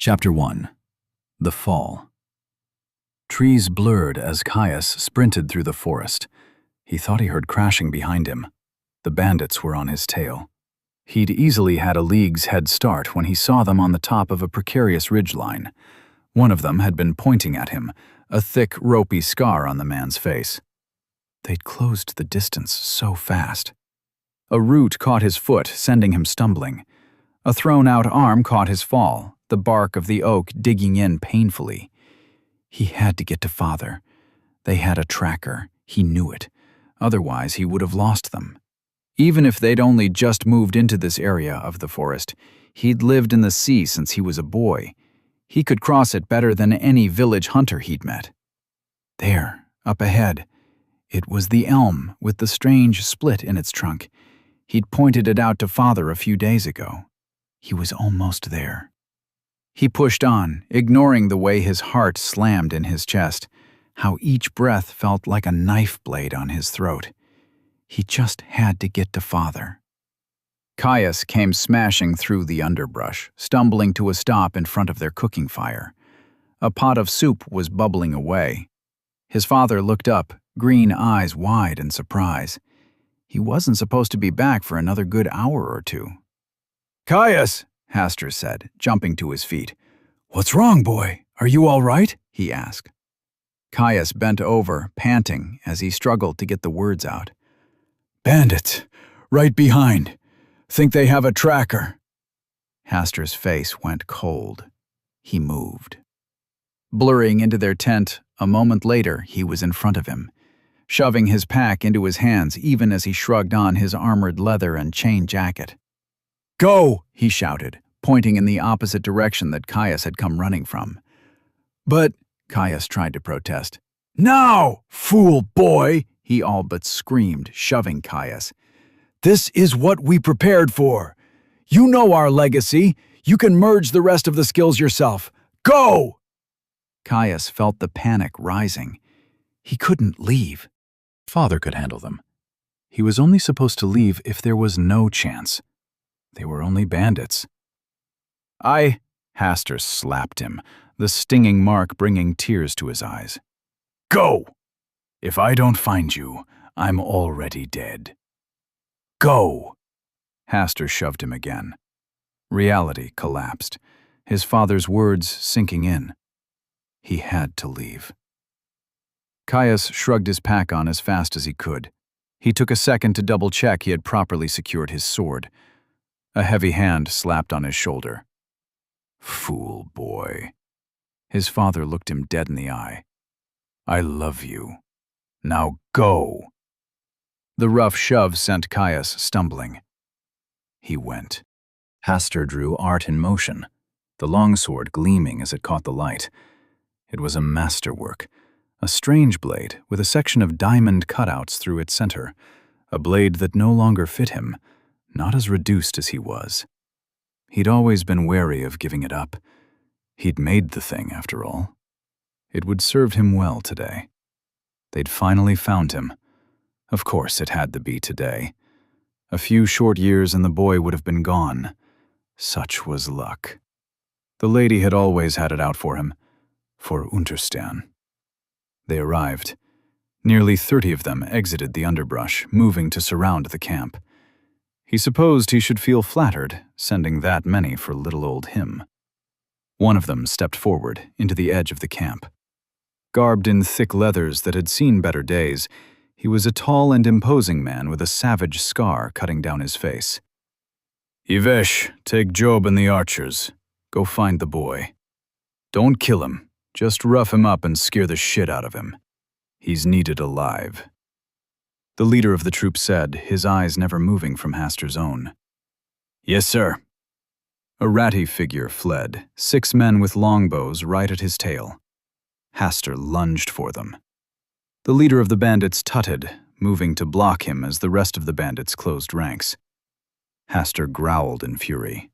Chapter 1. The Fall. Trees blurred as Caius sprinted through the forest. He thought he heard crashing behind him. The bandits were on his tail. He'd easily had a league's head start when he saw them on the top of a precarious ridgeline. One of them had been pointing at him, a thick, ropey scar on the man's face. They'd closed the distance so fast. A root caught his foot, sending him stumbling. A thrown-out arm caught his fall, the bark of the oak digging in painfully. He had to get to Father. They had a tracker. He knew it. Otherwise, he would have lost them. Even if they'd only just moved into this area of the forest, he'd lived in the sea since he was a boy. He could cross it better than any village hunter he'd met. There, up ahead, it was the elm with the strange split in its trunk. He'd pointed it out to Father a few days ago. He was almost there. He pushed on, ignoring the way his heart slammed in his chest, how each breath felt like a knife blade on his throat. He just had to get to Father. Caius came smashing through the underbrush, stumbling to a stop in front of their cooking fire. A pot of soup was bubbling away. His father looked up, green eyes wide in surprise. He wasn't supposed to be back for another good hour or two. "Caius," Hastur said, jumping to his feet. "What's wrong, boy? Are you all right?" he asked. Caius bent over, panting, as he struggled to get the words out. "Bandits, right behind. Think they have a tracker." Hastur's face went cold. He moved. Blurring into their tent, a moment later he was in front of him, shoving his pack into his hands even as he shrugged on his armored leather and chain jacket. "Go!" he shouted, pointing in the opposite direction that Caius had come running from. "But," Caius tried to protest. "Now, fool boy!" he all but screamed, shoving Caius. "This is what we prepared for. You know our legacy. You can merge the rest of the skills yourself. Go!" Caius felt the panic rising. He couldn't leave. Father could handle them. He was only supposed to leave if there was no chance. They were only bandits. Hastur slapped him, the stinging mark bringing tears to his eyes. "Go! If I don't find you, I'm already dead. Go!" Hastur shoved him again. Reality collapsed, his father's words sinking in. He had to leave. Caius shrugged his pack on as fast as he could. He took a second to double-check he had properly secured his sword. A heavy hand slapped on his shoulder. "Fool boy." His father looked him dead in the eye. "I love you. Now go." The rough shove sent Caius stumbling. He went. Hastur drew art in motion, the longsword gleaming as it caught the light. It was a masterwork, a strange blade with a section of diamond cutouts through its center, a blade that no longer fit him, not as reduced as he was. He'd always been wary of giving it up. He'd made the thing, after all. It would serve him well today. They'd finally found him. Of course it had to be today. A few short years and the boy would have been gone. Such was luck. The lady had always had it out for him. For Unterstern. They arrived. Nearly 30 of them exited the underbrush, moving to surround the camp. He supposed he should feel flattered, sending that many for little old him. One of them stepped forward, into the edge of the camp. Garbed in thick leathers that had seen better days, he was a tall and imposing man with a savage scar cutting down his face. "Yvesh, take Job and the archers. Go find the boy. Don't kill him. Just rough him up and scare the shit out of him. He's needed alive." The leader of the troop said, his eyes never moving from Hastur's own. "Yes, sir." A ratty figure fled, 6 men with longbows right at his tail. Hastur lunged for them. The leader of the bandits tutted, moving to block him as the rest of the bandits closed ranks. Hastur growled in fury.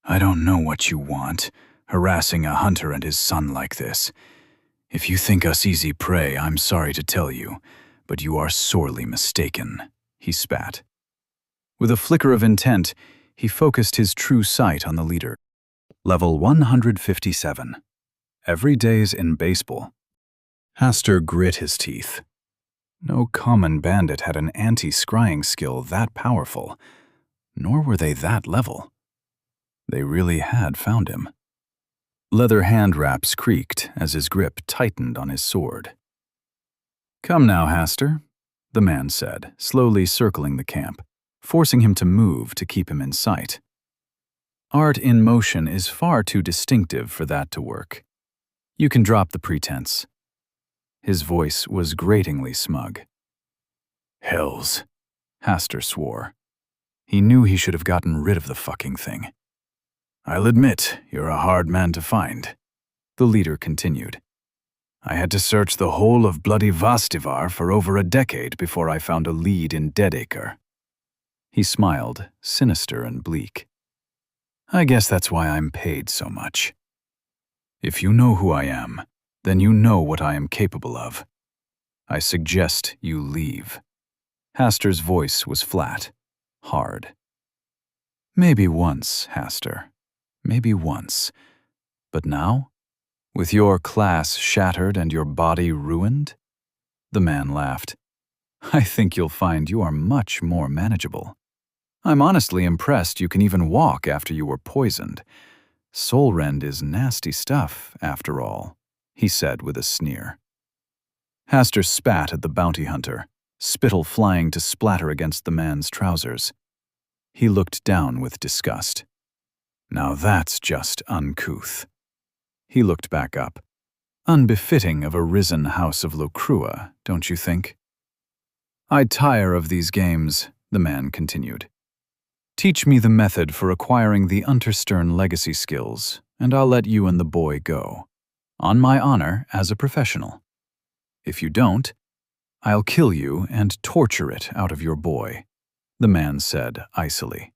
"I don't know what you want, harassing a hunter and his son like this. If you think us easy prey, I'm sorry to tell you, but you are sorely mistaken," he spat. With a flicker of intent, he focused his true sight on the leader. Level 157. Every day's in baseball. Haster grit his teeth. No common bandit had an anti-scrying skill that powerful, nor were they that level. They really had found him. Leather hand wraps creaked as his grip tightened on his sword. "Come now, Haster," the man said, slowly circling the camp, forcing him to move to keep him in sight. Art in motion is far too distinctive for that to work. You can drop the pretense. His voice was gratingly smug. "Hells," Haster swore. He knew he should have gotten rid of the fucking thing. "I'll admit, you're a hard man to find," the leader continued. "I had to search the whole of bloody Vastivar for over a decade before I found a lead in Deadacre." He smiled, sinister and bleak. "I guess that's why I'm paid so much. If you know who I am, then you know what I am capable of. I suggest you leave." Haster's voice was flat, hard. "Maybe once, Haster. Maybe once. But now? With your class shattered and your body ruined?" The man laughed. "I think you'll find you are much more manageable. I'm honestly impressed you can even walk after you were poisoned. Soul rend is nasty stuff, after all," he said with a sneer. Haster spat at the bounty hunter, spittle flying to splatter against the man's trousers. He looked down with disgust. "Now that's just uncouth." He looked back up. "Unbefitting of a risen house of Locrua, don't you think?" "I tire of these games," the man continued. "Teach me the method for acquiring the Unterstern legacy skills, and I'll let you and the boy go. On my honor as a professional. If you don't, I'll kill you and torture it out of your boy," the man said icily.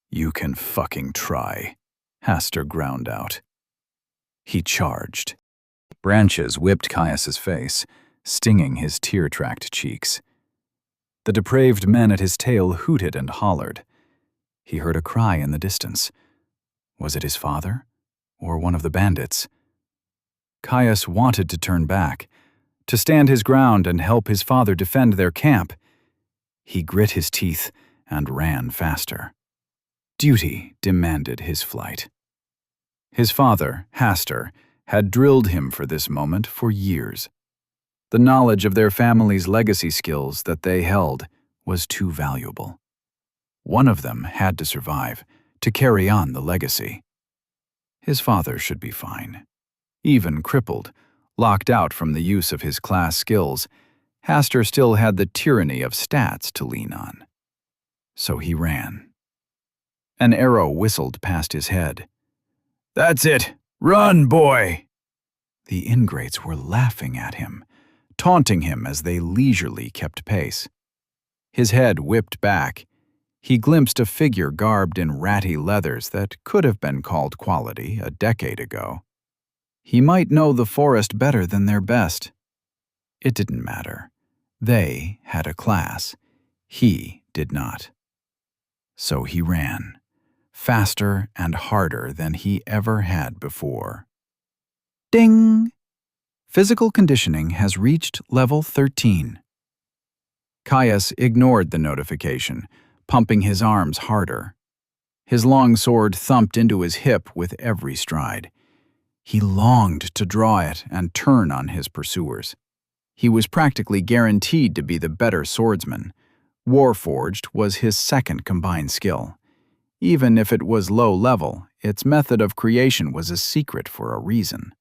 "You can fucking try," Haster ground out. He charged. Branches whipped Caius's face, stinging his tear-tracked cheeks. The depraved men at his tail hooted and hollered. He heard a cry in the distance. Was it his father? Or one of the bandits? Caius wanted to turn back, to stand his ground and help his father defend their camp. He grit his teeth and ran faster. Duty demanded his flight. His father, Haster, had drilled him for this moment for years. The knowledge of their family's legacy skills that they held was too valuable. One of them had to survive, to carry on the legacy. His father should be fine. Even crippled, locked out from the use of his class skills, Haster still had the tyranny of stats to lean on. So he ran. An arrow whistled past his head. "That's it! Run, boy!" The ingrates were laughing at him, taunting him as they leisurely kept pace. His head whipped back. He glimpsed a figure garbed in ratty leathers that could have been called quality a decade ago. He might know the forest better than their best. It didn't matter. They had a class. He did not. So he ran, faster and harder than he ever had before. Ding! Physical conditioning has reached level 13. Caius ignored the notification, pumping his arms harder. His long sword thumped into his hip with every stride. He longed to draw it and turn on his pursuers. He was practically guaranteed to be the better swordsman. Warforged was his second combined skill. Even if it was low level, its method of creation was a secret for a reason.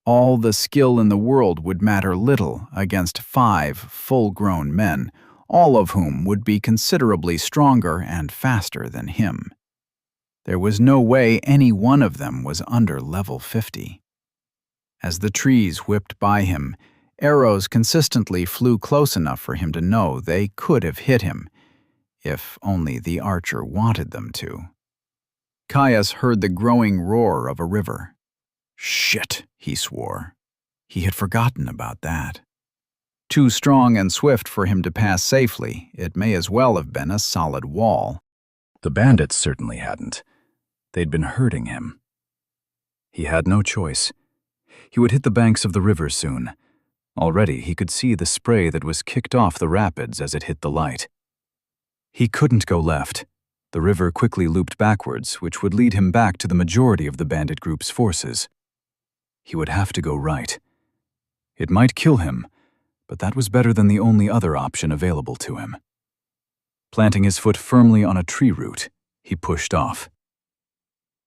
All the skill in the world would matter little against 5 full-grown men, all of whom would be considerably stronger and faster than him. There was no way any one of them was under level 50. As the trees whipped by him, arrows consistently flew close enough for him to know they could have hit him, if only the archer wanted them to. Caius heard the growing roar of a river. Shit, he swore. He had forgotten about that. Too strong and swift for him to pass safely, it may as well have been a solid wall. The bandits certainly hadn't. They'd been hurting him. He had no choice. He would hit the banks of the river soon. Already he could see the spray that was kicked off the rapids as it hit the light. He couldn't go left. The river quickly looped backwards, which would lead him back to the majority of the bandit group's forces. He would have to go right. It might kill him, but that was better than the only other option available to him. Planting his foot firmly on a tree root, he pushed off.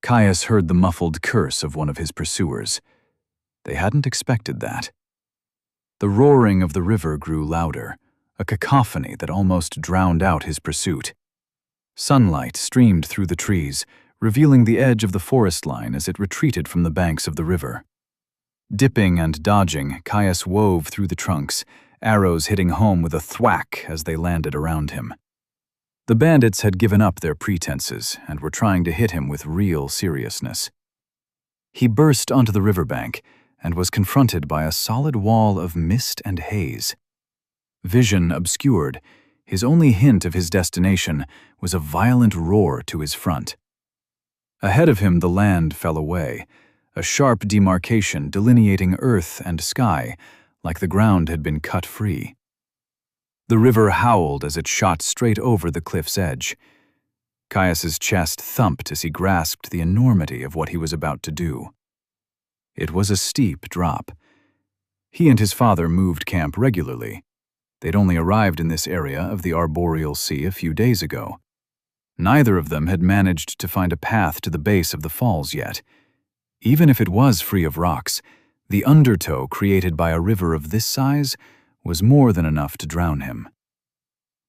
Caius heard the muffled curse of one of his pursuers. They hadn't expected that. The roaring of the river grew louder, a cacophony that almost drowned out his pursuit. Sunlight streamed through the trees, revealing the edge of the forest line as it retreated from the banks of the river. Dipping and dodging, Caius wove through the trunks, arrows hitting home with a thwack as they landed around him. The bandits had given up their pretenses and were trying to hit him with real seriousness. He burst onto the riverbank and was confronted by a solid wall of mist and haze. Vision obscured, his only hint of his destination was a violent roar to his front. Ahead of him the land fell away, a sharp demarcation delineating earth and sky, like the ground had been cut free. The river howled as it shot straight over the cliff's edge. Caius's chest thumped as he grasped the enormity of what he was about to do. It was a steep drop. He and his father moved camp regularly. They'd only arrived in this area of the arboreal sea a few days ago. Neither of them had managed to find a path to the base of the falls yet. Even if it was free of rocks, the undertow created by a river of this size was more than enough to drown him.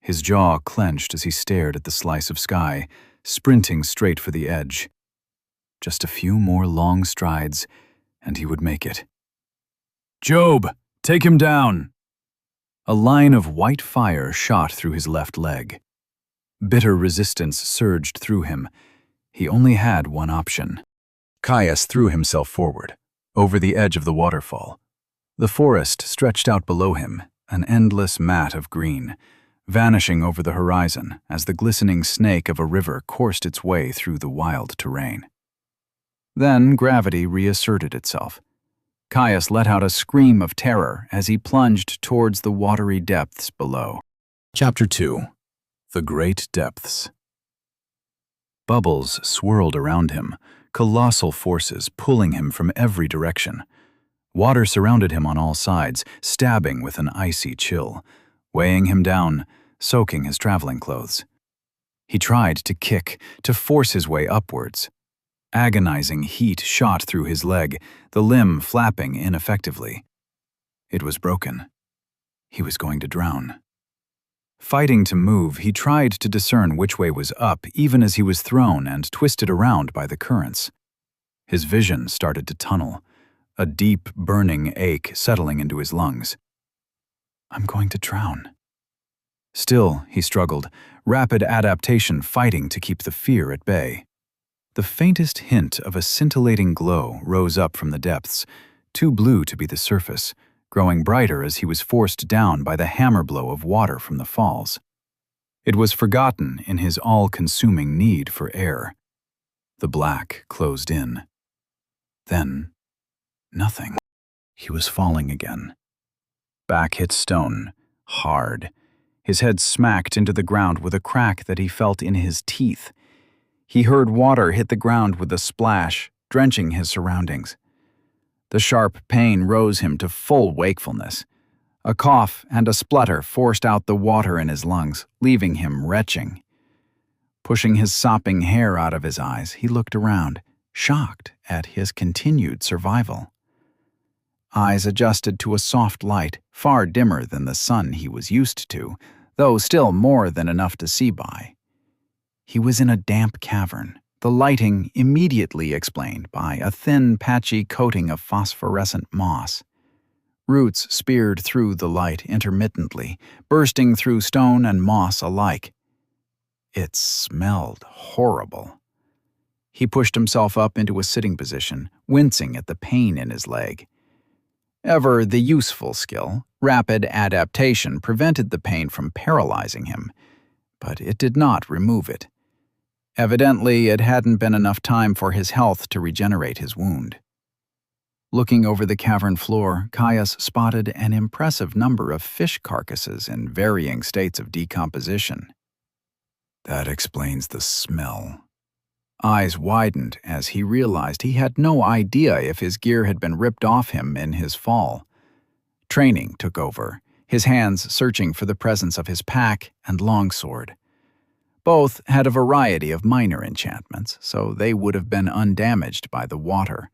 His jaw clenched as he stared at the slice of sky, sprinting straight for the edge. Just a few more long strides, and he would make it. "Job, take him down!" A line of white fire shot through his left leg. Bitter resistance surged through him. He only had one option. Caius threw himself forward, over the edge of the waterfall. The forest stretched out below him, an endless mat of green, vanishing over the horizon as the glistening snake of a river coursed its way through the wild terrain. Then gravity reasserted itself. Caius let out a scream of terror as he plunged towards the watery depths below. Chapter 2. The Great Depths. Bubbles swirled around him, colossal forces pulling him from every direction. Water surrounded him on all sides, stabbing with an icy chill, weighing him down, soaking his traveling clothes. He tried to kick, to force his way upwards. Agonizing heat shot through his leg, the limb flapping ineffectively. It was broken. He was going to drown. Fighting to move, he tried to discern which way was up, even as he was thrown and twisted around by the currents. His vision started to tunnel, a deep, burning ache settling into his lungs. "I'm going to drown." Still, he struggled, rapid adaptation fighting to keep the fear at bay. The faintest hint of a scintillating glow rose up from the depths, too blue to be the surface, growing brighter as he was forced down by the hammer blow of water from the falls. It was forgotten in his all-consuming need for air. The black closed in. Then, nothing. He was falling again. Back hit stone, hard. His head smacked into the ground with a crack that he felt in his teeth. He heard water hit the ground with a splash, drenching his surroundings. The sharp pain rose him to full wakefulness. A cough and a splutter forced out the water in his lungs, leaving him retching. Pushing his sopping hair out of his eyes, he looked around, shocked at his continued survival. Eyes adjusted to a soft light, far dimmer than the sun he was used to, though still more than enough to see by. He was in a damp cavern, the lighting immediately explained by a thin, patchy coating of phosphorescent moss. Roots speared through the light intermittently, bursting through stone and moss alike. It smelled horrible. He pushed himself up into a sitting position, wincing at the pain in his leg. Ever the useful skill, rapid adaptation prevented the pain from paralyzing him, but it did not remove it. Evidently, it hadn't been enough time for his health to regenerate his wound. Looking over the cavern floor, Caius spotted an impressive number of fish carcasses in varying states of decomposition. That explains the smell. Eyes widened as he realized he had no idea if his gear had been ripped off him in his fall. Training took over, his hands searching for the presence of his pack and longsword. Both had a variety of minor enchantments, so they would have been undamaged by the water,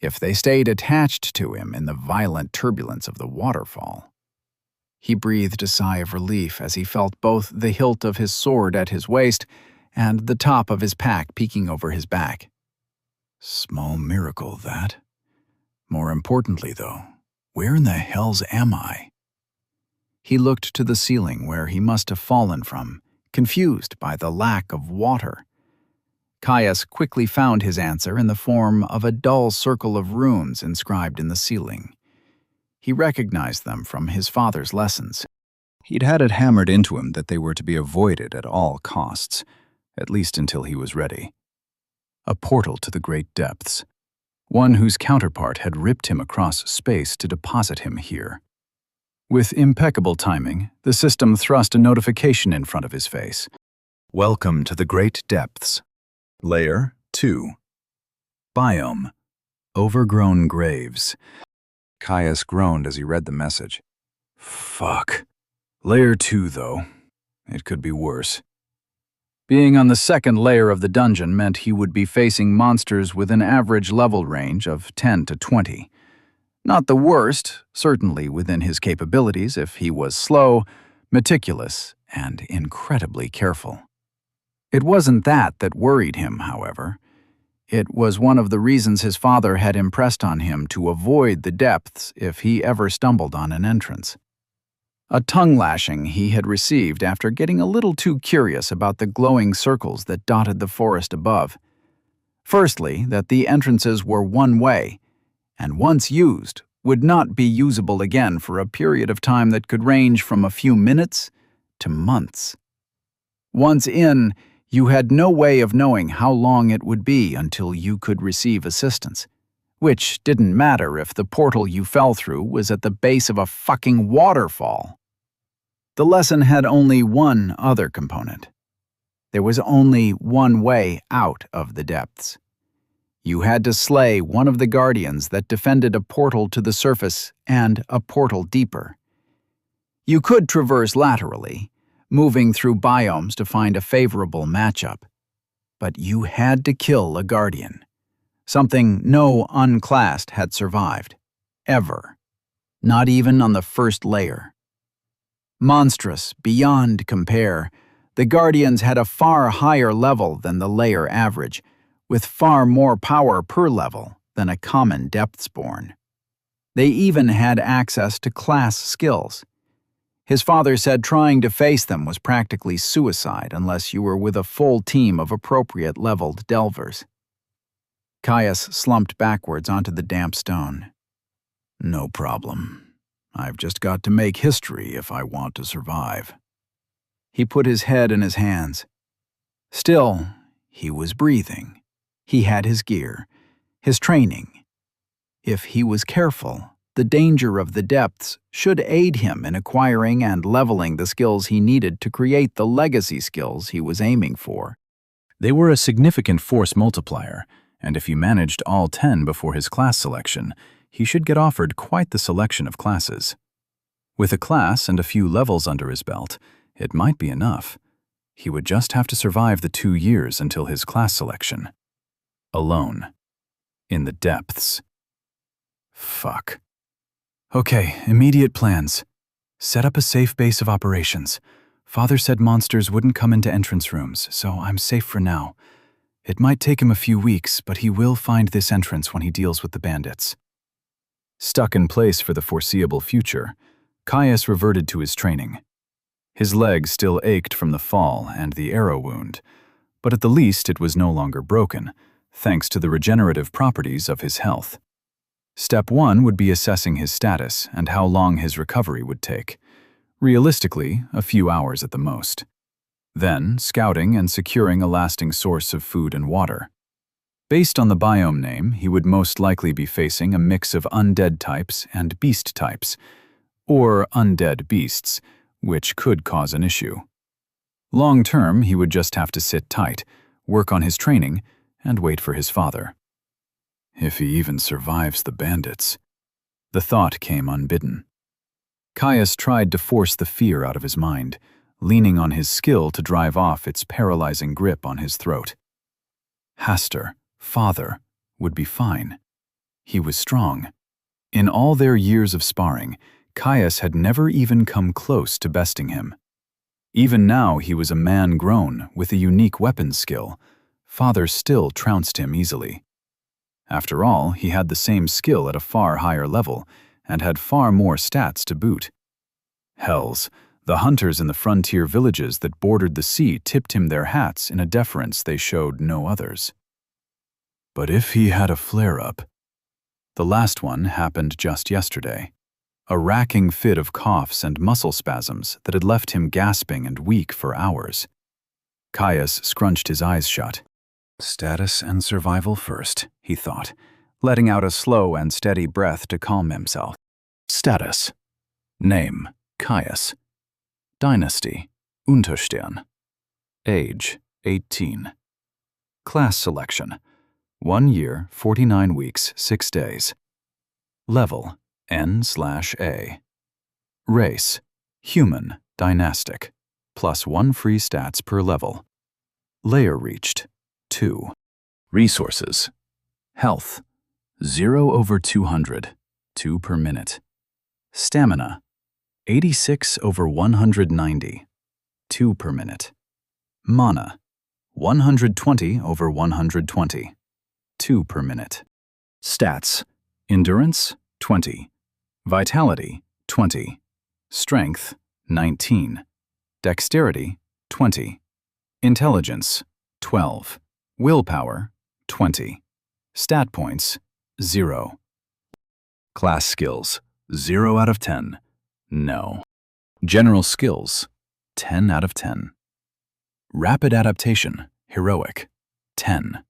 if they stayed attached to him in the violent turbulence of the waterfall. He breathed a sigh of relief as he felt both the hilt of his sword at his waist and the top of his pack peeking over his back. Small miracle, that. More importantly, though, where in the hells am I? He looked to the ceiling where he must have fallen from, confused by the lack of water. Caius quickly found his answer in the form of a dull circle of runes inscribed in the ceiling. He recognized them from his father's lessons. He'd had it hammered into him that they were to be avoided at all costs, at least until he was ready. A portal to the great depths, one whose counterpart had ripped him across space to deposit him here. With impeccable timing, the system thrust a notification in front of his face. Welcome to the Great Depths. Layer 2. Biome. Overgrown graves. Caius groaned as he read the message. Fuck. Layer 2, though. It could be worse. Being on the second layer of the dungeon meant he would be facing monsters with an average level range of 10 to 20. Not the worst, certainly within his capabilities if he was slow, meticulous, and incredibly careful. It wasn't that worried him, however. It was one of the reasons his father had impressed on him to avoid the depths if he ever stumbled on an entrance. A tongue-lashing he had received after getting a little too curious about the glowing circles that dotted the forest above. Firstly, that the entrances were one way, and once used, would not be usable again for a period of time that could range from a few minutes to months. Once in, you had no way of knowing how long it would be until you could receive assistance, which didn't matter if the portal you fell through was at the base of a fucking waterfall. The lesson had only one other component. There was only one way out of the depths. You had to slay one of the guardians that defended a portal to the surface and a portal deeper. You could traverse laterally, moving through biomes to find a favorable matchup, but you had to kill a guardian, something no unclassed had survived, ever, not even on the first layer. Monstrous beyond compare, the guardians had a far higher level than the layer average, with far more power per level than a common depthsborn. They even had access to class skills. His father said trying to face them was practically suicide unless you were with a full team of appropriate leveled delvers. Caius slumped backwards onto the damp stone. No problem. I've just got to make history if I want to survive. He put his head in his hands. Still, he was breathing. He had his gear, his training. If he was careful, the danger of the depths should aid him in acquiring and leveling the skills he needed to create the legacy skills he was aiming for. They were a significant force multiplier, and if he managed all 10 before his class selection, he should get offered quite the selection of classes. With a class and a few levels under his belt, it might be enough. He would just have to survive the 2 years until his class selection. Alone. In the depths. Fuck. Okay, immediate plans. Set up a safe base of operations. Father said monsters wouldn't come into entrance rooms, so I'm safe for now. It might take him a few weeks, but he will find this entrance when he deals with the bandits. Stuck in place for the foreseeable future, Caius reverted to his training. His leg still ached from the fall and the arrow wound, but at the least it was no longer broken, thanks to the regenerative properties of his health. Step 1 would be assessing his status and how long his recovery would take. Realistically, a few hours at the most. Then, scouting and securing a lasting source of food and water. Based on the biome name, he would most likely be facing a mix of undead types and beast types, or undead beasts, which could cause an issue. Long term, he would just have to sit tight, work on his training, and wait for his father. If he even survives the bandits. The thought came unbidden. Caius tried to force the fear out of his mind, leaning on his skill to drive off its paralyzing grip on his throat. Hastur, father, would be fine. He was strong. In all their years of sparring, Caius had never even come close to besting him. Even now he was a man grown with a unique weapons skill. Father still trounced him easily. After all, he had the same skill at a far higher level, and had far more stats to boot. Hells, the hunters in the frontier villages that bordered the sea tipped him their hats in a deference they showed no others. But if he had a flare-up... The last one happened just yesterday. A racking fit of coughs and muscle spasms that had left him gasping and weak for hours. Caius scrunched his eyes shut. Status and survival first, he thought, letting out a slow and steady breath to calm himself. Status. Name, Caius. Dynasty, Unterstern. Age, 18. Class selection, 1 year, 49 weeks, 6 days. Level, N/A. Race, human, dynastic, +1 free stats per level. Layer reached, 2. Resources, health, 0/200, 2 per minute. Stamina, 86/190, 2 per minute. Mana, 120/120, 2 per minute. Stats, endurance, 20. Vitality, 20. Strength, 19. Dexterity, 20. Intelligence, 12. Willpower, 20. Stat points, 0. Class skills, 0 out of 10. No. General skills, 10 out of 10. Rapid adaptation, heroic, 10.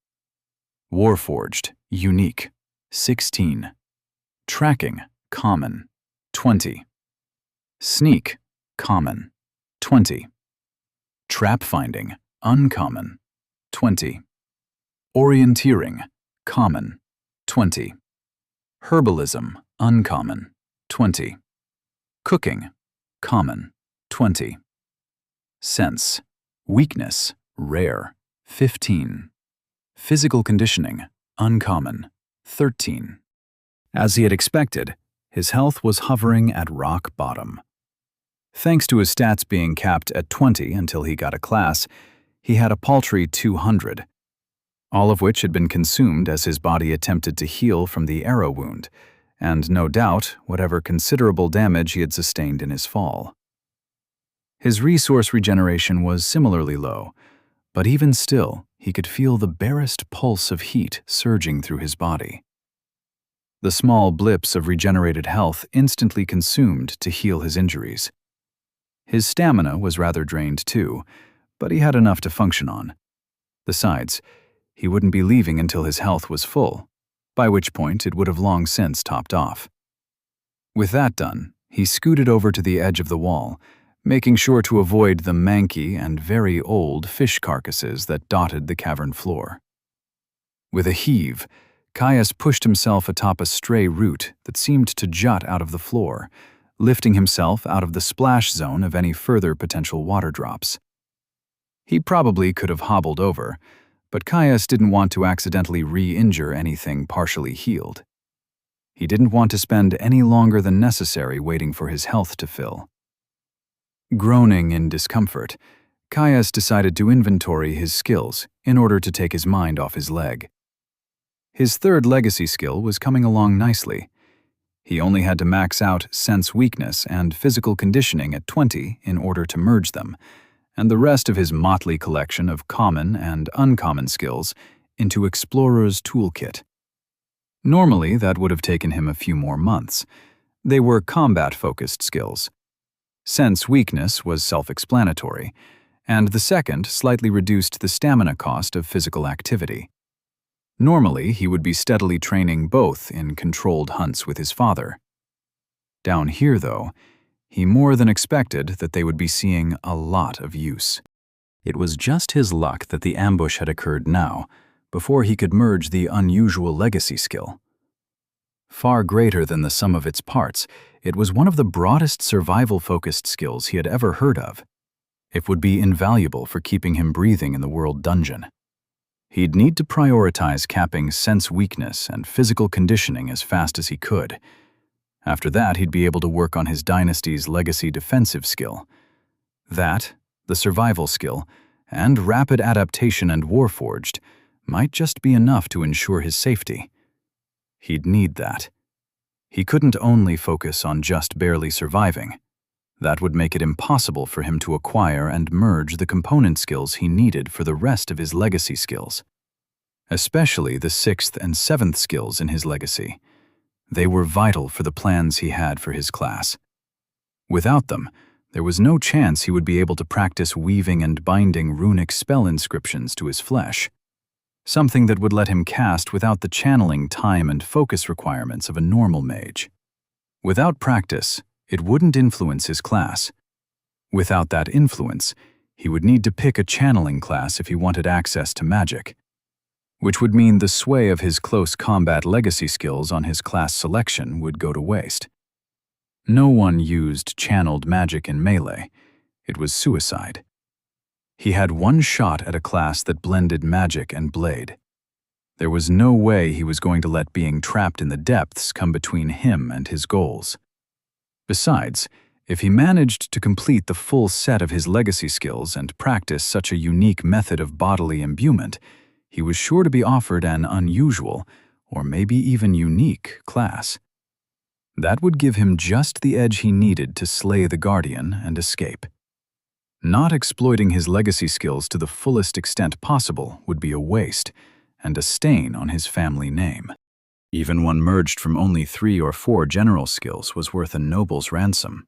Warforged, unique, 16. Tracking, common, 20. Sneak, common, 20. Trap finding, uncommon, 20. Orienteering, common, 20. Herbalism, uncommon, 20. Cooking, common, 20. Sense, weakness, rare, 15. Physical conditioning, uncommon, 13. As he had expected, his health was hovering at rock bottom. Thanks to his stats being capped at 20 until he got a class, he had a paltry 200, all of which had been consumed as his body attempted to heal from the arrow wound, and no doubt whatever considerable damage he had sustained in his fall. His resource regeneration was similarly low, but even still, he could feel the barest pulse of heat surging through his body. The small blips of regenerated health instantly consumed to heal his injuries. His stamina was rather drained too, but he had enough to function on. Besides, he wouldn't be leaving until his health was full, by which point it would have long since topped off. With that done, he scooted over to the edge of the wall, making sure to avoid the manky and very old fish carcasses that dotted the cavern floor. With a heave, Caius pushed himself atop a stray root that seemed to jut out of the floor, lifting himself out of the splash zone of any further potential water drops. He probably could have hobbled over, but Caius didn't want to accidentally re-injure anything partially healed. He didn't want to spend any longer than necessary waiting for his health to fill. Groaning in discomfort, Caius decided to inventory his skills in order to take his mind off his leg. His third legacy skill was coming along nicely. He only had to max out sense weakness and physical conditioning at 20 in order to merge them, and the rest of his motley collection of common and uncommon skills into Explorer's Toolkit. Normally, that would have taken him a few more months. They were combat-focused skills. Sense weakness was self-explanatory, and the second slightly reduced the stamina cost of physical activity. Normally, he would be steadily training both in controlled hunts with his father. Down here, though, he more than expected that they would be seeing a lot of use. It was just his luck that the ambush had occurred now, before he could merge the unusual legacy skill. Far greater than the sum of its parts, it was one of the broadest survival-focused skills he had ever heard of. It would be invaluable for keeping him breathing in the world dungeon. He'd need to prioritize capping sense weakness and physical conditioning as fast as he could. After that, he'd be able to work on his dynasty's legacy defensive skill. That, the survival skill, and rapid adaptation and Warforged might just be enough to ensure his safety. He'd need that. He couldn't only focus on just barely surviving. That would make it impossible for him to acquire and merge the component skills he needed for the rest of his legacy skills. Especially the 6th and 7th skills in his legacy. They were vital for the plans he had for his class. Without them, there was no chance he would be able to practice weaving and binding runic spell inscriptions to his flesh. Something that would let him cast without the channeling time and focus requirements of a normal mage. Without practice, it wouldn't influence his class. Without that influence, he would need to pick a channeling class if he wanted access to magic, which would mean the sway of his close combat legacy skills on his class selection would go to waste. No one used channeled magic in melee. It was suicide. He had one shot at a class that blended magic and blade. There was no way he was going to let being trapped in the depths come between him and his goals. Besides, if he managed to complete the full set of his legacy skills and practice such a unique method of bodily imbuement, he was sure to be offered an unusual, or maybe even unique, class. That would give him just the edge he needed to slay the Guardian and escape. Not exploiting his legacy skills to the fullest extent possible would be a waste and a stain on his family name. Even one merged from only 3 or 4 general skills was worth a noble's ransom.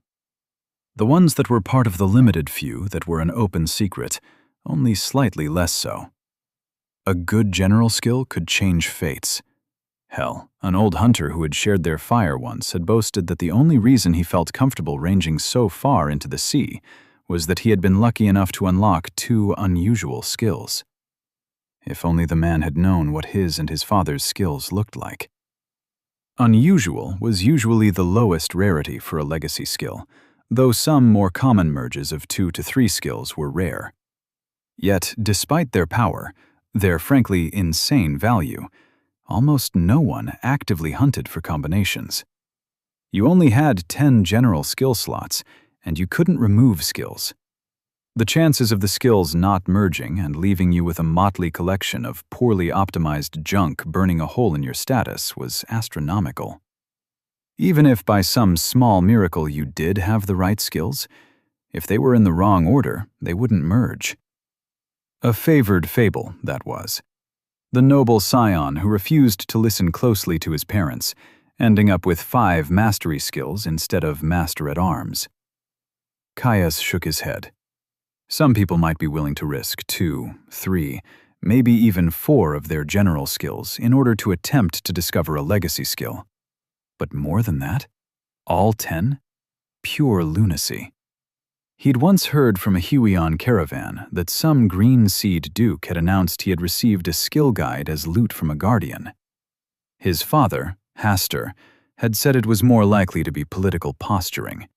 The ones that were part of the limited few that were an open secret, only slightly less so. A good general skill could change fates. Hell, an old hunter who had shared their fire once had boasted that the only reason he felt comfortable ranging so far into the sea was that he had been lucky enough to unlock 2 unusual skills. If only the man had known what his and his father's skills looked like. Unusual was usually the lowest rarity for a legacy skill, though some more common merges of 2 to 3 skills were rare. Yet, despite their power, their frankly insane value, almost no one actively hunted for combinations. You only had 10 general skill slots, and you couldn't remove skills. The chances of the skills not merging and leaving you with a motley collection of poorly optimized junk burning a hole in your status was astronomical. Even if by some small miracle you did have the right skills, if they were in the wrong order, they wouldn't merge. A favored fable, that was. The noble scion who refused to listen closely to his parents, ending up with 5 mastery skills instead of master-at-arms. Caius shook his head. Some people might be willing to risk 2, 3, maybe even 4 of their general skills in order to attempt to discover a legacy skill. But more than that? All 10? Pure lunacy. He'd once heard from a Huion caravan that some green seed duke had announced he had received a skill guide as loot from a guardian. His father, Hastur, had said it was more likely to be political posturing,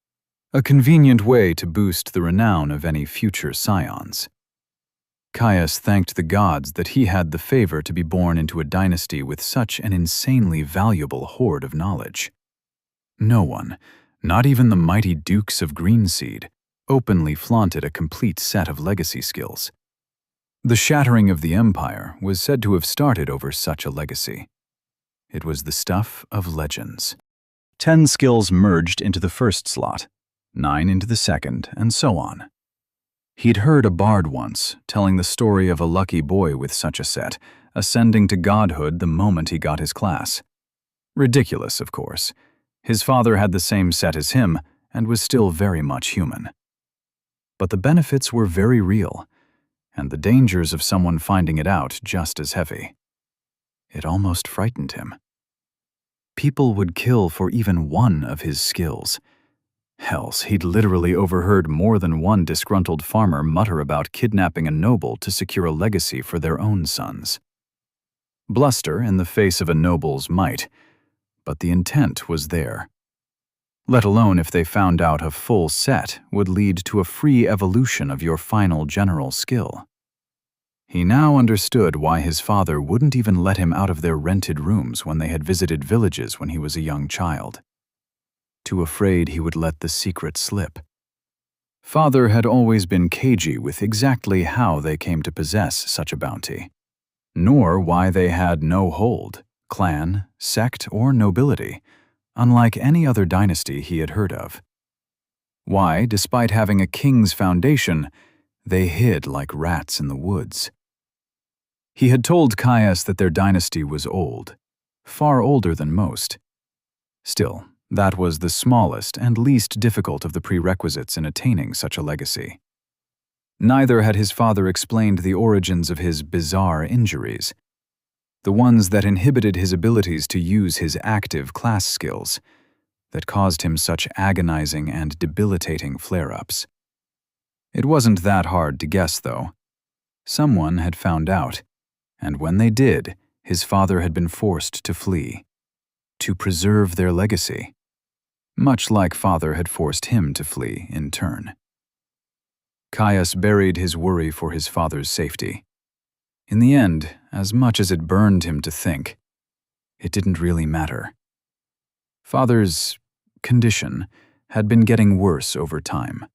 a convenient way to boost the renown of any future scions. Caius thanked the gods that he had the favor to be born into a dynasty with such an insanely valuable hoard of knowledge. No one, not even the mighty dukes of Greenseed, openly flaunted a complete set of legacy skills. The shattering of the empire was said to have started over such a legacy. It was the stuff of legends. 10 skills merged into the first slot, 9 into the second, and so on. He'd heard a bard once telling the story of a lucky boy with such a set, ascending to godhood the moment he got his class. Ridiculous, of course. His father had the same set as him and was still very much human. But the benefits were very real, and the dangers of someone finding it out just as heavy. It almost frightened him. People would kill for even one of his skills. Hells, he'd literally overheard more than one disgruntled farmer mutter about kidnapping a noble to secure a legacy for their own sons. Bluster in the face of a noble's might, but the intent was there. Let alone if they found out a full set would lead to a free evolution of your final general skill. He now understood why his father wouldn't even let him out of their rented rooms when they had visited villages when he was a young child. Too afraid he would let the secret slip. Father had always been cagey with exactly how they came to possess such a bounty, nor why they had no hold, clan, sect, or nobility, unlike any other dynasty he had heard of. Why, despite having a king's foundation, they hid like rats in the woods. He had told Caius that their dynasty was old, far older than most. Still, that was the smallest and least difficult of the prerequisites in attaining such a legacy. Neither had his father explained the origins of his bizarre injuries, the ones that inhibited his abilities to use his active class skills, that caused him such agonizing and debilitating flare-ups. It wasn't that hard to guess, though. Someone had found out, and when they did, his father had been forced to flee, to preserve their legacy, much like father had forced him to flee in turn. Caius buried his worry for his father's safety. In the end, as much as it burned him to think, it didn't really matter. Father's condition had been getting worse over time.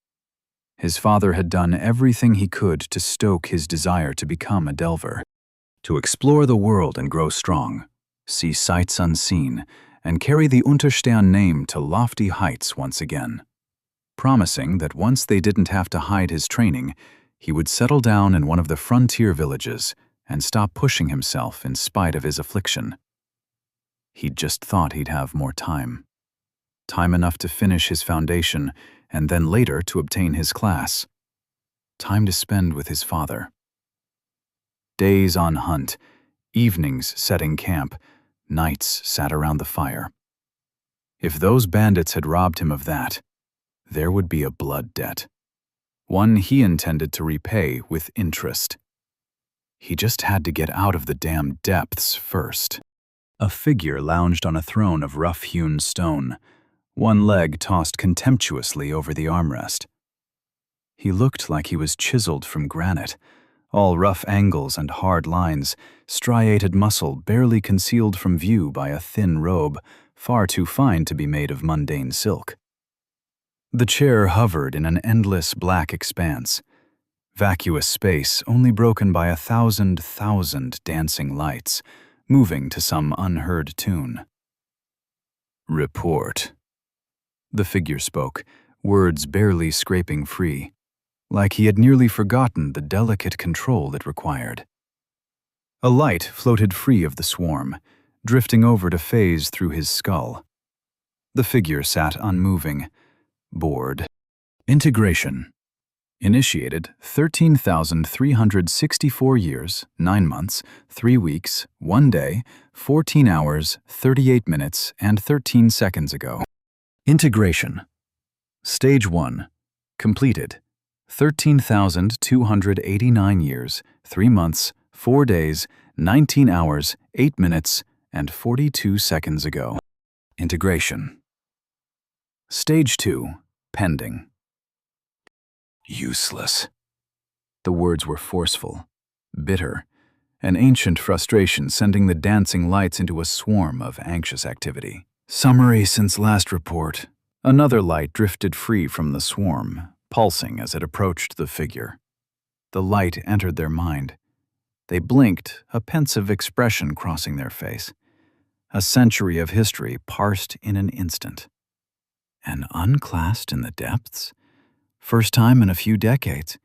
His father had done everything he could to stoke his desire to become a delver, to explore the world and grow strong, see sights unseen, and carry the Unterstern name to lofty heights once again, promising that once they didn't have to hide his training, he would settle down in one of the frontier villages and stop pushing himself in spite of his affliction. He'd just thought he'd have more time. Time enough to finish his foundation and then later to obtain his class. Time to spend with his father. Days on hunt, evenings setting camp, nights sat around the fire. If those bandits had robbed him of that, there would be a blood debt, one he intended to repay with interest. He just had to get out of the damn depths first. A figure lounged on a throne of rough-hewn stone, one leg tossed contemptuously over the armrest. He looked like he was chiseled from granite, all rough angles and hard lines, striated muscle barely concealed from view by a thin robe, far too fine to be made of mundane silk. The chair hovered in an endless black expanse, vacuous space only broken by 1,000 dancing lights, moving to some unheard tune. "Report." The figure spoke, words barely scraping free, like he had nearly forgotten the delicate control it required. A light floated free of the swarm, drifting over to phase through his skull. The figure sat unmoving, bored. Integration. Initiated 13,364 years, 9 months, 3 weeks, 1 day, 14 hours, 38 minutes, and 13 seconds ago. Integration. Stage 1. Completed. 13,289 years, 3 months, 4 days, 19 hours, 8 minutes, and 42 seconds ago. Integration. Stage 2. Pending. Useless. The words were forceful, bitter, an ancient frustration sending the dancing lights into a swarm of anxious activity. Summary since last report. Another light drifted free from the swarm, pulsing as it approached the figure. The light entered their mind. They blinked, a pensive expression crossing their face. A century of history parsed in an instant. And unclassed in the depths? First time in a few decades.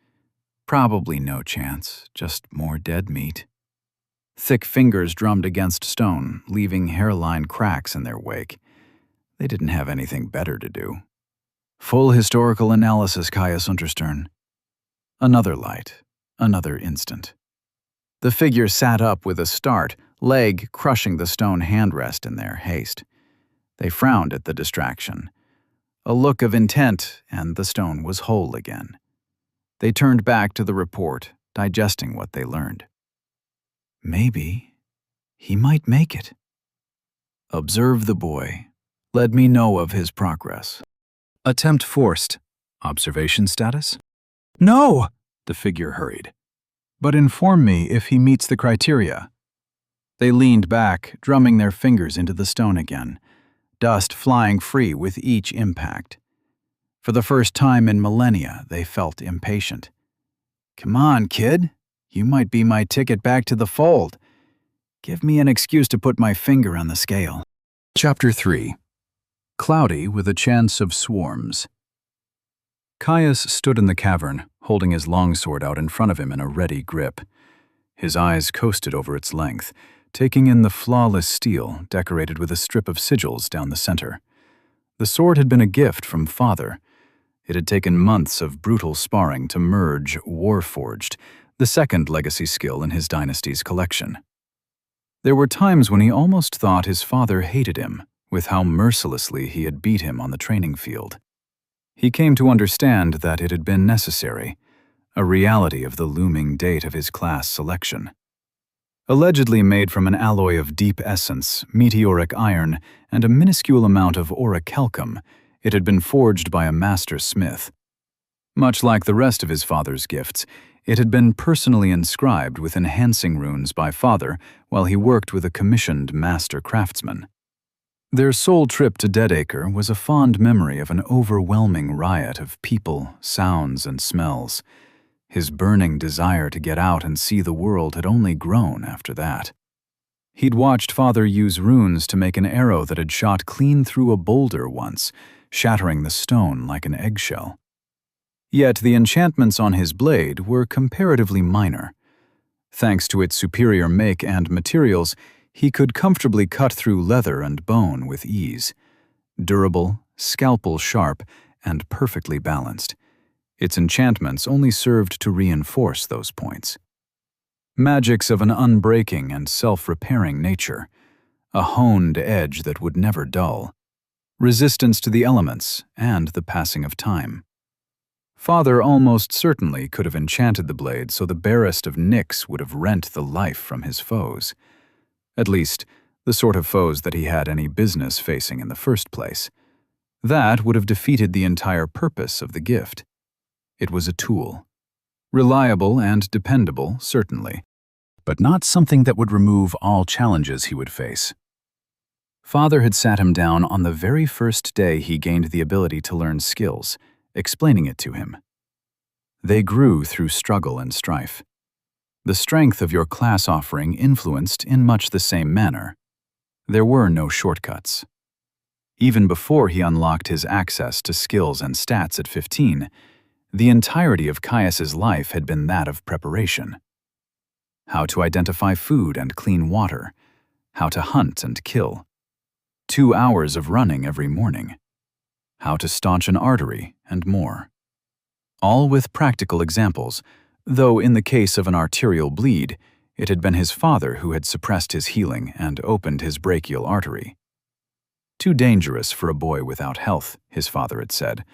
Probably no chance, just more dead meat. Thick fingers drummed against stone, leaving hairline cracks in their wake. They didn't have anything better to do. Full historical analysis, Caius Unterstern. Another light, another instant. The figure sat up with a start, leg crushing the stone handrest in their haste. They frowned at the distraction. A look of intent, and the stone was whole again. They turned back to the report, digesting what they learned. Maybe he might make it. Observe the boy. Let me know of his progress. Attempt forced. Observation status? No! The figure hurried. But inform me if he meets the criteria. They leaned back, drumming their fingers into the stone again, dust flying free with each impact. For the first time in millennia, they felt impatient. Come on, kid. You might be my ticket back to the fold. Give me an excuse to put my finger on the scale. Chapter 3. Cloudy with a Chance of Swarms. Caius stood in the cavern, holding his longsword out in front of him in a ready grip. His eyes coasted over its length, taking in the flawless steel decorated with a strip of sigils down the center. The sword had been a gift from Father. It had taken months of brutal sparring to merge Warforged, the second legacy skill in his dynasty's collection. There were times when he almost thought his father hated him, with how mercilessly he had beat him on the training field. He came to understand that it had been necessary, a reality of the looming date of his class selection. Allegedly made from an alloy of deep essence, meteoric iron, and a minuscule amount of orichalcum, it had been forged by a master smith. Much like the rest of his father's gifts, it had been personally inscribed with enhancing runes by Father while he worked with a commissioned master craftsman. Their sole trip to Deadacre was a fond memory of an overwhelming riot of people, sounds, and smells. His burning desire to get out and see the world had only grown after that. He'd watched Father use runes to make an arrow that had shot clean through a boulder once, shattering the stone like an eggshell. Yet the enchantments on his blade were comparatively minor. Thanks to its superior make and materials, he could comfortably cut through leather and bone with ease. Durable, scalpel sharp, and perfectly balanced. Its enchantments only served to reinforce those points. Magics of an unbreaking and self-repairing nature. A honed edge that would never dull. Resistance to the elements and the passing of time. Father almost certainly could have enchanted the blade so the barest of nicks would have rent the life from his foes. At least, the sort of foes that he had any business facing in the first place. That would have defeated the entire purpose of the gift. It was a tool. Reliable and dependable, certainly, but not something that would remove all challenges he would face. Father had sat him down on the very first day he gained the ability to learn skills, explaining it to him. They grew through struggle and strife. The strength of your class offering influenced in much the same manner. There were no shortcuts. Even before he unlocked his access to skills and stats at 15, the entirety of Caius's life had been that of preparation. How to identify food and clean water, how to hunt and kill. 2 hours of running every morning. How to staunch an artery, and more. All with practical examples, though in the case of an arterial bleed, it had been his father who had suppressed his healing and opened his brachial artery. Too dangerous for a boy without health, his father had said.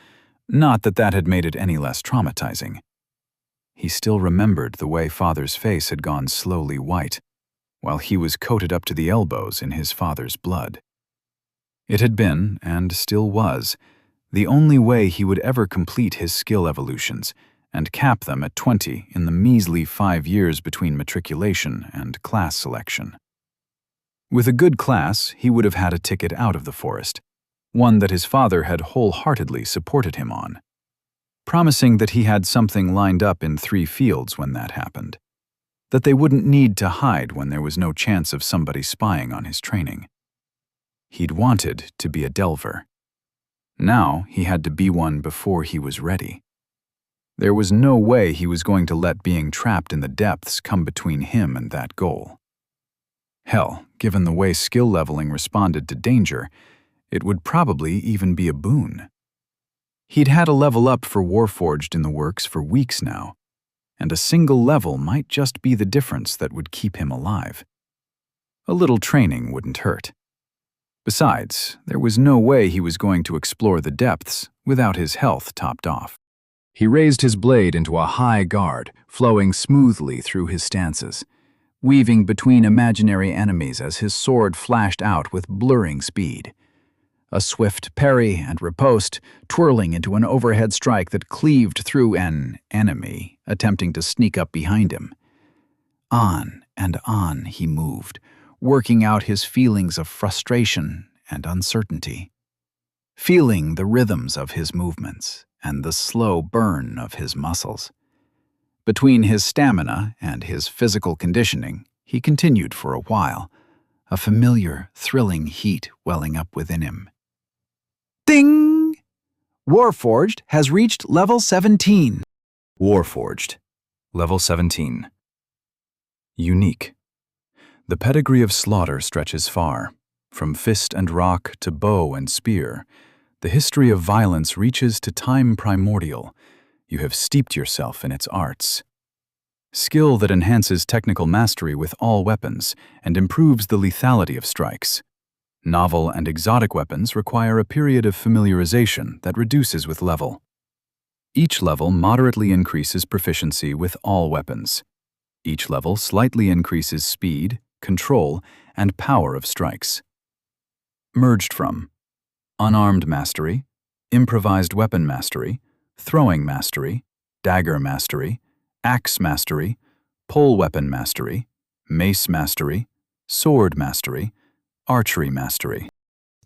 Not that that had made it any less traumatizing. He still remembered the way Father's face had gone slowly white, while he was coated up to the elbows in his father's blood. It had been, and still was, the only way he would ever complete his skill evolutions and cap them at 20 in the measly 5 years between matriculation and class selection. With a good class, he would have had a ticket out of the forest, one that his father had wholeheartedly supported him on, promising that he had something lined up in 3 fields when that happened, that they wouldn't need to hide when there was no chance of somebody spying on his training. He'd wanted to be a delver. Now he had to be one before he was ready. There was no way he was going to let being trapped in the depths come between him and that goal. Hell, given the way skill leveling responded to danger, it would probably even be a boon. He'd had a level up for Warforged in the works for weeks now, and a single level might just be the difference that would keep him alive. A little training wouldn't hurt. Besides, there was no way he was going to explore the depths without his health topped off. He raised his blade into a high guard, flowing smoothly through his stances, weaving between imaginary enemies as his sword flashed out with blurring speed. A swift parry and riposte, twirling into an overhead strike that cleaved through an enemy attempting to sneak up behind him. On and on he moved, working out his feelings of frustration and uncertainty, feeling the rhythms of his movements and the slow burn of his muscles. Between his stamina and his physical conditioning, he continued for a while, a familiar, thrilling heat welling up within him. Ding! Warforged has reached level 17. Warforged, level 17. Unique. The pedigree of slaughter stretches far. From fist and rock to bow and spear, the history of violence reaches to time primordial. You have steeped yourself in its arts. Skill that enhances technical mastery with all weapons and improves the lethality of strikes. Novel and exotic weapons require a period of familiarization that reduces with level. Each level moderately increases proficiency with all weapons. Each level slightly increases speed, control, and power of strikes. Merged from Unarmed Mastery, Improvised Weapon Mastery, Throwing Mastery, Dagger Mastery, Axe Mastery, Pole Weapon Mastery, Mace Mastery, Sword Mastery, Archery Mastery.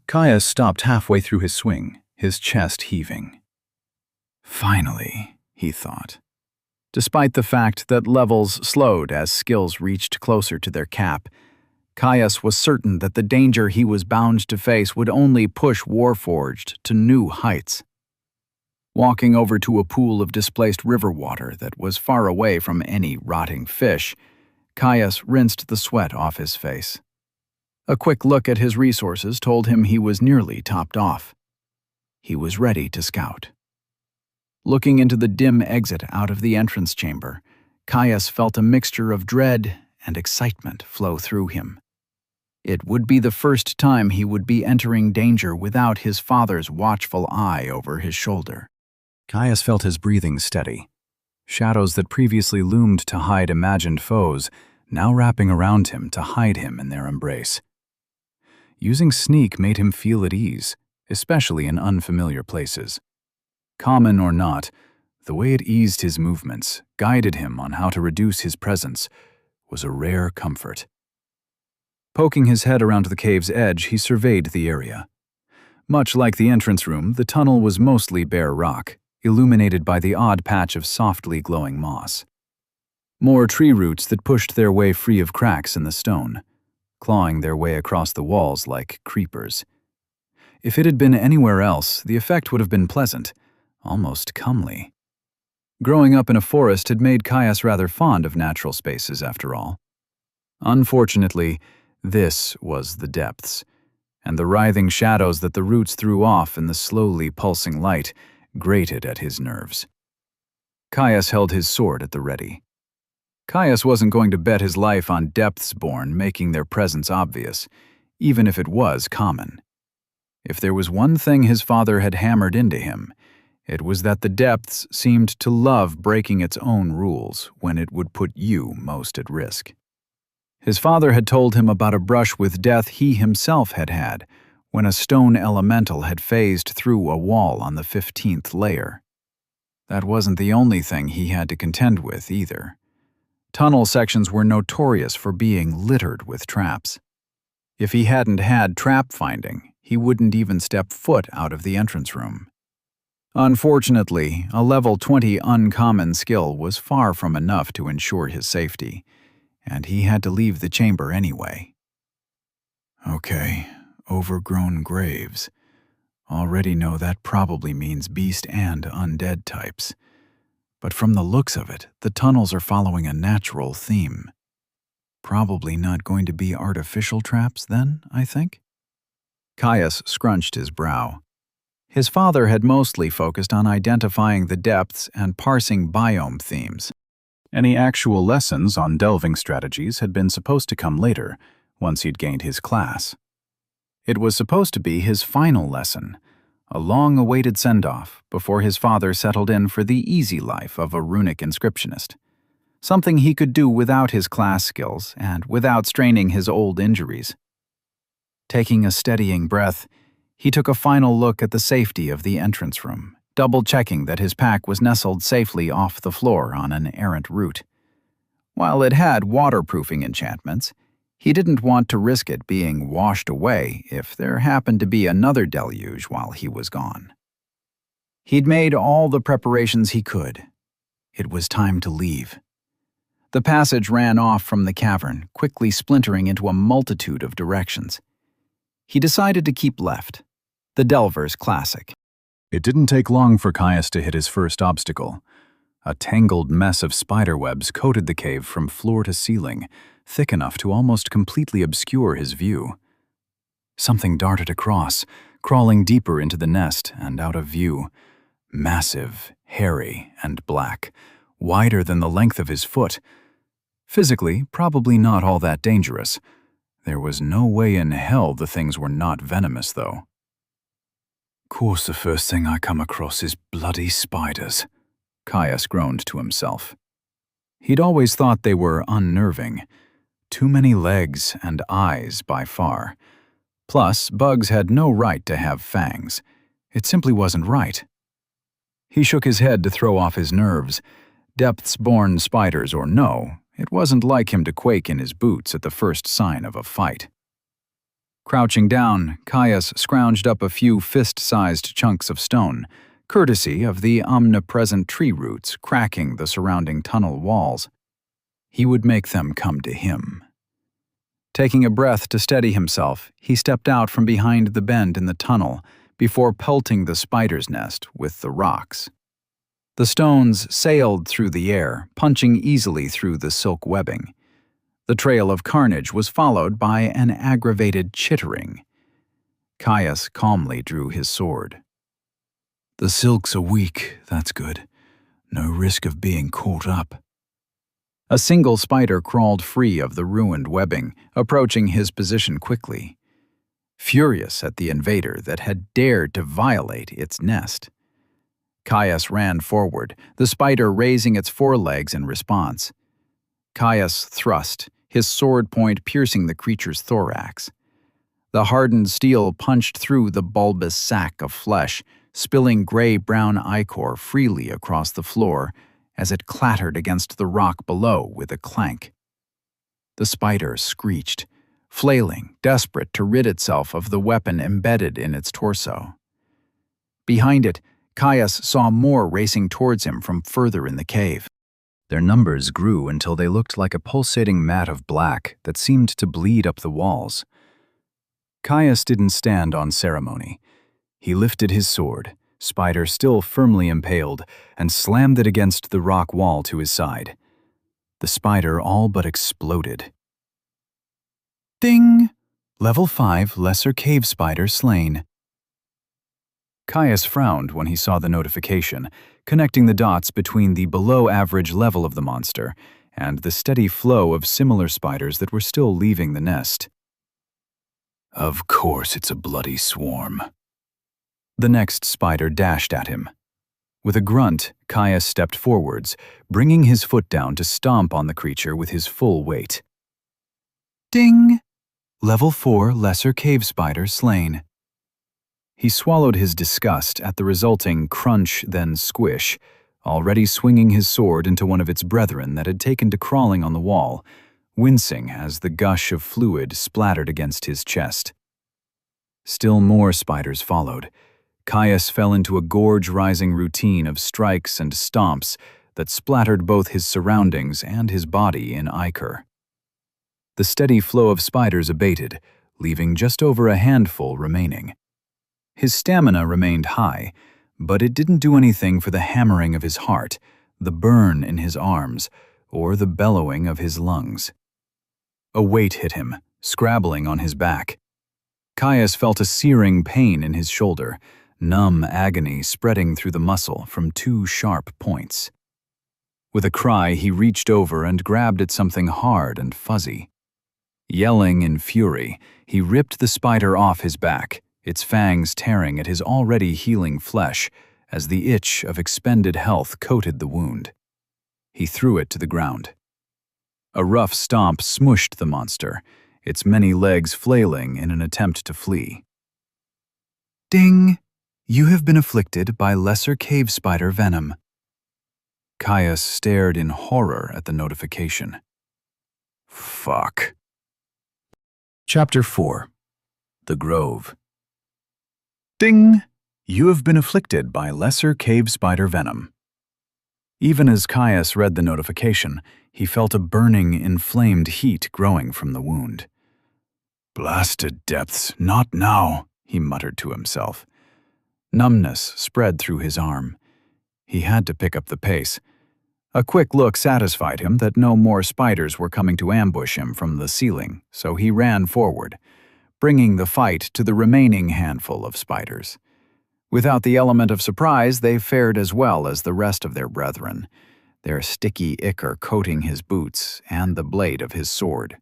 Caius stopped halfway through his swing, his chest heaving. Finally, he thought. Despite the fact that levels slowed as skills reached closer to their cap, Caius was certain that the danger he was bound to face would only push Warforged to new heights. Walking over to a pool of displaced river water that was far away from any rotting fish, Caius rinsed the sweat off his face. A quick look at his resources told him he was nearly topped off. He was ready to scout. Looking into the dim exit out of the entrance chamber, Caius felt a mixture of dread and excitement flow through him. It would be the first time he would be entering danger without his father's watchful eye over his shoulder. Caius felt his breathing steady. Shadows that previously loomed to hide imagined foes, now wrapping around him to hide him in their embrace. Using sneak made him feel at ease, especially in unfamiliar places. Common or not, the way it eased his movements, guided him on how to reduce his presence, was a rare comfort. Poking his head around the cave's edge, he surveyed the area. Much like the entrance room, the tunnel was mostly bare rock, illuminated by the odd patch of softly glowing moss. More tree roots that pushed their way free of cracks in the stone, clawing their way across the walls like creepers. If it had been anywhere else, the effect would have been pleasant, almost comely. Growing up in a forest had made Caius rather fond of natural spaces, after all. Unfortunately, this was the depths, and the writhing shadows that the roots threw off in the slowly pulsing light grated at his nerves. Caius held his sword at the ready. Caius wasn't going to bet his life on depths-born making their presence obvious, even if it was common. If there was one thing his father had hammered into him, it was that the depths seemed to love breaking its own rules when it would put you most at risk. His father had told him about a brush with death he himself had had when a stone elemental had phased through a wall on the 15th layer. That wasn't the only thing he had to contend with either. Tunnel sections were notorious for being littered with traps. If he hadn't had trap finding, he wouldn't even step foot out of the entrance room. Unfortunately, a level 20 uncommon skill was far from enough to ensure his safety, and he had to leave the chamber anyway. Okay, overgrown graves. Already know that probably means beast and undead types. But from the looks of it, the tunnels are following a natural theme. Probably not going to be artificial traps then, I think? Caius scrunched his brow. His father had mostly focused on identifying the depths and parsing biome themes. Any actual lessons on delving strategies had been supposed to come later, once he'd gained his class. It was supposed to be his final lesson, a long-awaited send-off before his father settled in for the easy life of a runic inscriptionist. Something he could do without his class skills and without straining his old injuries. Taking a steadying breath, he took a final look at the safety of the entrance room, double-checking that his pack was nestled safely off the floor on an errant route. While it had waterproofing enchantments, he didn't want to risk it being washed away if there happened to be another deluge while he was gone. He'd made all the preparations he could. It was time to leave. The passage ran off from the cavern, quickly splintering into a multitude of directions. He decided to keep left, the Delver's Classic. It didn't take long for Caius to hit his first obstacle. A tangled mess of spiderwebs coated the cave from floor to ceiling, thick enough to almost completely obscure his view. Something darted across, crawling deeper into the nest and out of view. Massive, hairy, and black, wider than the length of his foot. Physically, probably not all that dangerous. There was no way in hell the things were not venomous, though. "Course the first thing I come across is bloody spiders," Caius groaned to himself. He'd always thought they were unnerving. Too many legs and eyes by far. Plus, bugs had no right to have fangs. It simply wasn't right. He shook his head to throw off his nerves. Depths-born spiders or no, it wasn't like him to quake in his boots at the first sign of a fight. Crouching down, Caius scrounged up a few fist-sized chunks of stone, courtesy of the omnipresent tree roots cracking the surrounding tunnel walls. He would make them come to him. Taking a breath to steady himself, he stepped out from behind the bend in the tunnel before pelting the spider's nest with the rocks. The stones sailed through the air, punching easily through the silk webbing. The trail of carnage was followed by an aggravated chittering. Caius calmly drew his sword. "The silks are weak, that's good. No risk of being caught up." A single spider crawled free of the ruined webbing, approaching his position quickly. Furious at the invader that had dared to violate its nest. Caius ran forward, the spider raising its forelegs in response. Caius thrust, his sword point piercing the creature's thorax. The hardened steel punched through the bulbous sack of flesh, spilling gray-brown ichor freely across the floor as it clattered against the rock below with a clank. The spider screeched, flailing, desperate to rid itself of the weapon embedded in its torso. Behind it, Caius saw more racing towards him from further in the cave. Their numbers grew until they looked like a pulsating mat of black that seemed to bleed up the walls. Caius didn't stand on ceremony. He lifted his sword, spider still firmly impaled, and slammed it against the rock wall to his side. The spider all but exploded. Ding! Level 5 Lesser Cave Spider slain. Caius frowned when he saw the notification, connecting the dots between the below-average level of the monster and the steady flow of similar spiders that were still leaving the nest. Of course it's a bloody swarm. The next spider dashed at him. With a grunt, Caius stepped forwards, bringing his foot down to stomp on the creature with his full weight. Ding! Level 4 Lesser Cave Spider slain. He swallowed his disgust at the resulting crunch then squish, already swinging his sword into one of its brethren that had taken to crawling on the wall, wincing as the gush of fluid splattered against his chest. Still more spiders followed. Caius fell into a gorge-rising routine of strikes and stomps that splattered both his surroundings and his body in ichor. The steady flow of spiders abated, leaving just over a handful remaining. His stamina remained high, but it didn't do anything for the hammering of his heart, the burn in his arms, or the bellowing of his lungs. A weight hit him, scrabbling on his back. Caius felt a searing pain in his shoulder, numb agony spreading through the muscle from 2 sharp points. With a cry, he reached over and grabbed at something hard and fuzzy. Yelling in fury, he ripped the spider off his back, its fangs tearing at his already healing flesh as the itch of expended health coated the wound. He threw it to the ground. A rough stomp smushed the monster, its many legs flailing in an attempt to flee. Ding! You have been afflicted by lesser cave spider venom. Caius stared in horror at the notification. Fuck. Chapter 4. The Grove. Ding! You have been afflicted by lesser cave spider venom. Even as Caius read the notification, he felt a burning, inflamed heat growing from the wound. Blasted depths, not now, he muttered to himself. Numbness spread through his arm. He had to pick up the pace. A quick look satisfied him that no more spiders were coming to ambush him from the ceiling, so he ran forward, bringing the fight to the remaining handful of spiders. Without the element of surprise, they fared as well as the rest of their brethren, their sticky ichor coating his boots and the blade of his sword.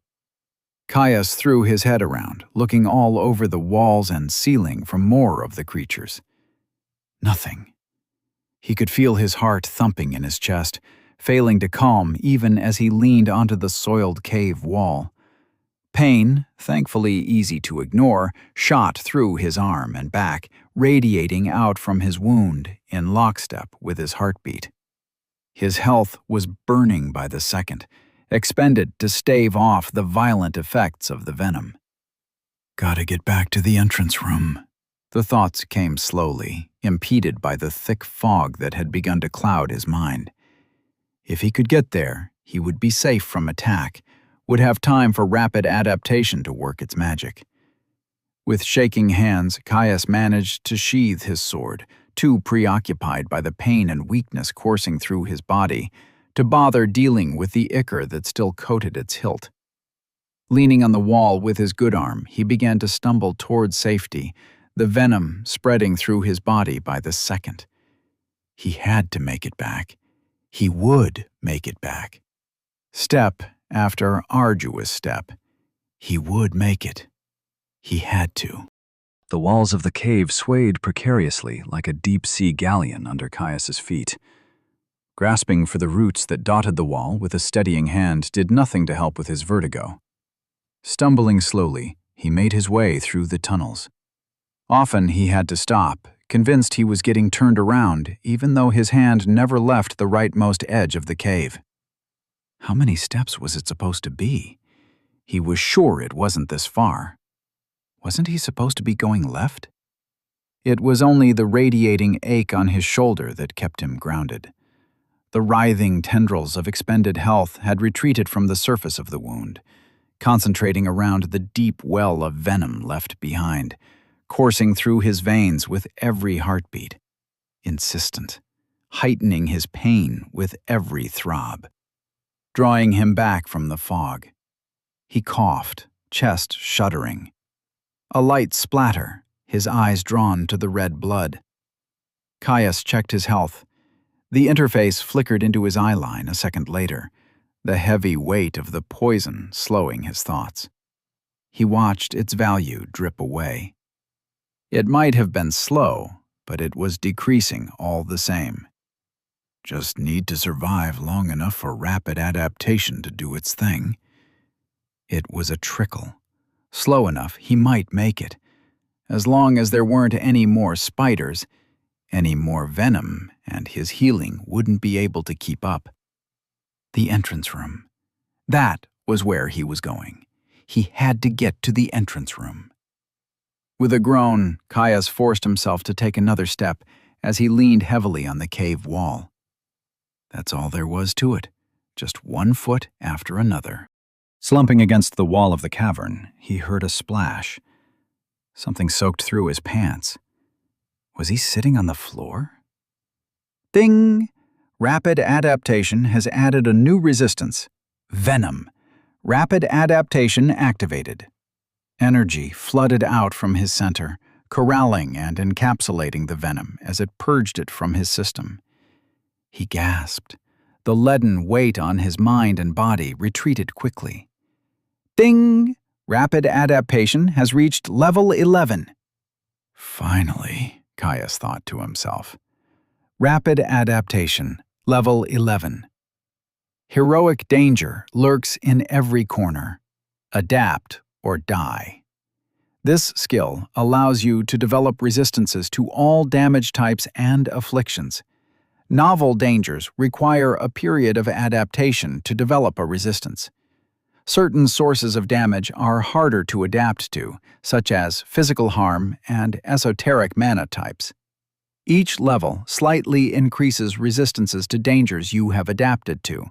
Caius threw his head around, looking all over the walls and ceiling for more of the creatures. Nothing. He could feel his heart thumping in his chest, failing to calm even as he leaned onto the soiled cave wall. Pain, thankfully easy to ignore, shot through his arm and back, radiating out from his wound in lockstep with his heartbeat. His health was burning by the second, expended to stave off the violent effects of the venom. Gotta get back to the entrance room. The thoughts came slowly, impeded by the thick fog that had begun to cloud his mind. If he could get there, he would be safe from attack, would have time for rapid adaptation to work its magic. With shaking hands, Caius managed to sheathe his sword, too preoccupied by the pain and weakness coursing through his body to bother dealing with the ichor that still coated its hilt. Leaning on the wall with his good arm, he began to stumble toward safety, the venom spreading through his body by the second. He had to make it back. He would make it back. Step after arduous step, he would make it. He had to. The walls of the cave swayed precariously like a deep-sea galleon under Caius's feet. Grasping for the roots that dotted the wall with a steadying hand did nothing to help with his vertigo. Stumbling slowly, he made his way through the tunnels. Often he had to stop, convinced he was getting turned around, even though his hand never left the rightmost edge of the cave. How many steps was it supposed to be? He was sure it wasn't this far. Wasn't he supposed to be going left? It was only the radiating ache on his shoulder that kept him grounded. The writhing tendrils of expended health had retreated from the surface of the wound, concentrating around the deep well of venom left behind, coursing through his veins with every heartbeat, insistent, heightening his pain with every throb, drawing him back from the fog. He coughed, chest shuddering. A light splatter, his eyes drawn to the red blood. Caius checked his health. The interface flickered into his eye line a second later, the heavy weight of the poison slowing his thoughts. He watched its value drip away. It might have been slow, but it was decreasing all the same. Just need to survive long enough for rapid adaptation to do its thing. It was a trickle. Slow enough he might make it. As long as there weren't any more spiders, any more venom, and his healing wouldn't be able to keep up. The entrance room. That was where he was going. He had to get to the entrance room. With a groan, Caius forced himself to take another step as he leaned heavily on the cave wall. That's all there was to it, just one foot after another. Slumping against the wall of the cavern, he heard a splash. Something soaked through his pants. Was he sitting on the floor? Ding! Rapid adaptation has added a new resistance. Venom. Rapid adaptation activated. Energy flooded out from his center, corralling and encapsulating the venom as it purged it from his system. He gasped. The leaden weight on his mind and body retreated quickly. Ding! Rapid adaptation has reached level 11. Finally, Caius thought to himself. Rapid adaptation, level 11. Heroic danger lurks in every corner. Adapt or die. This skill allows you to develop resistances to all damage types and afflictions. Novel dangers require a period of adaptation to develop a resistance. Certain sources of damage are harder to adapt to, such as physical harm and esoteric mana types. Each level slightly increases resistances to dangers you have adapted to.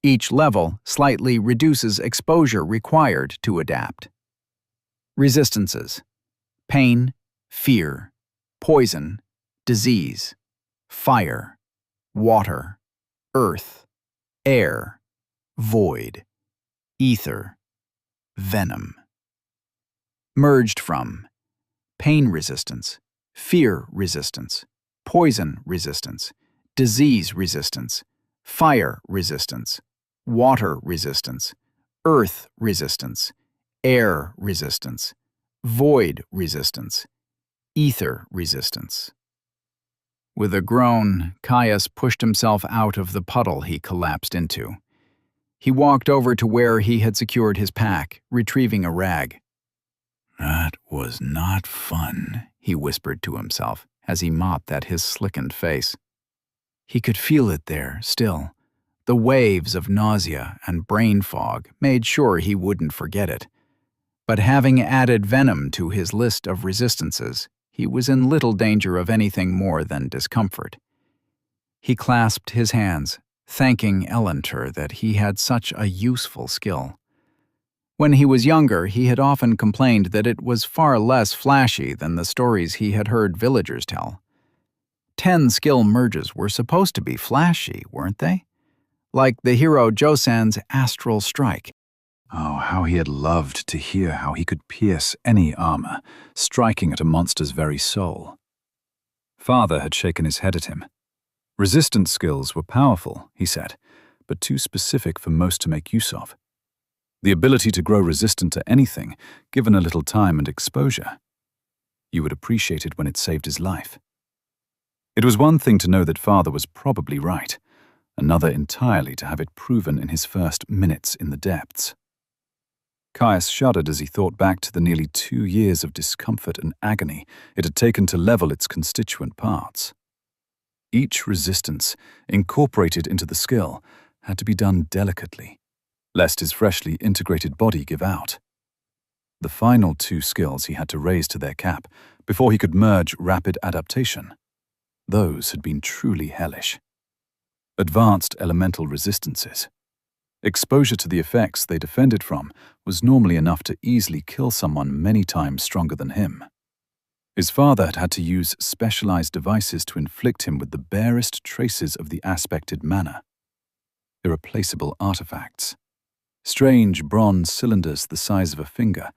Each level slightly reduces exposure required to adapt. Resistances: pain, fear, poison, disease, fire, water, earth, air, void, ether, venom. Merged from: pain resistance, fear resistance, poison resistance, disease resistance, fire resistance, water resistance, earth resistance, air resistance, void resistance, ether resistance. With a groan, Caius pushed himself out of the puddle he collapsed into. He walked over to where he had secured his pack, retrieving a rag. That was not fun, he whispered to himself as he mopped at his slickened face. He could feel it there, still. The waves of nausea and brain fog made sure he wouldn't forget it. But having added venom to his list of resistances, he was in little danger of anything more than discomfort. He clasped his hands, thanking Ellentor that he had such a useful skill. When he was younger, he had often complained that it was far less flashy than the stories he had heard villagers tell. 10 skill merges were supposed to be flashy, weren't they? Like the hero Josan's astral strike. Oh, how he had loved to hear how he could pierce any armor, striking at a monster's very soul. Father had shaken his head at him. Resistance skills were powerful, he said, but too specific for most to make use of. The ability to grow resistant to anything, given a little time and exposure. You would appreciate it when it saved his life. It was one thing to know that Father was probably right, another entirely to have it proven in his first minutes in the depths. Caius shuddered as he thought back to the nearly 2 years of discomfort and agony it had taken to level its constituent parts. Each resistance, incorporated into the skill, had to be done delicately, lest his freshly integrated body give out. The final 2 skills he had to raise to their cap before he could merge rapid adaptation. Those had been truly hellish. Advanced elemental resistances. Exposure to the effects they defended from was normally enough to easily kill someone many times stronger than him. His father had had to use specialized devices to inflict him with the barest traces of the aspected mana. Irreplaceable artifacts. Strange bronze cylinders the size of a finger,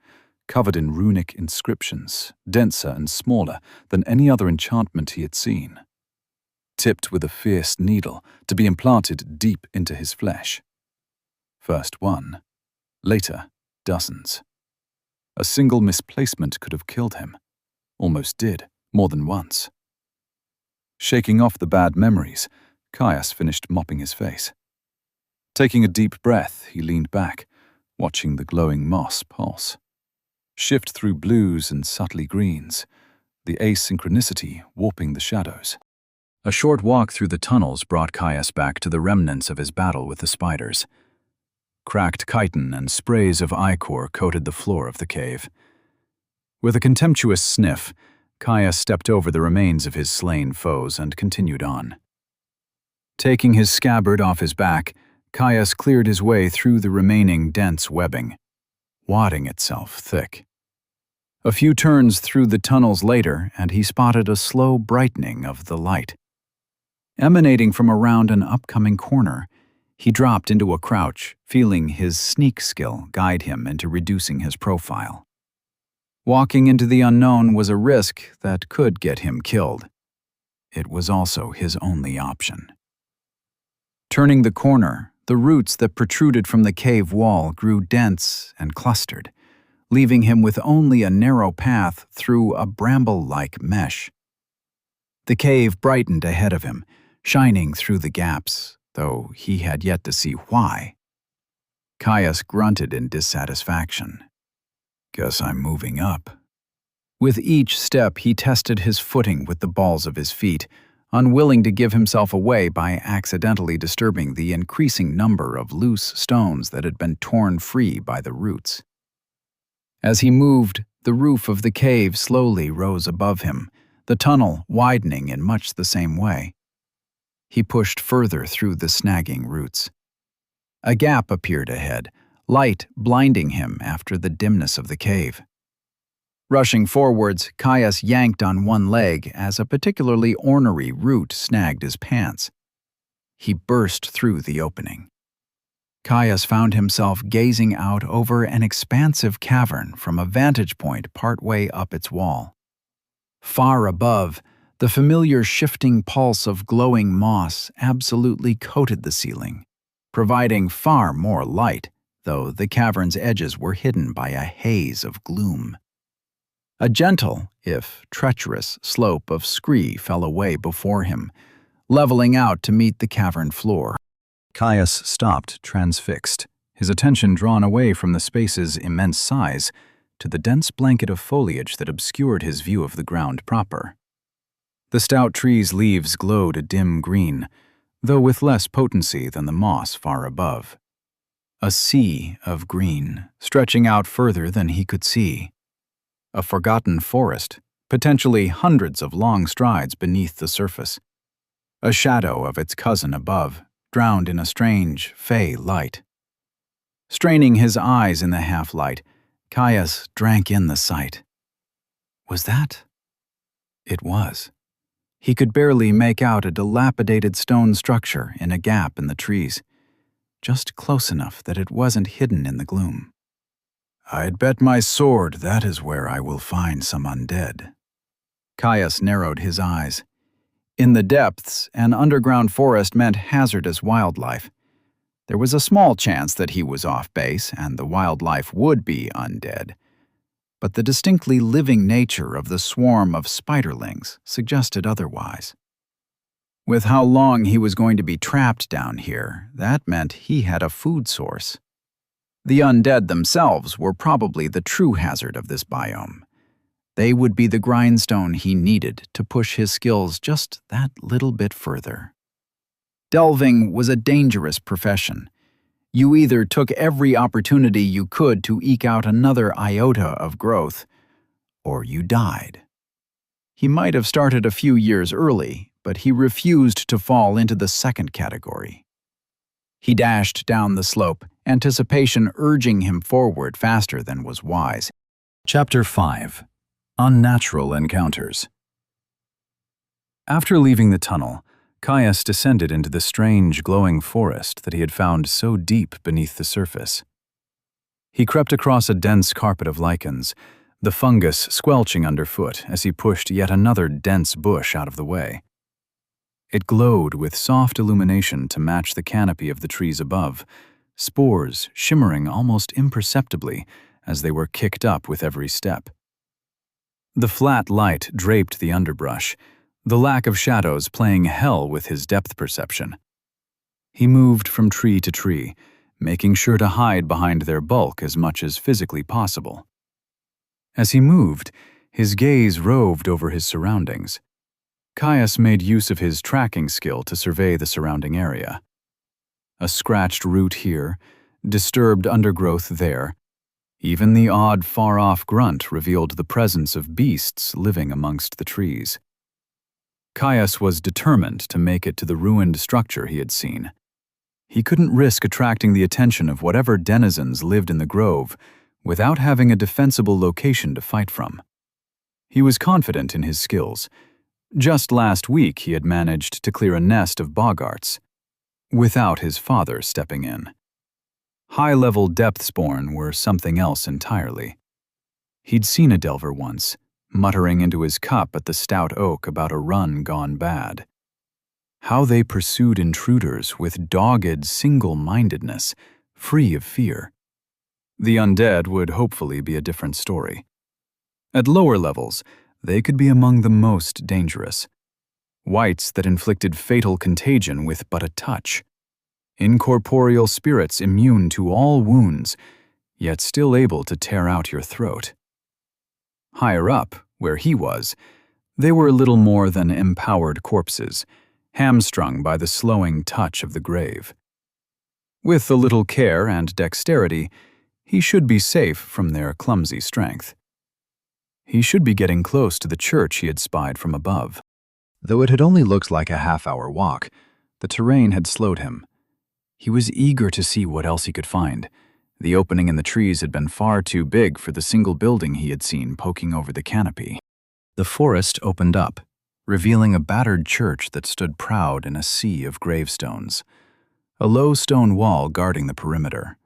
covered in runic inscriptions, denser and smaller than any other enchantment he had seen. Tipped with a fierce needle to be implanted deep into his flesh. First one, later dozens. A single misplacement could have killed him. Almost did, more than once. Shaking off the bad memories, Caius finished mopping his face. Taking a deep breath, he leaned back, watching the glowing moss pulse. Shift through blues and subtly greens, the asynchronicity warping the shadows. A short walk through the tunnels brought Caius back to the remnants of his battle with the spiders. Cracked chitin and sprays of ichor coated the floor of the cave. With a contemptuous sniff, Caius stepped over the remains of his slain foes and continued on. Taking his scabbard off his back, Caius cleared his way through the remaining dense webbing, wadding itself thick. A few turns through the tunnels later, and he spotted a slow brightening of the light. Emanating from around an upcoming corner, he dropped into a crouch, feeling his sneak skill guide him into reducing his profile. Walking into the unknown was a risk that could get him killed. It was also his only option. Turning the corner, The roots that protruded from the cave wall grew dense and clustered, leaving him with only a narrow path through a bramble-like mesh. The cave brightened ahead of him, shining through the gaps, though he had yet to see why. Caius grunted in dissatisfaction. "Guess I'm moving up." With each step, he tested his footing with the balls of his feet, unwilling to give himself away by accidentally disturbing the increasing number of loose stones that had been torn free by the roots. As he moved, the roof of the cave slowly rose above him, the tunnel widening in much the same way. He pushed further through the snagging roots. A gap appeared ahead, light blinding him after the dimness of the cave. Rushing forwards, Caius yanked on one leg as a particularly ornery root snagged his pants. He burst through the opening. Caius found himself gazing out over an expansive cavern from a vantage point partway up its wall. Far above, the familiar shifting pulse of glowing moss absolutely coated the ceiling, providing far more light, though the cavern's edges were hidden by a haze of gloom. A gentle, if treacherous, slope of scree fell away before him, leveling out to meet the cavern floor. Caius stopped, transfixed, his attention drawn away from the space's immense size to the dense blanket of foliage that obscured his view of the ground proper. The stout tree's leaves glowed a dim green, though with less potency than the moss far above. A sea of green, stretching out further than he could see. A forgotten forest, potentially hundreds of long strides beneath the surface. A shadow of its cousin above, drowned in a strange, fey light. Straining his eyes in the half-light, Caius drank in the sight. Was that? It was. He could barely make out a dilapidated stone structure in a gap in the trees, just close enough that it wasn't hidden in the gloom. "I'd bet my sword that is where I will find some undead." Caius narrowed his eyes. In the depths, an underground forest meant hazardous wildlife. There was a small chance that he was off base and the wildlife would be undead, but the distinctly living nature of the swarm of spiderlings suggested otherwise. With how long he was going to be trapped down here, that meant he had a food source. The undead themselves were probably the true hazard of this biome. They would be the grindstone he needed to push his skills just that little bit further. Delving was a dangerous profession. You either took every opportunity you could to eke out another iota of growth, or you died. He might have started a few years early, but he refused to fall into the second category. He dashed down the slope, anticipation urging him forward faster than was wise. Chapter 5. Unnatural Encounters. After leaving the tunnel, Caius descended into the strange glowing forest that he had found so deep beneath the surface. He crept across a dense carpet of lichens, the fungus squelching underfoot as he pushed yet another dense bush out of the way. It glowed with soft illumination to match the canopy of the trees above, spores shimmering almost imperceptibly as they were kicked up with every step. The flat light draped the underbrush, the lack of shadows playing hell with his depth perception. He moved from tree to tree, making sure to hide behind their bulk as much as physically possible. As he moved, his gaze roved over his surroundings. Caius made use of his tracking skill to survey the surrounding area. A scratched root here, disturbed undergrowth there. Even the odd far-off grunt revealed the presence of beasts living amongst the trees. Caius was determined to make it to the ruined structure he had seen. He couldn't risk attracting the attention of whatever denizens lived in the grove without having a defensible location to fight from. He was confident in his skills. Just last week he had managed to clear a nest of boggarts, without his father stepping in. High-level depthspawn were something else entirely. He'd seen a delver once, muttering into his cup at the stout oak about a run gone bad. How they pursued intruders with dogged single-mindedness, free of fear. The undead would hopefully be a different story. At lower levels, they could be among the most dangerous. Wights that inflicted fatal contagion with but a touch. Incorporeal spirits immune to all wounds, yet still able to tear out your throat. Higher up, where he was, they were little more than empowered corpses, hamstrung by the slowing touch of the grave. With a little care and dexterity, he should be safe from their clumsy strength. He should be getting close to the church he had spied from above. Though it had only looked like a half-hour walk, the terrain had slowed him. He was eager to see what else he could find. The opening in the trees had been far too big for the single building he had seen poking over the canopy. The forest opened up, revealing a battered church that stood proud in a sea of gravestones, a low stone wall guarding the perimeter.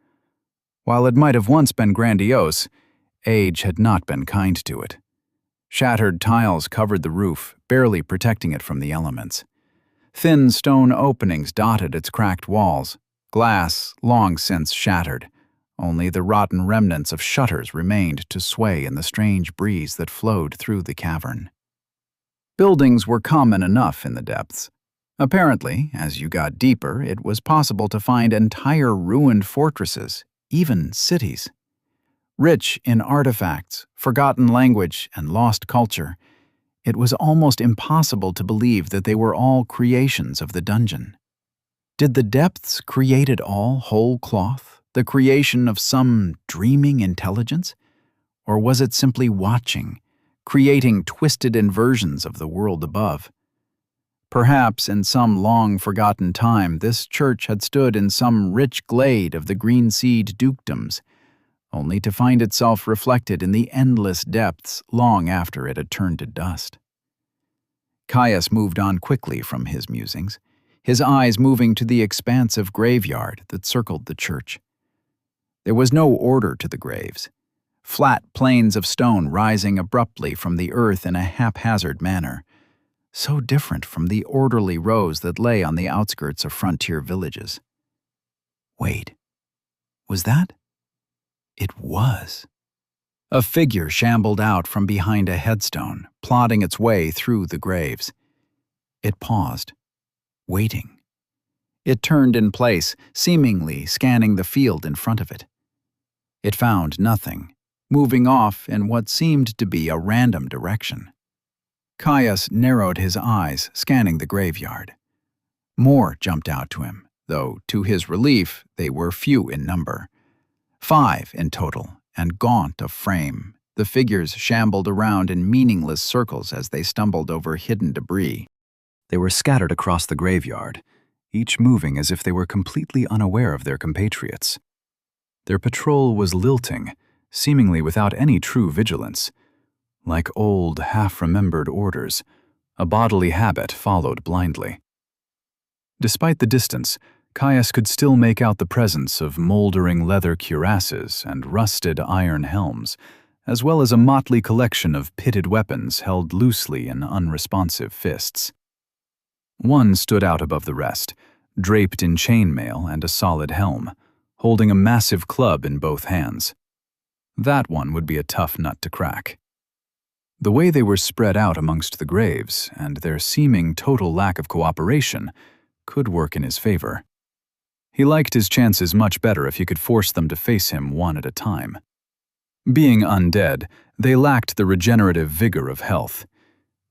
While it might have once been grandiose, age had not been kind to it. Shattered tiles covered the roof, barely protecting it from the elements. Thin stone openings dotted its cracked walls, glass long since shattered. Only the rotten remnants of shutters remained to sway in the strange breeze that flowed through the cavern. Buildings were common enough in the depths. Apparently, as you got deeper, it was possible to find entire ruined fortresses, even cities. Rich in artifacts, forgotten language, and lost culture, it was almost impossible to believe that they were all creations of the dungeon. Did the depths create it all whole cloth, the creation of some dreaming intelligence? Or was it simply watching, creating twisted inversions of the world above? Perhaps in some long-forgotten time this church had stood in some rich glade of the green-seed dukedoms, only to find itself reflected in the endless depths long after it had turned to dust. Caius moved on quickly from his musings, his eyes moving to the expansive graveyard that circled the church. There was no order to the graves, flat plains of stone rising abruptly from the earth in a haphazard manner, so different from the orderly rows that lay on the outskirts of frontier villages. Wait, was that? It was. A figure shambled out from behind a headstone, plodding its way through the graves. It paused, waiting. It turned in place, seemingly scanning the field in front of it. It found nothing, moving off in what seemed to be a random direction. Caius narrowed his eyes, scanning the graveyard. More jumped out to him, though, to his relief, they were few in number. 5 in total, and gaunt of frame, the figures shambled around in meaningless circles as they stumbled over hidden debris. They were scattered across the graveyard, each moving as if they were completely unaware of their compatriots. Their patrol was lilting, seemingly without any true vigilance. Like old, half-remembered orders, a bodily habit followed blindly. Despite the distance, Caius could still make out the presence of moldering leather cuirasses and rusted iron helms, as well as a motley collection of pitted weapons held loosely in unresponsive fists. One stood out above the rest, draped in chainmail and a solid helm, holding a massive club in both hands. That one would be a tough nut to crack. The way they were spread out amongst the graves, and their seeming total lack of cooperation, could work in his favor. He liked his chances much better if he could force them to face him one at a time. Being undead, they lacked the regenerative vigor of health.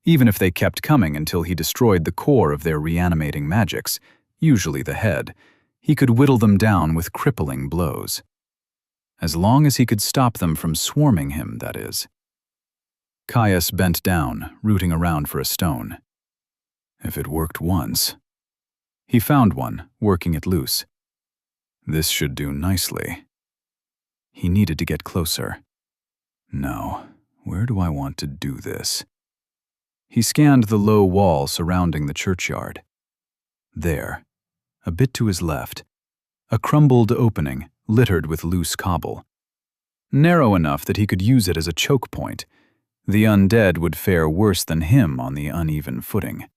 Even if they kept coming until he destroyed the core of their reanimating magics, usually the head, he could whittle them down with crippling blows. As long as he could stop them from swarming him, that is. Caius bent down, rooting around for a stone. If it worked once. He found one, working it loose. This should do nicely. He needed to get closer. No, where do I want to do this? He scanned the low wall surrounding the churchyard. There, a bit to his left, a crumbled opening littered with loose cobble. Narrow enough that he could use it as a choke point. The undead would fare worse than him on the uneven footing.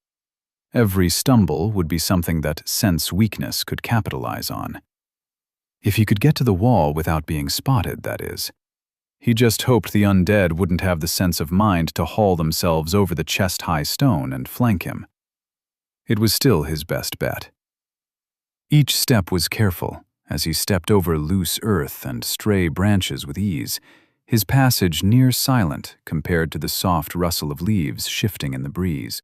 Every stumble would be something that sense weakness could capitalize on. If he could get to the wall without being spotted, that is. He just hoped the undead wouldn't have the sense of mind to haul themselves over the chest-high stone and flank him. It was still his best bet. Each step was careful, as he stepped over loose earth and stray branches with ease, his passage near silent compared to the soft rustle of leaves shifting in the breeze.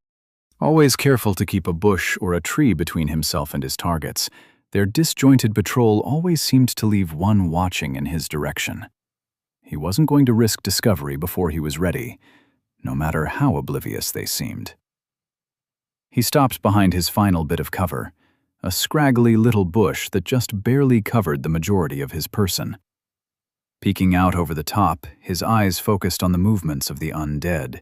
Always careful to keep a bush or a tree between himself and his targets, their disjointed patrol always seemed to leave one watching in his direction. He wasn't going to risk discovery before he was ready, no matter how oblivious they seemed. He stopped behind his final bit of cover, a scraggly little bush that just barely covered the majority of his person. Peeking out over the top, his eyes focused on the movements of the undead.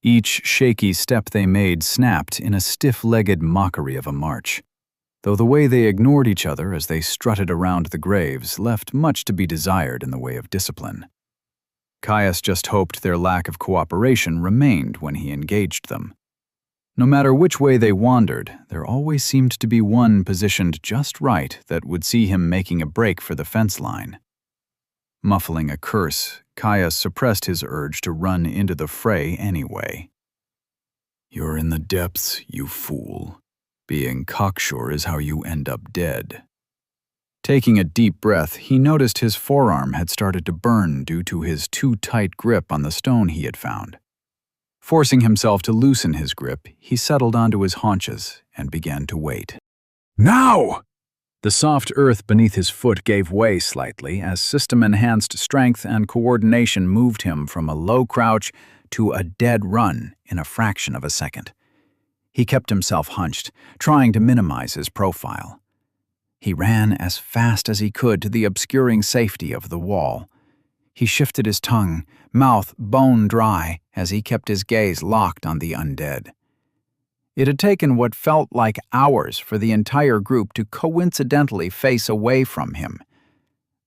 Each shaky step they made snapped in a stiff-legged mockery of a march, though the way they ignored each other as they strutted around the graves left much to be desired in the way of discipline. Caius just hoped their lack of cooperation remained when he engaged them. No matter which way they wandered, there always seemed to be one positioned just right that would see him making a break for the fence line. Muffling a curse, Caius suppressed his urge to run into the fray anyway. "You're in the depths, you fool. Being cocksure is how you end up dead." Taking a deep breath, he noticed his forearm had started to burn due to his too tight grip on the stone he had found. Forcing himself to loosen his grip, he settled onto his haunches and began to wait. "Now!" The soft earth beneath his foot gave way slightly as system-enhanced strength and coordination moved him from a low crouch to a dead run in a fraction of a second. He kept himself hunched, trying to minimize his profile. He ran as fast as he could to the obscuring safety of the wall. He shifted his tongue, mouth bone dry, as he kept his gaze locked on the undead. It had taken what felt like hours for the entire group to coincidentally face away from him,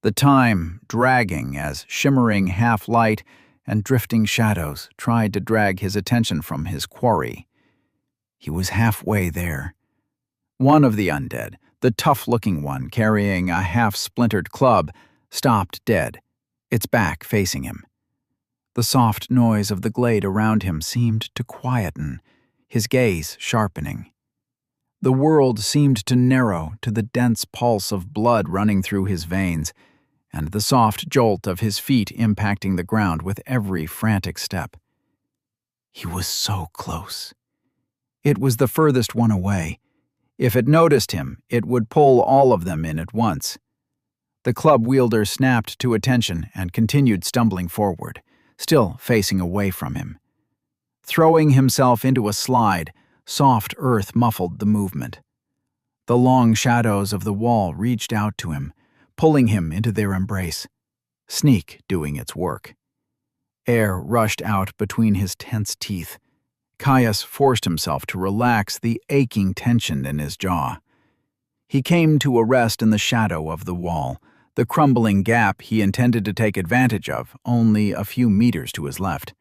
the time dragging as shimmering half-light and drifting shadows tried to drag his attention from his quarry. He was halfway there. One of the undead, the tough-looking one carrying a half-splintered club, stopped dead, its back facing him. The soft noise of the glade around him seemed to quieten, his gaze sharpening. The world seemed to narrow to the dense pulse of blood running through his veins, and the soft jolt of his feet impacting the ground with every frantic step. He was so close. It was the furthest one away. If it noticed him, it would pull all of them in at once. The club wielder snapped to attention and continued stumbling forward, still facing away from him. Throwing himself into a slide, soft earth muffled the movement. The long shadows of the wall reached out to him, pulling him into their embrace, sneak doing its work. Air rushed out between his tense teeth. Caius forced himself to relax the aching tension in his jaw. He came to a rest in the shadow of the wall, the crumbling gap he intended to take advantage of only a few meters to his left.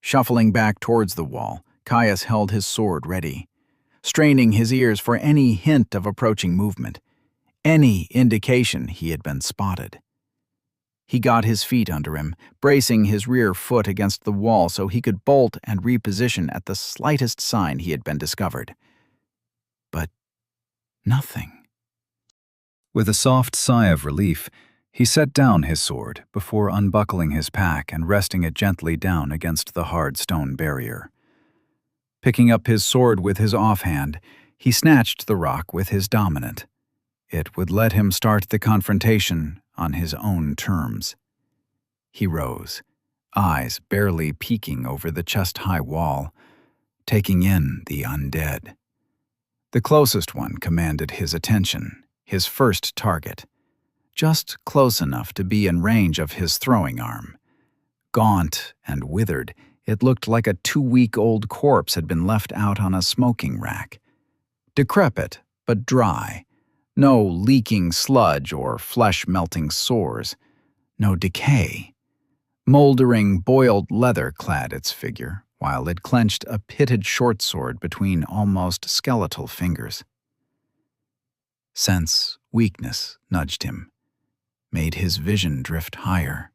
Shuffling back towards the wall, Caius held his sword ready, straining his ears for any hint of approaching movement, any indication he had been spotted. He got his feet under him, bracing his rear foot against the wall so he could bolt and reposition at the slightest sign he had been discovered. But nothing. With a soft sigh of relief, he set down his sword before unbuckling his pack and resting it gently down against the hard stone barrier. Picking up his sword with his offhand, he snatched the rock with his dominant. It would let him start the confrontation on his own terms. He rose, eyes barely peeking over the chest-high wall, taking in the undead. The closest one commanded his attention, his first target, just close enough to be in range of his throwing arm. Gaunt and withered, it looked like a 2-week-old corpse had been left out on a smoking rack. Decrepit, but dry. No leaking sludge or flesh-melting sores. No decay. Moldering, boiled leather clad its figure, while it clenched a pitted short sword between almost skeletal fingers. Sense weakness nudged him, made his vision drift higher.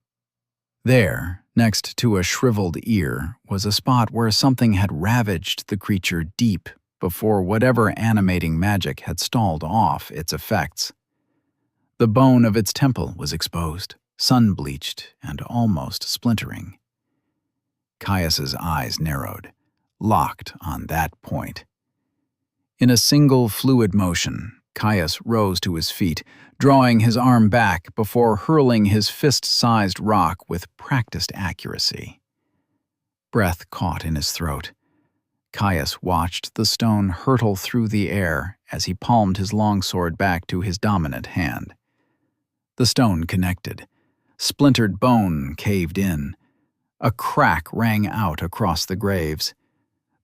There, next to a shriveled ear, was a spot where something had ravaged the creature deep before whatever animating magic had stalled off its effects. The bone of its temple was exposed, sun-bleached and almost splintering. Caius's eyes narrowed, locked on that point. In a single fluid motion, Caius rose to his feet, drawing his arm back before hurling his fist-sized rock with practiced accuracy. Breath caught in his throat. Caius watched the stone hurtle through the air as he palmed his longsword back to his dominant hand. The stone connected. Splintered bone caved in. A crack rang out across the graves.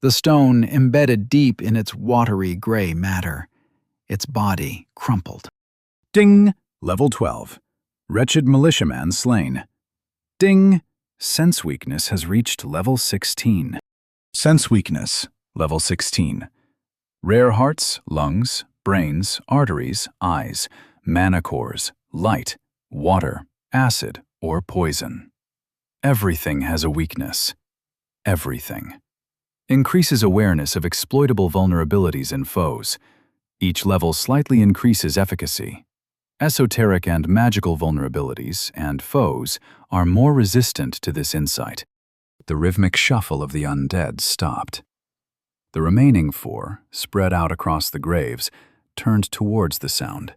The stone embedded deep in its watery gray matter. Its body crumpled. Ding! Level 12. Wretched militiaman slain. Ding! Sense weakness has reached level 16. Sense weakness, level 16. Rare hearts, lungs, brains, arteries, eyes, mana cores, light, water, acid, or poison. Everything has a weakness. Everything. Increases awareness of exploitable vulnerabilities in foes. Each level slightly increases efficacy. Esoteric and magical vulnerabilities and foes are more resistant to this insight. The rhythmic shuffle of the undead stopped. The remaining 4, spread out across the graves, turned towards the sound.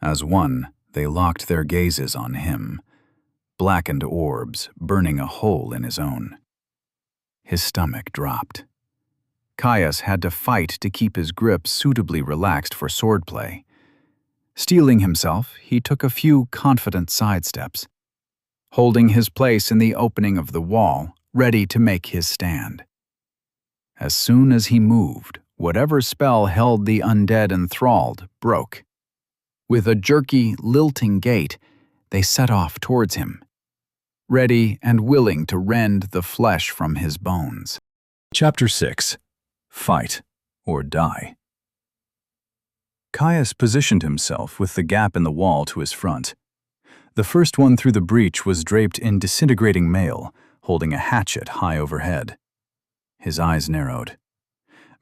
As one, they locked their gazes on him, blackened orbs burning a hole in his own. His stomach dropped. Caius had to fight to keep his grip suitably relaxed for swordplay. Steeling himself, he took a few confident sidesteps, holding his place in the opening of the wall, ready to make his stand. As soon as he moved, whatever spell held the undead enthralled broke. With a jerky, lilting gait, they set off towards him, ready and willing to rend the flesh from his bones. Chapter 6. Fight or Die. Caius positioned himself with the gap in the wall to his front. The first one through the breach was draped in disintegrating mail, holding a hatchet high overhead. His eyes narrowed.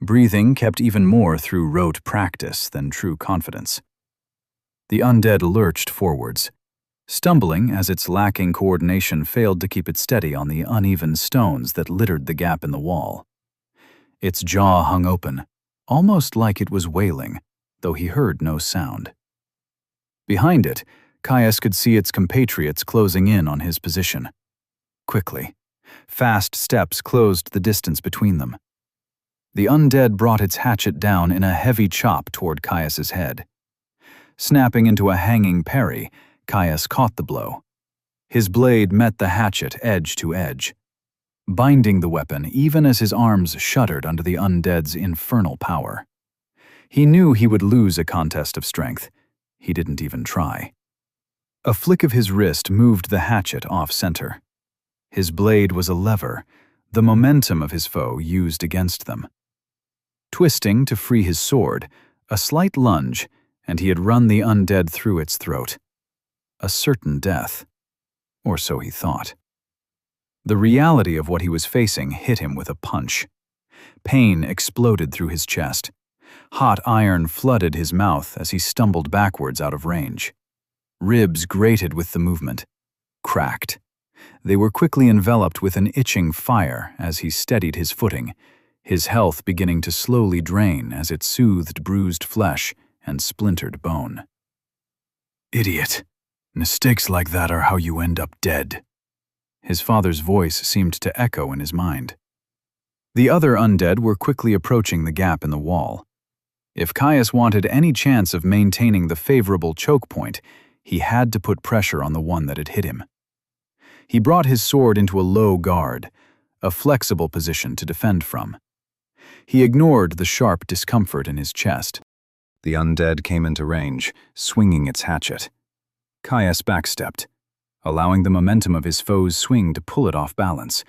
Breathing kept even more through rote practice than true confidence. The undead lurched forwards, stumbling as its lacking coordination failed to keep it steady on the uneven stones that littered the gap in the wall. Its jaw hung open, almost like it was wailing, though he heard no sound. Behind it, Caius could see its compatriots closing in on his position. Quickly, fast steps closed the distance between them. The undead brought its hatchet down in a heavy chop toward Caius's head. Snapping into a hanging parry, Caius caught the blow. His blade met the hatchet edge to edge, binding the weapon even as his arms shuddered under the undead's infernal power. He knew he would lose a contest of strength. He didn't even try. A flick of his wrist moved the hatchet off-center. His blade was a lever, the momentum of his foe used against them. Twisting to free his sword, a slight lunge, and he had run the undead through its throat. A certain death. Or so he thought. The reality of what he was facing hit him with a punch. Pain exploded through his chest. Hot iron flooded his mouth as he stumbled backwards out of range. Ribs grated with the movement. Cracked. They were quickly enveloped with an itching fire as he steadied his footing, his health beginning to slowly drain as it soothed bruised flesh and splintered bone. Idiot. Mistakes like that are how you end up dead. His father's voice seemed to echo in his mind. The other undead were quickly approaching the gap in the wall. If Caius wanted any chance of maintaining the favorable choke point, he had to put pressure on the one that had hit him. He brought his sword into a low guard, a flexible position to defend from. He ignored the sharp discomfort in his chest. The undead came into range, swinging its hatchet. Caius backstepped, allowing the momentum of his foe's swing to pull it off balance.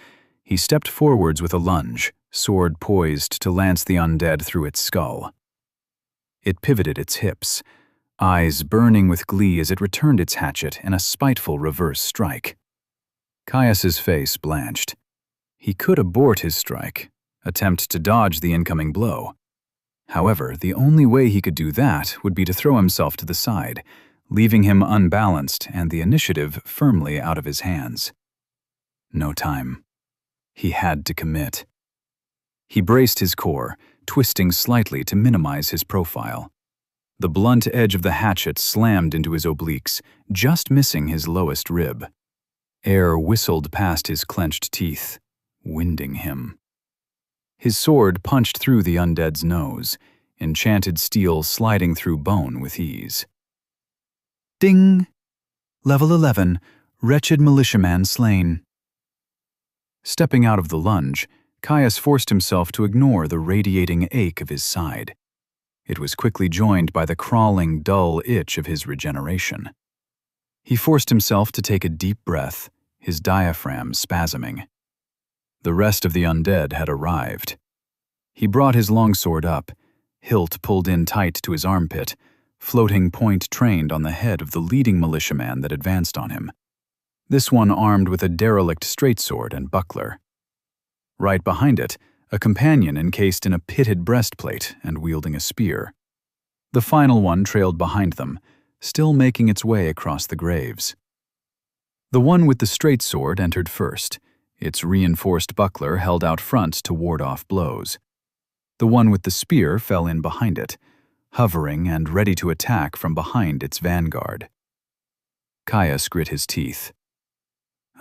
He stepped forwards with a lunge, sword poised to lance the undead through its skull. It pivoted its hips, eyes burning with glee as it returned its hatchet in a spiteful reverse strike. Caius's face blanched. He could abort his strike, attempt to dodge the incoming blow. However, the only way he could do that would be to throw himself to the side, leaving him unbalanced and the initiative firmly out of his hands. No time. He had to commit. He braced his core, twisting slightly to minimize his profile. The blunt edge of the hatchet slammed into his obliques, just missing his lowest rib. Air whistled past his clenched teeth, winding him. His sword punched through the undead's nose, enchanted steel sliding through bone with ease. Ding! Level 11, wretched militiaman slain. Stepping out of the lunge, Caius forced himself to ignore the radiating ache of his side. It was quickly joined by the crawling, dull itch of his regeneration. He forced himself to take a deep breath, his diaphragm spasming. The rest of the undead had arrived. He brought his longsword up, hilt pulled in tight to his armpit, floating point trained on the head of the leading militiaman that advanced on him. This one armed with a derelict straightsword and buckler. Right behind it, a companion encased in a pitted breastplate and wielding a spear. The final one trailed behind them, still making its way across the graves. The one with the straightsword entered first, its reinforced buckler held out front to ward off blows. The one with the spear fell in behind it, hovering and ready to attack from behind its vanguard. Caius grit his teeth.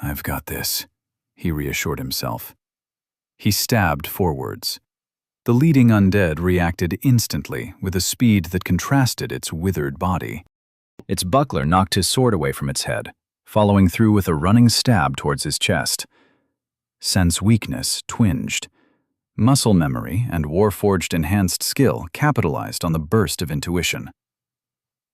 "I've got this," he reassured himself. He stabbed forwards. The leading undead reacted instantly with a speed that contrasted its withered body. Its buckler knocked his sword away from its head, following through with a running stab towards his chest. Sense weakness twinged. Muscle memory and Warforged enhanced skill capitalized on the burst of intuition.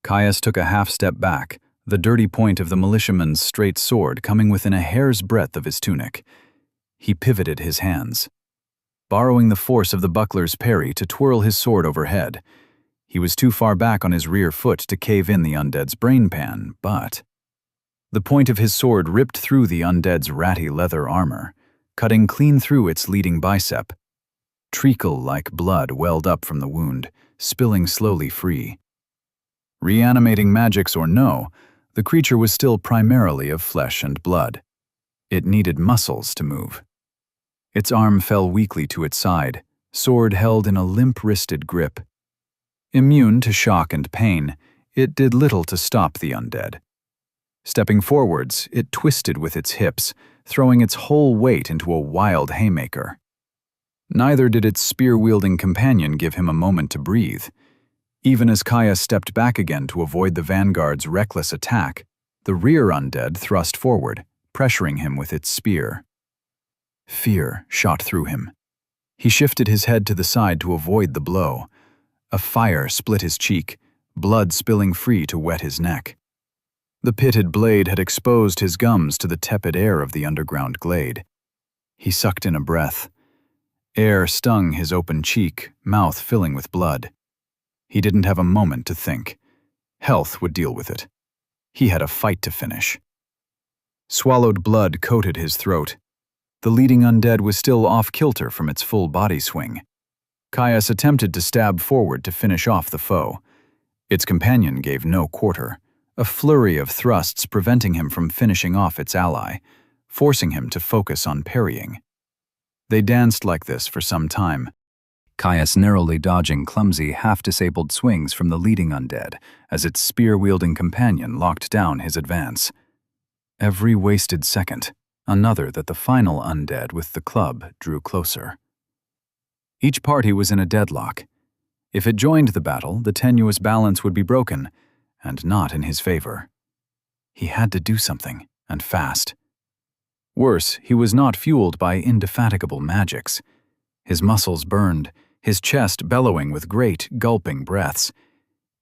Caius took a half-step back, the dirty point of the militiaman's straight sword coming within a hair's breadth of his tunic. He pivoted his hands, borrowing the force of the buckler's parry to twirl his sword overhead. He was too far back on his rear foot to cave in the undead's brain pan, but the point of his sword ripped through the undead's ratty leather armor, cutting clean through its leading bicep. Treacle-like blood welled up from the wound, spilling slowly free. Reanimating magics or no, the creature was still primarily of flesh and blood. It needed muscles to move. Its arm fell weakly to its side, sword held in a limp-wristed grip. Immune to shock and pain, it did little to stop the undead. Stepping forwards, it twisted with its hips, throwing its whole weight into a wild haymaker. Neither did its spear-wielding companion give him a moment to breathe. Even as Caius stepped back again to avoid the vanguard's reckless attack, the rear undead thrust forward, pressuring him with its spear. Fear shot through him. He shifted his head to the side to avoid the blow. A fire split his cheek, blood spilling free to wet his neck. The pitted blade had exposed his gums to the tepid air of the underground glade. He sucked in a breath. Air stung his open cheek, mouth filling with blood. He didn't have a moment to think. Health would deal with it. He had a fight to finish. Swallowed blood coated his throat. The leading undead was still off-kilter from its full body swing. Caius attempted to stab forward to finish off the foe. Its companion gave no quarter, a flurry of thrusts preventing him from finishing off its ally, forcing him to focus on parrying. They danced like this for some time, Caius narrowly dodging clumsy, half-disabled swings from the leading undead as its spear-wielding companion locked down his advance. Every wasted second, another that the final undead with the club drew closer. Each party was in a deadlock. If it joined the battle, the tenuous balance would be broken, and not in his favor. He had to do something, and fast. Worse, he was not fueled by indefatigable magics. His muscles burned, his chest bellowing with great, gulping breaths,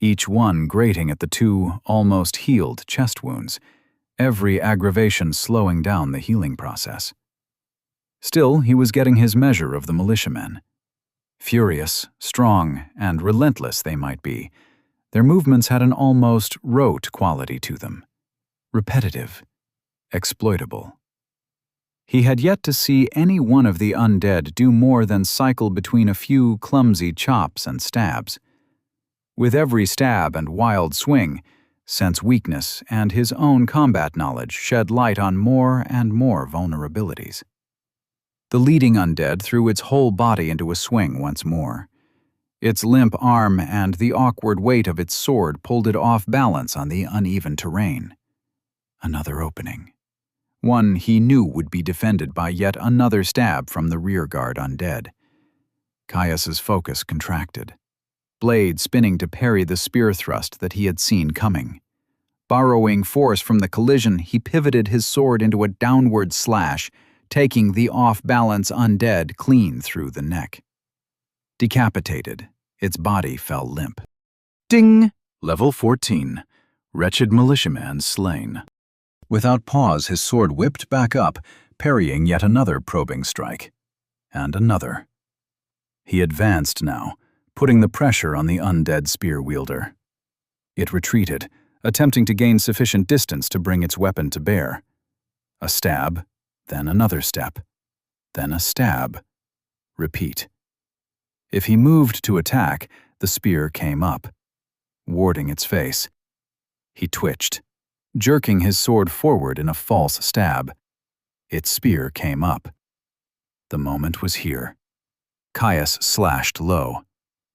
each one grating at the two almost healed chest wounds, every aggravation slowing down the healing process. Still, he was getting his measure of the militiamen. Furious, strong, and relentless they might be, their movements had an almost rote quality to them. Repetitive, exploitable. He had yet to see any one of the undead do more than cycle between a few clumsy chops and stabs. With every stab and wild swing, sense weakness and his own combat knowledge shed light on more and more vulnerabilities. The leading undead threw its whole body into a swing once more. Its limp arm and the awkward weight of its sword pulled it off balance on the uneven terrain. Another opening. One he knew would be defended by yet another stab from the rearguard undead. Caius's focus contracted, blade spinning to parry the spear thrust that he had seen coming. Borrowing force from the collision, he pivoted his sword into a downward slash, taking the off-balance undead clean through the neck. Decapitated, its body fell limp. Ding! Level 14. Wretched militiaman slain. Without pause, his sword whipped back up, parrying yet another probing strike. And another. He advanced now, putting the pressure on the undead spear wielder. It retreated, attempting to gain sufficient distance to bring its weapon to bear. A stab, then another step, then a stab. Repeat. If he moved to attack, the spear came up, warding its face. He twitched, jerking his sword forward in a false stab. Its spear came up. The moment was here. Caius slashed low.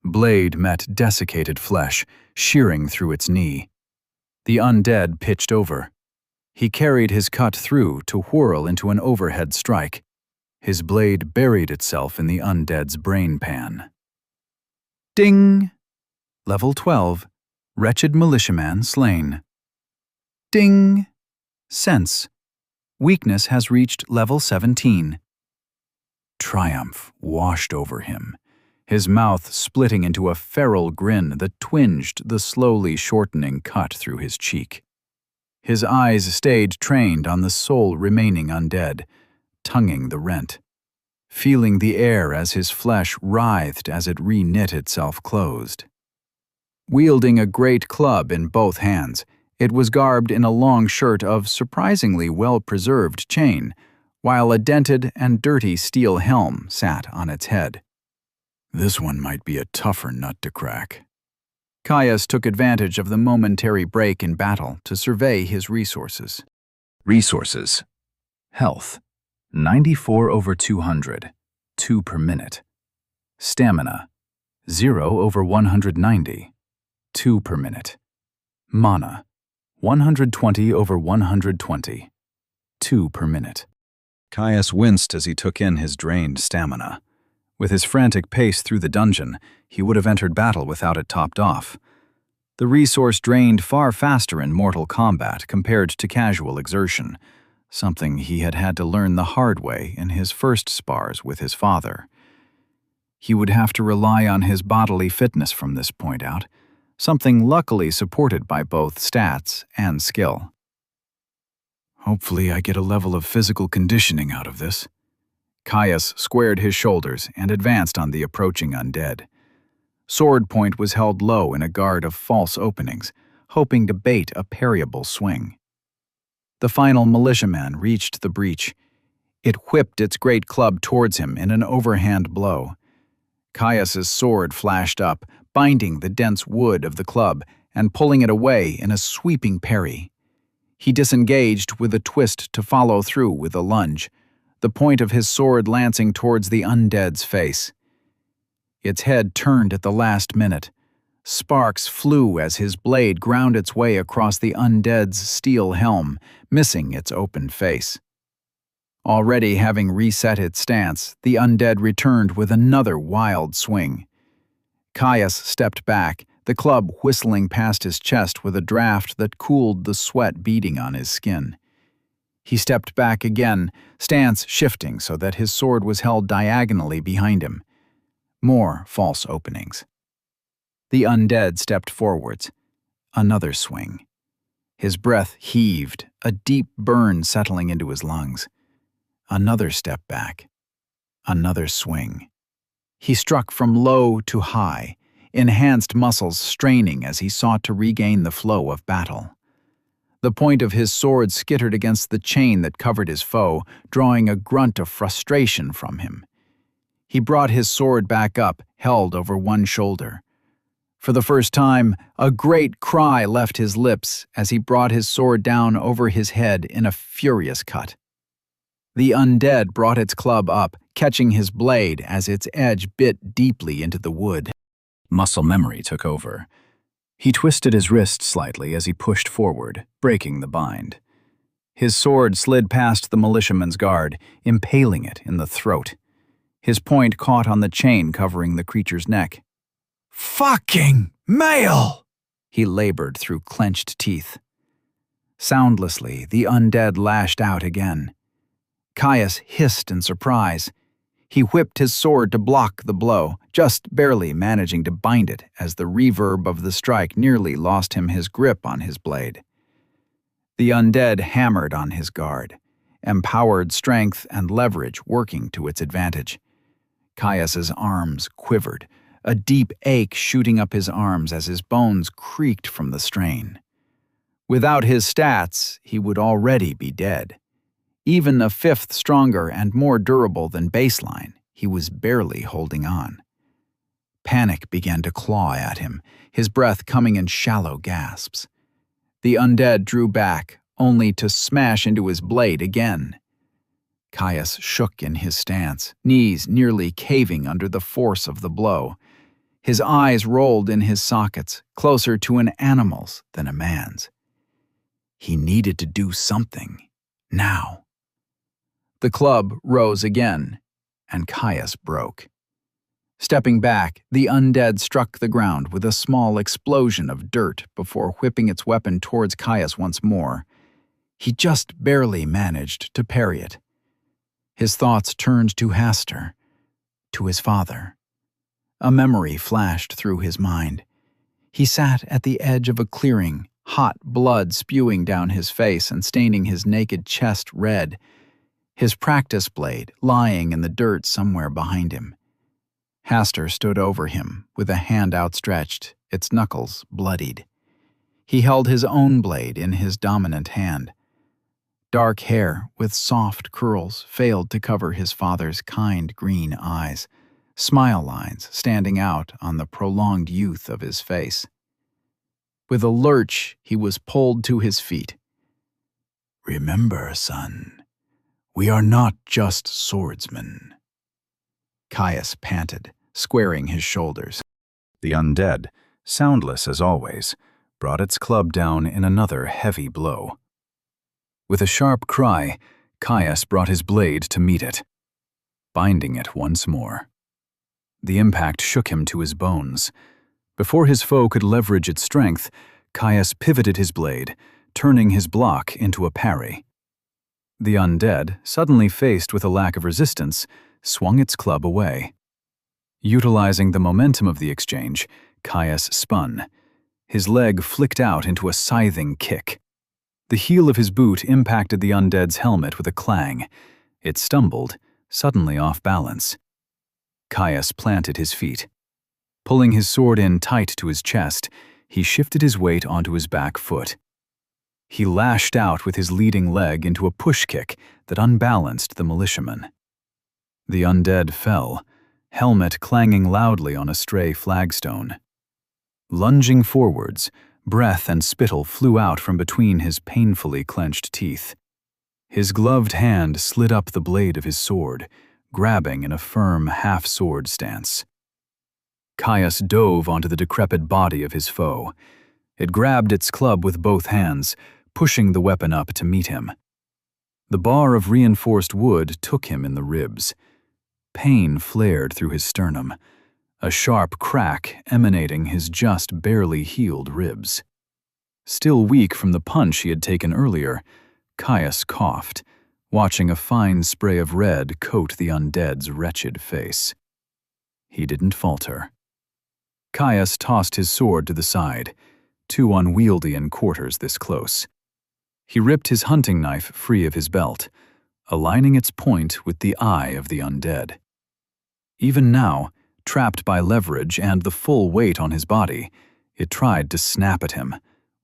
Blade met desiccated flesh, shearing through its knee. The undead pitched over. He carried his cut through to whirl into an overhead strike. His blade buried itself in the undead's brain pan. Ding! Level 12. Wretched militiaman slain. Ding! Sense. Weakness has reached level 17. Triumph washed over him, his mouth splitting into a feral grin that twinged the slowly shortening cut through his cheek. His eyes stayed trained on the sole remaining undead, tonguing the rent, feeling the air as his flesh writhed as it re-knit itself closed. Wielding a great club in both hands, it was garbed in a long shirt of surprisingly well-preserved chain, while a dented and dirty steel helm sat on its head. This one might be a tougher nut to crack. Caius took advantage of the momentary break in battle to survey his resources. Resources. Health. 94/200, 2 per minute. Stamina. 0/190, 2 per minute. Mana. 120/120, 2 per minute. Caius winced as he took in his drained stamina. With his frantic pace through the dungeon, he would have entered battle without it topped off. The resource drained far faster in mortal combat compared to casual exertion, something he had had to learn the hard way in his first spars with his father. He would have to rely on his bodily fitness from this point out, something luckily supported by both stats and skill. Hopefully I get a level of physical conditioning out of this. Caius squared his shoulders and advanced on the approaching undead. Sword point was held low in a guard of false openings, hoping to bait a parryable swing. The final militiaman reached the breach. It whipped its great club towards him in an overhand blow. Caius's sword flashed up, binding the dense wood of the club and pulling it away in a sweeping parry. He disengaged with a twist to follow through with a lunge, the point of his sword lancing towards the undead's face. Its head turned at the last minute. Sparks flew as his blade ground its way across the undead's steel helm, missing its open face. Already having reset its stance, the undead returned with another wild swing. Caius stepped back, the club whistling past his chest with a draft that cooled the sweat beading on his skin. He stepped back again, stance shifting so that his sword was held diagonally behind him. More false openings. The undead stepped forwards. Another swing. His breath heaved, a deep burn settling into his lungs. Another step back, Another swing. He struck from low to high, enhanced muscles straining as he sought to regain the flow of battle. The point of his sword skittered against the chain that covered his foe, drawing a grunt of frustration from him. He brought his sword back up, held over one shoulder. For the first time, a great cry left his lips as he brought his sword down over his head in a furious cut. The undead brought its club up, catching his blade as its edge bit deeply into the wood. Muscle memory took over. He twisted his wrist slightly as he pushed forward, breaking the bind. His sword slid past the militiaman's guard, impaling it in the throat. His point caught on the chain covering the creature's neck. "Fucking male!" he labored through clenched teeth. Soundlessly, the undead lashed out again. Caius hissed in surprise. He whipped his sword to block the blow, just barely managing to bind it as the reverb of the strike nearly lost him his grip on his blade. The undead hammered on his guard, empowered strength and leverage working to its advantage. Caius's arms quivered, a deep ache shooting up his arms as his bones creaked from the strain. Without his stats, he would already be dead. Even a fifth stronger and more durable than baseline, he was barely holding on. Panic began to claw at him, his breath coming in shallow gasps. The undead drew back, only to smash into his blade again. Caius shook in his stance, knees nearly caving under the force of the blow. His eyes rolled in his sockets, closer to an animal's than a man's. He needed to do something, now. The club rose again, and Caius broke. Stepping back, the undead struck the ground with a small explosion of dirt before whipping its weapon towards Caius once more. He just barely managed to parry it. His thoughts turned to Hastur, to his father. A memory flashed through his mind. He sat at the edge of a clearing, hot blood spewing down his face and staining his naked chest red, his practice blade lying in the dirt somewhere behind him. Hastur stood over him with a hand outstretched, its knuckles bloodied. He held his own blade in his dominant hand. Dark hair with soft curls failed to cover his father's kind green eyes, smile lines standing out on the prolonged youth of his face. With a lurch, he was pulled to his feet. "Remember, son, we are not just swordsmen," Caius panted, squaring his shoulders. The undead, soundless as always, brought its club down in another heavy blow. With a sharp cry, Caius brought his blade to meet it, binding it once more. The impact shook him to his bones. Before his foe could leverage its strength, Caius pivoted his blade, turning his block into a parry. The undead, suddenly faced with a lack of resistance, swung its club away. Utilizing the momentum of the exchange, Caius spun. His leg flicked out into a scything kick. The heel of his boot impacted the undead's helmet with a clang. It stumbled, suddenly off balance. Caius planted his feet. Pulling his sword in tight to his chest, he shifted his weight onto his back foot. He lashed out with his leading leg into a push kick that unbalanced the militiaman. The undead fell, helmet clanging loudly on a stray flagstone. Lunging forwards, breath and spittle flew out from between his painfully clenched teeth. His gloved hand slid up the blade of his sword, grabbing in a firm half-sword stance. Caius dove onto the decrepit body of his foe. It grabbed its club with both hands, pushing the weapon up to meet him. The bar of reinforced wood took him in the ribs. Pain flared through his sternum, a sharp crack emanating his just barely healed ribs. Still weak from the punch he had taken earlier, Caius coughed, watching a fine spray of red coat the undead's wretched face. He didn't falter. Caius tossed his sword to the side, too unwieldy in quarters this close. He ripped his hunting knife free of his belt, aligning its point with the eye of the undead. Even now, trapped by leverage and the full weight on his body, it tried to snap at him,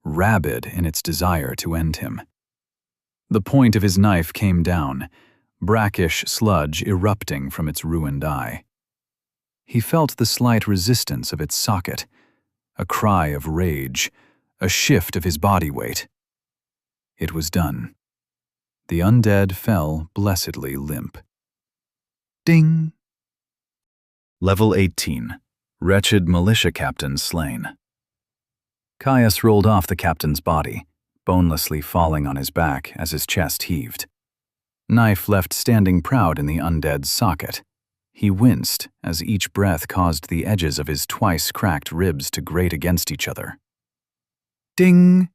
rabid in its desire to end him. The point of his knife came down, brackish sludge erupting from its ruined eye. He felt the slight resistance of its socket, a cry of rage, a shift of his body weight. It was done. The undead fell blessedly limp. Ding! Level 18. Wretched militia captain slain. Caius rolled off the captain's body, bonelessly falling on his back as his chest heaved. Knife left standing proud in the undead's socket. He winced as each breath caused the edges of his twice-cracked ribs to grate against each other. Ding!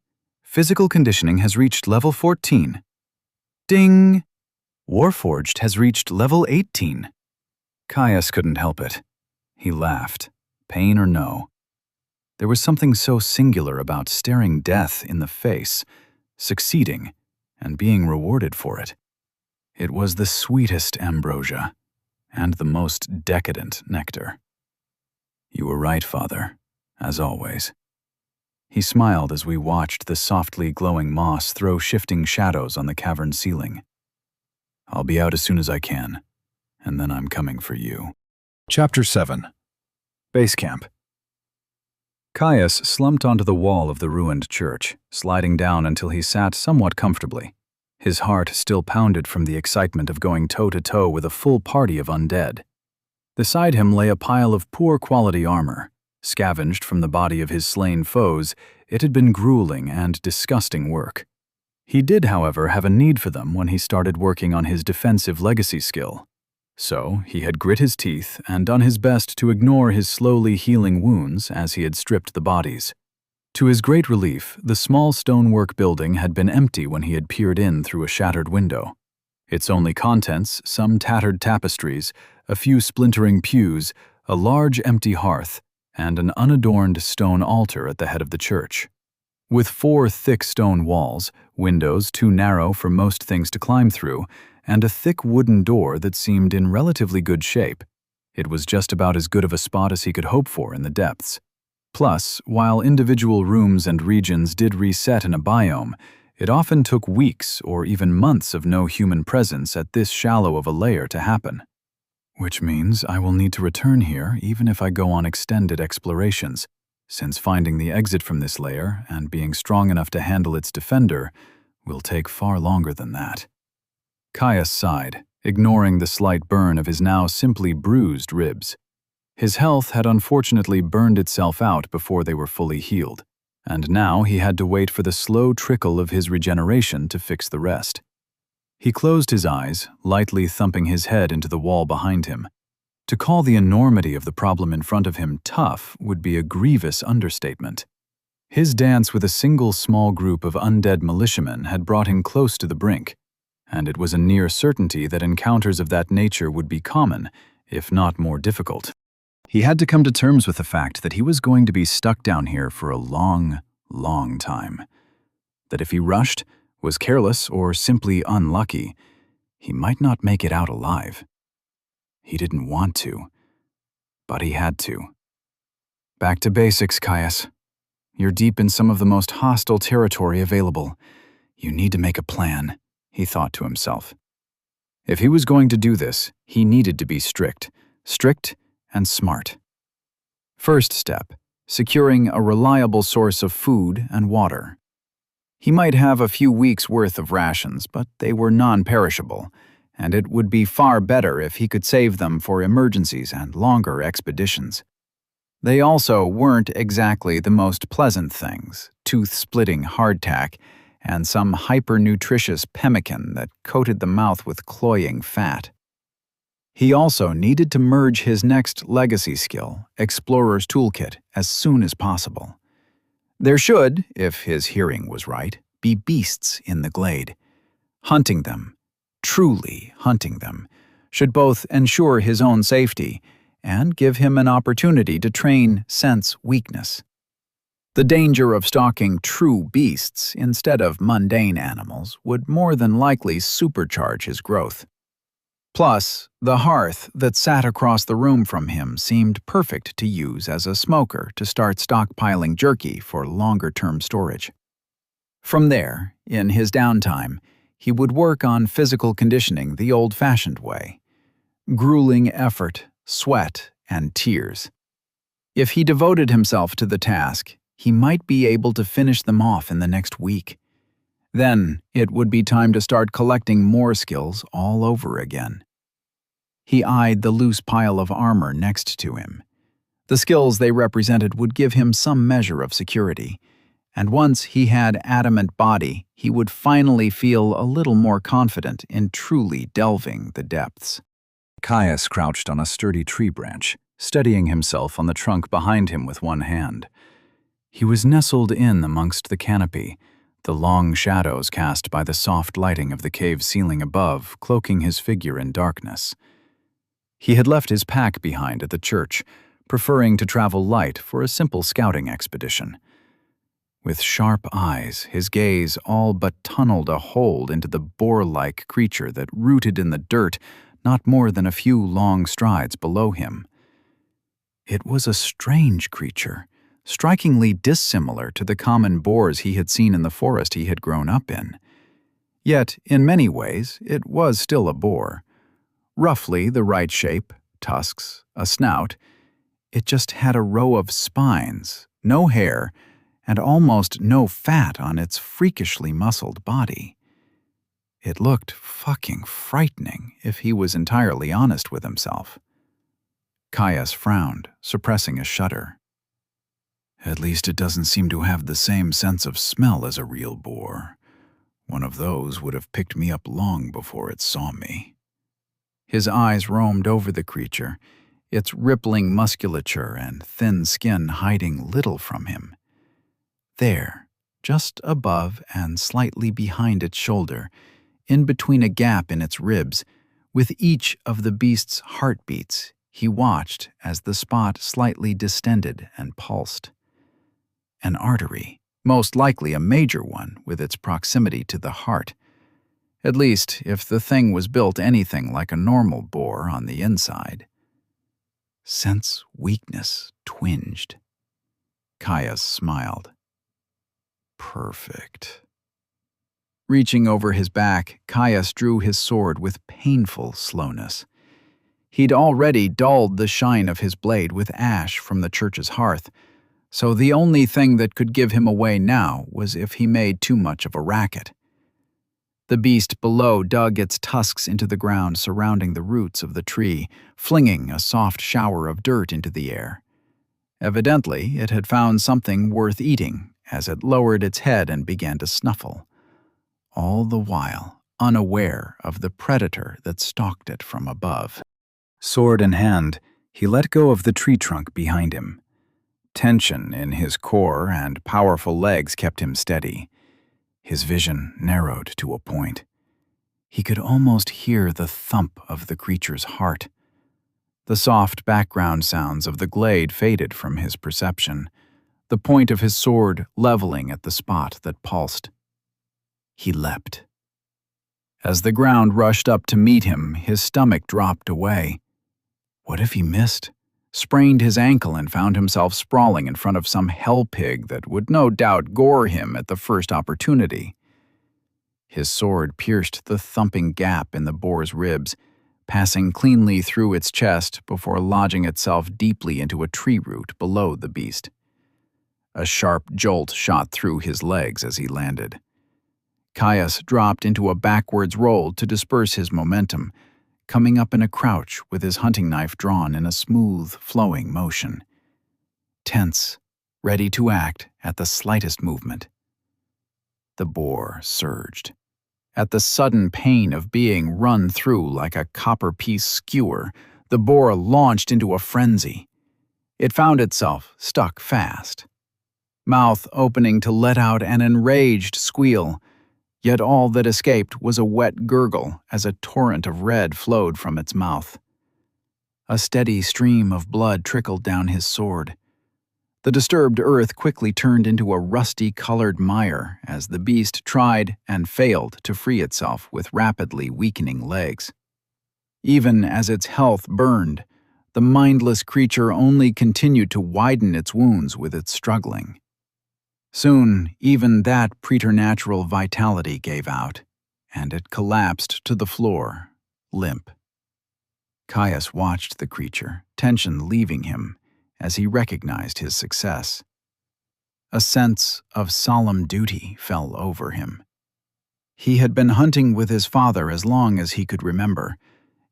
Physical conditioning has reached level 14. Ding! Warforged has reached level 18. Caius couldn't help it. He laughed, pain or no. There was something so singular about staring death in the face, succeeding, and being rewarded for it. It was the sweetest ambrosia, and the most decadent nectar. You were right, Father, as always. He smiled as we watched the softly glowing moss throw shifting shadows on the cavern ceiling. I'll be out as soon as I can, and then I'm coming for you. Chapter 7. Base Camp. Caius slumped onto the wall of the ruined church, sliding down until he sat somewhat comfortably. His heart still pounded from the excitement of going toe-to-toe with a full party of undead. Beside him lay a pile of poor-quality armor. Scavenged from the body of his slain foes, it had been grueling and disgusting work. He did, however, have a need for them when he started working on his defensive legacy skill. So, he had grit his teeth and done his best to ignore his slowly healing wounds as he had stripped the bodies. To his great relief, the small stonework building had been empty when he had peered in through a shattered window. Its only contents, some tattered tapestries, a few splintering pews, a large empty hearth, and an unadorned stone altar at the head of the church. With 4 thick stone walls, windows too narrow for most things to climb through, and a thick wooden door that seemed in relatively good shape, it was just about as good of a spot as he could hope for in the depths. Plus, while individual rooms and regions did reset in a biome, it often took weeks or even months of no human presence at this shallow of a layer to happen. Which means I will need to return here even if I go on extended explorations, since finding the exit from this layer and being strong enough to handle its defender will take far longer than that. Caius sighed, ignoring the slight burn of his now simply bruised ribs. His health had unfortunately burned itself out before they were fully healed, and now he had to wait for the slow trickle of his regeneration to fix the rest. He closed his eyes, lightly thumping his head into the wall behind him. To call the enormity of the problem in front of him tough would be a grievous understatement. His dance with a single small group of undead militiamen had brought him close to the brink, and it was a near certainty that encounters of that nature would be common, if not more difficult. He had to come to terms with the fact that he was going to be stuck down here for a long, long time. That if he rushed, was careless, or simply unlucky, he might not make it out alive. He didn't want to, but he had to. Back to basics, Caius. You're deep in some of the most hostile territory available. You need to make a plan, he thought to himself. If he was going to do this, he needed to be strict and smart. First step, securing a reliable source of food and water. He might have a few weeks' worth of rations, but they were non-perishable, and it would be far better if he could save them for emergencies and longer expeditions. They also weren't exactly the most pleasant things, tooth-splitting hardtack, and some hyper-nutritious pemmican that coated the mouth with cloying fat. He also needed to merge his next legacy skill, Explorer's Toolkit, as soon as possible. There should, if his hearing was right, be beasts in the glade. Hunting them, truly hunting them, should both ensure his own safety and give him an opportunity to train sense weakness. The danger of stalking true beasts instead of mundane animals would more than likely supercharge his growth. Plus, the hearth that sat across the room from him seemed perfect to use as a smoker to start stockpiling jerky for longer-term storage. From there, in his downtime, he would work on physical conditioning the old-fashioned way. Grueling effort, sweat, and tears. If he devoted himself to the task, he might be able to finish them off in the next week. Then, it would be time to start collecting more skills all over again. He eyed the loose pile of armor next to him. The skills they represented would give him some measure of security, and once he had adamant body, he would finally feel a little more confident in truly delving the depths. Caius crouched on a sturdy tree branch, steadying himself on the trunk behind him with one hand. He was nestled in amongst the canopy, the long shadows cast by the soft lighting of the cave ceiling above cloaking his figure in darkness. He had left his pack behind at the church, preferring to travel light for a simple scouting expedition. With sharp eyes, his gaze all but tunneled a hole into the boar-like creature that rooted in the dirt not more than a few long strides below him. It was a strange creature, strikingly dissimilar to the common boars he had seen in the forest he had grown up in. Yet, in many ways, it was still a boar. Roughly the right shape, tusks, a snout. It just had a row of spines, no hair, and almost no fat on its freakishly muscled body. It looked fucking frightening, if he was entirely honest with himself. Caius frowned, suppressing a shudder. At least it doesn't seem to have the same sense of smell as a real boar. One of those would have picked me up long before it saw me. His eyes roamed over the creature, its rippling musculature and thin skin hiding little from him. There, just above and slightly behind its shoulder, in between a gap in its ribs, with each of the beast's heartbeats, he watched as the spot slightly distended and pulsed. An artery, most likely a major one with its proximity to the heart. At least, if the thing was built anything like a normal boar on the inside. Sense weakness twinged. Caius smiled. Perfect. Reaching over his back, Caius drew his sword with painful slowness. He'd already dulled the shine of his blade with ash from the church's hearth, so the only thing that could give him away now was if he made too much of a racket. The beast below dug its tusks into the ground surrounding the roots of the tree, flinging a soft shower of dirt into the air. Evidently, it had found something worth eating as it lowered its head and began to snuffle, all the while unaware of the predator that stalked it from above. Sword in hand, he let go of the tree trunk behind him. Tension in his core and powerful legs kept him steady. His vision narrowed to a point. He could almost hear the thump of the creature's heart. The soft background sounds of the glade faded from his perception, the point of his sword leveling at the spot that pulsed. He leapt. As the ground rushed up to meet him, his stomach dropped away. What if he missed? Sprained his ankle and found himself sprawling in front of some hell pig that would no doubt gore him at the first opportunity. His sword pierced the thumping gap in the boar's ribs, passing cleanly through its chest before lodging itself deeply into a tree root below the beast. A sharp jolt shot through his legs as he landed. Caius dropped into a backwards roll to disperse his momentum, coming up in a crouch with his hunting knife drawn in a smooth, flowing motion. Tense, ready to act at the slightest movement. The boar surged. At the sudden pain of being run through like a copper-piece skewer, the boar launched into a frenzy. It found itself stuck fast, mouth opening to let out an enraged squeal, yet all that escaped was a wet gurgle as a torrent of red flowed from its mouth. A steady stream of blood trickled down his sword. The disturbed earth quickly turned into a rusty-colored mire as the beast tried and failed to free itself with rapidly weakening legs. Even as its health burned, the mindless creature only continued to widen its wounds with its struggling. Soon, even that preternatural vitality gave out, and it collapsed to the floor, limp. Caius watched the creature, tension leaving him as he recognized his success. A sense of solemn duty fell over him. He had been hunting with his father as long as he could remember,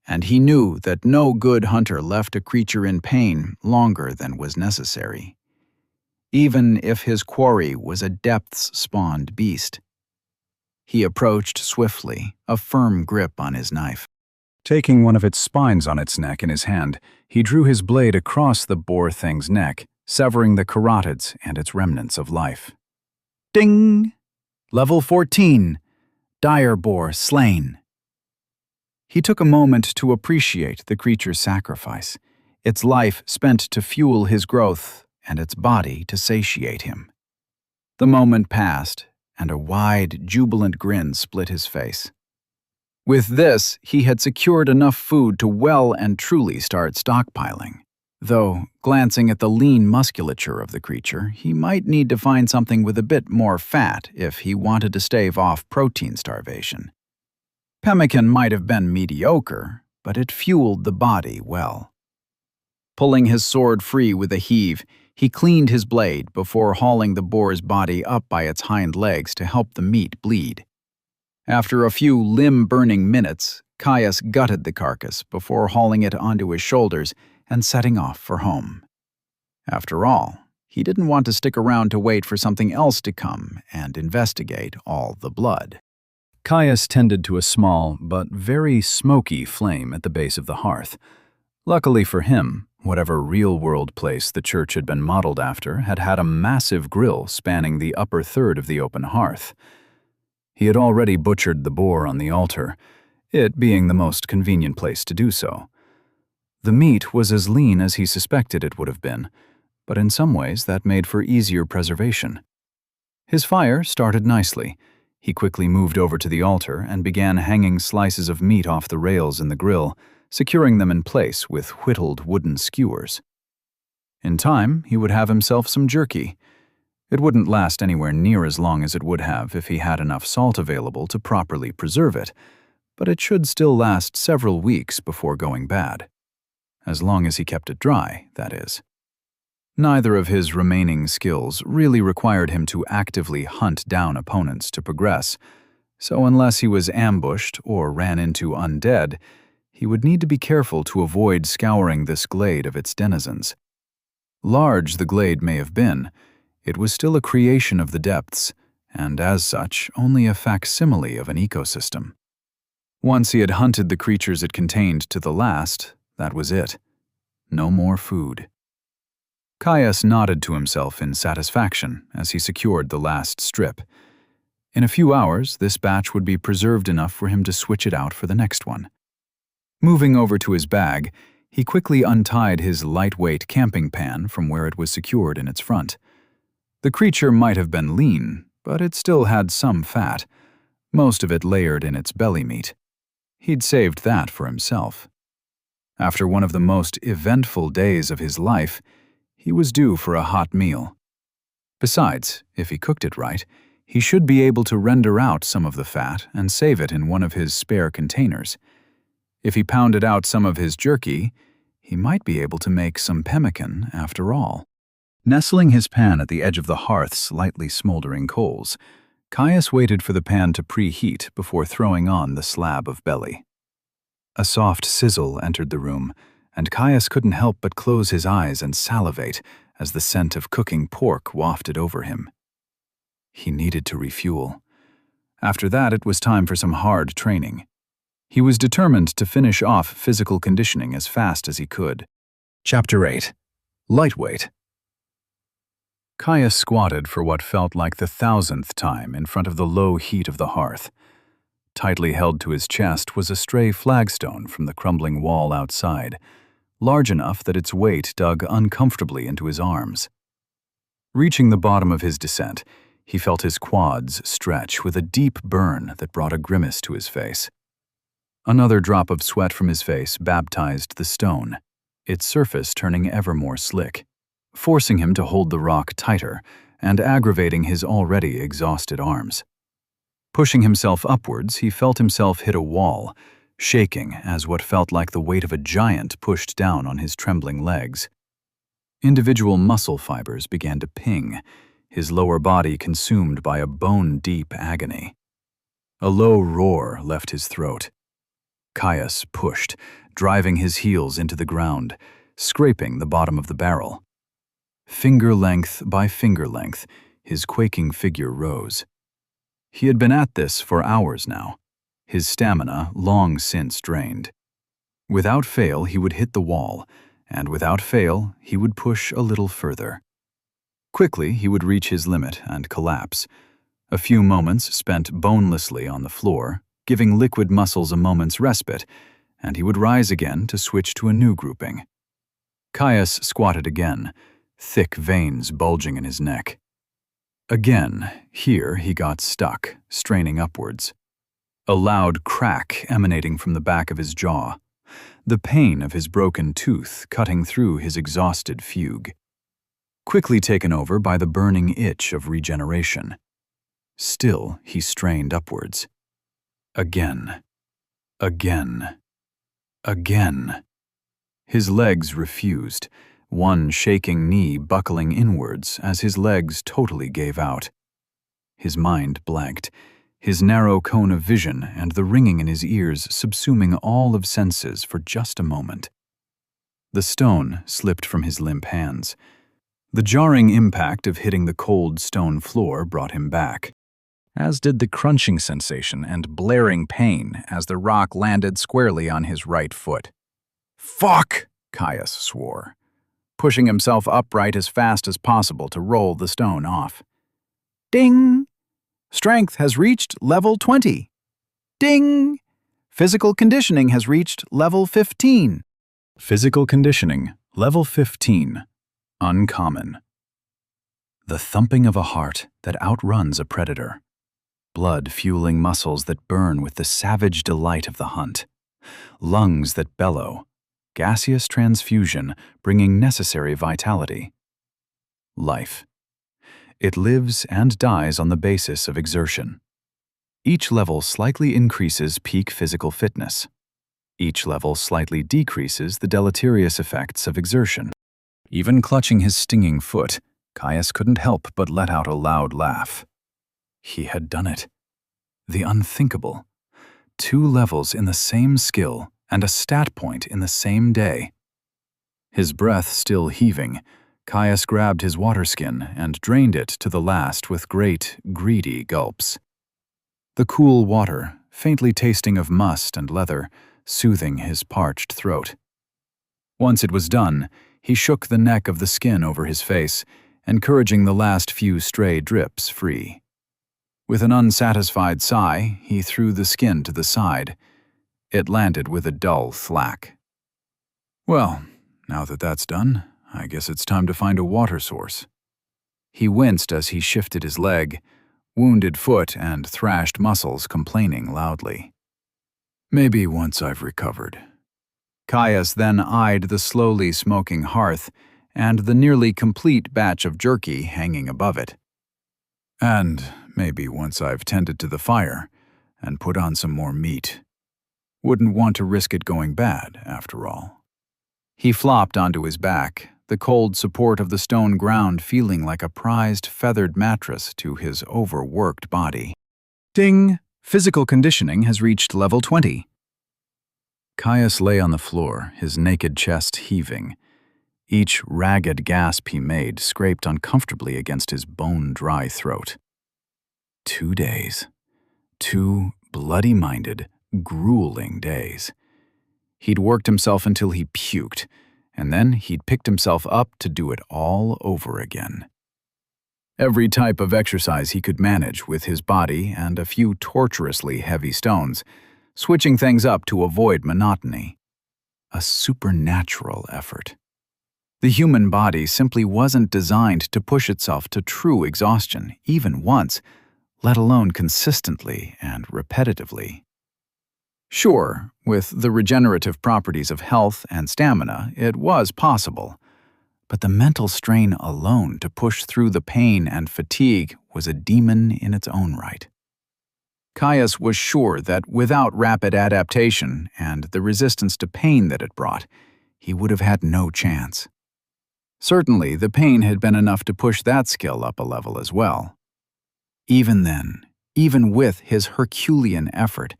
and he knew that no good hunter left a creature in pain longer than was necessary, even if his quarry was a depths-spawned beast. He approached swiftly, a firm grip on his knife. Taking one of its spines on its neck in his hand, he drew his blade across the boar thing's neck, severing the carotids and its remnants of life. Ding! Level 14. Dire boar slain. He took a moment to appreciate the creature's sacrifice, its life spent to fuel his growth and its body to satiate him. The moment passed, and a wide, jubilant grin split his face. With this, he had secured enough food to well and truly start stockpiling. Though, glancing at the lean musculature of the creature, he might need to find something with a bit more fat if he wanted to stave off protein starvation. Pemmican might have been mediocre, but it fueled the body well. Pulling his sword free with a heave, he cleaned his blade before hauling the boar's body up by its hind legs to help the meat bleed. After a few limb-burning minutes, Caius gutted the carcass before hauling it onto his shoulders and setting off for home. After all, he didn't want to stick around to wait for something else to come and investigate all the blood. Caius tended to a small but very smoky flame at the base of the hearth. Luckily for him, whatever real-world place the church had been modeled after had had a massive grill spanning the upper third of the open hearth. He had already butchered the boar on the altar, it being the most convenient place to do so. The meat was as lean as he suspected it would have been, but in some ways that made for easier preservation. His fire started nicely. He quickly moved over to the altar and began hanging slices of meat off the rails in the grill, securing them in place with whittled wooden skewers. In time, he would have himself some jerky. It wouldn't last anywhere near as long as it would have if he had enough salt available to properly preserve it, but it should still last several weeks before going bad. As long as he kept it dry, that is. Neither of his remaining skills really required him to actively hunt down opponents to progress, so unless he was ambushed or ran into undead, he would need to be careful to avoid scouring this glade of its denizens. Large the glade may have been, it was still a creation of the depths, and as such, only a facsimile of an ecosystem. Once he had hunted the creatures it contained to the last, that was it. No more food. Caius nodded to himself in satisfaction as he secured the last strip. In a few hours, this batch would be preserved enough for him to switch it out for the next one. Moving over to his bag, he quickly untied his lightweight camping pan from where it was secured in its front. The creature might have been lean, but it still had some fat, most of it layered in its belly meat. He'd saved that for himself. After one of the most eventful days of his life, he was due for a hot meal. Besides, if he cooked it right, he should be able to render out some of the fat and save it in one of his spare containers. If he pounded out some of his jerky, he might be able to make some pemmican after all. Nestling his pan at the edge of the hearth's lightly smoldering coals, Caius waited for the pan to preheat before throwing on the slab of belly. A soft sizzle entered the room, and Caius couldn't help but close his eyes and salivate as the scent of cooking pork wafted over him. He needed to refuel. After that, it was time for some hard training. He was determined to finish off physical conditioning as fast as he could. Chapter 8. Lightweight. Caius squatted for what felt like the 1,000th time in front of the low heat of the hearth. Tightly held to his chest was a stray flagstone from the crumbling wall outside, large enough that its weight dug uncomfortably into his arms. Reaching the bottom of his descent, he felt his quads stretch with a deep burn that brought a grimace to his face. Another drop of sweat from his face baptized the stone, its surface turning ever more slick, forcing him to hold the rock tighter and aggravating his already exhausted arms. Pushing himself upwards, he felt himself hit a wall, shaking as what felt like the weight of a giant pushed down on his trembling legs. Individual muscle fibers began to ping, his lower body consumed by a bone-deep agony. A low roar left his throat. Caius pushed, driving his heels into the ground, scraping the bottom of the barrel. Finger length by finger length, his quaking figure rose. He had been at this for hours now, his stamina long since drained. Without fail, he would hit the wall, and without fail, he would push a little further. Quickly, he would reach his limit and collapse. A few moments spent bonelessly on the floor, giving liquid muscles a moment's respite, and he would rise again to switch to a new grouping. Caius squatted again, thick veins bulging in his neck. Again, here he got stuck, straining upwards. A loud crack emanating from the back of his jaw, the pain of his broken tooth cutting through his exhausted fugue. Quickly taken over by the burning itch of regeneration. Still, he strained upwards. Again. Again. Again. His legs refused, one shaking knee buckling inwards as his legs totally gave out. His mind blanked, his narrow cone of vision and the ringing in his ears subsuming all of senses for just a moment. The stone slipped from his limp hands. The jarring impact of hitting the cold stone floor brought him back, as did the crunching sensation and blaring pain as the rock landed squarely on his right foot. "Fuck!" Caius swore, pushing himself upright as fast as possible to roll the stone off. Ding! Strength has reached level 20. Ding! Physical conditioning has reached level 15. Physical conditioning, level 15. Uncommon. The thumping of a heart that outruns a predator. Blood fueling muscles that burn with the savage delight of the hunt. Lungs that bellow. Gaseous transfusion bringing necessary vitality. Life. It lives and dies on the basis of exertion. Each level slightly increases peak physical fitness. Each level slightly decreases the deleterious effects of exertion. Even clutching his stinging foot, Caius couldn't help but let out a loud laugh. He had done it. The unthinkable. 2 levels in the same skill and a stat point in the same day. His breath still heaving, Caius grabbed his water skin and drained it to the last with great, greedy gulps. The cool water, faintly tasting of must and leather, soothing his parched throat. Once it was done, he shook the neck of the skin over his face, encouraging the last few stray drips free. With an unsatisfied sigh, he threw the skin to the side. It landed with a dull thwack. Well, now that that's done, I guess it's time to find a water source. He winced as he shifted his leg, wounded foot and thrashed muscles complaining loudly. Maybe once I've recovered. Caius then eyed the slowly smoking hearth and the nearly complete batch of jerky hanging above it. And maybe once I've tended to the fire and put on some more meat. Wouldn't want to risk it going bad, after all. He flopped onto his back, the cold support of the stone ground feeling like a prized feathered mattress to his overworked body. Ding! Physical conditioning has reached level 20. Caius lay on the floor, his naked chest heaving. Each ragged gasp he made scraped uncomfortably against his bone-dry throat. 2 days. 2 bloody-minded, grueling days. He'd worked himself until he puked, and then he'd picked himself up to do it all over again. Every type of exercise he could manage with his body and a few torturously heavy stones, switching things up to avoid monotony. A supernatural effort. The human body simply wasn't designed to push itself to true exhaustion, even once, let alone consistently and repetitively. Sure, with the regenerative properties of health and stamina, it was possible. But the mental strain alone to push through the pain and fatigue was a demon in its own right. Caius was sure that without rapid adaptation and the resistance to pain that it brought, he would have had no chance. Certainly, the pain had been enough to push that skill up a level as well. Even then, even with his Herculean effort,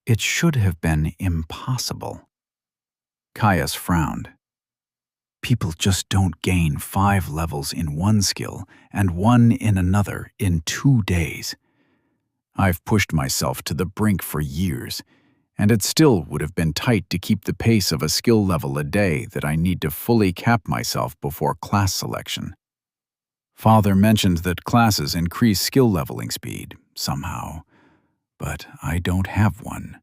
it should have been impossible. Caius frowned. People just don't gain 5 levels in one skill and 1 in another in 2 days. I've pushed myself to the brink for years, and it still would have been tight to keep the pace of a skill level a day that I need to fully cap myself before class selection. Father mentioned that classes increase skill leveling speed, somehow, but I don't have one.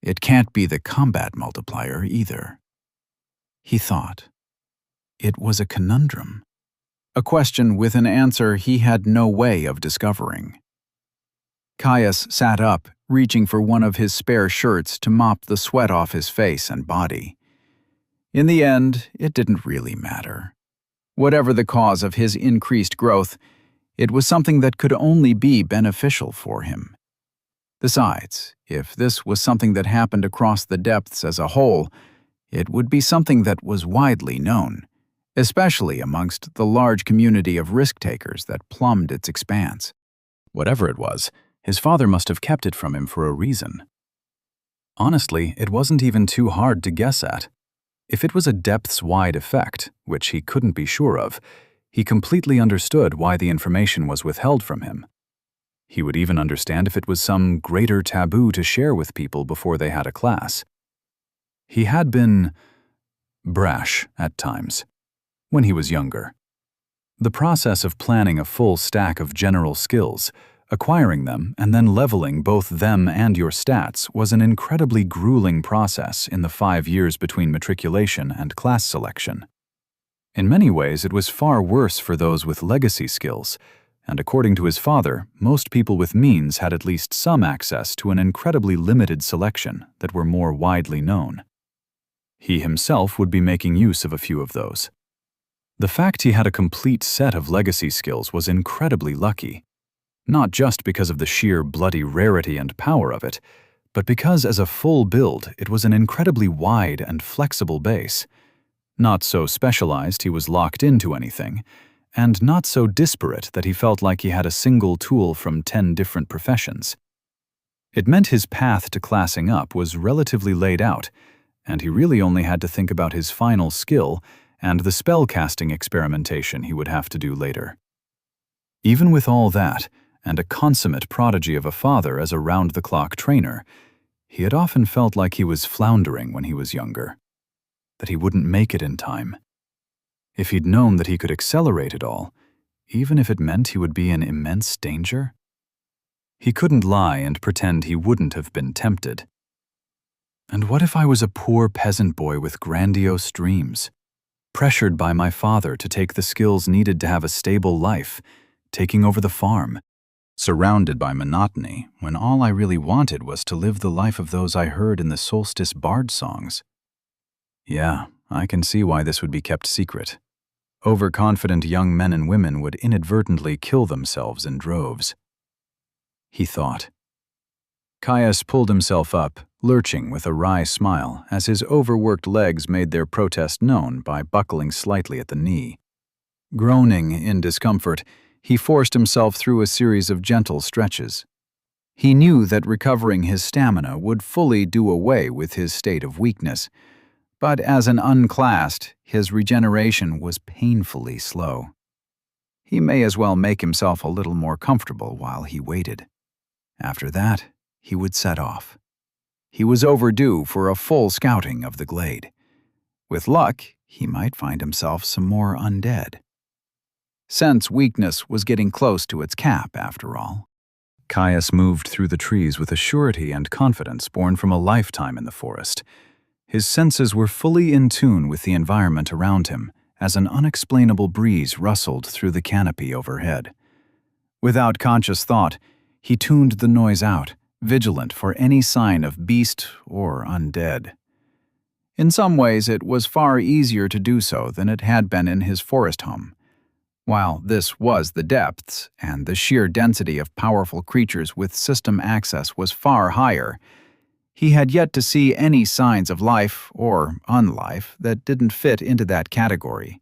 It can't be the combat multiplier either. He thought. It was a conundrum, a question with an answer he had no way of discovering. Caius sat up, reaching for one of his spare shirts to mop the sweat off his face and body. In the end, it didn't really matter. Whatever the cause of his increased growth, it was something that could only be beneficial for him. Besides, if this was something that happened across the depths as a whole, it would be something that was widely known, especially amongst the large community of risk-takers that plumbed its expanse. Whatever it was, his father must have kept it from him for a reason. Honestly, it wasn't even too hard to guess at. If it was a depths-wide effect, which he couldn't be sure of, he completely understood why the information was withheld from him. He would even understand if it was some greater taboo to share with people before they had a class. He had been brash at times, when he was younger. The process of planning a full stack of general skills, acquiring them, and then leveling both them and your stats was an incredibly grueling process in the 5 years between matriculation and class selection. In many ways, it was far worse for those with legacy skills, and according to his father, most people with means had at least some access to an incredibly limited selection that were more widely known. He himself would be making use of a few of those. The fact he had a complete set of legacy skills was incredibly lucky, not just because of the sheer bloody rarity and power of it, but because as a full build it was an incredibly wide and flexible base. Not so specialized he was locked into anything, and not so disparate that he felt like he had a single tool from 10 different professions. It meant his path to classing up was relatively laid out, and he really only had to think about his final skill and the spellcasting experimentation he would have to do later. Even with all that, and a consummate prodigy of a father as a round-the-clock trainer, he had often felt like he was floundering when he was younger, that he wouldn't make it in time. If he'd known that he could accelerate it all, even if it meant he would be in immense danger, he couldn't lie and pretend he wouldn't have been tempted. And what if I was a poor peasant boy with grandiose dreams, pressured by my father to take the skills needed to have a stable life, taking over the farm, surrounded by monotony, when all I really wanted was to live the life of those I heard in the solstice bard songs? Yeah, I can see why this would be kept secret. Overconfident young men and women would inadvertently kill themselves in droves. He thought. Caius pulled himself up, lurching with a wry smile as his overworked legs made their protest known by buckling slightly at the knee. Groaning in discomfort, he forced himself through a series of gentle stretches. He knew that recovering his stamina would fully do away with his state of weakness, but as an unclassed, his regeneration was painfully slow. He may as well make himself a little more comfortable while he waited. After that, he would set off. He was overdue for a full scouting of the glade. With luck, he might find himself some more undead. Sense weakness was getting close to its cap, after all. Caius moved through the trees with a surety and confidence born from a lifetime in the forest. His senses were fully in tune with the environment around him as an unexplainable breeze rustled through the canopy overhead. Without conscious thought, he tuned the noise out vigilant for any sign of beast or undead. In some ways, it was far easier to do so than it had been in his forest home. While this was the depths, and the sheer density of powerful creatures with system access was far higher, he had yet to see any signs of life or unlife that didn't fit into that category,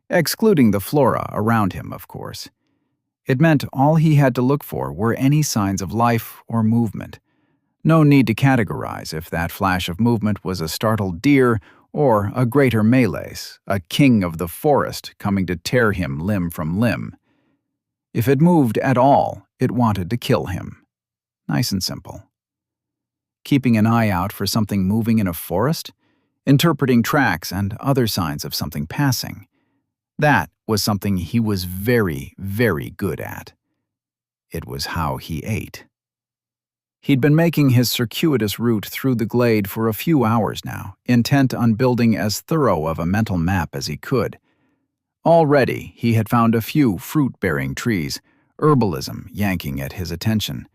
excluding the flora around him, of course. It meant all he had to look for were any signs of life or movement. No need to categorize if that flash of movement was a startled deer or a greater Malays, a king of the forest coming to tear him limb from limb. If it moved at all, it wanted to kill him. Nice and simple. Keeping an eye out for something moving in a forest, interpreting tracks and other signs of something passing. That was something he was very, very good at. It was how he ate. He'd been making his circuitous route through the glade for a few hours now, intent on building as thorough of a mental map as he could. Already, he had found a few fruit-bearing trees, herbalism yanking at his attention.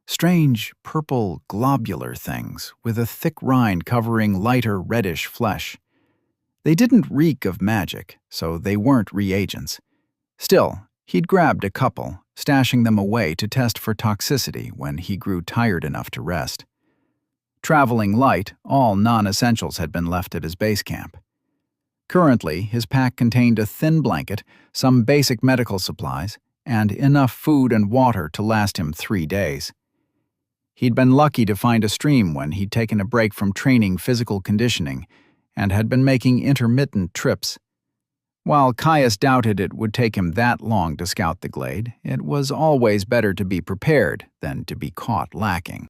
Strange, purple, globular things with a thick rind covering lighter reddish flesh. They didn't reek of magic, so they weren't reagents. Still, he'd grabbed a couple, stashing them away to test for toxicity when he grew tired enough to rest. Traveling light, all non-essentials had been left at his base camp. Currently, his pack contained a thin blanket, some basic medical supplies, and enough food and water to last him 3 days. He'd been lucky to find a stream when he'd taken a break from training physical conditioning and had been making intermittent trips. While Caius doubted it would take him that long to scout the glade, it was always better to be prepared than to be caught lacking.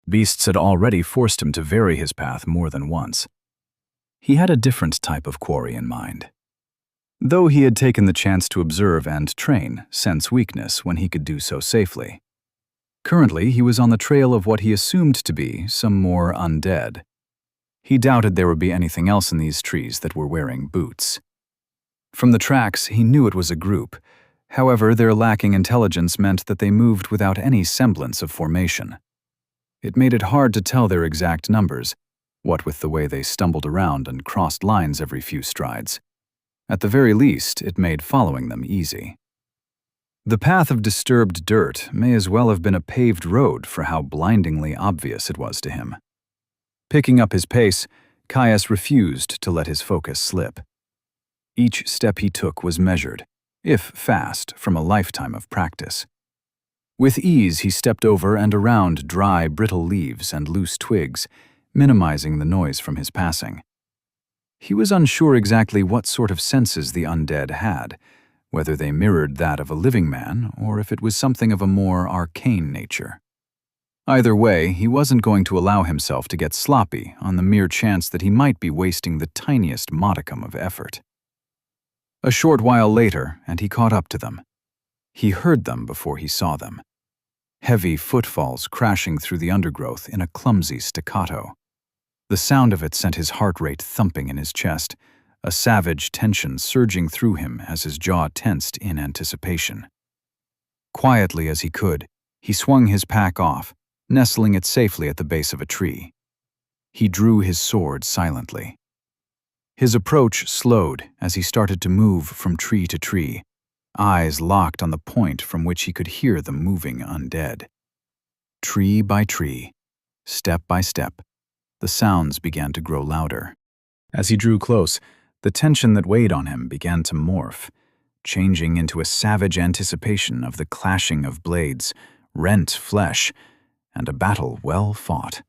Beasts had already forced him to vary his path more than once. He had a different type of quarry in mind. Though he had taken the chance to observe and train, sense weakness when he could do so safely. Currently, he was on the trail of what he assumed to be some more undead. He doubted there would be anything else in these trees that were wearing boots. From the tracks, he knew it was a group. However, their lacking intelligence meant that they moved without any semblance of formation. It made it hard to tell their exact numbers, what with the way they stumbled around and crossed lines every few strides. At the very least, it made following them easy. The path of disturbed dirt may as well have been a paved road for how blindingly obvious it was to him. Picking up his pace, Caius refused to let his focus slip. Each step he took was measured, if fast, from a lifetime of practice. With ease, he stepped over and around dry, brittle leaves and loose twigs, minimizing the noise from his passing. He was unsure exactly what sort of senses the undead had, whether they mirrored that of a living man or if it was something of a more arcane nature. Either way, he wasn't going to allow himself to get sloppy on the mere chance that he might be wasting the tiniest modicum of effort. A short while later, and he caught up to them. He heard them before he saw them. Heavy footfalls crashing through the undergrowth in a clumsy staccato. The sound of it sent his heart rate thumping in his chest, a savage tension surging through him as his jaw tensed in anticipation. Quietly as he could, he swung his pack off, nestling it safely at the base of a tree. He drew his sword silently. His approach slowed as he started to move from tree to tree, eyes locked on the point from which he could hear the moving undead. Tree by tree, step by step, the sounds began to grow louder. As he drew close, the tension that weighed on him began to morph, changing into a savage anticipation of the clashing of blades, rent flesh, and a battle well fought.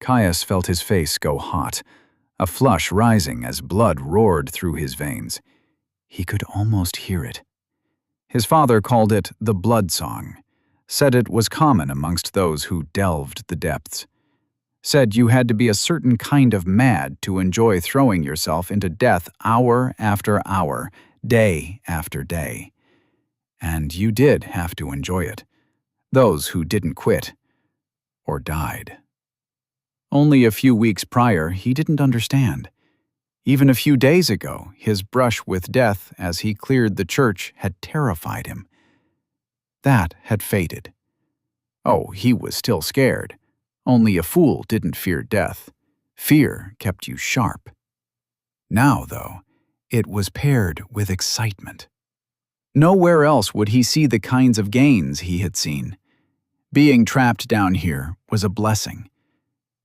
Caius felt his face go hot, a flush rising as blood roared through his veins. He could almost hear it. His father called it the blood song, said it was common amongst those who delved the depths. Said you had to be a certain kind of mad to enjoy throwing yourself into death hour after hour, day after day. And you did have to enjoy it. Those who didn't quit, or died. Only a few weeks prior, he didn't understand. Even a few days ago, his brush with death as he cleared the church had terrified him. That had faded. Oh, he was still scared. Only a fool didn't fear death. Fear kept you sharp. Now, though, it was paired with excitement. Nowhere else would he see the kinds of gains he had seen. Being trapped down here was a blessing.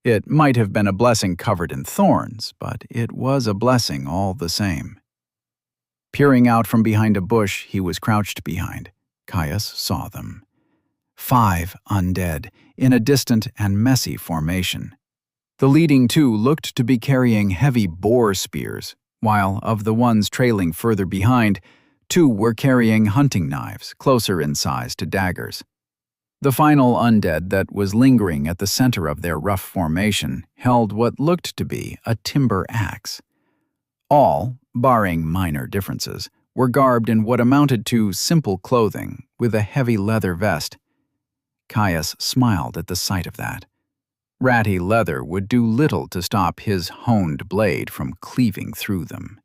It might have been a blessing covered in thorns, but it was a blessing all the same. Peering out from behind a bush he was crouched behind, Caius saw them. 5 undead, in a distant and messy formation. The leading 2 looked to be carrying heavy boar spears, while of the ones trailing further behind, 2 were carrying hunting knives, closer in size to daggers. The final undead that was lingering at the center of their rough formation held what looked to be a timber axe. All, barring minor differences, were garbed in what amounted to simple clothing with a heavy leather vest. Caius smiled at the sight of that. Ratty leather would do little to stop his honed blade from cleaving through them.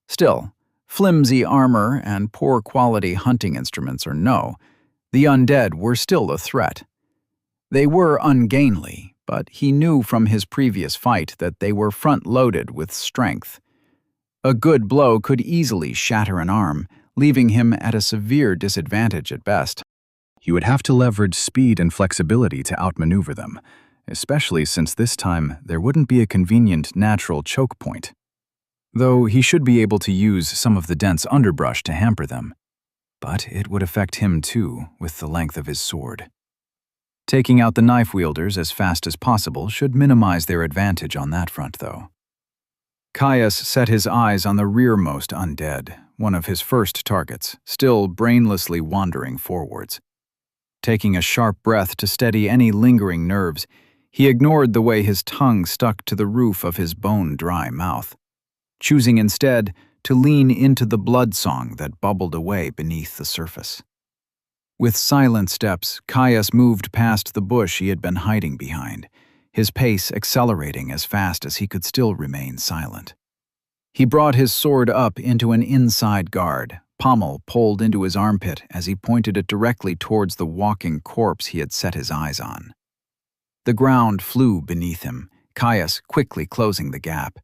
Still, flimsy armor and poor quality hunting instruments or no, the undead were still a threat. They were ungainly, but he knew from his previous fight that they were front-loaded with strength. A good blow could easily shatter an arm, leaving him at a severe disadvantage at best. He would have to leverage speed and flexibility to outmaneuver them, especially since this time there wouldn't be a convenient natural choke point. Though he should be able to use some of the dense underbrush to hamper them. But it would affect him too, with the length of his sword. Taking out the knife wielders as fast as possible should minimize their advantage on that front, though. Caius set his eyes on the rearmost undead, one of his first targets, still brainlessly wandering forwards. Taking a sharp breath to steady any lingering nerves, he ignored the way his tongue stuck to the roof of his bone-dry mouth, choosing instead to lean into the blood song that bubbled away beneath the surface. With silent steps, Caius moved past the bush he had been hiding behind, his pace accelerating as fast as he could still remain silent. He brought his sword up into an inside guard, pommel pulled into his armpit as he pointed it directly towards the walking corpse he had set his eyes on. The ground flew beneath him, Caius quickly closing the gap.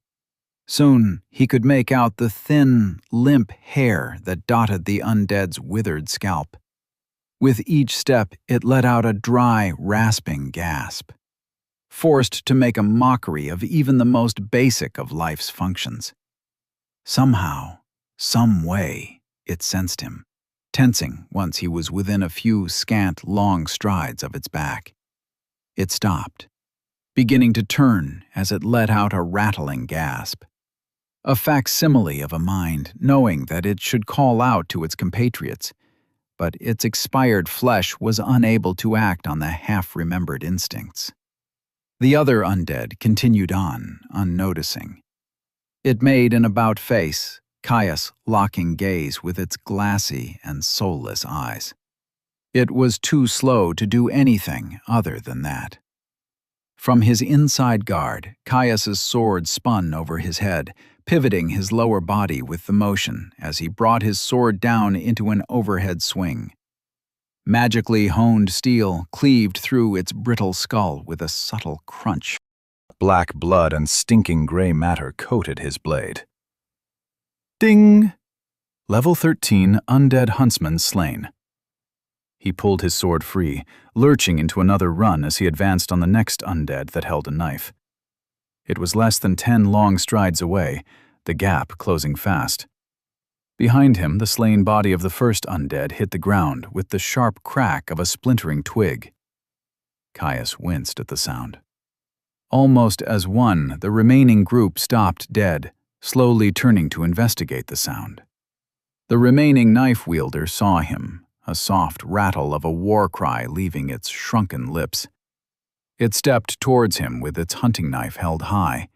Soon he could make out the thin, limp hair that dotted the undead's withered scalp. With each step, it let out a dry, rasping gasp, forced to make a mockery of even the most basic of life's functions. Somehow, some way, it sensed him, tensing once he was within a few scant, long strides of its back. It stopped, beginning to turn as it let out a rattling gasp. A facsimile of a mind, knowing that it should call out to its compatriots, but its expired flesh was unable to act on the half-remembered instincts. The other undead continued on, unnoticing. It made an about face, Caius locking gaze with its glassy and soulless eyes. It was too slow to do anything other than that. From his inside guard, Caius's sword spun over his head, pivoting his lower body with the motion as he brought his sword down into an overhead swing. Magically honed steel cleaved through its brittle skull with a subtle crunch. Black blood and stinking gray matter coated his blade. Ding! Level 13 Undead Huntsman slain. He pulled his sword free, lurching into another run as he advanced on the next undead that held a knife. It was less than 10 long strides away, the gap closing fast. Behind him, the slain body of the first undead hit the ground with the sharp crack of a splintering twig. Caius winced at the sound. Almost as one, the remaining group stopped dead, slowly turning to investigate the sound. The remaining knife wielder saw him, a soft rattle of a war cry leaving its shrunken lips. It stepped towards him with its hunting knife held high.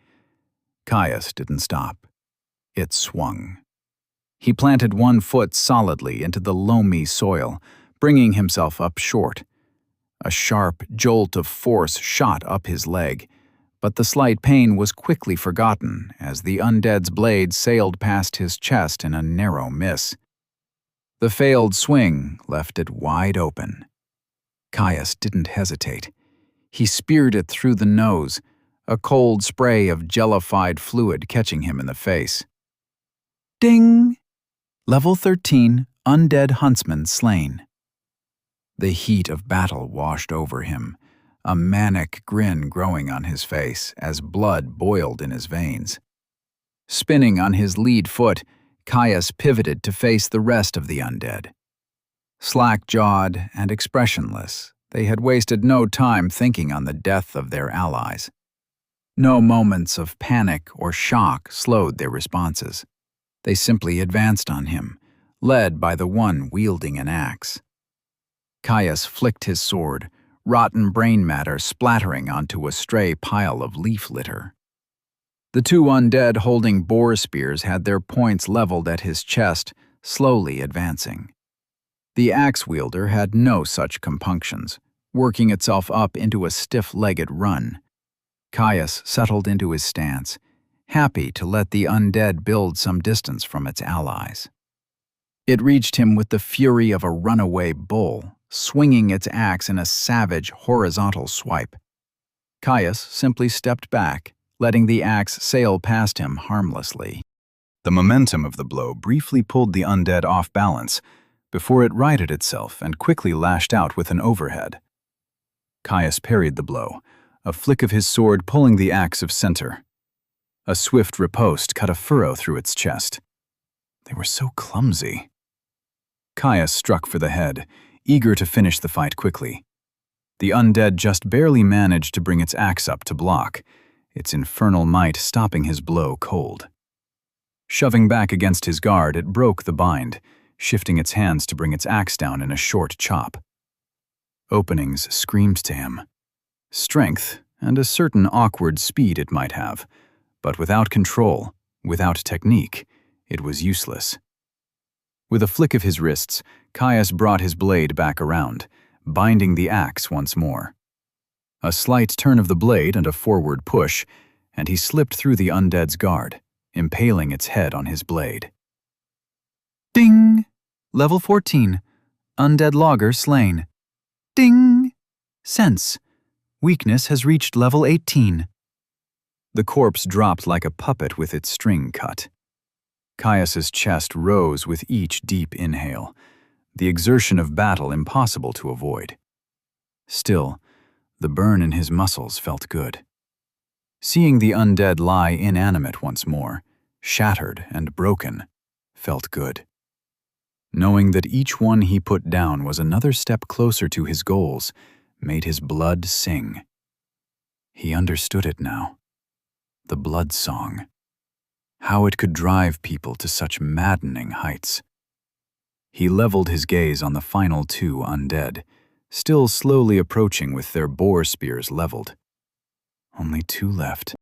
Caius didn't stop. It swung. He planted one foot solidly into the loamy soil, bringing himself up short. A sharp jolt of force shot up his leg, but the slight pain was quickly forgotten as the undead's blade sailed past his chest in a narrow miss. The failed swing left it wide open. Caius didn't hesitate. He speared it through the nose, a cold spray of jellified fluid catching him in the face. Ding! Level 13, Undead Huntsman slain. The heat of battle washed over him, a manic grin growing on his face as blood boiled in his veins. Spinning on his lead foot, Caius pivoted to face the rest of the undead. Slack-jawed and expressionless, they had wasted no time thinking on the death of their allies. No moments of panic or shock slowed their responses. They simply advanced on him, led by the one wielding an axe. Caius flicked his sword, rotten brain matter splattering onto a stray pile of leaf litter. The two undead holding boar spears had their points leveled at his chest, slowly advancing. The axe wielder had no such compunctions, working itself up into a stiff-legged run. Caius settled into his stance, happy to let the undead build some distance from its allies. It reached him with the fury of a runaway bull, swinging its axe in a savage horizontal swipe. Caius simply stepped back, letting the axe sail past him harmlessly. The momentum of the blow briefly pulled the undead off balance before it righted itself and quickly lashed out with an overhead. Caius parried the blow, a flick of his sword pulling the axe of center. A swift riposte cut a furrow through its chest. They were so clumsy. Caius struck for the head, eager to finish the fight quickly. The undead just barely managed to bring its axe up to block, its infernal might stopping his blow cold. Shoving back against his guard, it broke the bind, shifting its hands to bring its axe down in a short chop. Openings screamed to him. Strength and a certain awkward speed it might have, but without control, without technique, it was useless. With a flick of his wrists, Caius brought his blade back around, binding the axe once more. A slight turn of the blade and a forward push, and he slipped through the undead's guard, impaling its head on his blade. Ding! Level 14. Undead Logger slain. Ding! Sense. Weakness has reached level 18. The corpse dropped like a puppet with its string cut. Caius's chest rose with each deep inhale, the exertion of battle impossible to avoid. Still, the burn in his muscles felt good. Seeing the undead lie inanimate once more, shattered and broken, felt good. Knowing that each one he put down was another step closer to his goals made his blood sing. He understood it now. The blood song. How it could drive people to such maddening heights. He leveled his gaze on the final two undead, still slowly approaching with their boar spears leveled. Only two left.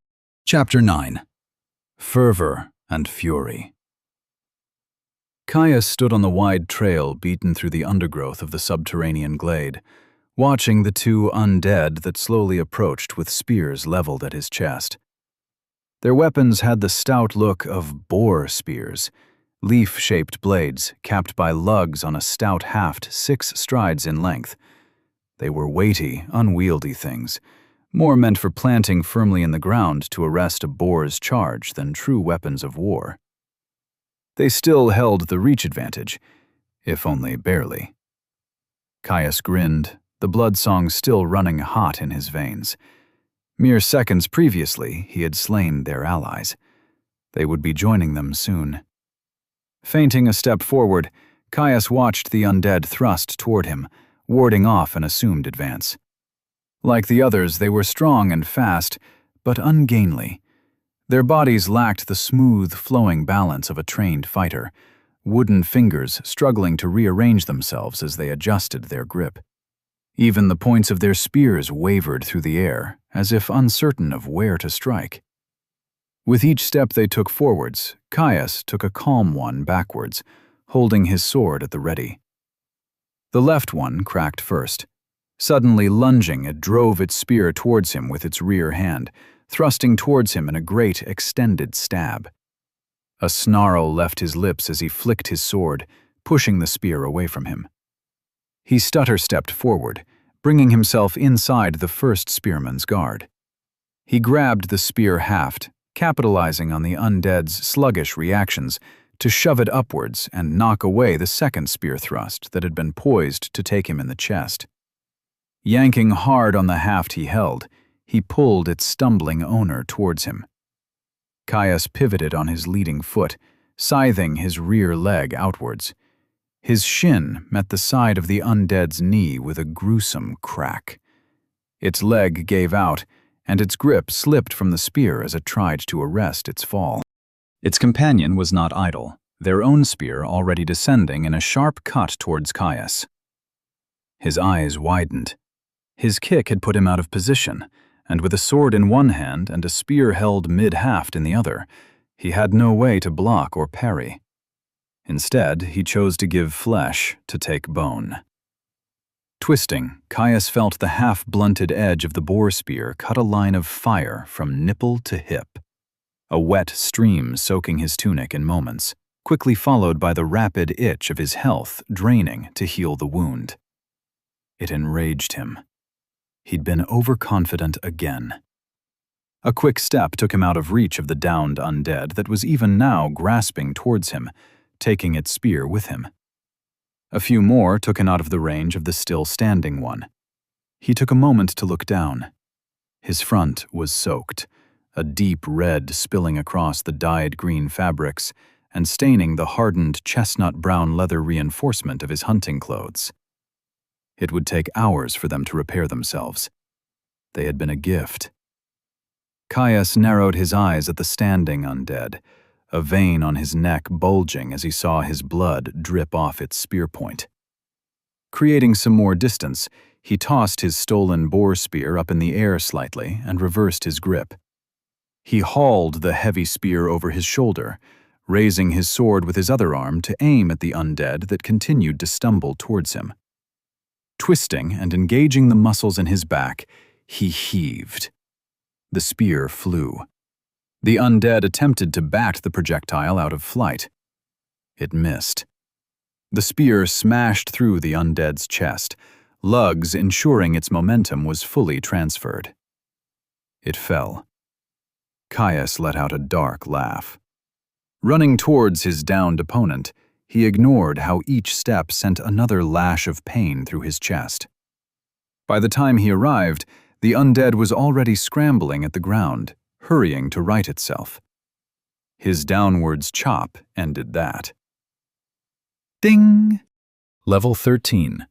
Chapter 9. Fervor and Fury. Caius stood on the wide trail beaten through the undergrowth of the subterranean glade, watching the two undead that slowly approached with spears leveled at his chest. Their weapons had the stout look of boar spears, leaf-shaped blades capped by lugs on a stout haft 6 strides in length. They were weighty, unwieldy things, more meant for planting firmly in the ground to arrest a boar's charge than true weapons of war. They still held the reach advantage, if only barely. Caius grinned, the blood song still running hot in his veins. Mere seconds previously, he had slain their allies. They would be joining them soon. Feinting a step forward, Caius watched the undead thrust toward him, warding off an assumed advance. Like the others, they were strong and fast, but ungainly. Their bodies lacked the smooth, flowing balance of a trained fighter, wooden fingers struggling to rearrange themselves as they adjusted their grip. Even the points of their spears wavered through the air, as if uncertain of where to strike. With each step they took forwards, Caius took a calm one backwards, holding his sword at the ready. The left one cracked first. Suddenly lunging, it drove its spear towards him with its rear hand, thrusting towards him in a great extended stab. A snarl left his lips as he flicked his sword, pushing the spear away from him. He stutter-stepped forward, bringing himself inside the first spearman's guard. He grabbed the spear haft, capitalizing on the undead's sluggish reactions, to shove it upwards and knock away the second spear thrust that had been poised to take him in the chest. Yanking hard on the haft he held, he pulled its stumbling owner towards him. Caius pivoted on his leading foot, scything his rear leg outwards. His shin met the side of the undead's knee with a gruesome crack. Its leg gave out, and its grip slipped from the spear as it tried to arrest its fall. Its companion was not idle, their own spear already descending in a sharp cut towards Caius. His eyes widened. His kick had put him out of position, and with a sword in one hand and a spear held mid-haft in the other, he had no way to block or parry. Instead, he chose to give flesh to take bone. Twisting, Caius felt the half-blunted edge of the boar spear cut a line of fire from nipple to hip. A wet stream soaking his tunic in moments, quickly followed by the rapid itch of his health draining to heal the wound. It enraged him. He'd been overconfident again. A quick step took him out of reach of the downed undead that was even now grasping towards him, taking its spear with him. A few more took him out of the range of the still-standing one. He took a moment to look down. His front was soaked, a deep red spilling across the dyed green fabrics and staining the hardened chestnut-brown leather reinforcement of his hunting clothes. It would take hours for them to repair themselves. They had been a gift. Caius narrowed his eyes at the standing undead, a vein on his neck bulging as he saw his blood drip off its spear point. Creating some more distance, he tossed his stolen boar spear up in the air slightly and reversed his grip. He hauled the heavy spear over his shoulder, raising his sword with his other arm to aim at the undead that continued to stumble towards him. Twisting and engaging the muscles in his back, he heaved. The spear flew. The undead attempted to bat the projectile out of flight. It missed. The spear smashed through the undead's chest, lugs ensuring its momentum was fully transferred. It fell. Caius let out a dark laugh. Running towards his downed opponent, he ignored how each step sent another lash of pain through his chest. By the time he arrived, the undead was already scrambling at the ground, hurrying to right itself. His downwards chop ended that. Ding! Level 13.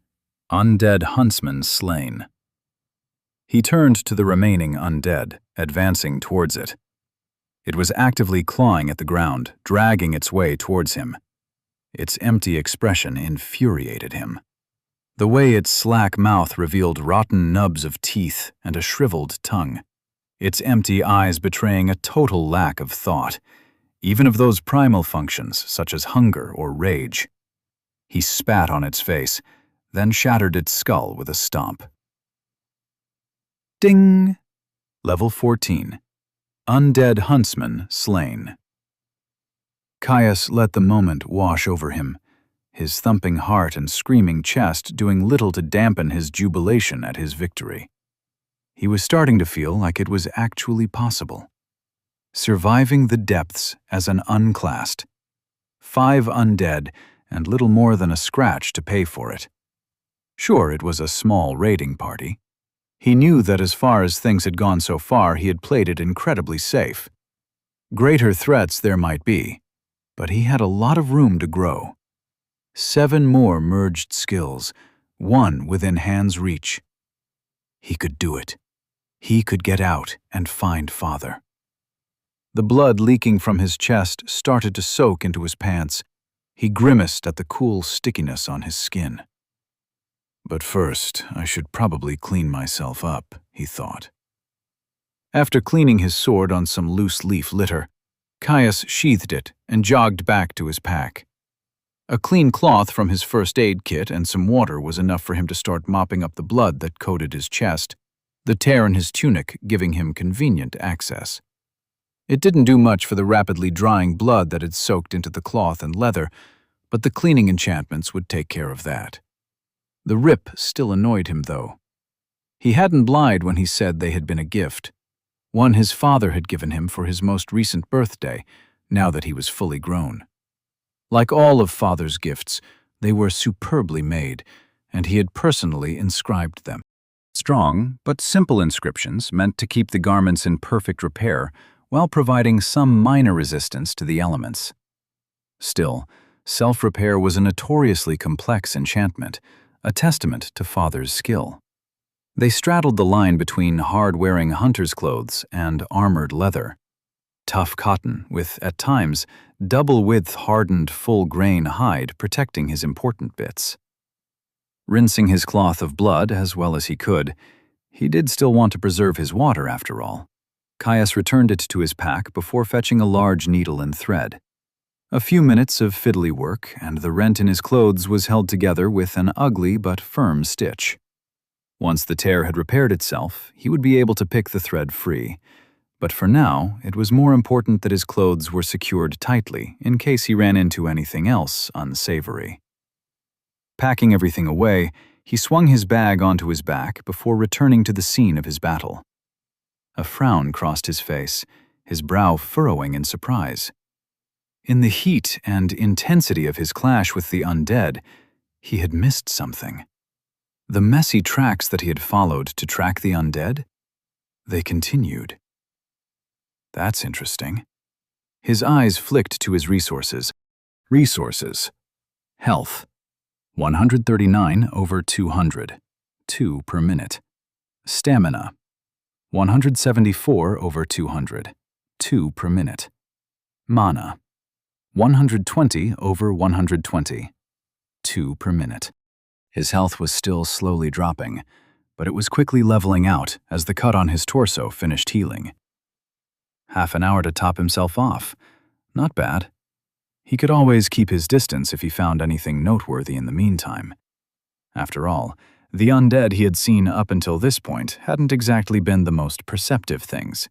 Undead Huntsman slain. He turned to the remaining undead, advancing towards it. It was actively clawing at the ground, dragging its way towards him. Its empty expression infuriated him. The way its slack mouth revealed rotten nubs of teeth and a shriveled tongue. Its empty eyes betraying a total lack of thought, even of those primal functions such as hunger or rage. He spat on its face, then shattered its skull with a stomp. Ding! Level 14. Undead Huntsman slain. Caius let the moment wash over him, his thumping heart and screaming chest doing little to dampen his jubilation at his victory. He was starting to feel like it was actually possible. Surviving the depths as an unclassed. 5 undead and little more than a scratch to pay for it. Sure, it was a small raiding party. He knew that as far as things had gone so far, he had played it incredibly safe. Greater threats there might be, but he had a lot of room to grow. 7 more merged skills, 1 within hand's reach. He could do it. He could get out and find Father. The blood leaking from his chest started to soak into his pants. He grimaced at the cool stickiness on his skin. But first, I should probably clean myself up, he thought. After cleaning his sword on some loose leaf litter, Caius sheathed it and jogged back to his pack. A clean cloth from his first aid kit and some water was enough for him to start mopping up the blood that coated his chest, the tear in his tunic giving him convenient access. It didn't do much for the rapidly drying blood that had soaked into the cloth and leather, but the cleaning enchantments would take care of that. The rip still annoyed him, though. He hadn't lied when he said they had been a gift, one his father had given him for his most recent birthday, now that he was fully grown. Like all of Father's gifts, they were superbly made, and he had personally inscribed them. Strong, but simple inscriptions meant to keep the garments in perfect repair while providing some minor resistance to the elements. Still, self-repair was a notoriously complex enchantment, a testament to Father's skill. They straddled the line between hard-wearing hunter's clothes and armored leather. Tough cotton with, at times, double-width hardened full-grain hide protecting his important bits. Rinsing his cloth of blood as well as he could, he did still want to preserve his water after all. Caius returned it to his pack before fetching a large needle and thread. A few minutes of fiddly work, and the rent in his clothes was held together with an ugly but firm stitch. Once the tear had repaired itself, he would be able to pick the thread free. But for now, it was more important that his clothes were secured tightly in case he ran into anything else unsavory. Packing everything away, he swung his bag onto his back before returning to the scene of his battle. A frown crossed his face, his brow furrowing in surprise. In the heat and intensity of his clash with the undead, he had missed something. The messy tracks that he had followed to track the undead? They continued. That's interesting. His eyes flicked to his resources. Resources. Health. 139 over 200. 2 per minute. Stamina. 174 over 200. 2 per minute. Mana. 120 over 120. 2 per minute. His health was still slowly dropping, but it was quickly leveling out as the cut on his torso finished healing. Half an hour to top himself off. Not bad. He could always keep his distance if he found anything noteworthy in the meantime. After all, the undead he had seen up until this point hadn't exactly been the most perceptive things.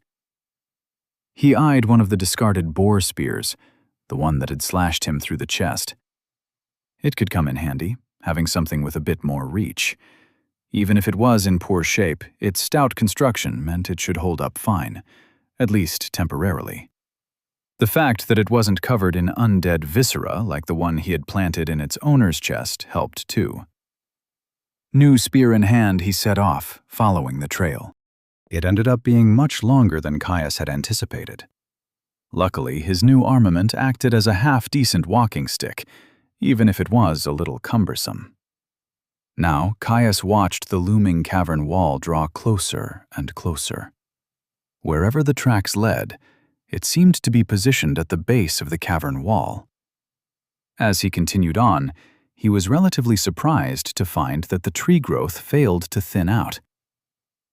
He eyed one of the discarded boar spears, the one that had slashed him through the chest. It could come in handy, having something with a bit more reach. Even if it was in poor shape, its stout construction meant it should hold up fine, at least temporarily. The fact that it wasn't covered in undead viscera like the one he had planted in its owner's chest helped too. New spear in hand, he set off, following the trail. It ended up being much longer than Caius had anticipated. Luckily, his new armament acted as a half-decent walking stick, even if it was a little cumbersome. Now, Caius watched the looming cavern wall draw closer and closer. Wherever the tracks led, it seemed to be positioned at the base of the cavern wall. As he continued on, he was relatively surprised to find that the tree growth failed to thin out.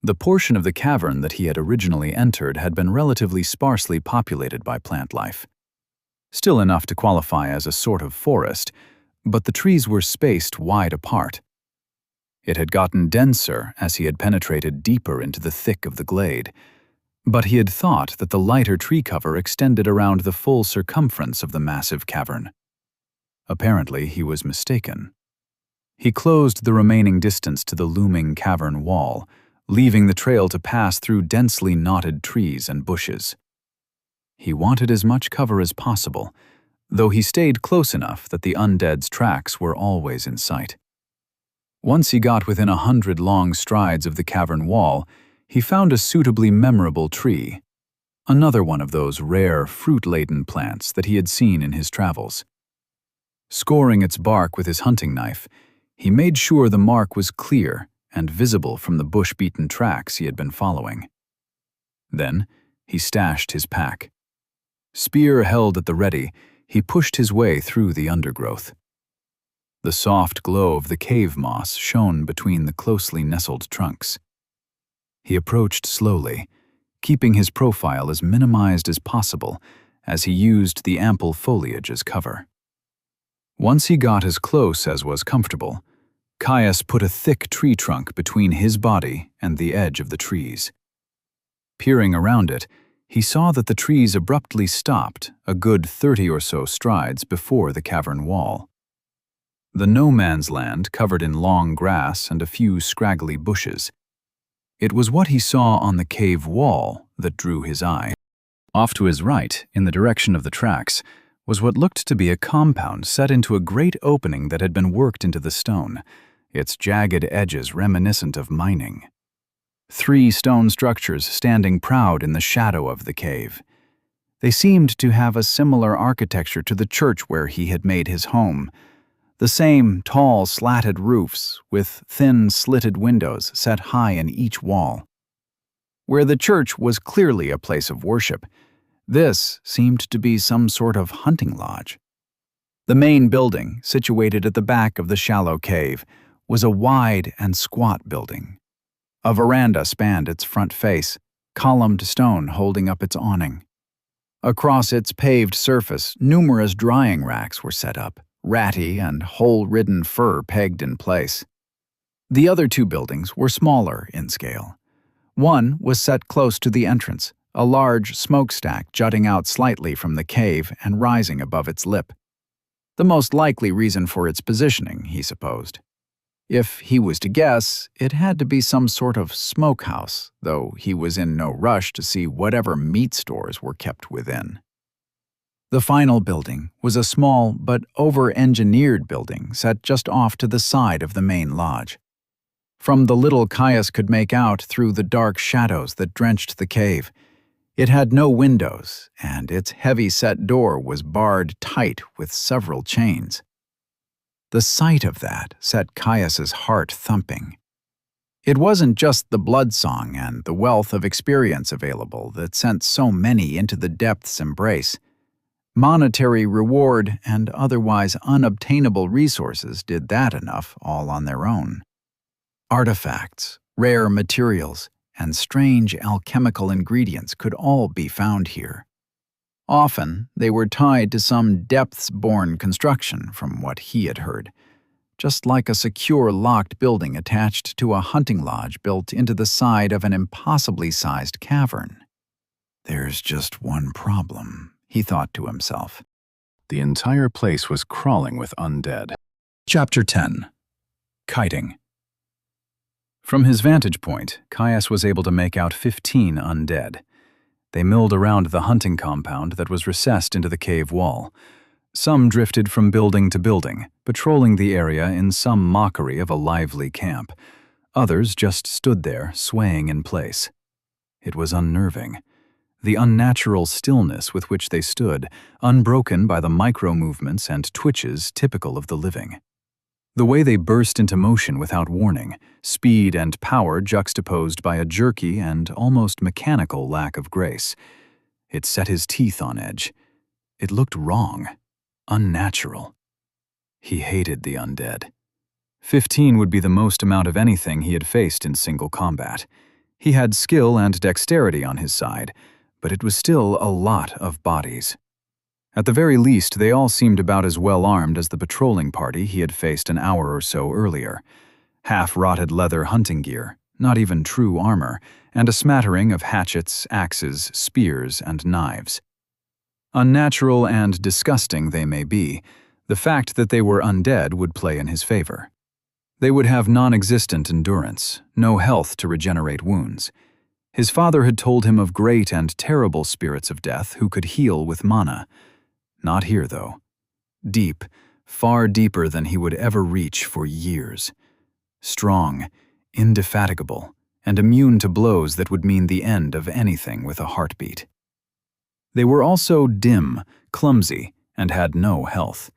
The portion of the cavern that he had originally entered had been relatively sparsely populated by plant life. Still enough to qualify as a sort of forest, but the trees were spaced wide apart. It had gotten denser as he had penetrated deeper into the thick of the glade, but he had thought that the lighter tree cover extended around the full circumference of the massive cavern. Apparently, he was mistaken. He closed the remaining distance to the looming cavern wall, leaving the trail to pass through densely knotted trees and bushes. He wanted as much cover as possible, though he stayed close enough that the undead's tracks were always in sight. Once he got within 100 long strides of the cavern wall, he found a suitably memorable tree, another one of those rare, fruit-laden plants that he had seen in his travels. Scoring its bark with his hunting knife, he made sure the mark was clear and visible from the bush-beaten tracks he had been following. Then, he stashed his pack. Spear held at the ready, he pushed his way through the undergrowth. The soft glow of the cave moss shone between the closely nestled trunks. He approached slowly, keeping his profile as minimized as possible as he used the ample foliage as cover. Once he got as close as was comfortable, Caius put a thick tree trunk between his body and the edge of the trees. Peering around it, he saw that the trees abruptly stopped a good 30 or so strides before the cavern wall. The no-man's land covered in long grass and a few scraggly bushes. It was what he saw on the cave wall that drew his eye. Off to his right, in the direction of the tracks, was what looked to be a compound set into a great opening that had been worked into the stone, its jagged edges reminiscent of mining. 3 stone structures standing proud in the shadow of the cave. They seemed to have a similar architecture to the church where he had made his home. The same tall, slatted roofs with thin, slitted windows set high in each wall. Where the church was clearly a place of worship, this seemed to be some sort of hunting lodge. The main building, situated at the back of the shallow cave, was a wide and squat building. A veranda spanned its front face, columned stone holding up its awning. Across its paved surface, numerous drying racks were set up, ratty and hole-ridden fur pegged in place. The other 2 buildings were smaller in scale. One was set close to the entrance, a large smokestack jutting out slightly from the cave and rising above its lip. The most likely reason for its positioning, he supposed. If he was to guess, it had to be some sort of smokehouse, though he was in no rush to see whatever meat stores were kept within. The final building was a small but over-engineered building set just off to the side of the main lodge. From the little Caius could make out through the dark shadows that drenched the cave, it had no windows, and its heavy-set door was barred tight with several chains. The sight of that set Caius's heart thumping. It wasn't just the bloodsong and the wealth of experience available that sent so many into the depth's embrace. Monetary reward and otherwise unobtainable resources did that enough all on their own. Artifacts, rare materials, and strange alchemical ingredients could all be found here. Often, they were tied to some depths-born construction, from what he had heard, just like a secure locked building attached to a hunting lodge built into the side of an impossibly sized cavern. There's just one problem, he thought to himself. The entire place was crawling with undead. Chapter 10. Kiting. From his vantage point, Caius was able to make out 15 undead. They milled around the hunting compound that was recessed into the cave wall. Some drifted from building to building, patrolling the area in some mockery of a lively camp. Others just stood there, swaying in place. It was unnerving. The unnatural stillness with which they stood, unbroken by the micro-movements and twitches typical of the living. The way they burst into motion without warning, speed and power juxtaposed by a jerky and almost mechanical lack of grace. It set his teeth on edge. It looked wrong, unnatural. He hated the undead. 15 would be the most amount of anything he had faced in single combat. He had skill and dexterity on his side, but it was still a lot of bodies. At the very least, they all seemed about as well armed as the patrolling party he had faced an hour or so earlier. Half-rotted leather hunting gear, not even true armor, and a smattering of hatchets, axes, spears, and knives. Unnatural and disgusting they may be, the fact that they were undead would play in his favor. They would have non-existent endurance, no health to regenerate wounds. His father had told him of great and terrible spirits of death who could heal with mana. Not here, though. Deep, far deeper than he would ever reach for years. Strong, indefatigable, and immune to blows that would mean the end of anything with a heartbeat. They were also dim, clumsy, and had no health.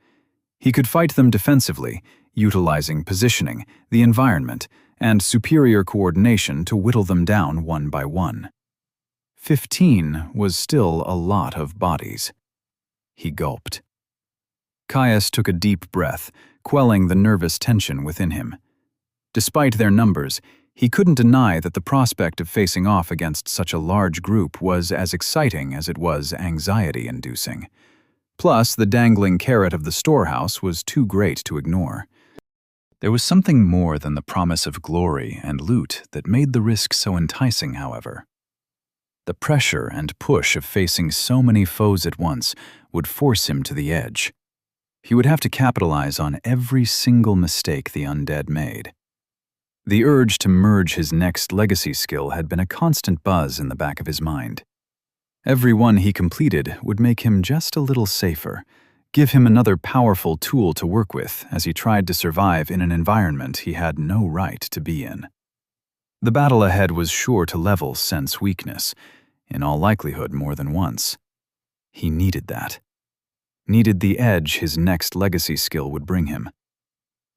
He could fight them defensively, utilizing positioning, the environment, and superior coordination to whittle them down one by one. 15 was still a lot of bodies. He gulped. Caius took a deep breath, quelling the nervous tension within him. Despite their numbers, he couldn't deny that the prospect of facing off against such a large group was as exciting as it was anxiety-inducing. Plus, the dangling carrot of the storehouse was too great to ignore. There was something more than the promise of glory and loot that made the risk so enticing, however. The pressure and push of facing so many foes at once would force him to the edge. He would have to capitalize on every single mistake the undead made. The urge to merge his next legacy skill had been a constant buzz in the back of his mind. Every one he completed would make him just a little safer, give him another powerful tool to work with as he tried to survive in an environment he had no right to be in. The battle ahead was sure to level Sen's weakness, in all likelihood more than once. He needed that. Needed the edge his next legacy skill would bring him.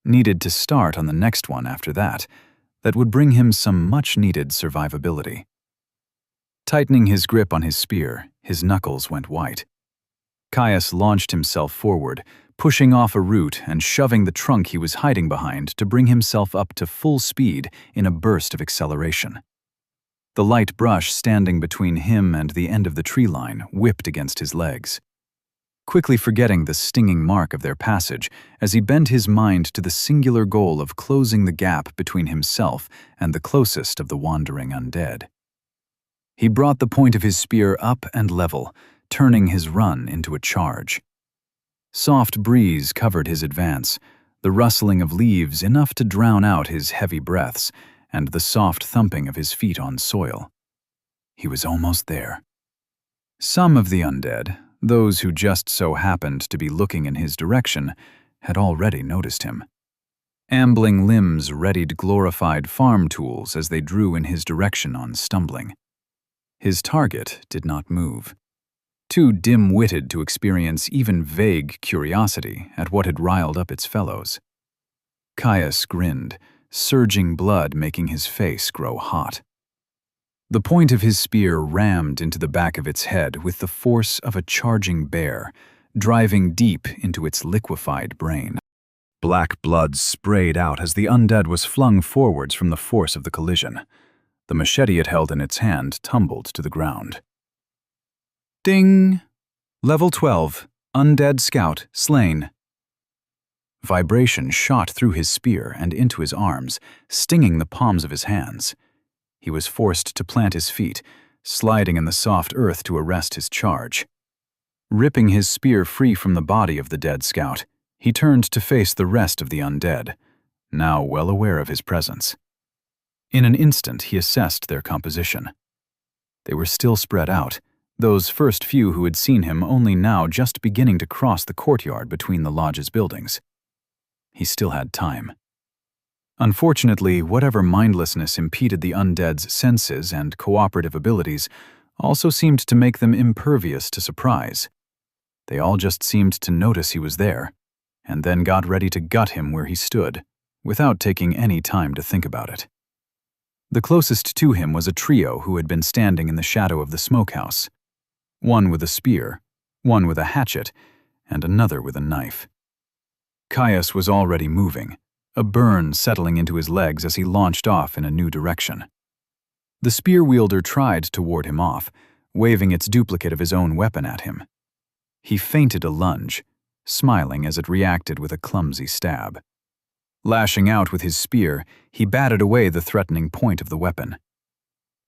Needed to start on the next one after that would bring him some much-needed survivability. Tightening his grip on his spear, his knuckles went white. Caius launched himself forward, pushing off a root and shoving the trunk he was hiding behind to bring himself up to full speed in a burst of acceleration. The light brush standing between him and the end of the tree line whipped against his legs. Quickly forgetting the stinging mark of their passage as he bent his mind to the singular goal of closing the gap between himself and the closest of the wandering undead. He brought the point of his spear up and level, turning his run into a charge. Soft breeze covered his advance, the rustling of leaves enough to drown out his heavy breaths and the soft thumping of his feet on soil. He was almost there. Some of the undead, those who just so happened to be looking in his direction, had already noticed him. Ambling limbs readied glorified farm tools as they drew in his direction on stumbling. His target did not move. Too dim-witted to experience even vague curiosity at what had riled up its fellows. Caius grinned, surging blood making his face grow hot. The point of his spear rammed into the back of its head with the force of a charging bear, driving deep into its liquefied brain. Black blood sprayed out as the undead was flung forwards from the force of the collision. The machete it held in its hand tumbled to the ground. Ding! Level 12. Undead Scout slain. Vibration shot through his spear and into his arms, stinging the palms of his hands. He was forced to plant his feet, sliding in the soft earth to arrest his charge. Ripping his spear free from the body of the dead scout, he turned to face the rest of the undead, now well aware of his presence. In an instant, he assessed their composition. They were still spread out, those first few who had seen him only now just beginning to cross the courtyard between the lodge's buildings. He still had time. Unfortunately, whatever mindlessness impeded the undead's senses and cooperative abilities also seemed to make them impervious to surprise. They all just seemed to notice he was there, and then got ready to gut him where he stood, without taking any time to think about it. The closest to him was a trio who had been standing in the shadow of the smokehouse. One with a spear, one with a hatchet, and another with a knife. Caius was already moving, a burn settling into his legs as he launched off in a new direction. The spear wielder tried to ward him off, waving its duplicate of his own weapon at him. He feinted a lunge, smiling as it reacted with a clumsy stab. Lashing out with his spear, he batted away the threatening point of the weapon.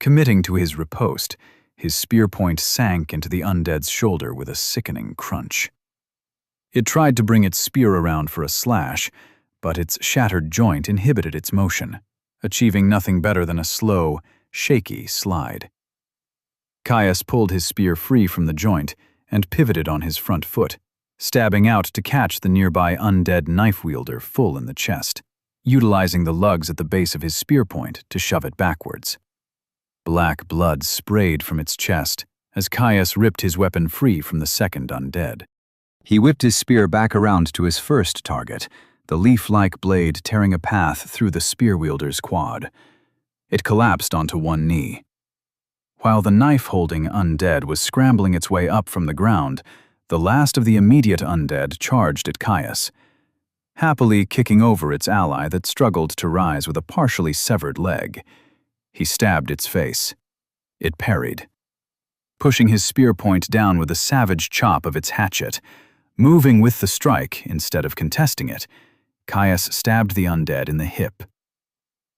Committing to his riposte, his spear point sank into the undead's shoulder with a sickening crunch. It tried to bring its spear around for a slash, but its shattered joint inhibited its motion, achieving nothing better than a slow, shaky slide. Caius pulled his spear free from the joint and pivoted on his front foot, stabbing out to catch the nearby undead knife wielder full in the chest, utilizing the lugs at the base of his spear point to shove it backwards. Black blood sprayed from its chest as Caius ripped his weapon free from the second undead. He whipped his spear back around to his first target, the leaf-like blade tearing a path through the spear wielder's quad. It collapsed onto one knee. While the knife-holding undead was scrambling its way up from the ground, the last of the immediate undead charged at Caius, happily kicking over its ally that struggled to rise with a partially severed leg. He stabbed its face. It parried, pushing his spear point down with a savage chop of its hatchet. Moving with the strike instead of contesting it, Caius stabbed the undead in the hip.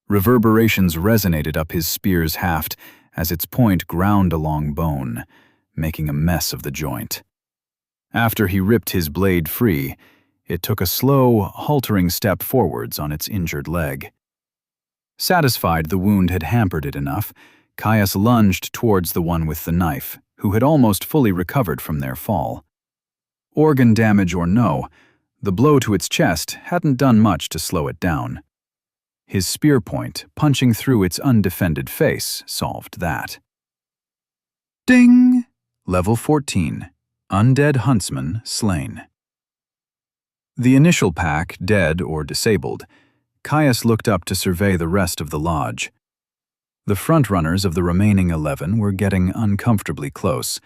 Reverberations resonated up his spear's haft as its point ground along bone, making a mess of the joint. After he ripped his blade free, it took a slow, haltering step forwards on its injured leg. Satisfied the wound had hampered it enough, Caius lunged towards the one with the knife, who had almost fully recovered from their fall. Organ damage or no, the blow to its chest hadn't done much to slow it down. His spear point, punching through its undefended face, solved that. Ding! Level 14. Undead Huntsman slain. The initial pack dead or disabled, Caius looked up to survey the rest of the lodge. The frontrunners of the remaining 11 were getting uncomfortably close,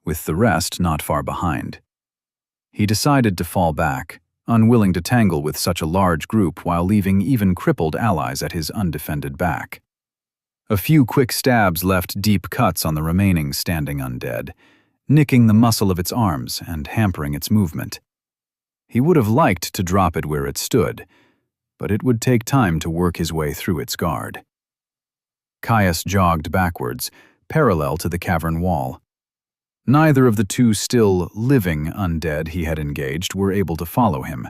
with the rest not far behind. He decided to fall back, unwilling to tangle with such a large group while leaving even crippled allies at his undefended back. A few quick stabs left deep cuts on the remaining standing undead, nicking the muscle of its arms and hampering its movement. He would have liked to drop it where it stood, but it would take time to work his way through its guard. Caius jogged backwards, parallel to the cavern wall. Neither of the two still living undead he had engaged were able to follow him,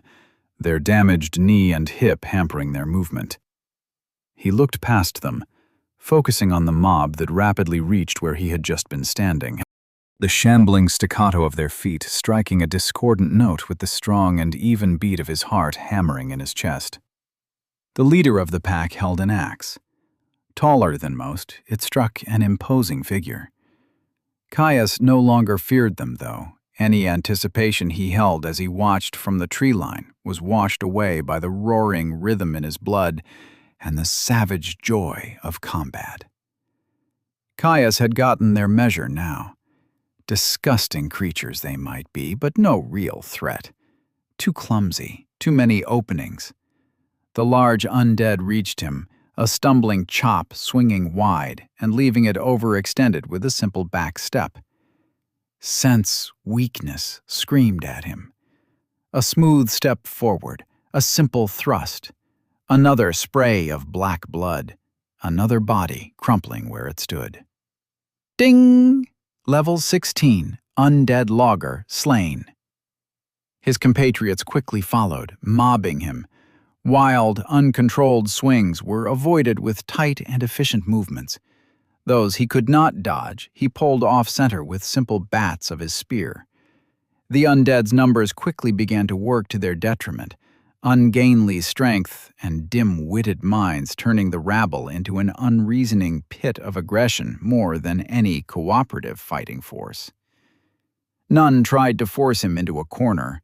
their damaged knee and hip hampering their movement. He looked past them, focusing on the mob that rapidly reached where he had just been standing, the shambling staccato of their feet striking a discordant note with the strong and even beat of his heart hammering in his chest. The leader of the pack held an axe. Taller than most, it struck an imposing figure. Caius no longer feared them, though. Any anticipation he held as he watched from the tree line was washed away by the roaring rhythm in his blood and the savage joy of combat. Caius had gotten their measure now. Disgusting creatures they might be, but no real threat. Too clumsy, too many openings. The large undead reached him, a stumbling chop swinging wide and leaving it overextended with a simple back step. Sense weakness screamed at him. A smooth step forward, a simple thrust. Another spray of black blood, another body crumpling where it stood. Ding! Level 16, Undead Logger slain. His compatriots quickly followed, mobbing him. Wild, uncontrolled swings were avoided with tight and efficient movements. Those he could not dodge, he pulled off-center with simple bats of his spear. The undead's numbers quickly began to work to their detriment, ungainly strength and dim-witted minds turning the rabble into an unreasoning pit of aggression more than any cooperative fighting force. None tried to force him into a corner.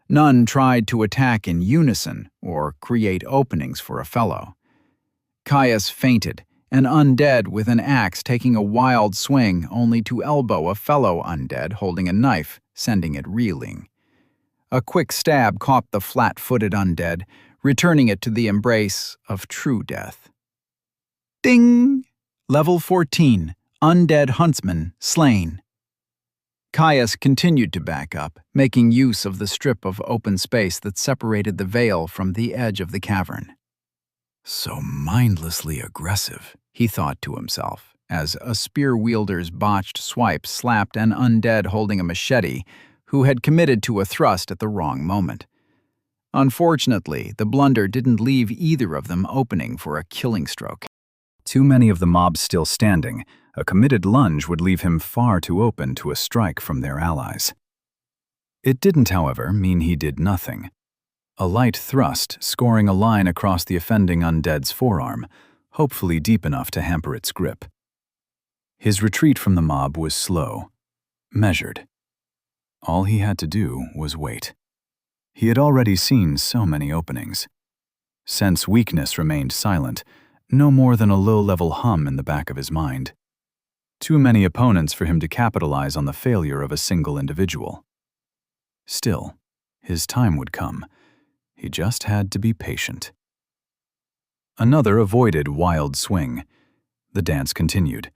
None tried to attack in unison or create openings for a fellow. Caius feinted, an undead with an axe taking a wild swing only to elbow a fellow undead holding a knife, sending it reeling. A quick stab caught the flat-footed undead, returning it to the embrace of true death. Ding! Level 14, Undead Huntsman slain. Caius continued to back up, making use of the strip of open space that separated the veil from the edge of the cavern. So mindlessly aggressive, he thought to himself, as a spear wielder's botched swipe slapped an undead holding a machete who had committed to a thrust at the wrong moment. Unfortunately, the blunder didn't leave either of them opening for a killing stroke. Too many of the mobs still standing, a committed lunge would leave him far too open to a strike from their allies. It didn't, however, mean he did nothing. A light thrust scoring a line across the offending undead's forearm, hopefully deep enough to hamper its grip. His retreat from the mob was slow, measured. All he had to do was wait. He had already seen so many openings. Sense weakness remained silent, no more than a low-level hum in the back of his mind. Too many opponents for him to capitalize on the failure of a single individual. Still, his time would come. He just had to be patient. Another avoided wild swing. The dance continued.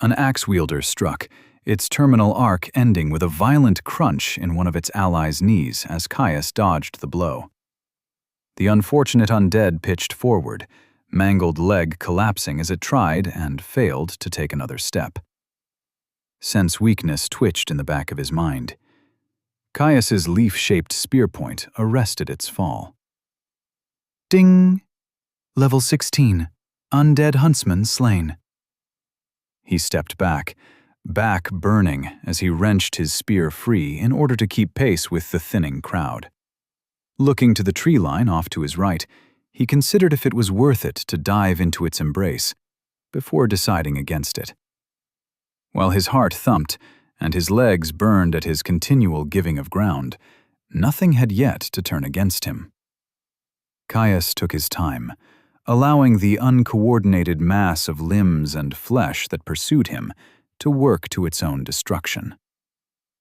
An axe wielder struck, its terminal arc ending with a violent crunch in one of its allies' knees as Caius dodged the blow. The unfortunate undead pitched forward, mangled leg collapsing as it tried and failed to take another step. Sense weakness twitched in the back of his mind. Caius's leaf-shaped spear point arrested its fall. Ding! Level 16, Undead huntsman slain. He stepped back burning as he wrenched his spear free in order to keep pace with the thinning crowd. Looking to the tree line off to his right, he considered if it was worth it to dive into its embrace before deciding against it. While his heart thumped and his legs burned at his continual giving of ground, nothing had yet to turn against him. Caius took his time, allowing the uncoordinated mass of limbs and flesh that pursued him to work to its own destruction.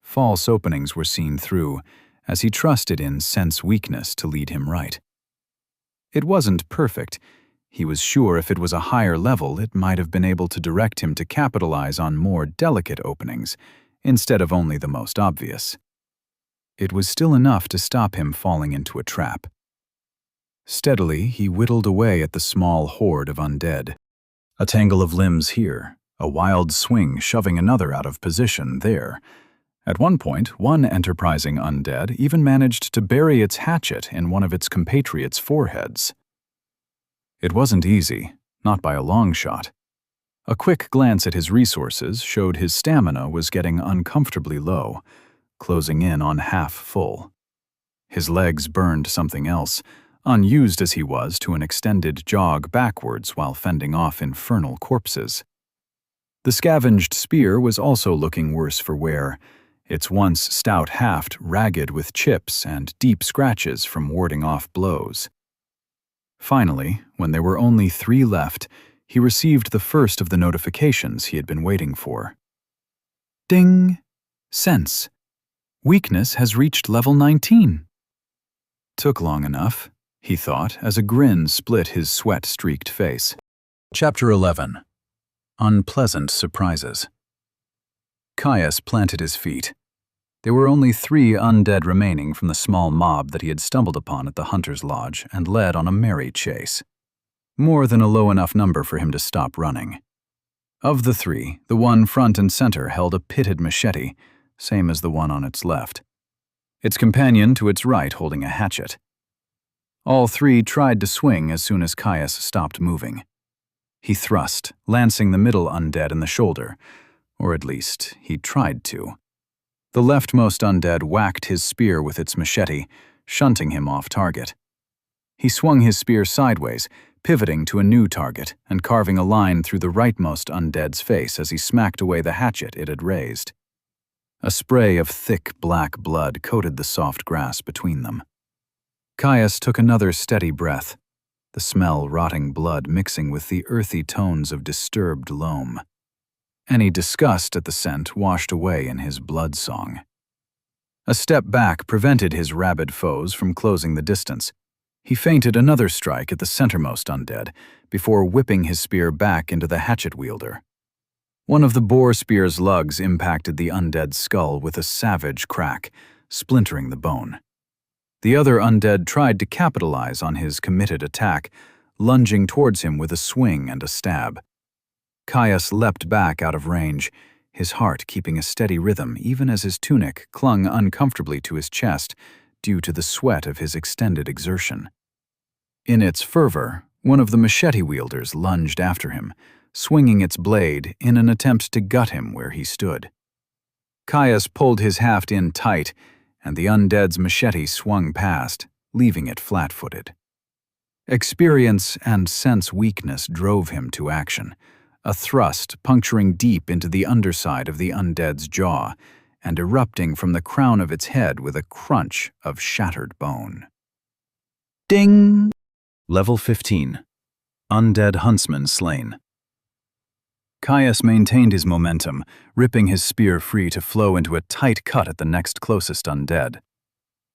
False openings were seen through, as he trusted in sense weakness to lead him right. It wasn't perfect. He was sure if it was a higher level, it might have been able to direct him to capitalize on more delicate openings, instead of only the most obvious. It was still enough to stop him falling into a trap. Steadily, he whittled away at the small horde of undead. A tangle of limbs here, a wild swing shoving another out of position there. At one point, one enterprising undead even managed to bury its hatchet in one of its compatriots' foreheads. It wasn't easy, not by a long shot. A quick glance at his resources showed his stamina was getting uncomfortably low, closing in on half full. His legs burned something else, unused as he was to an extended jog backwards while fending off infernal corpses. The scavenged spear was also looking worse for wear, its once stout haft ragged with chips and deep scratches from warding off blows. Finally, when there were only 3 left, he received the first of the notifications he had been waiting for. Ding! Sense. Weakness has reached level 19. Took long enough, he thought, as a grin split his sweat-streaked face. Chapter 11. Unpleasant Surprises. Caius planted his feet. There were only 3 undead remaining from the small mob that he had stumbled upon at the Hunter's Lodge and led on a merry chase. More than a low enough number for him to stop running. Of the 3, the one front and center held a pitted machete, same as the one on its left. Its companion to its right holding a hatchet. All 3 tried to swing as soon as Caius stopped moving. He thrust, lancing the middle undead in the shoulder, or at least, he tried to. The leftmost undead whacked his spear with its machete, shunting him off target. He swung his spear sideways, pivoting to a new target and carving a line through the rightmost undead's face as he smacked away the hatchet it had raised. A spray of thick black blood coated the soft grass between them. Caius took another steady breath, the smell rotting blood mixing with the earthy tones of disturbed loam. Any disgust at the scent washed away in his blood song. A step back prevented his rabid foes from closing the distance. He feinted another strike at the centermost undead before whipping his spear back into the hatchet wielder. One of the boar spear's lugs impacted the undead's skull with a savage crack, splintering the bone. The other undead tried to capitalize on his committed attack, lunging towards him with a swing and a stab. Caius leapt back out of range, his heart keeping a steady rhythm even as his tunic clung uncomfortably to his chest due to the sweat of his extended exertion. In its fervor, one of the machete wielders lunged after him, swinging its blade in an attempt to gut him where he stood. Caius pulled his haft in tight, and the undead's machete swung past, leaving it flat-footed. Experience and sense weakness drove him to action, a thrust puncturing deep into the underside of the undead's jaw and erupting from the crown of its head with a crunch of shattered bone. Ding! Level 15. Undead Huntsman Slain. Caius maintained his momentum, ripping his spear free to flow into a tight cut at the next closest undead.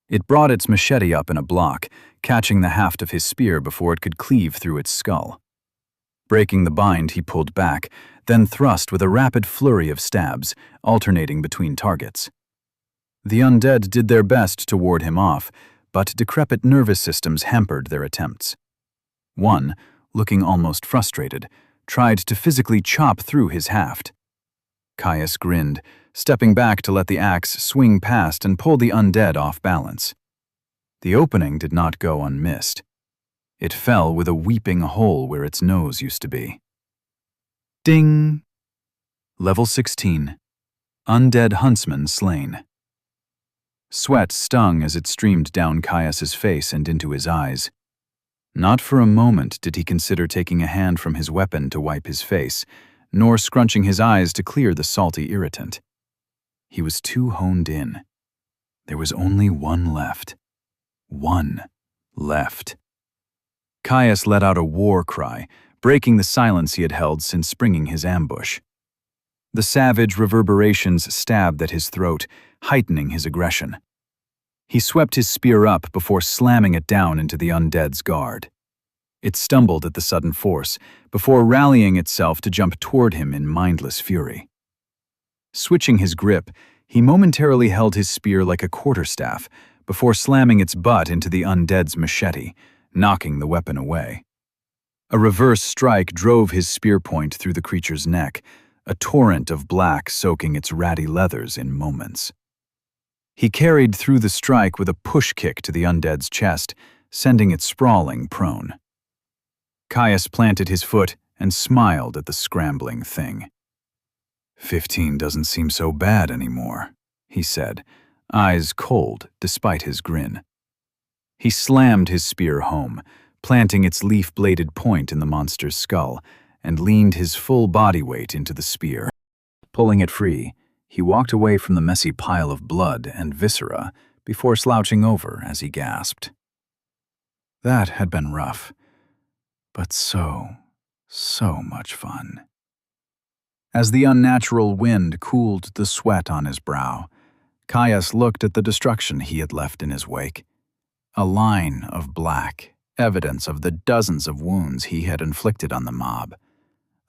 It brought its machete up in a block, catching the haft of his spear before it could cleave through its skull. Breaking the bind, he pulled back, then thrust with a rapid flurry of stabs, alternating between targets. The undead did their best to ward him off, but decrepit nervous systems hampered their attempts. One, looking almost frustrated, tried to physically chop through his haft. Caius grinned, stepping back to let the axe swing past and pull the undead off balance. The opening did not go unmissed. It fell with a weeping hole where its nose used to be. Ding! Level 16. Undead Huntsman Slain. Sweat stung as it streamed down Caius's face and into his eyes. Not for a moment did he consider taking a hand from his weapon to wipe his face, nor scrunching his eyes to clear the salty irritant. He was too honed in. There was only one left. One left. Caius let out a war cry, breaking the silence he had held since springing his ambush. The savage reverberations stabbed at his throat, heightening his aggression. He swept his spear up before slamming it down into the undead's guard. It stumbled at the sudden force, before rallying itself to jump toward him in mindless fury. Switching his grip, he momentarily held his spear like a quarterstaff, before slamming its butt into the undead's machete, knocking the weapon away. A reverse strike drove his spear point through the creature's neck, a torrent of black soaking its ratty leathers in moments. He carried through the strike with a push kick to the undead's chest, sending it sprawling prone. Caius planted his foot and smiled at the scrambling thing. 15 doesn't seem so bad anymore, he said, eyes cold despite his grin. He slammed his spear home, planting its leaf-bladed point in the monster's skull, and leaned his full body weight into the spear. Pulling it free, he walked away from the messy pile of blood and viscera before slouching over as he gasped. That had been rough, but so much fun. As the unnatural wind cooled the sweat on his brow, Caius looked at the destruction he had left in his wake. A line of black, evidence of the dozens of wounds he had inflicted on the mob.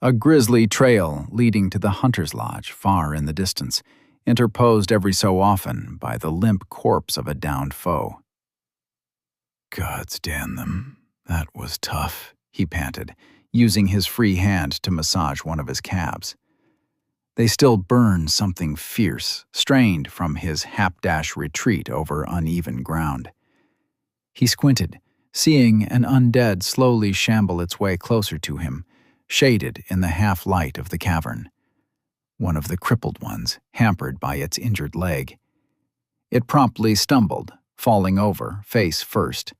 A grisly trail leading to the hunter's lodge far in the distance, interposed every so often by the limp corpse of a downed foe. Gods damn them, that was tough, he panted, using his free hand to massage one of his calves. They still burned something fierce, strained from his hapdash retreat over uneven ground. He squinted, seeing an undead slowly shamble its way closer to him, shaded in the half-light of the cavern. One of the crippled ones, hampered by its injured leg. It promptly stumbled, falling over, face first.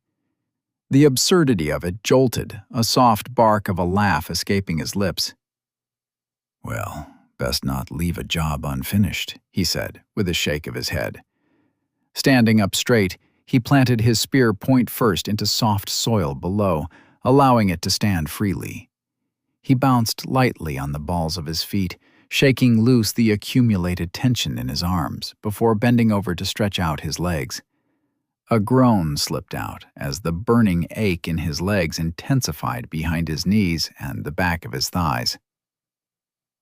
The absurdity of it jolted, a soft bark of a laugh escaping his lips. Well, best not leave a job unfinished, he said, with a shake of his head. Standing up straight, he planted his spear point first into soft soil below, allowing it to stand freely. He bounced lightly on the balls of his feet, shaking loose the accumulated tension in his arms before bending over to stretch out his legs. A groan slipped out as the burning ache in his legs intensified behind his knees and the back of his thighs.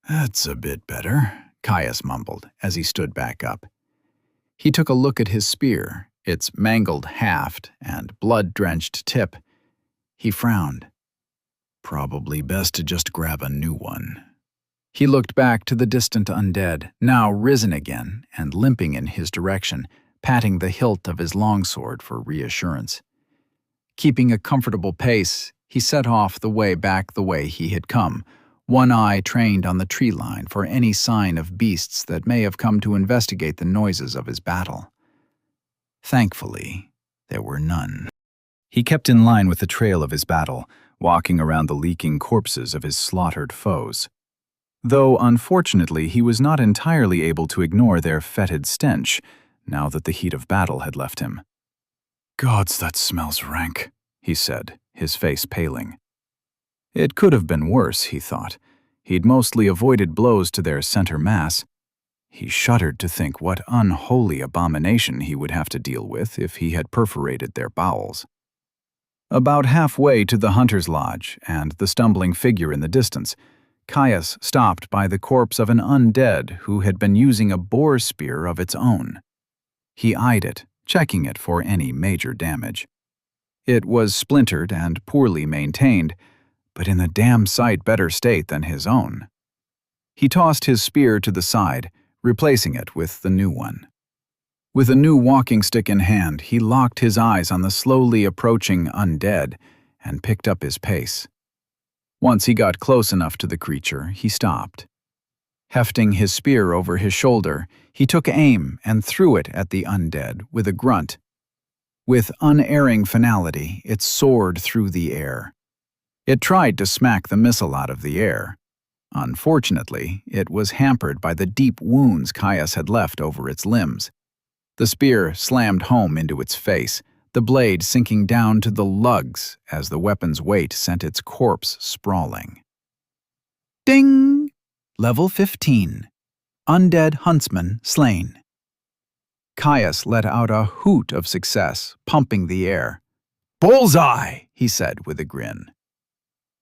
That's a bit better, Caius mumbled as he stood back up. He took a look at his spear, its mangled haft and blood-drenched tip. He frowned. Probably best to just grab a new one. He looked back to the distant undead, now risen again and limping in his direction, patting the hilt of his longsword for reassurance. Keeping a comfortable pace, he set off the way he had come, one eye trained on the tree line for any sign of beasts that may have come to investigate the noises of his battle. Thankfully, there were none. He kept in line with the trail of his battle, walking around the leaking corpses of his slaughtered foes. Though, unfortunately, he was not entirely able to ignore their fetid stench, now that the heat of battle had left him. "Gods, that smells rank," he said, his face paling. It could have been worse, he thought. He'd mostly avoided blows to their center mass. He shuddered to think what unholy abomination he would have to deal with if he had perforated their bowels. About halfway to the hunter's lodge and the stumbling figure in the distance, Caius stopped by the corpse of an undead who had been using a boar spear of its own. He eyed it, checking it for any major damage. It was splintered and poorly maintained, but in a damn sight better state than his own. He tossed his spear to the side, replacing it with the new one. With a new walking stick in hand, he locked his eyes on the slowly approaching undead and picked up his pace. Once he got close enough to the creature, he stopped. Hefting his spear over his shoulder, he took aim and threw it at the undead with a grunt. With unerring finality, it soared through the air. It tried to smack the missile out of the air. Unfortunately, it was hampered by the deep wounds Caius had left over its limbs. The spear slammed home into its face, the blade sinking down to the lugs as the weapon's weight sent its corpse sprawling. Ding! Level 15. Undead Huntsman slain. Caius let out a hoot of success, pumping the air. "Bullseye!" he said with a grin.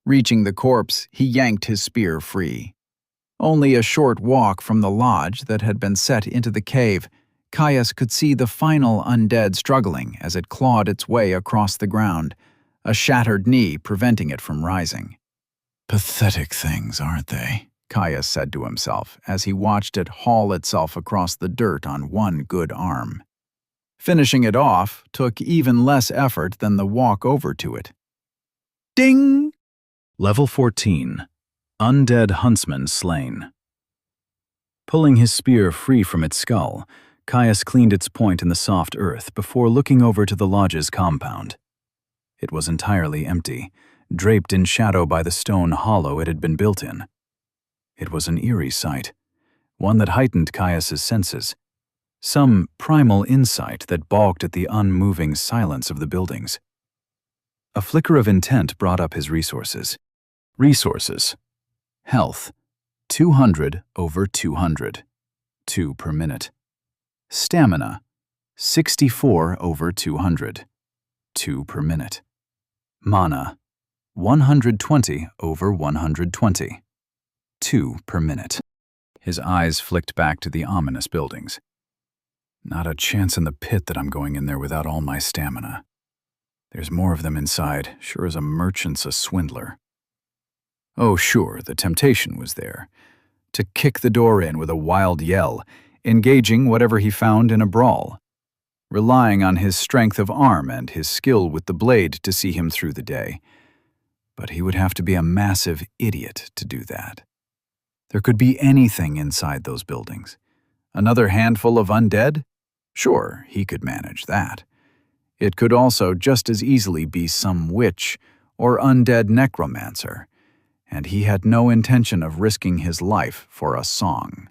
Reaching the corpse, he yanked his spear free. Only a short walk from the lodge that had been set into the cave, Caius could see the final undead struggling as it clawed its way across the ground, a shattered knee preventing it from rising. "Pathetic things, aren't they?" Caius said to himself as he watched it haul itself across the dirt on one good arm. Finishing it off took even less effort than the walk over to it. Ding! Level 14. Undead Huntsman slain. Pulling his spear free from its skull, Caius cleaned its point in the soft earth before looking over to the lodge's compound. It was entirely empty, draped in shadow by the stone hollow it had been built in. It was an eerie sight, one that heightened Caius's senses, some primal insight that balked at the unmoving silence of the buildings. A flicker of intent brought up his resources. Health, 200 over 200, 2 per minute. Stamina, 64 over 200, 2 per minute. Mana, 120 over 120, 2 per minute. His eyes flicked back to the ominous buildings. Not a chance in the pit that I'm going in there without all my stamina. There's more of them inside, sure as a merchant's a swindler. Oh, sure, the temptation was there. To kick the door in with a wild yell, engaging whatever he found in a brawl. Relying on his strength of arm and his skill with the blade to see him through the day. But he would have to be a massive idiot to do that. There could be anything inside those buildings. Another handful of undead? Sure, he could manage that. It could also just as easily be some witch or undead necromancer, and he had no intention of risking his life for a song.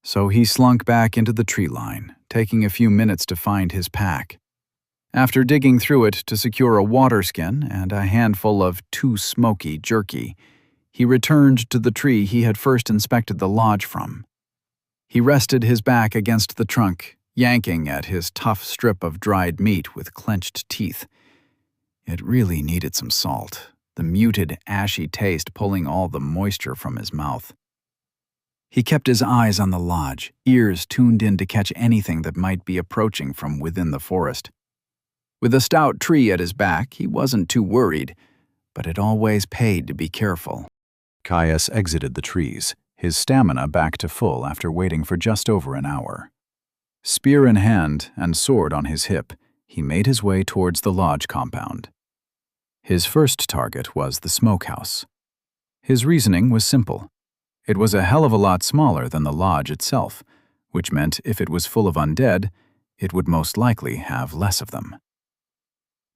So he slunk back into the tree line, taking a few minutes to find his pack. After digging through it to secure a water skin and a handful of too smoky jerky, he returned to the tree he had first inspected the lodge from. He rested his back against the trunk, yanking at his tough strip of dried meat with clenched teeth. It really needed some salt, the muted, ashy taste pulling all the moisture from his mouth. He kept his eyes on the lodge, ears tuned in to catch anything that might be approaching from within the forest. With a stout tree at his back, he wasn't too worried, but it always paid to be careful. Caius exited the trees, his stamina back to full after waiting for just over an hour. Spear in hand and sword on his hip, he made his way towards the lodge compound. His first target was the smokehouse. His reasoning was simple. It was a hell of a lot smaller than the lodge itself, which meant if it was full of undead, it would most likely have less of them.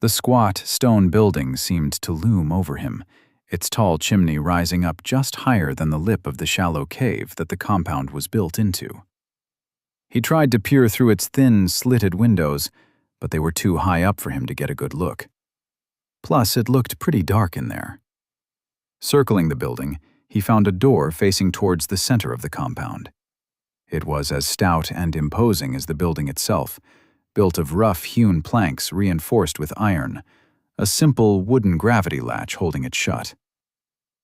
The squat stone building seemed to loom over him, its tall chimney rising up just higher than the lip of the shallow cave that the compound was built into. He tried to peer through its thin, slitted windows, but they were too high up for him to get a good look. Plus, it looked pretty dark in there. Circling the building, he found a door facing towards the center of the compound. It was as stout and imposing as the building itself, built of rough-hewn planks reinforced with iron, a simple wooden gravity latch holding it shut.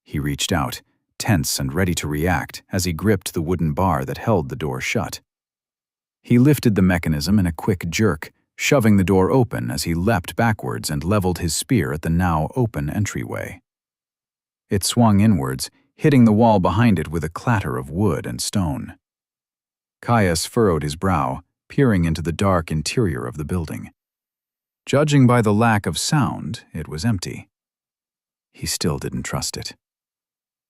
He reached out, tense and ready to react as he gripped the wooden bar that held the door shut. He lifted the mechanism in a quick jerk, shoving the door open as he leapt backwards and leveled his spear at the now open entryway. It swung inwards, hitting the wall behind it with a clatter of wood and stone. Caius furrowed his brow, peering into the dark interior of the building. Judging by the lack of sound, it was empty. He still didn't trust it.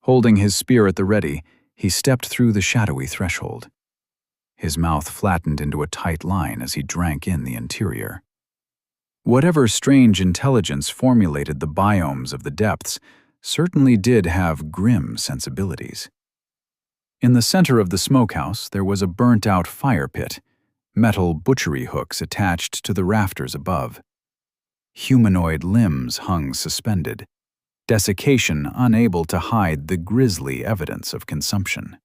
Holding his spear at the ready, he stepped through the shadowy threshold. His mouth flattened into a tight line as he drank in the interior. Whatever strange intelligence formulated the biomes of the depths certainly did have grim sensibilities. In the center of the smokehouse, there was a burnt-out fire pit, metal butchery hooks attached to the rafters above. Humanoid limbs hung suspended, desiccation unable to hide the grisly evidence of consumption.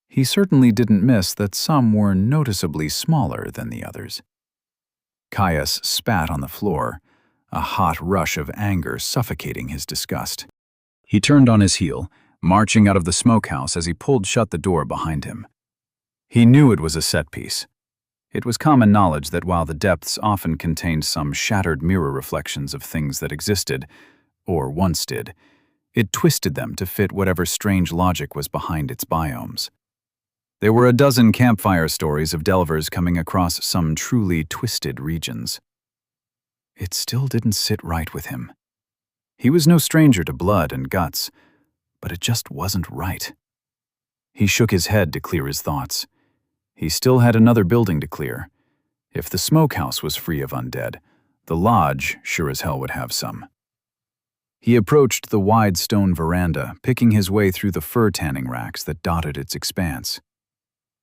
He certainly didn't miss that some were noticeably smaller than the others. Caius spat on the floor, a hot rush of anger suffocating his disgust. He turned on his heel, marching out of the smokehouse as he pulled shut the door behind him. He knew it was a set piece. It was common knowledge that while the depths often contained some shattered mirror reflections of things that existed, or once did, it twisted them to fit whatever strange logic was behind its biomes. There were a dozen campfire stories of delvers coming across some truly twisted regions. It still didn't sit right with him. He was no stranger to blood and guts, but it just wasn't right. He shook his head to clear his thoughts. He still had another building to clear. If the smokehouse was free of undead, the lodge sure as hell would have some. He approached the wide stone veranda, picking his way through the fur tanning racks that dotted its expanse.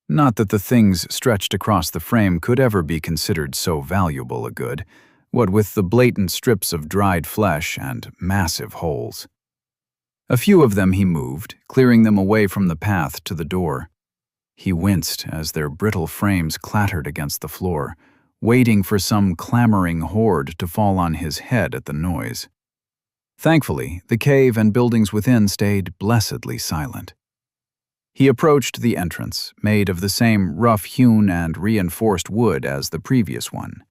Not that the things stretched across the frame could ever be considered so valuable a good, what with the blatant strips of dried flesh and massive holes. A few of them he moved, clearing them away from the path to the door. He winced as their brittle frames clattered against the floor, waiting for some clamoring horde to fall on his head at the noise. Thankfully, the cave and buildings within stayed blessedly silent. He approached the entrance, made of the same rough-hewn and reinforced wood as the previous one.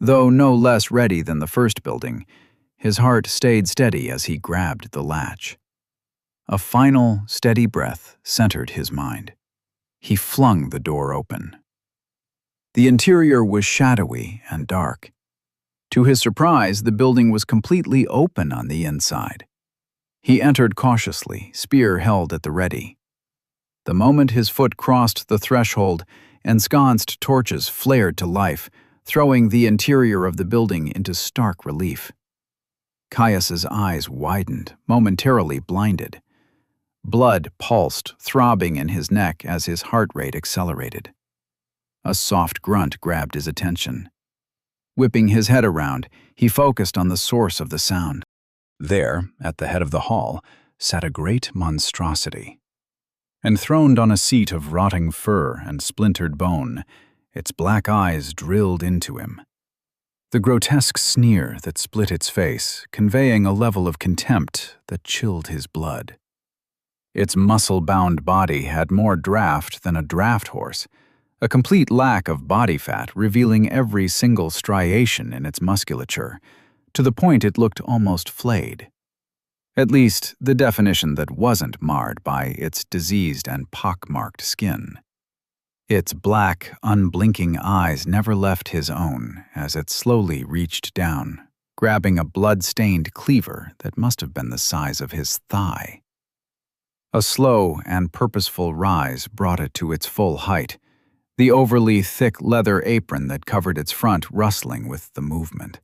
Though no less ready than the first building, his heart stayed steady as he grabbed the latch. A final, steady breath centered his mind. He flung the door open. The interior was shadowy and dark. To his surprise, the building was completely open on the inside. He entered cautiously, spear held at the ready. The moment his foot crossed the threshold, ensconced torches flared to life, throwing the interior of the building into stark relief. Caius's eyes widened, momentarily blinded. Blood pulsed, throbbing in his neck as his heart rate accelerated. A soft grunt grabbed his attention. Whipping his head around, he focused on the source of the sound. There, at the head of the hall, sat a great monstrosity. Enthroned on a seat of rotting fur and splintered bone, its black eyes drilled into him. The grotesque sneer that split its face, conveying a level of contempt that chilled his blood. Its muscle-bound body had more draft than a draft horse, a complete lack of body fat revealing every single striation in its musculature, to the point it looked almost flayed. At least, the definition that wasn't marred by its diseased and pock-marked skin. Its black, unblinking eyes never left his own as it slowly reached down, grabbing a blood-stained cleaver that must have been the size of his thigh. A slow and purposeful rise brought it to its full height, the overly thick leather apron that covered its front rustling with the movement.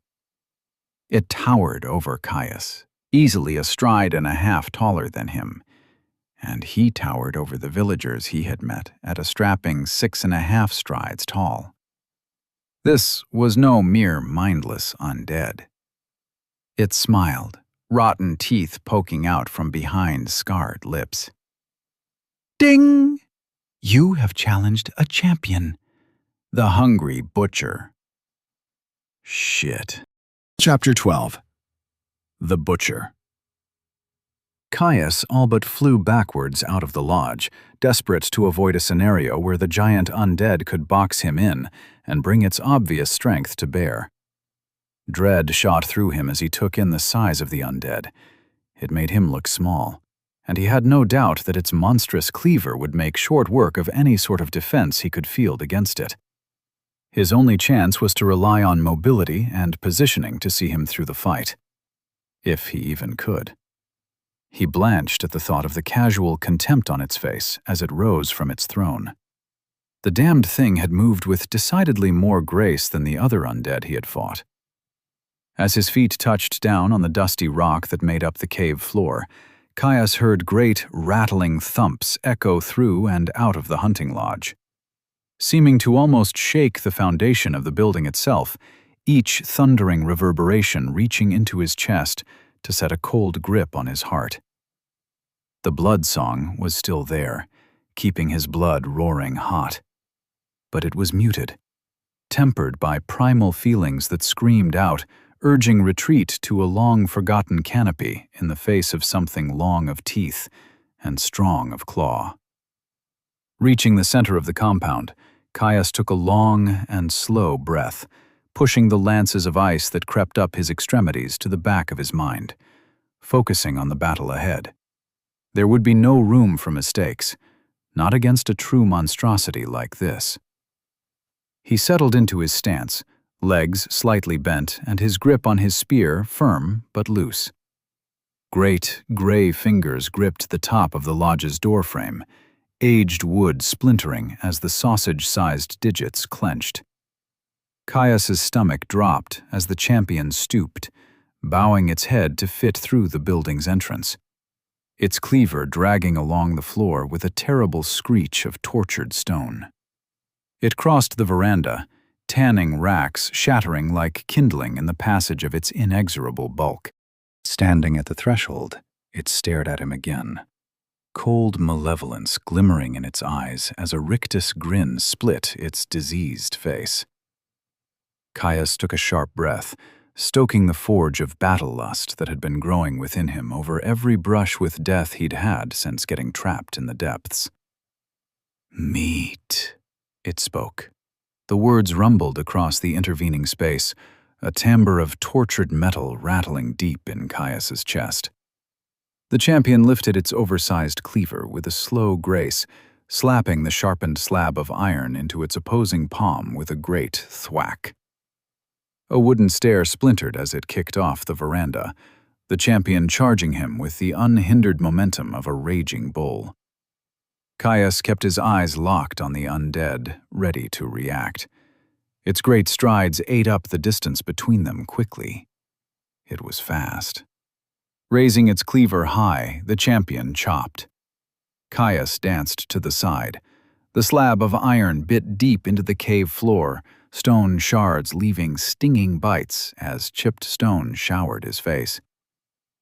It towered over Caius, easily a stride and a half taller than him, and he towered over the villagers he had met at a strapping 6.5 strides tall. This was no mere mindless undead. It smiled, rotten teeth poking out from behind scarred lips. Ding! You have challenged a champion, the hungry butcher. Shit. Chapter 12. The Butcher. Caius all but flew backwards out of the lodge, desperate to avoid a scenario where the giant undead could box him in and bring its obvious strength to bear. Dread shot through him as he took in the size of the undead. It made him look small, and he had no doubt that its monstrous cleaver would make short work of any sort of defense he could field against it. His only chance was to rely on mobility and positioning to see him through the fight. If he even could. He blanched at the thought of the casual contempt on its face as it rose from its throne. The damned thing had moved with decidedly more grace than the other undead he had fought. As his feet touched down on the dusty rock that made up the cave floor, Caius heard great, rattling thumps echo through and out of the hunting lodge. Seeming to almost shake the foundation of the building itself, each thundering reverberation reaching into his chest to set a cold grip on his heart. The blood song was still there, keeping his blood roaring hot. But it was muted, tempered by primal feelings that screamed out, urging retreat to a long-forgotten canopy in the face of something long of teeth and strong of claw. Reaching the center of the compound, Caius took a long and slow breath, pushing the lances of ice that crept up his extremities to the back of his mind, focusing on the battle ahead. There would be no room for mistakes, not against a true monstrosity like this. He settled into his stance, legs slightly bent and his grip on his spear firm but loose. Great, gray fingers gripped the top of the lodge's doorframe, aged wood splintering as the sausage-sized digits clenched. Caius's stomach dropped as the champion stooped, bowing its head to fit through the building's entrance, its cleaver dragging along the floor with a terrible screech of tortured stone. It crossed the veranda, tanning racks shattering like kindling in the passage of its inexorable bulk. Standing at the threshold, it stared at him again, cold malevolence glimmering in its eyes as a rictus grin split its diseased face. Caius took a sharp breath, stoking the forge of battle lust that had been growing within him over every brush with death he'd had since getting trapped in the depths. "Meat," it spoke. The words rumbled across the intervening space, a timbre of tortured metal rattling deep in Caius's chest. The champion lifted its oversized cleaver with a slow grace, slapping the sharpened slab of iron into its opposing palm with a great thwack. A wooden stair splintered as it kicked off the veranda, the champion charging him with the unhindered momentum of a raging bull. Caius kept his eyes locked on the undead, ready to react. Its great strides ate up the distance between them quickly. It was fast. Raising its cleaver high, the champion chopped. Caius danced to the side. The slab of iron bit deep into the cave floor, stone shards leaving stinging bites as chipped stone showered his face.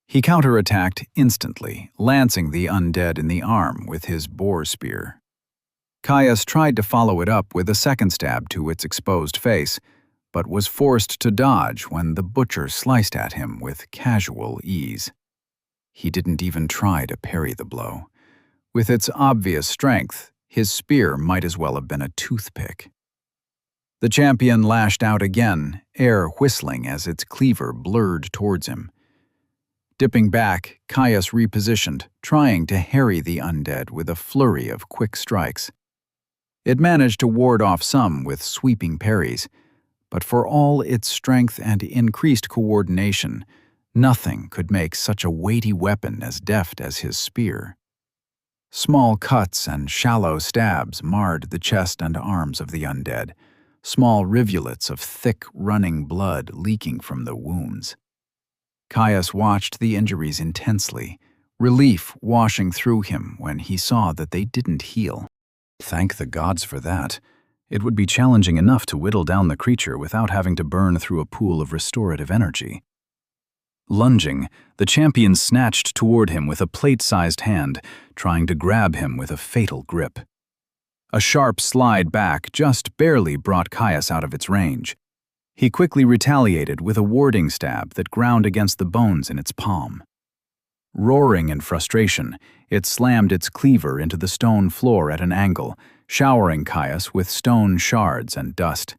He counterattacked instantly, lancing the undead in the arm with his boar spear. Caius tried to follow it up with a second stab to its exposed face, but was forced to dodge when the butcher sliced at him with casual ease. He didn't even try to parry the blow. With its obvious strength, his spear might as well have been a toothpick. The champion lashed out again, air whistling as its cleaver blurred towards him. Dipping back, Caius repositioned, trying to harry the undead with a flurry of quick strikes. It managed to ward off some with sweeping parries, but for all its strength and increased coordination, nothing could make such a weighty weapon as deft as his spear. Small cuts and shallow stabs marred the chest and arms of the undead, small rivulets of thick, running blood leaking from the wounds. Caius watched the injuries intensely, relief washing through him when he saw that they didn't heal. Thank the gods for that. It would be challenging enough to whittle down the creature without having to burn through a pool of restorative energy. Lunging, the champion snatched toward him with a plate-sized hand, trying to grab him with a fatal grip. A sharp slide back just barely brought Caius out of its range. He quickly retaliated with a warding stab that ground against the bones in its palm. Roaring in frustration, it slammed its cleaver into the stone floor at an angle, showering Caius with stone shards and dust.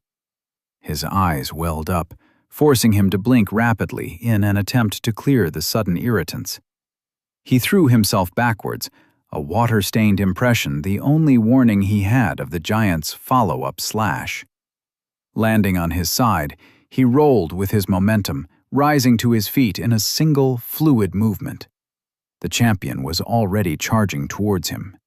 His eyes welled up, forcing him to blink rapidly in an attempt to clear the sudden irritants. He threw himself backwards, a water-stained impression the only warning he had of the giant's follow-up slash. Landing on his side, he rolled with his momentum, rising to his feet in a single, fluid movement. The champion was already charging towards him.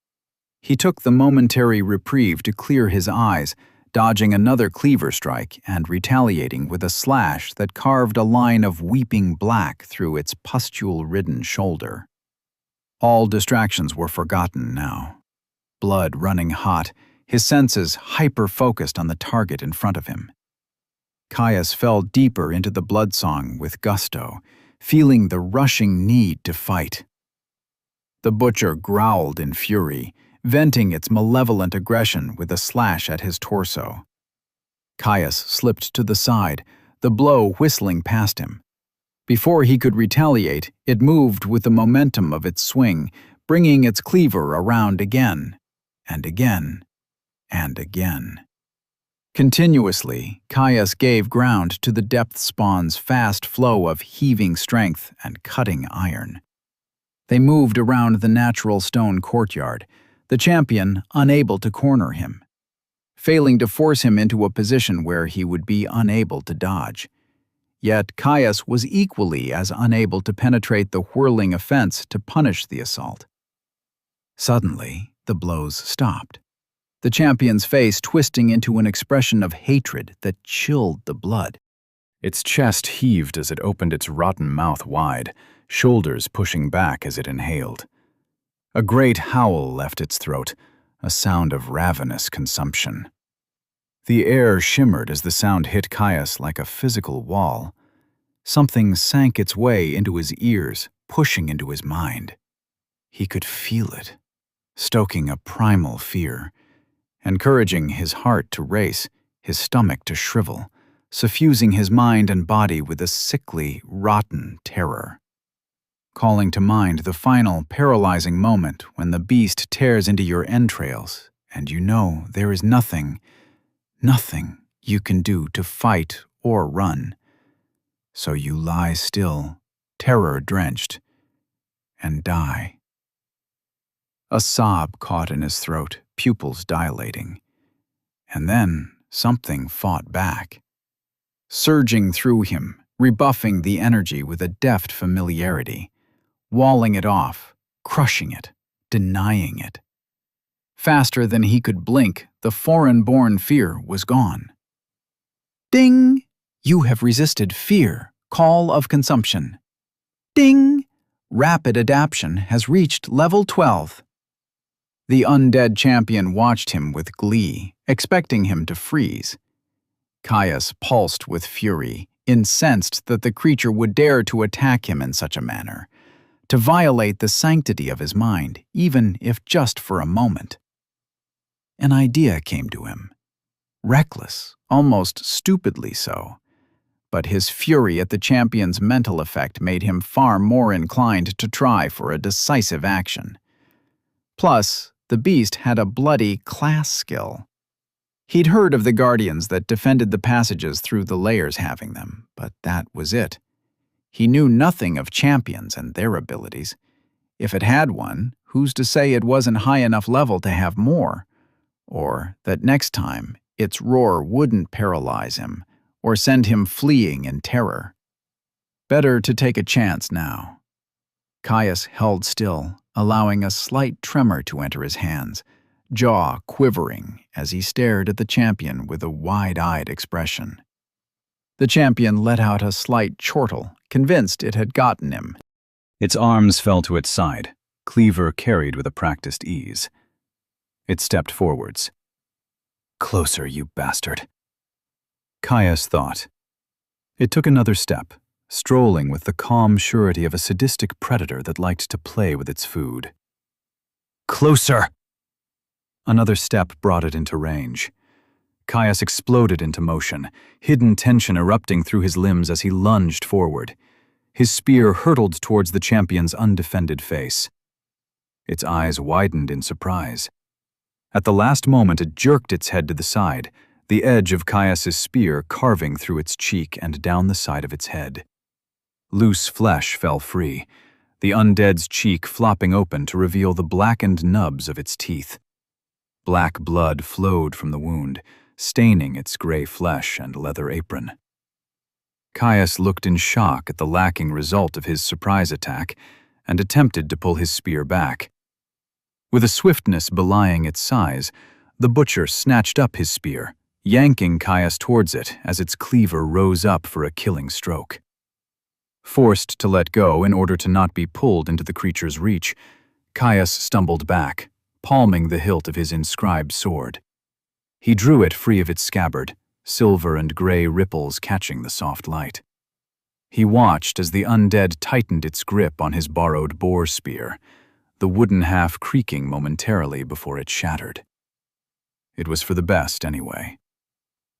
He took the momentary reprieve to clear his eyes, dodging another cleaver strike and retaliating with a slash that carved a line of weeping black through its pustule-ridden shoulder. All distractions were forgotten now. Blood running hot, his senses hyper-focused on the target in front of him. Caius fell deeper into the bloodsong with gusto, feeling the rushing need to fight. The butcher growled in fury, venting its malevolent aggression with a slash at his torso. Caius slipped to the side, the blow whistling past him. Before he could retaliate, it moved with the momentum of its swing, bringing its cleaver around again, and again, and again. Continuously, Caius gave ground to the depth spawn's fast flow of heaving strength and cutting iron. They moved around the natural stone courtyard, the champion unable to corner him, failing to force him into a position where he would be unable to dodge. Yet Caius was equally as unable to penetrate the whirling offense to punish the assault. Suddenly, the blows stopped, the champion's face twisting into an expression of hatred that chilled the blood. Its chest heaved as it opened its rotten mouth wide, shoulders pushing back as it inhaled. A great howl left its throat, a sound of ravenous consumption. The air shimmered as the sound hit Caius like a physical wall. Something sank its way into his ears, pushing into his mind. He could feel it, stoking a primal fear, encouraging his heart to race, his stomach to shrivel, suffusing his mind and body with a sickly, rotten terror. Calling to mind the final, paralyzing moment when the beast tears into your entrails, and you know there is nothing you can do to fight or run. So you lie still, terror-drenched, and die. A sob caught in his throat, pupils dilating. And then something fought back, surging through him, rebuffing the energy with a deft familiarity, walling it off, crushing it, denying it. Faster than he could blink, the foreign-born fear was gone. Ding! You have resisted fear, call of consumption. Ding! Rapid adaptation has reached level 12. The undead champion watched him with glee, expecting him to freeze. Caius pulsed with fury, incensed that the creature would dare to attack him in such a manner, to violate the sanctity of his mind, even if just for a moment. An idea came to him, reckless, almost stupidly so, but his fury at the champion's mental effect made him far more inclined to try for a decisive action. Plus, the beast had a bloody class skill. He'd heard of the guardians that defended the passages through the layers having them, but that was it. He knew nothing of champions and their abilities. If it had one, who's to say it wasn't high enough level to have more? Or that next time, its roar wouldn't paralyze him, or send him fleeing in terror. Better to take a chance now. Caius held still, allowing a slight tremor to enter his hands, jaw quivering as he stared at the champion with a wide-eyed expression. The champion let out a slight chortle, convinced it had gotten him. Its arms fell to its side, cleaver carried with a practiced ease. It stepped forwards. "Closer, you bastard," Caius thought. It took another step, strolling with the calm surety of a sadistic predator that liked to play with its food. "Closer!" Another step brought it into range. Caius exploded into motion, hidden tension erupting through his limbs as he lunged forward. His spear hurtled towards the champion's undefended face. Its eyes widened in surprise. At the last moment it jerked its head to the side, the edge of Caius's spear carving through its cheek and down the side of its head. Loose flesh fell free, the undead's cheek flopping open to reveal the blackened nubs of its teeth. Black blood flowed from the wound, staining its gray flesh and leather apron. Caius looked in shock at the lacking result of his surprise attack and attempted to pull his spear back. With a swiftness belying its size, the butcher snatched up his spear, yanking Caius towards it as its cleaver rose up for a killing stroke. Forced to let go in order to not be pulled into the creature's reach, Caius stumbled back, palming the hilt of his inscribed sword. He drew it free of its scabbard, silver and gray ripples catching the soft light. He watched as the undead tightened its grip on his borrowed boar spear, the wooden half creaking momentarily before it shattered. It was for the best, anyway.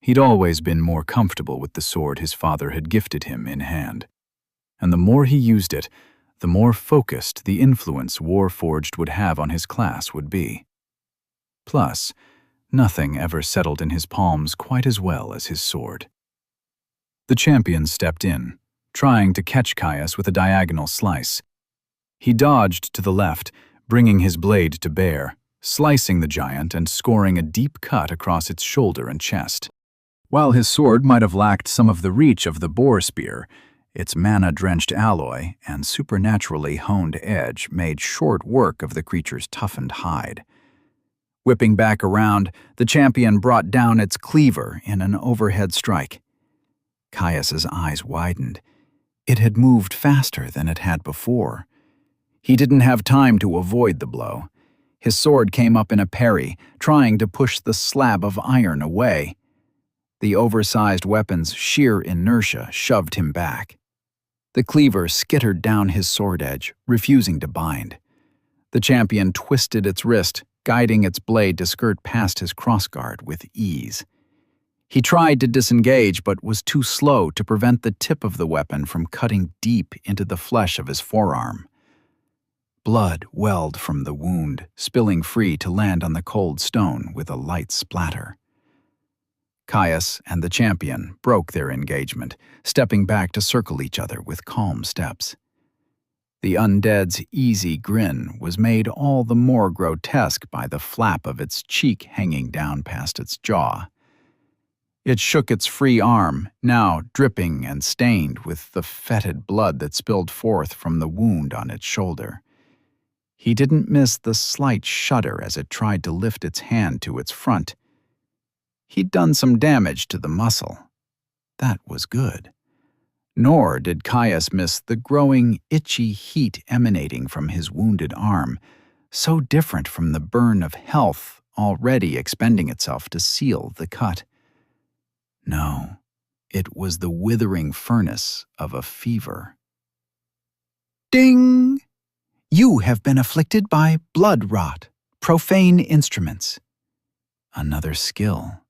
He'd always been more comfortable with the sword his father had gifted him in hand, and the more he used it, the more focused the influence Warforged would have on his class would be. Plus, nothing ever settled in his palms quite as well as his sword. The champion stepped in, trying to catch Caius with a diagonal slice. He dodged to the left, bringing his blade to bear, slicing the giant and scoring a deep cut across its shoulder and chest. While his sword might have lacked some of the reach of the boar spear, its mana-drenched alloy and supernaturally honed edge made short work of the creature's toughened hide. Whipping back around, the champion brought down its cleaver in an overhead strike. Caius's eyes widened. It had moved faster than it had before. He didn't have time to avoid the blow. His sword came up in a parry, trying to push the slab of iron away. The oversized weapon's sheer inertia shoved him back. The cleaver skittered down his sword edge, refusing to bind. The champion twisted its wrist, guiding its blade to skirt past his crossguard with ease. He tried to disengage but was too slow to prevent the tip of the weapon from cutting deep into the flesh of his forearm. Blood welled from the wound, spilling free to land on the cold stone with a light splatter. Caius and the champion broke their engagement, stepping back to circle each other with calm steps. The undead's easy grin was made all the more grotesque by the flap of its cheek hanging down past its jaw. It shook its free arm, now dripping and stained with the fetid blood that spilled forth from the wound on its shoulder. He didn't miss the slight shudder as it tried to lift its hand to its front. He'd done some damage to the muscle. That was good. Nor did Caius miss the growing, itchy heat emanating from his wounded arm, so different from the burn of health already expending itself to seal the cut. No, it was the withering furnace of a fever. Ding! You have been afflicted by blood rot, profane instruments. Another skill.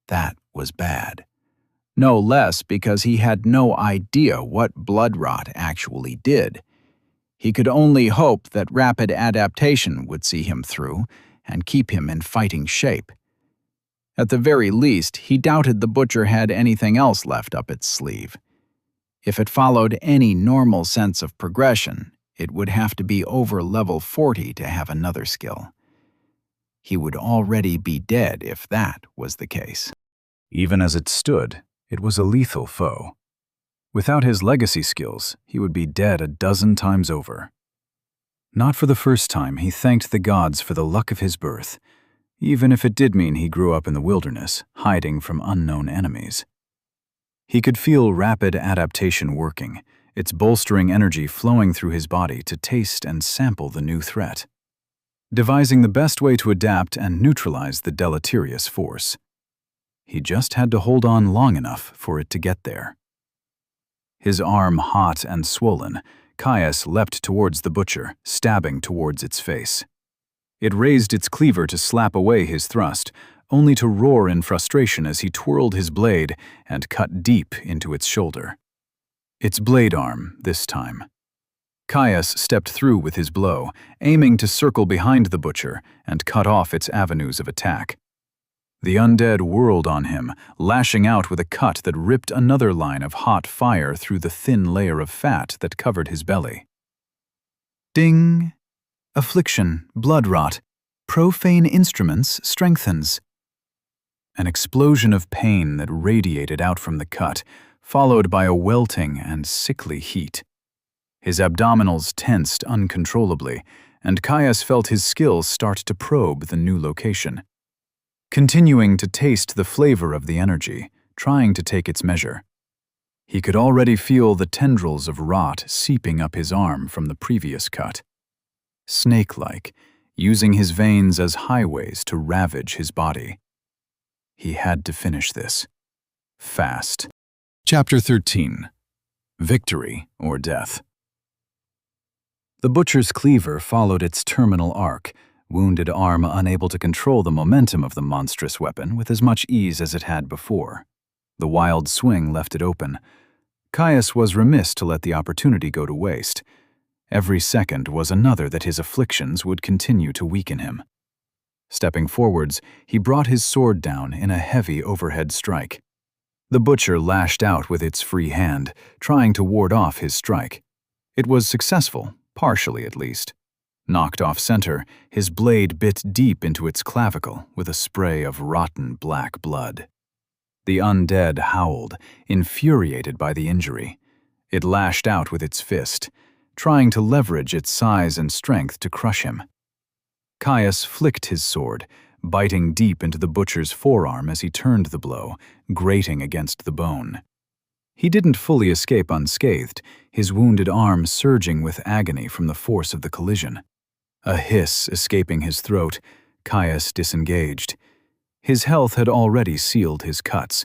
That was bad. No less because he had no idea what blood rot actually did. He could only hope that rapid adaptation would see him through and keep him in fighting shape. At the very least, he doubted the butcher had anything else left up its sleeve. If it followed any normal sense of progression, it would have to be over level 40 to have another skill. He would already be dead if that was the case. Even as it stood, it was a lethal foe. Without his legacy skills, he would be dead a dozen times over. Not for the first time, he thanked the gods for the luck of his birth, even if it did mean he grew up in the wilderness, hiding from unknown enemies. He could feel rapid adaptation working, its bolstering energy flowing through his body to taste and sample the new threat, devising the best way to adapt and neutralize the deleterious force. He just had to hold on long enough for it to get there. His arm hot and swollen, Caius leapt towards the butcher, stabbing towards its face. It raised its cleaver to slap away his thrust, only to roar in frustration as he twirled his blade and cut deep into its shoulder. Its blade arm, this time. Caius stepped through with his blow, aiming to circle behind the butcher and cut off its avenues of attack. The undead whirled on him, lashing out with a cut that ripped another line of hot fire through the thin layer of fat that covered his belly. Ding! Affliction, blood rot, profane instruments strengthens. an explosion of pain that radiated out from the cut, followed by a welting and sickly heat. His abdominals tensed uncontrollably, and Caius felt his skills start to probe the new location. Continuing to taste the flavor of the energy, trying to take its measure. He could already feel the tendrils of rot seeping up his arm from the previous cut. Snake-like, using his veins as highways to ravage his body. He had to finish this. Fast. Chapter 13. Victory or Death. The butcher's cleaver followed its terminal arc, wounded arm unable to control the momentum of the monstrous weapon with as much ease as it had before. The wild swing left it open. Caius was remiss to let the opportunity go to waste. Every second was another that his afflictions would continue to weaken him. Stepping forwards, he brought his sword down in a heavy overhead strike. The butcher lashed out with its free hand, trying to ward off his strike. It was successful, partially at least. Knocked off center, his blade bit deep into its clavicle with a spray of rotten black blood. The undead howled, infuriated by the injury. It lashed out with its fist, trying to leverage its size and strength to crush him. Caius flicked his sword, biting deep into the butcher's forearm as he turned the blow, grating against the bone. He didn't fully escape unscathed, his wounded arm surging with agony from the force of the collision. A hiss escaping his throat, Caius disengaged. His health had already sealed his cuts,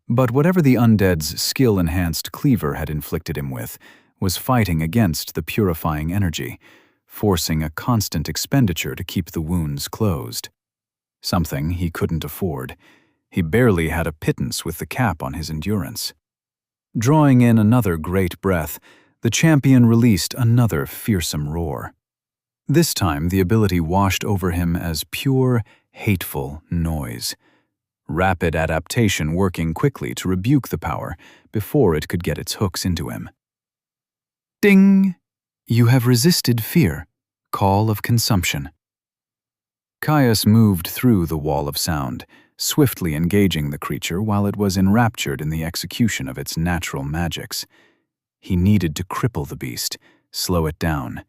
but whatever the undead's skill-enhanced cleaver had inflicted him with was fighting against the purifying energy, forcing a constant expenditure to keep the wounds closed. Something he couldn't afford. He barely had a pittance with the cap on his endurance. Drawing in another great breath, the champion released another fearsome roar. This time the ability washed over him as pure, hateful noise. Rapid adaptation working quickly to rebuke the power before it could get its hooks into him. Ding! You have resisted fear. Call of consumption. Caius moved through the wall of sound, swiftly engaging the creature while it was enraptured in the execution of its natural magics. He needed to cripple the beast, slow it down.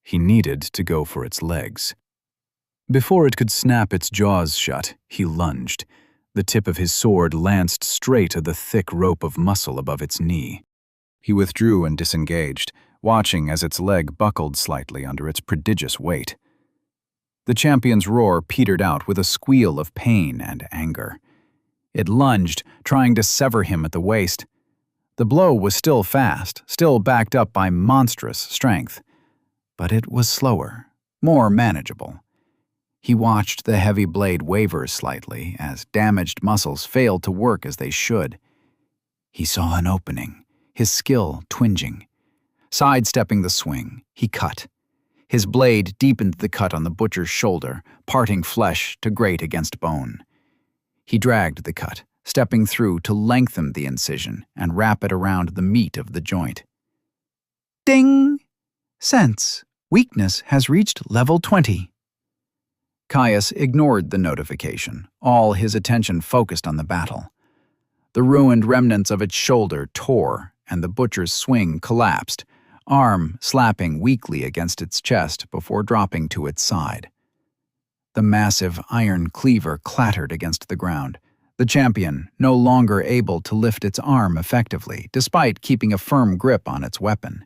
He needed to go for its legs. Before it could snap its jaws shut, he lunged. The tip of his sword lanced straight at the thick rope of muscle above its knee. He withdrew and disengaged, watching as its leg buckled slightly under its prodigious weight. The champion's roar petered out with a squeal of pain and anger. It lunged, trying to sever him at the waist. The blow was still fast, still backed up by monstrous strength. But it was slower, more manageable. He watched the heavy blade waver slightly as damaged muscles failed to work as they should. He saw an opening, his skill twinging. Sidestepping the swing, he cut. His blade deepened the cut on the butcher's shoulder, parting flesh to grate against bone. He dragged the cut, stepping through to lengthen the incision and wrap it around the meat of the joint. Ding! Sense. Weakness has reached level 20. Caius ignored the notification, all his attention focused on the battle. The ruined remnants of its shoulder tore, and the butcher's swing collapsed, arm slapping weakly against its chest before dropping to its side. The massive iron cleaver clattered against the ground, the champion no longer able to lift its arm effectively, despite keeping a firm grip on its weapon.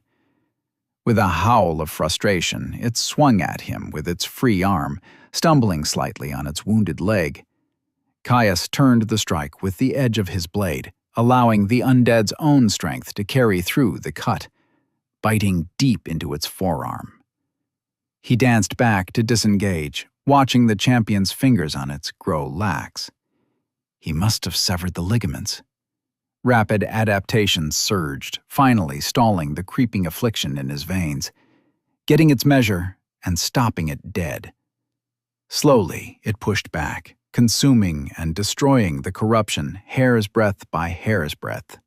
With a howl of frustration, it swung at him with its free arm, stumbling slightly on its wounded leg. Caius turned the strike with the edge of his blade, allowing the undead's own strength to carry through the cut, biting deep into its forearm. He danced back to disengage, watching the champion's fingers on it grow lax. He must have severed the ligaments. Rapid adaptation surged, finally stalling the creeping affliction in his veins, getting its measure and stopping it dead. Slowly, it pushed back, consuming and destroying the corruption hair's breadth by hair's breadth.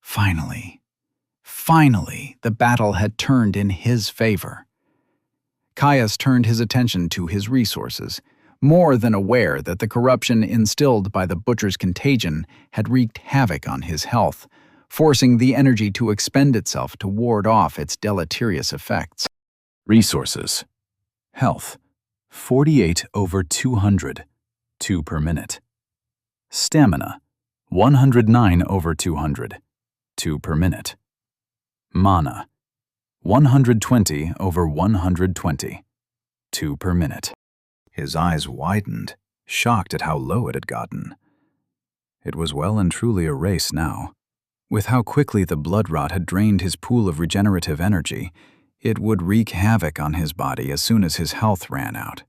Finally, the battle had turned in his favor. Caius turned his attention to his resources, more than aware that the corruption instilled by the butcher's contagion had wreaked havoc on his health, forcing the energy to expend itself to ward off its deleterious effects. Resources. Health, 48/200, 2 per minute. Stamina, 109/200, 2 per minute. Mana, 120/120, 2 per minute. His eyes widened, shocked at how low it had gotten. It was well and truly a race now. With how quickly the blood rot had drained his pool of regenerative energy, it would wreak havoc on his body as soon as his health ran out.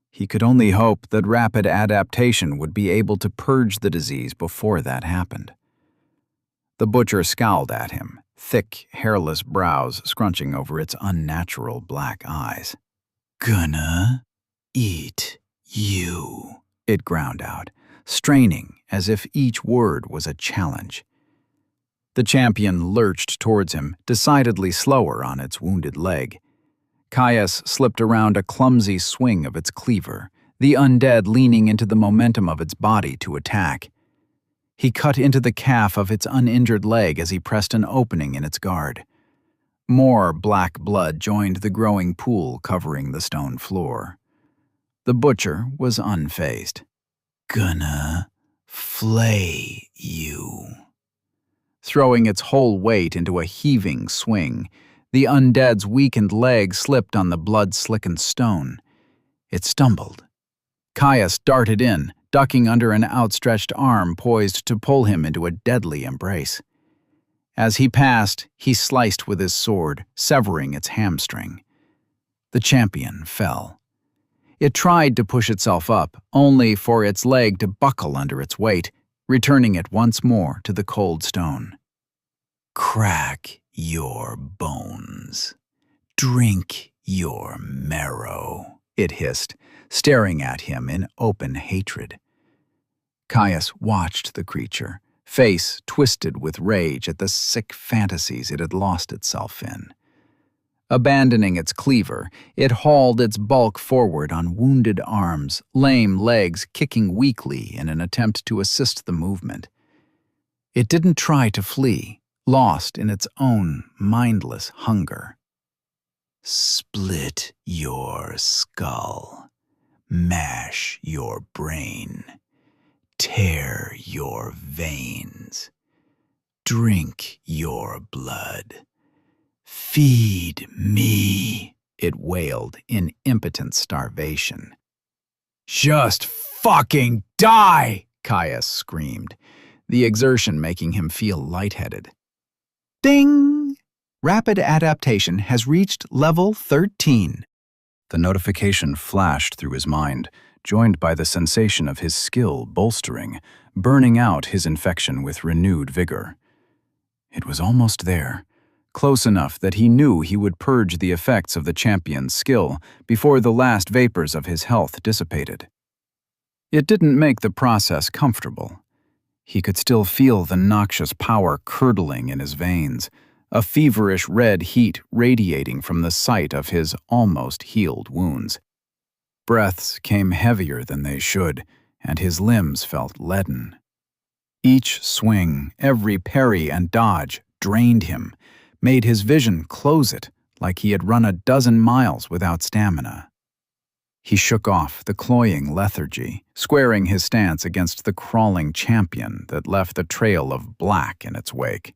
He could only hope that rapid adaptation would be able to purge the disease before that happened. The butcher scowled at him, thick, hairless brows scrunching over its unnatural black eyes. "Gonna eat you," it ground out, straining as if each word was a challenge. The champion lurched towards him, decidedly slower on its wounded leg. Caius slipped around a clumsy swing of its cleaver, the undead leaning into the momentum of its body to attack. He cut into the calf of its uninjured leg as he pressed an opening in its guard. More black blood joined the growing pool covering the stone floor. The butcher was unfazed. "Gonna flay you." Throwing its whole weight into a heaving swing, the undead's weakened leg slipped on the blood-slickened stone. It stumbled. Caius darted in, ducking under an outstretched arm poised to pull him into a deadly embrace. As he passed, he sliced with his sword, severing its hamstring. The champion fell. It tried to push itself up, only for its leg to buckle under its weight, returning it once more to the cold stone. "Crack your bones. Drink your marrow," it hissed, staring at him in open hatred. Caius watched the creature, face twisted with rage at the sick fantasies it had lost itself in. Abandoning its cleaver, it hauled its bulk forward on wounded arms, lame legs kicking weakly in an attempt to assist the movement. It didn't try to flee, lost in its own mindless hunger. "Split your skull. Mash your brain. Tear your veins. Drink your blood. Feed me," it wailed in impotent starvation. "Just fucking die!" Caius screamed, the exertion making him feel lightheaded. Ding! Rapid adaptation has reached level 13. The notification flashed through his mind, joined by the sensation of his skill bolstering, burning out his infection with renewed vigor. It was almost there, close enough that he knew he would purge the effects of the champion's skill before the last vapors of his health dissipated. It didn't make the process comfortable. He could still feel the noxious power curdling in his veins, a feverish red heat radiating from the site of his almost healed wounds. Breaths came heavier than they should, and his limbs felt leaden. Each swing, every parry and dodge drained him, made his vision close it like he had run a dozen miles without stamina. He shook off the cloying lethargy, squaring his stance against the crawling champion that left a trail of black in its wake.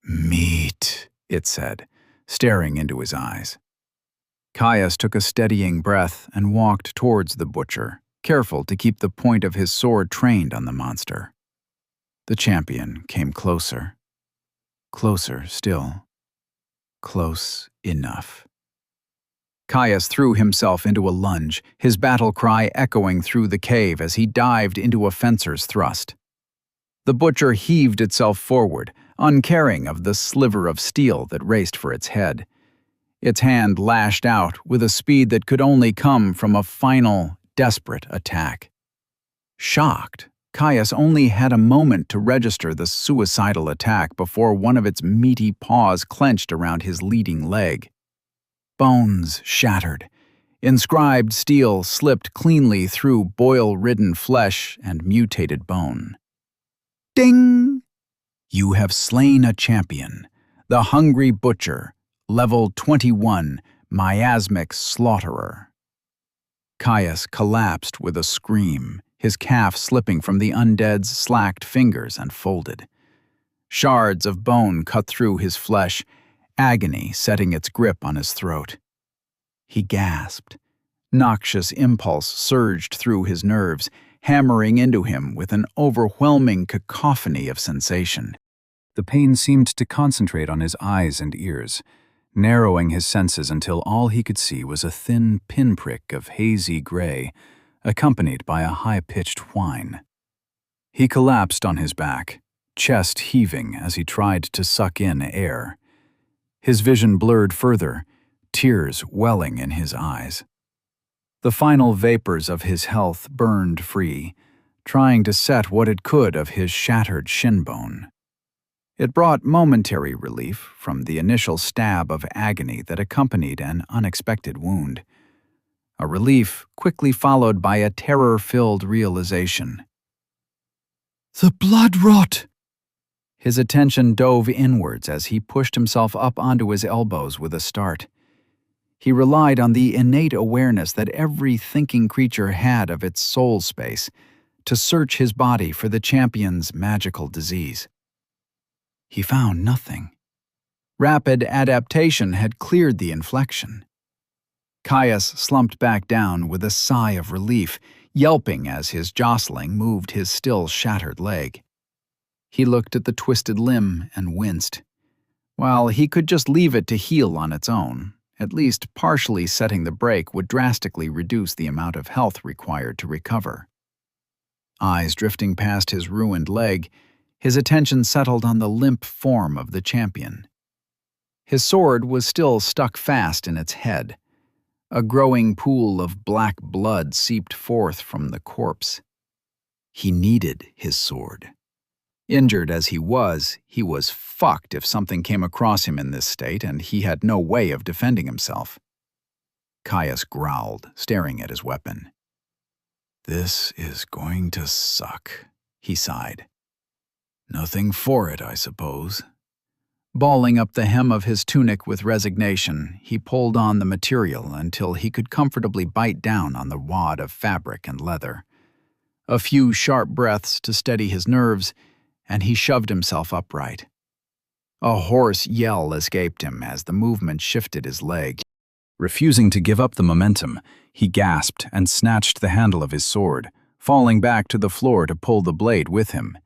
"Meat," it said, staring into his eyes. Caius took a steadying breath and walked towards the butcher, careful to keep the point of his sword trained on the monster. The champion came closer. Closer still. Close enough. Caius threw himself into a lunge, his battle cry echoing through the cave as he dived into a fencer's thrust. The butcher heaved itself forward, uncaring of the sliver of steel that raced for its head. Its hand lashed out with a speed that could only come from a final, desperate attack. Shocked, Caius only had a moment to register the suicidal attack before one of its meaty paws clenched around his leading leg. Bones shattered, Inscribed steel slipped cleanly through boil-ridden flesh and mutated bone. Ding! You have slain a champion, the Hungry Butcher, level 21, miasmic slaughterer. Caius collapsed with a scream, his calf slipping from the undead's slacked fingers and folded. Shards of bone cut through his flesh, agony setting its grip on his throat. He gasped. Noxious impulse surged through his nerves, hammering into him with an overwhelming cacophony of sensation. The pain seemed to concentrate on his eyes and ears, narrowing his senses until all he could see was a thin pinprick of hazy gray, accompanied by a high-pitched whine. He collapsed on his back, chest heaving as he tried to suck in air. His vision blurred further, tears welling in his eyes. The final vapors of his health burned free, trying to set what it could of his shattered shin bone. It brought momentary relief from the initial stab of agony that accompanied an unexpected wound. A relief quickly followed by a terror-filled realization. The blood rot! His attention dove inwards as he pushed himself up onto his elbows with a start. He relied on the innate awareness that every thinking creature had of its soul space to search his body for the champion's magical disease. He found nothing. Rapid adaptation had cleared the inflection. Caius slumped back down with a sigh of relief, yelping as his jostling moved his still shattered leg. He looked at the twisted limb and winced. While he could just leave it to heal on its own, at least partially setting the break would drastically reduce the amount of health required to recover. Eyes drifting past his ruined leg, his attention settled on the limp form of the champion. His sword was still stuck fast in its head. A growing pool of black blood seeped forth from the corpse. He needed his sword. Injured as he was fucked if something came across him in this state, and he had no way of defending himself. Caius growled, staring at his weapon. This is going to suck, he sighed. Nothing for it, I suppose. Balling up the hem of his tunic with resignation, he pulled on the material until he could comfortably bite down on the wad of fabric and leather. A few sharp breaths to steady his nerves, and he shoved himself upright. A hoarse yell escaped him as the movement shifted his leg. Refusing to give up the momentum, he gasped and snatched the handle of his sword, falling back to the floor to pull the blade with him.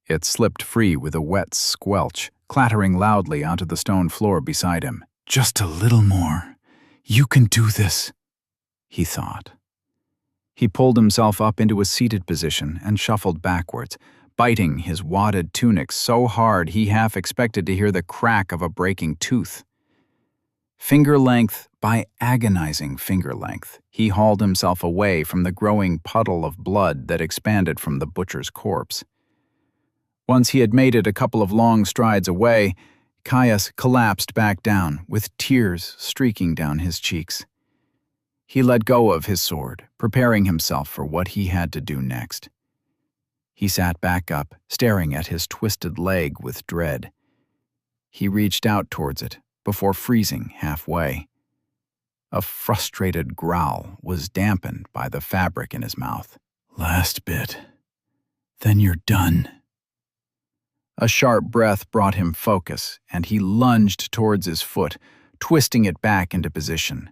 It slipped free with a wet squelch, clattering loudly onto the stone floor beside him. Just a little more. You can do this, he thought. He pulled himself up into a seated position and shuffled backwards, biting his wadded tunic so hard he half expected to hear the crack of a breaking tooth. Finger length by agonizing finger length, he hauled himself away from the growing puddle of blood that expanded from the butcher's corpse. Once he had made it a couple of long strides away, Caius collapsed back down, with tears streaking down his cheeks. He let go of his sword, preparing himself for what he had to do next. He sat back up, staring at his twisted leg with dread. He reached out towards it, before freezing halfway. A frustrated growl was dampened by the fabric in his mouth. Last bit. Then you're done. A sharp breath brought him focus, and he lunged towards his foot, twisting it back into position.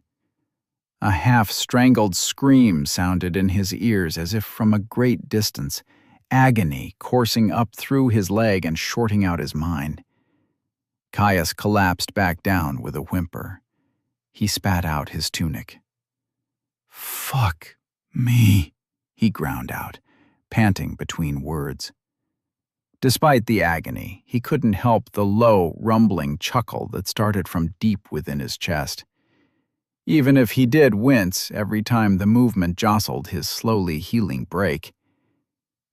A half-strangled scream sounded in his ears as if from a great distance, agony coursing up through his leg and shorting out his mind. Caius collapsed back down with a whimper. He spat out his tunic. Fuck me, he ground out, panting between words. Despite the agony, he couldn't help the low, rumbling chuckle that started from deep within his chest. Even if he did wince every time the movement jostled his slowly healing break,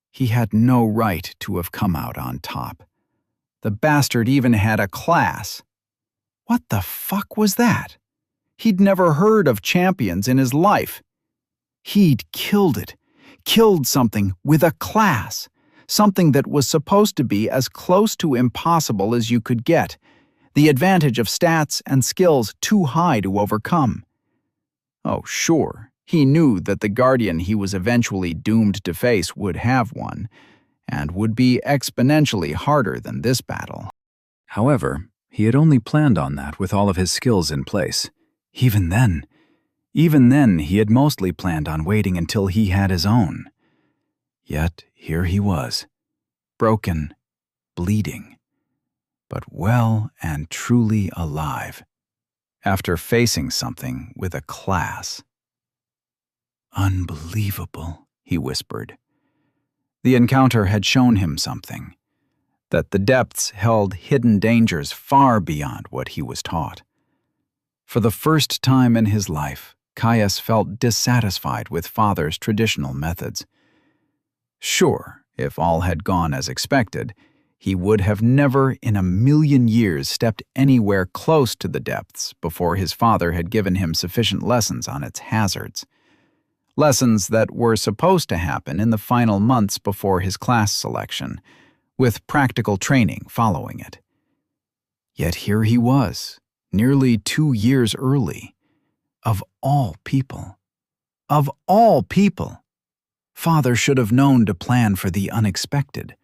he had no right to have come out on top. The bastard even had a class. What the fuck was that? He'd never heard of champions in his life. He'd killed it. Killed something with a class. Something that was supposed to be as close to impossible as you could get. The advantage of stats and skills too high to overcome. Oh, sure, he knew that the guardian he was eventually doomed to face would have one, and would be exponentially harder than this battle. However, he had only planned on that with all of his skills in place. Even then he had mostly planned on waiting until he had his own. Yet here he was, broken, bleeding, but well and truly alive, after facing something with a class. Unbelievable, he whispered. The encounter had shown him something, that the depths held hidden dangers far beyond what he was taught. For the first time in his life, Caius felt dissatisfied with Father's traditional methods. Sure, if all had gone as expected, he would have never in a million years stepped anywhere close to the depths before his father had given him sufficient lessons on its hazards. Lessons that were supposed to happen in the final months before his class selection, with practical training following it. Yet here he was, nearly 2 years early. Of all people. Of all people! Father should have known to plan for the unexpected.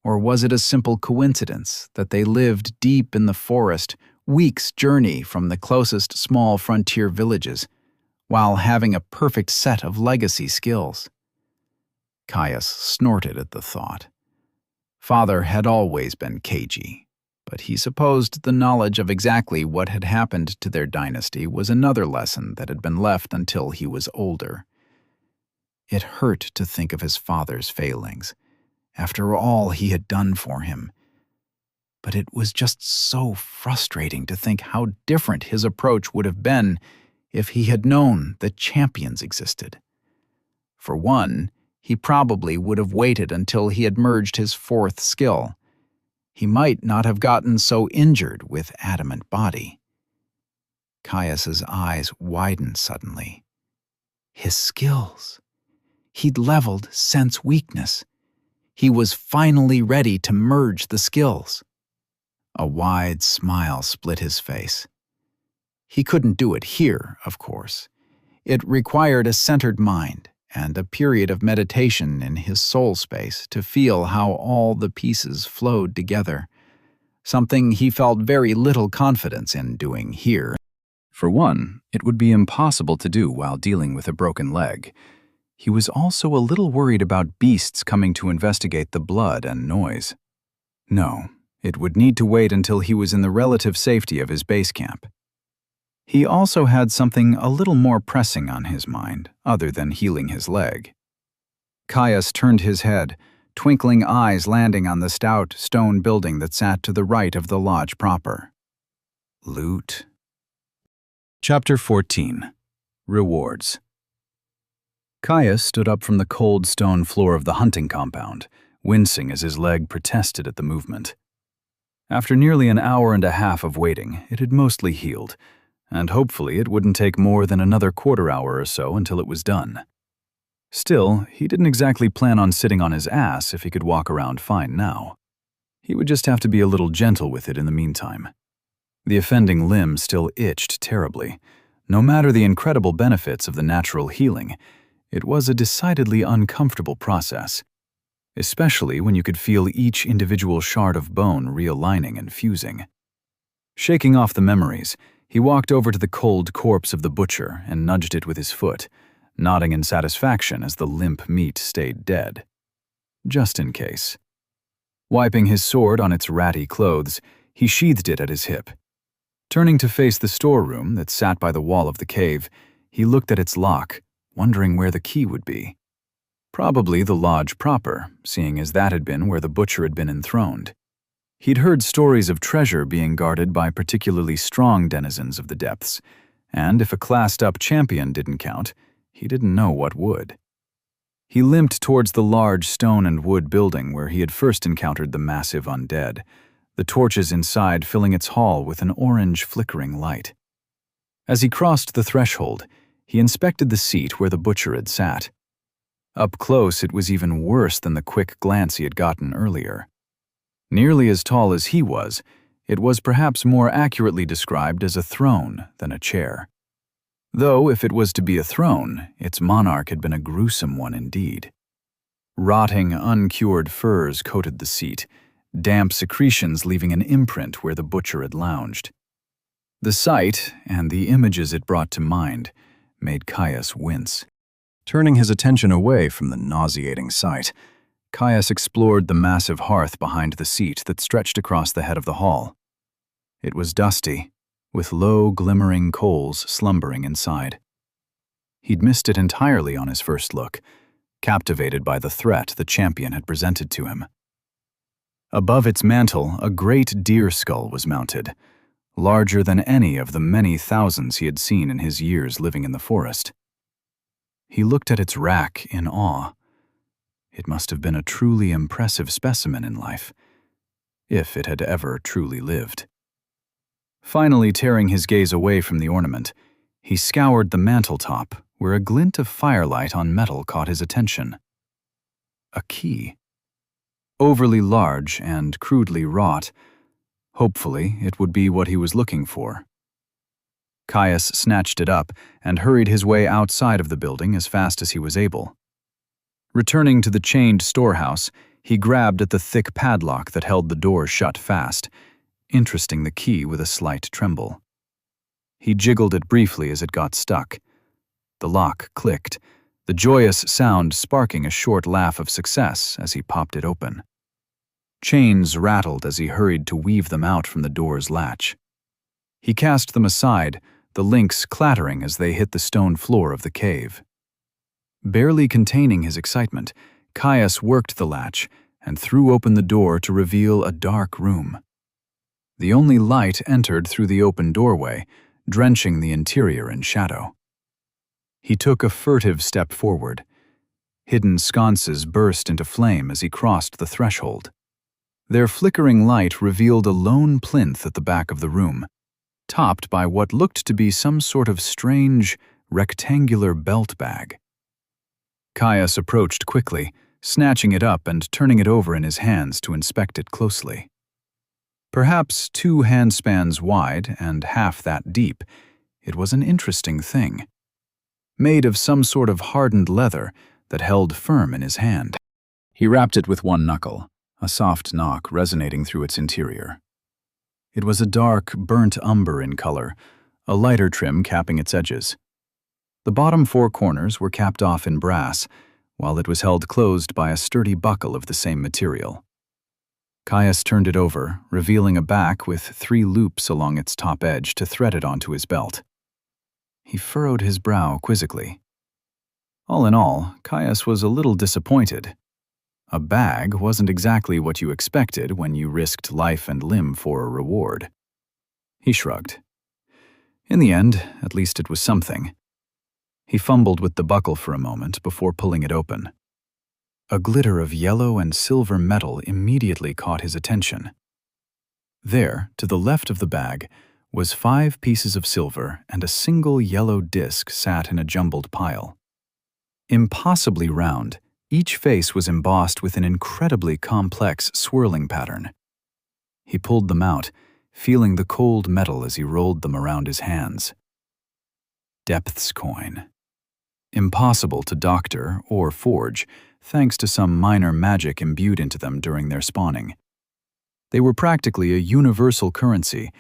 Or was it a simple coincidence that they lived deep in the forest, weeks' journey from the closest small frontier villages, while having a perfect set of legacy skills? Caius snorted at the thought. Father had always been cagey, but he supposed the knowledge of exactly what had happened to their dynasty was another lesson that had been left until he was older. It hurt to think of his father's failings, after all he had done for him. But it was just so frustrating to think how different his approach would have been if he had known that champions existed. For one, he probably would have waited until he had merged his 4th skill. He might not have gotten so injured with adamant body. Caius's eyes widened suddenly. His skills. He'd leveled sense weakness. He was finally ready to merge the skills. A wide smile split his face. He couldn't do it here, of course. It required a centered mind and a period of meditation in his soul space to feel how all the pieces flowed together, something he felt very little confidence in doing here. For one, it would be impossible to do while dealing with a broken leg. He was also a little worried about beasts coming to investigate the blood and noise. No, it would need to wait until he was in the relative safety of his base camp. He also had something a little more pressing on his mind, other than healing his leg. Caius turned his head, twinkling eyes landing on the stout stone building that sat to the right of the lodge proper. Loot. Chapter 14. Rewards. Caius stood up from the cold stone floor of the hunting compound, wincing as his leg protested at the movement. After nearly an hour and a half of waiting, it had mostly healed, and hopefully it wouldn't take more than another quarter hour or so until it was done. Still, he didn't exactly plan on sitting on his ass if he could walk around fine now. He would just have to be a little gentle with it in the meantime. The offending limb still itched terribly. No matter the incredible benefits of the natural healing, it was a decidedly uncomfortable process, especially when you could feel each individual shard of bone realigning and fusing. Shaking off the memories, he walked over to the cold corpse of the butcher and nudged it with his foot, nodding in satisfaction as the limp meat stayed dead. Just in case. Wiping his sword on its ratty clothes, he sheathed it at his hip. Turning to face the storeroom that sat by the wall of the cave, he looked at its lock, wondering where the key would be. Probably the lodge proper, seeing as that had been where the butcher had been enthroned. He'd heard stories of treasure being guarded by particularly strong denizens of the depths, and if a classed-up champion didn't count, he didn't know what would. He limped towards the large stone and wood building where he had first encountered the massive undead, the torches inside filling its hall with an orange flickering light. As he crossed the threshold, he inspected the seat where the butcher had sat. Up close, it was even worse than the quick glance he had gotten earlier. Nearly as tall as he was, it was perhaps more accurately described as a throne than a chair. Though, if it was to be a throne, its monarch had been a gruesome one indeed. Rotting, uncured furs coated the seat, damp secretions leaving an imprint where the butcher had lounged. The sight, and the images it brought to mind, made Caius wince. Turning his attention away from the nauseating sight, Caius explored the massive hearth behind the seat that stretched across the head of the hall. It was dusty, with low, glimmering coals slumbering inside. He'd missed it entirely on his first look, captivated by the threat the champion had presented to him. Above its mantel, a great deer skull was mounted, larger than any of the many thousands he had seen in his years living in the forest. He looked at its rack in awe. It must have been a truly impressive specimen in life, if it had ever truly lived. Finally tearing his gaze away from the ornament, he scoured the manteltop, where a glint of firelight on metal caught his attention. A key. Overly large and crudely wrought. Hopefully, it would be what he was looking for. Caius snatched it up and hurried his way outside of the building as fast as he was able. Returning to the chained storehouse, he grabbed at the thick padlock that held the door shut fast, interesting the key with a slight tremble. He jiggled it briefly as it got stuck. The lock clicked, the joyous sound sparking a short laugh of success as he popped it open. Chains rattled as he hurried to weave them out from the door's latch. He cast them aside, the links clattering as they hit the stone floor of the cave. Barely containing his excitement, Caius worked the latch and threw open the door to reveal a dark room. The only light entered through the open doorway, drenching the interior in shadow. He took a furtive step forward. Hidden sconces burst into flame as he crossed the threshold. Their flickering light revealed a lone plinth at the back of the room, topped by what looked to be some sort of strange, rectangular belt bag. Caius approached quickly, snatching it up and turning it over in his hands to inspect it closely. Perhaps 2 handspans wide and half that deep, it was an interesting thing. Made of some sort of hardened leather that held firm in his hand. He rapped it with one knuckle, a soft knock resonating through its interior. It was a dark, burnt umber in color, a lighter trim capping its edges. The bottom 4 corners were capped off in brass, while it was held closed by a sturdy buckle of the same material. Caius turned it over, revealing a back with 3 loops along its top edge to thread it onto his belt. He furrowed his brow quizzically. All in all, Caius was a little disappointed. A bag wasn't exactly what you expected when you risked life and limb for a reward. He shrugged. In the end, at least it was something. He fumbled with the buckle for a moment before pulling it open. A glitter of yellow and silver metal immediately caught his attention. There, to the left of the bag, was 5 pieces of silver and a single yellow disc sat in a jumbled pile. Impossibly round, each face was embossed with an incredibly complex swirling pattern. He pulled them out, feeling the cold metal as he rolled them around his hands. Depths coin. Impossible to doctor or forge, thanks to some minor magic imbued into them during their spawning. They were practically a universal currency,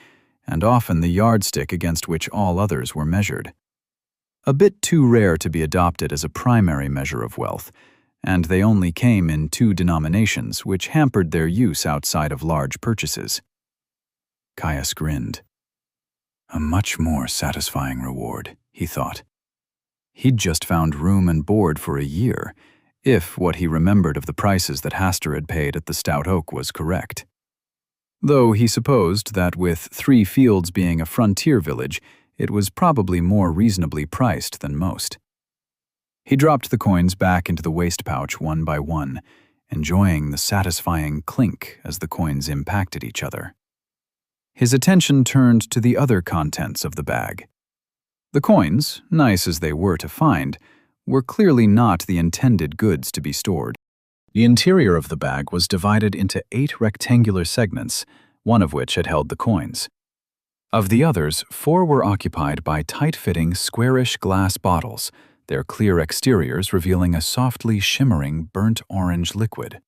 and often the yardstick against which all others were measured. A bit too rare to be adopted as a primary measure of wealth, and they only came in 2 denominations, which hampered their use outside of large purchases. Caius grinned. A much more satisfying reward, he thought. He'd just found room and board for a year, if what he remembered of the prices that Hastur had paid at the Stout Oak was correct. Though he supposed that with 3 fields being a frontier village, it was probably more reasonably priced than most. He dropped the coins back into the waist pouch one by one, enjoying the satisfying clink as the coins impacted each other. His attention turned to the other contents of the bag. The coins, nice as they were to find, were clearly not the intended goods to be stored. The interior of the bag was divided into 8 rectangular segments, one of which had held the coins. Of the others, 4 were occupied by tight-fitting, squarish glass bottles, their clear exteriors revealing a softly shimmering burnt orange liquid.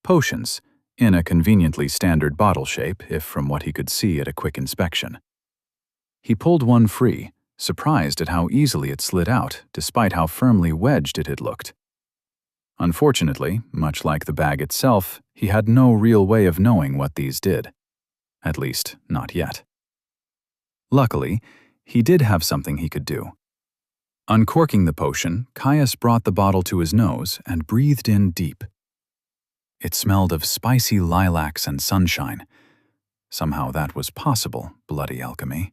Potions, in a conveniently standard bottle shape, if from what he could see at a quick inspection. He pulled one free, surprised at how easily it slid out, despite how firmly wedged it had looked. Unfortunately, much like the bag itself, he had no real way of knowing what these did. At least, not yet. Luckily, he did have something he could do. Uncorking the potion, Caius brought the bottle to his nose and breathed in deep. It smelled of spicy lilacs and sunshine. Somehow that was possible, bloody alchemy.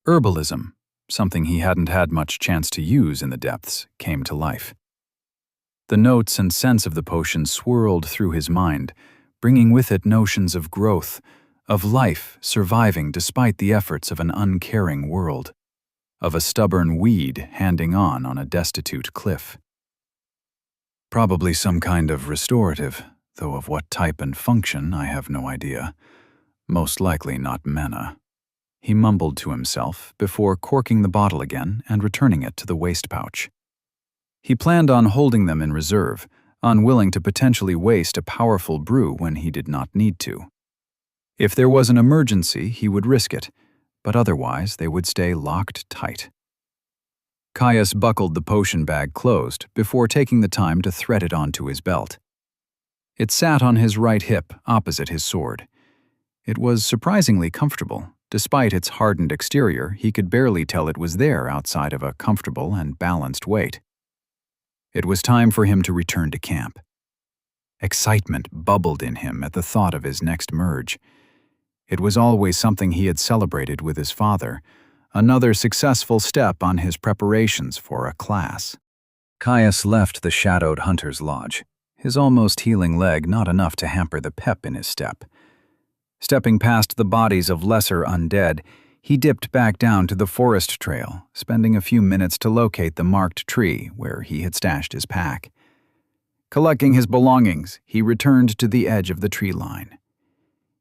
Herbalism, something he hadn't had much chance to use in the depths, came to life. The notes and scents of the potion swirled through his mind, bringing with it notions of growth, of life surviving despite the efforts of an uncaring world, of a stubborn weed handing on a destitute cliff. Probably some kind of restorative, though of what type and function I have no idea. Most likely not mana. He mumbled to himself before corking the bottle again and returning it to the waste pouch. He planned on holding them in reserve, unwilling to potentially waste a powerful brew when he did not need to. If there was an emergency, he would risk it, but otherwise they would stay locked tight. Caius buckled the potion bag closed before taking the time to thread it onto his belt. It sat on his right hip, opposite his sword. It was surprisingly comfortable. Despite its hardened exterior, he could barely tell it was there outside of a comfortable and balanced weight. It was time for him to return to camp. Excitement bubbled in him at the thought of his next merge. It was always something he had celebrated with his father, another successful step on his preparations for a class. Caius left the shadowed hunter's lodge, his almost healing leg not enough to hamper the pep in his step. Stepping past the bodies of lesser undead, he dipped back down to the forest trail, spending a few minutes to locate the marked tree where he had stashed his pack. Collecting his belongings, he returned to the edge of the tree line.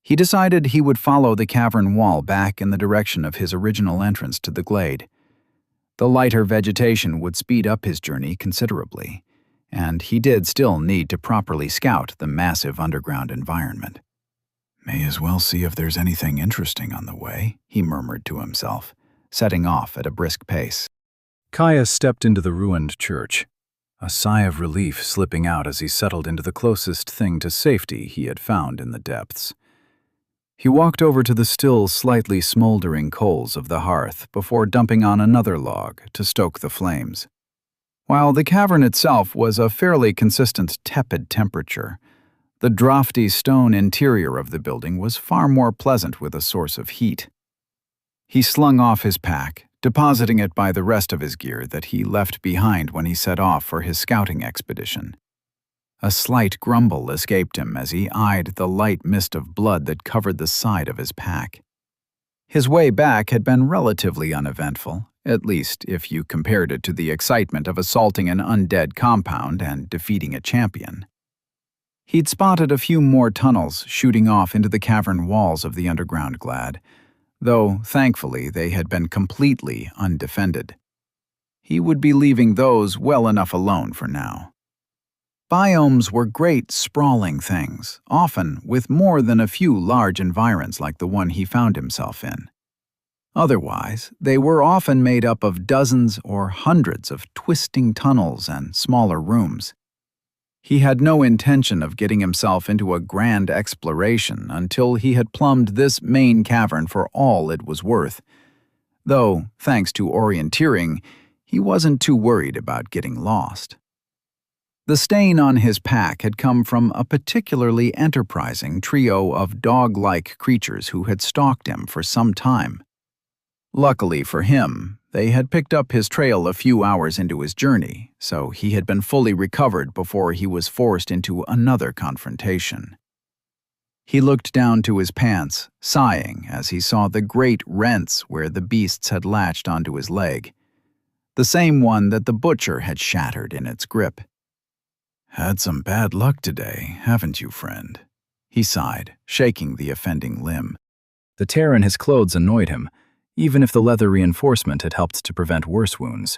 He decided he would follow the cavern wall back in the direction of his original entrance to the glade. The lighter vegetation would speed up his journey considerably, and he did still need to properly scout the massive underground environment. "May as well see if there's anything interesting on the way," he murmured to himself, setting off at a brisk pace. Caius stepped into the ruined church, a sigh of relief slipping out as he settled into the closest thing to safety he had found in the depths. He walked over to the still slightly smoldering coals of the hearth before dumping on another log to stoke the flames. While the cavern itself was a fairly consistent tepid temperature, the draughty stone interior of the building was far more pleasant with a source of heat. He slung off his pack, depositing it by the rest of his gear that he left behind when he set off for his scouting expedition. A slight grumble escaped him as he eyed the light mist of blood that covered the side of his pack. His way back had been relatively uneventful, at least if you compared it to the excitement of assaulting an undead compound and defeating a champion. He'd spotted a few more tunnels shooting off into the cavern walls of the underground glade, though thankfully they had been completely undefended. He would be leaving those well enough alone for now. Biomes were great, sprawling things, often with more than a few large environs like the one he found himself in. Otherwise, they were often made up of dozens or hundreds of twisting tunnels and smaller rooms. He had no intention of getting himself into a grand exploration until he had plumbed this main cavern for all it was worth, though, thanks to orienteering, he wasn't too worried about getting lost. The stain on his pack had come from a particularly enterprising trio of dog-like creatures who had stalked him for some time. Luckily for him, they had picked up his trail a few hours into his journey, so he had been fully recovered before he was forced into another confrontation. He looked down to his pants, sighing as he saw the great rents where the beasts had latched onto his leg, the same one that the butcher had shattered in its grip. "Had some bad luck today, haven't you, friend?" he sighed, shaking the offending limb. The tear in his clothes annoyed him, even if the leather reinforcement had helped to prevent worse wounds.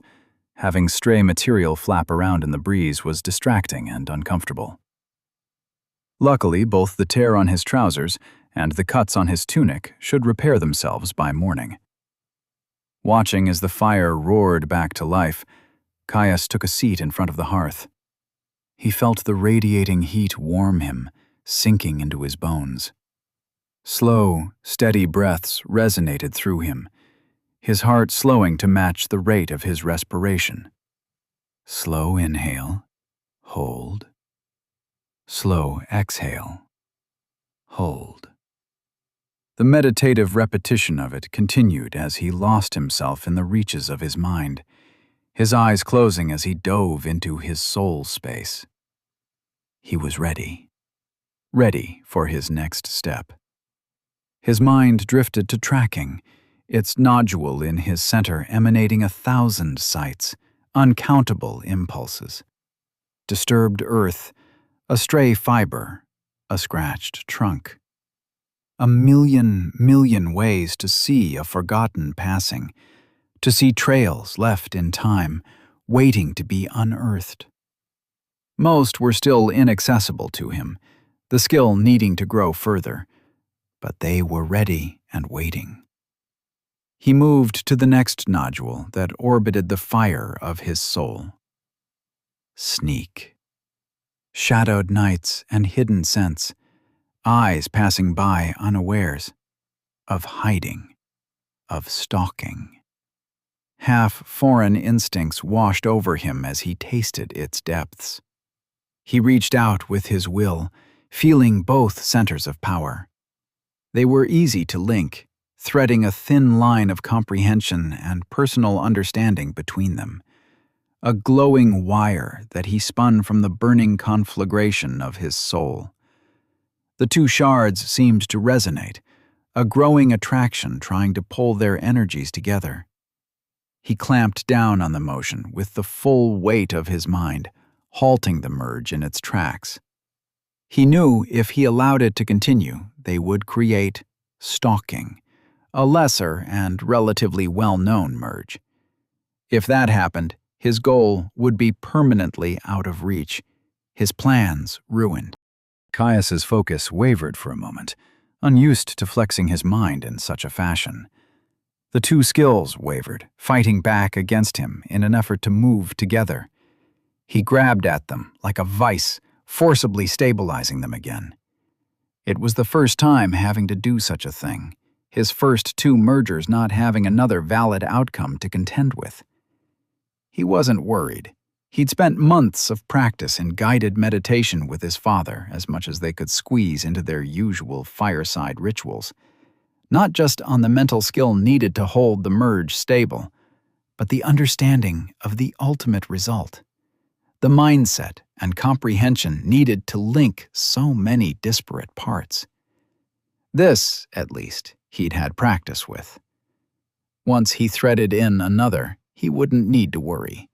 Having stray material flap around in the breeze was distracting and uncomfortable. Luckily, both the tear on his trousers and the cuts on his tunic should repair themselves by morning. Watching as the fire roared back to life, Caius took a seat in front of the hearth. He felt the radiating heat warm him, sinking into his bones. Slow, steady breaths resonated through him, his heart slowing to match the rate of his respiration. Slow inhale, hold. Slow exhale, hold. The meditative repetition of it continued as he lost himself in the reaches of his mind, his eyes closing as he dove into his soul space. He was ready for his next step. His mind drifted to tracking, its nodule in his center emanating 1,000 sights, uncountable impulses. Disturbed earth, a stray fiber, a scratched trunk. A million ways to see a forgotten passing, to see trails left in time, waiting to be unearthed. Most were still inaccessible to him, the skill needing to grow further, but they were ready and waiting. He moved to the next nodule that orbited the fire of his soul. Sneak. Shadowed nights and hidden scents, eyes passing by unawares, of hiding, of stalking. Half-foreign instincts washed over him as he tasted its depths. He reached out with his will, feeling both centers of power. They were easy to link, threading a thin line of comprehension and personal understanding between them. A glowing wire that he spun from the burning conflagration of his soul. The two shards seemed to resonate, a growing attraction trying to pull their energies together. He clamped down on the motion with the full weight of his mind, halting the merge in its tracks. He knew if he allowed it to continue, they would create stalking, a lesser and relatively well-known merge. If that happened, his goal would be permanently out of reach, his plans ruined. Caius's focus wavered for a moment, unused to flexing his mind in such a fashion. The two skills wavered, fighting back against him in an effort to move together. He grabbed at them like a vice, forcibly stabilizing them again. It was the first time having to do such a thing, his first two mergers not having another valid outcome to contend with. He wasn't worried. He'd spent months of practice in guided meditation with his father, as much as they could squeeze into their usual fireside rituals. Not just on the mental skill needed to hold the merge stable, but the understanding of the ultimate result. The mindset and comprehension needed to link so many disparate parts. This, at least, he'd had practice with. Once he threaded in another, he wouldn't need to worry.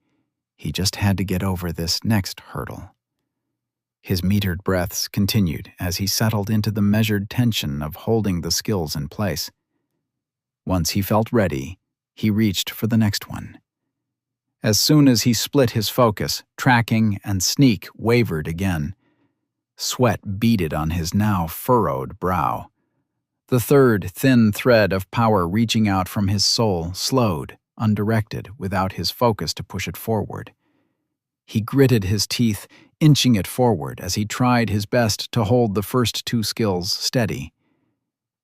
He just had to get over this next hurdle. His metered breaths continued as he settled into the measured tension of holding the skills in place. Once he felt ready, he reached for the next one. As soon as he split his focus, tracking and sneak wavered again. Sweat beaded on his now furrowed brow. The third thin thread of power reaching out from his soul slowed, undirected, without his focus to push it forward. He gritted his teeth, inching it forward as he tried his best to hold the first two skills steady.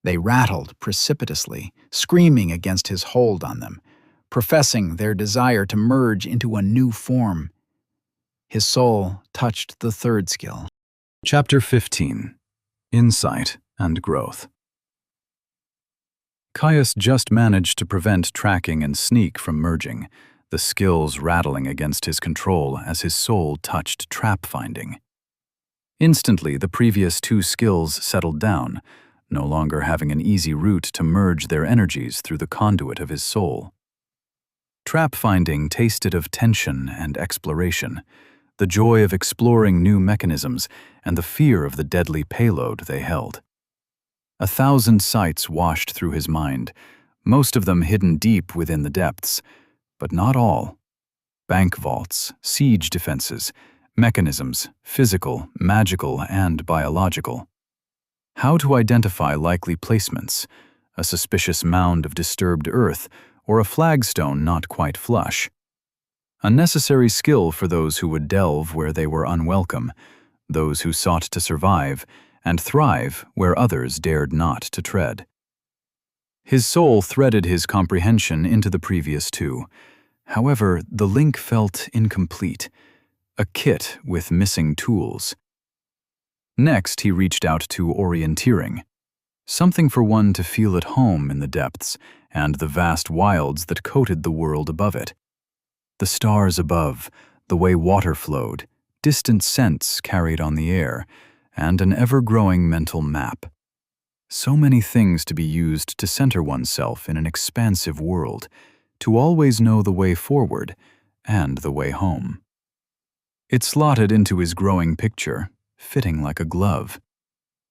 They rattled precipitously, screaming against his hold on them, professing their desire to merge into a new form. His soul touched the third skill. Chapter 15. Insight and Growth. Caius just managed to prevent tracking and sneak from merging, the skills rattling against his control as his soul touched trap finding. Instantly, the previous 2 skills settled down, no longer having an easy route to merge their energies through the conduit of his soul. Trap-finding tasted of tension and exploration, the joy of exploring new mechanisms and the fear of the deadly payload they held. 1,000 sights washed through his mind, most of them hidden deep within the depths, but not all. Bank vaults, siege defenses, mechanisms, physical, magical, and biological. How to identify likely placements, a suspicious mound of disturbed earth, or a flagstone not quite flush. A necessary skill for those who would delve where they were unwelcome, those who sought to survive and thrive where others dared not to tread. His soul threaded his comprehension into the previous 2. However, the link felt incomplete, a kit with missing tools. Next, he reached out to orienteering, something for one to feel at home in the depths and the vast wilds that coated the world above it. The stars above, the way water flowed, distant scents carried on the air, and an ever-growing mental map. So many things to be used to center oneself in an expansive world, to always know the way forward and the way home. It slotted into his growing picture, fitting like a glove,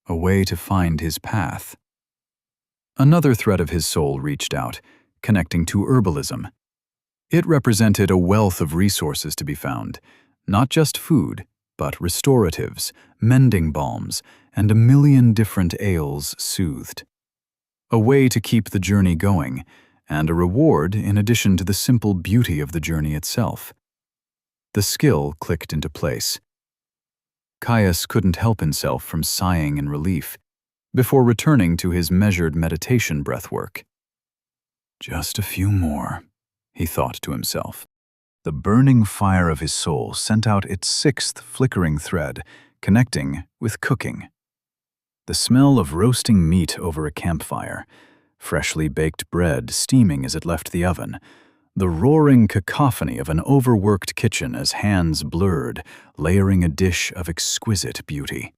a way to find his path. Another thread of his soul reached out, connecting to herbalism. It represented a wealth of resources to be found, not just food, but restoratives, mending balms, and a million different ails soothed. A way to keep the journey going, and a reward in addition to the simple beauty of the journey itself. The skill clicked into place. Caius couldn't help himself from sighing in relief, before returning to his measured meditation breathwork. Just a few more, he thought to himself. The burning fire of his soul sent out its 6th flickering thread, connecting with cooking. The smell of roasting meat over a campfire, freshly baked bread steaming as it left the oven, the roaring cacophony of an overworked kitchen as hands blurred, layering a dish of exquisite beauty.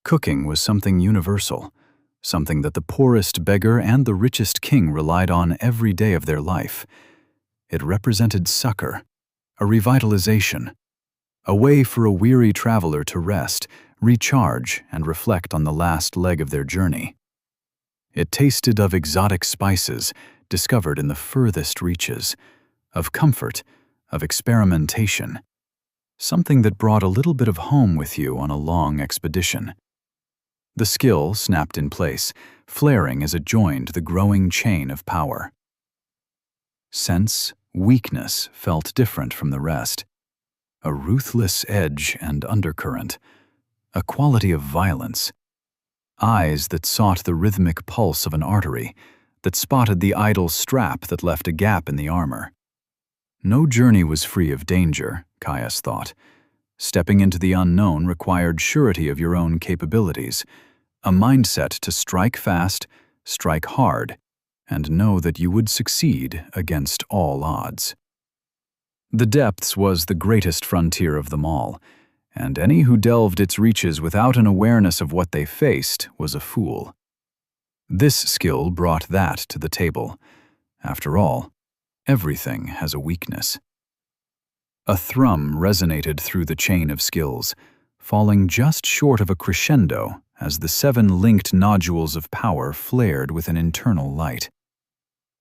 Cooking was something universal, something that the poorest beggar and the richest king relied on every day of their life. It represented succor, a revitalization, a way for a weary traveler to rest, recharge, and reflect on the last leg of their journey. It tasted of exotic spices discovered in the furthest reaches, of comfort, of experimentation, something that brought a little bit of home with you on a long expedition. The skill snapped in place, flaring as it joined the growing chain of power. Sense, weakness felt different from the rest. A ruthless edge and undercurrent, a quality of violence. Eyes that sought the rhythmic pulse of an artery, that spotted the idle strap that left a gap in the armor. No journey was free of danger, Caius thought. Stepping into the unknown required surety of your own capabilities, a mindset to strike fast, strike hard, and know that you would succeed against all odds. The depths was the greatest frontier of them all, and any who delved its reaches without an awareness of what they faced was a fool. This skill brought that to the table. After all, everything has a weakness. A thrum resonated through the chain of skills, falling just short of a crescendo as the 7 linked nodules of power flared with an internal light.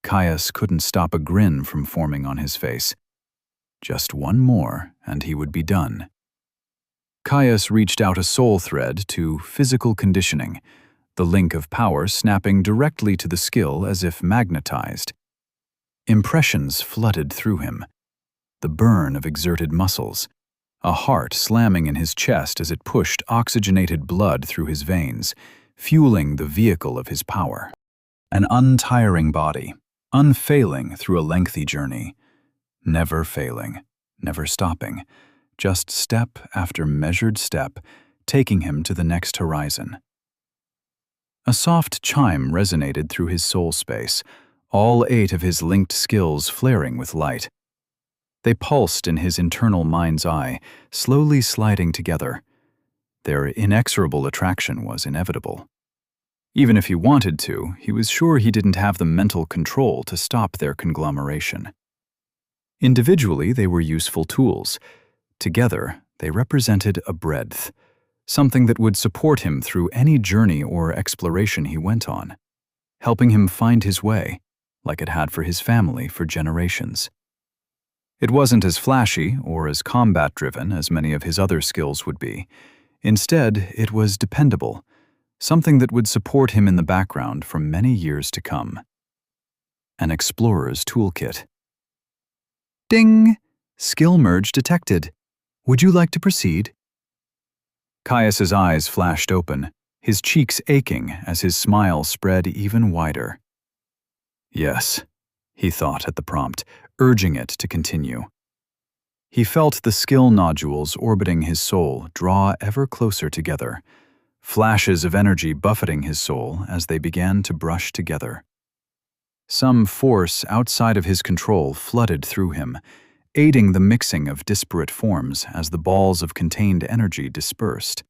Caius couldn't stop a grin from forming on his face. Just one more, and he would be done. Caius reached out a soul thread to physical conditioning, the link of power snapping directly to the skill as if magnetized. Impressions flooded through him. The burn of exerted muscles, a heart slamming in his chest as it pushed oxygenated blood through his veins, fueling the vehicle of his power. An untiring body, unfailing through a lengthy journey, never failing, never stopping, just step after measured step, taking him to the next horizon. A soft chime resonated through his soul space, all 8 of his linked skills flaring with light. They pulsed in his internal mind's eye, slowly sliding together. Their inexorable attraction was inevitable. Even if he wanted to, he was sure he didn't have the mental control to stop their conglomeration. Individually, they were useful tools. Together, they represented a breadth, something that would support him through any journey or exploration he went on, helping him find his way, like it had for his family for generations. It wasn't as flashy or as combat-driven as many of his other skills would be. Instead, it was dependable, something that would support him in the background for many years to come. An explorer's toolkit. Ding! Skill merge detected. Would you like to proceed? Caius's eyes flashed open, his cheeks aching as his smile spread even wider. Yes, he thought at the prompt, urging it to continue. He felt the skill nodules orbiting his soul draw ever closer together, flashes of energy buffeting his soul as they began to brush together. Some force outside of his control flooded through him, aiding the mixing of disparate forms as the balls of contained energy dispersed.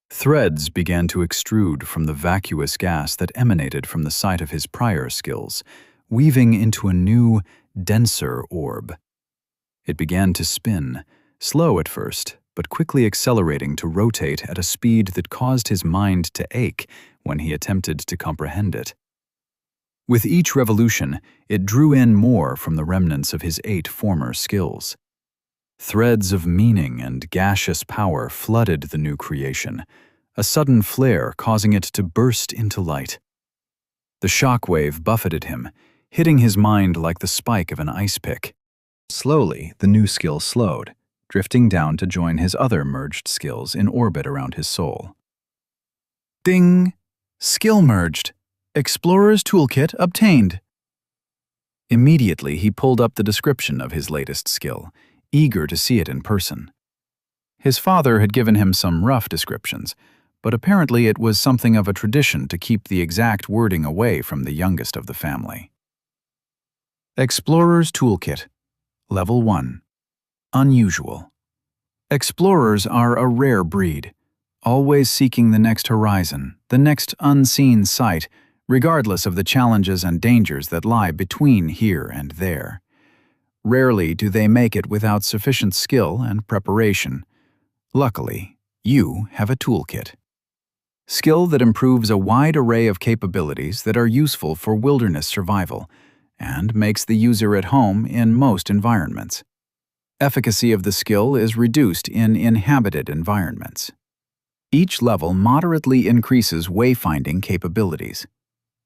Threads began to extrude from the vacuous gas that emanated from the site of his prior skills, weaving into a new, denser orb. It began to spin, slow at first, but quickly accelerating to rotate at a speed that caused his mind to ache when he attempted to comprehend it. With each revolution, it drew in more from the remnants of his 8 former skills. Threads of meaning and gaseous power flooded the new creation, a sudden flare causing it to burst into light. The shockwave buffeted him, hitting his mind like the spike of an ice pick. Slowly, the new skill slowed, drifting down to join his other merged skills in orbit around his soul. Ding! Skill merged. Explorer's toolkit obtained. Immediately, he pulled up the description of his latest skill, eager to see it in person. His father had given him some rough descriptions, but apparently it was something of a tradition to keep the exact wording away from the youngest of the family. Explorer's Toolkit, Level 1. Unusual. Explorers are a rare breed, always seeking the next horizon, the next unseen sight, regardless of the challenges and dangers that lie between here and there. Rarely do they make it without sufficient skill and preparation. Luckily, you have a toolkit. Skill that improves a wide array of capabilities that are useful for wilderness survival and makes the user at home in most environments. Efficacy of the skill is reduced in inhabited environments. Each level moderately increases wayfinding capabilities.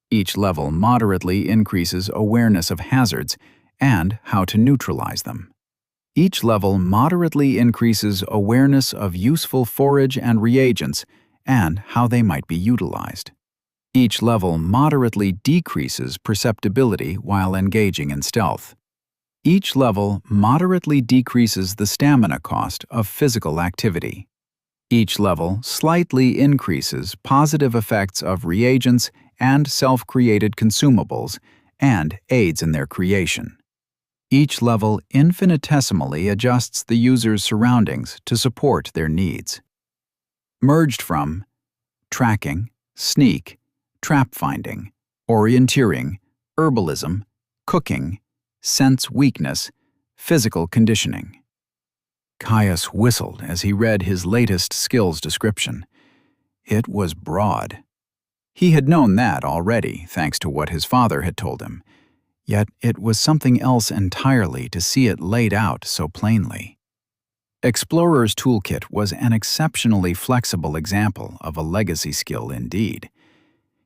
Each level moderately increases awareness of hazards and how to neutralize them. Each level moderately increases awareness of useful forage and reagents and how they might be utilized. Each level moderately decreases perceptibility while engaging in stealth. Each level moderately decreases the stamina cost of physical activity. Each level slightly increases positive effects of reagents and self-created consumables and aids in their creation. Each level infinitesimally adjusts the user's surroundings to support their needs. Merged from tracking, sneak, trap finding, orienteering, herbalism, cooking, sense weakness, physical conditioning. Caius whistled as he read his latest skills description. It was broad. He had known that already, thanks to what his father had told him, yet it was something else entirely to see it laid out so plainly. Explorer's Toolkit was an exceptionally flexible example of a legacy skill indeed.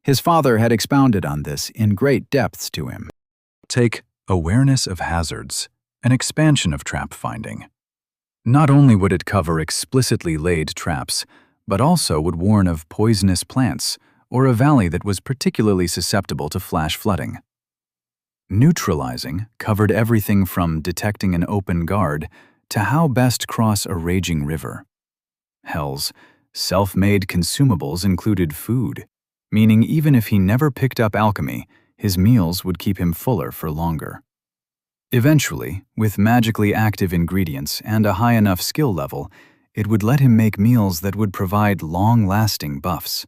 His father had expounded on this in great depths to him. Take awareness of hazards, an expansion of trap finding. Not only would it cover explicitly laid traps, but also would warn of poisonous plants or a valley that was particularly susceptible to flash flooding. Neutralizing covered everything from detecting an open guard to how best cross a raging river. Hell's self-made consumables included food, meaning even if he never picked up alchemy, his meals would keep him fuller for longer. Eventually, with magically active ingredients and a high enough skill level, it would let him make meals that would provide long-lasting buffs.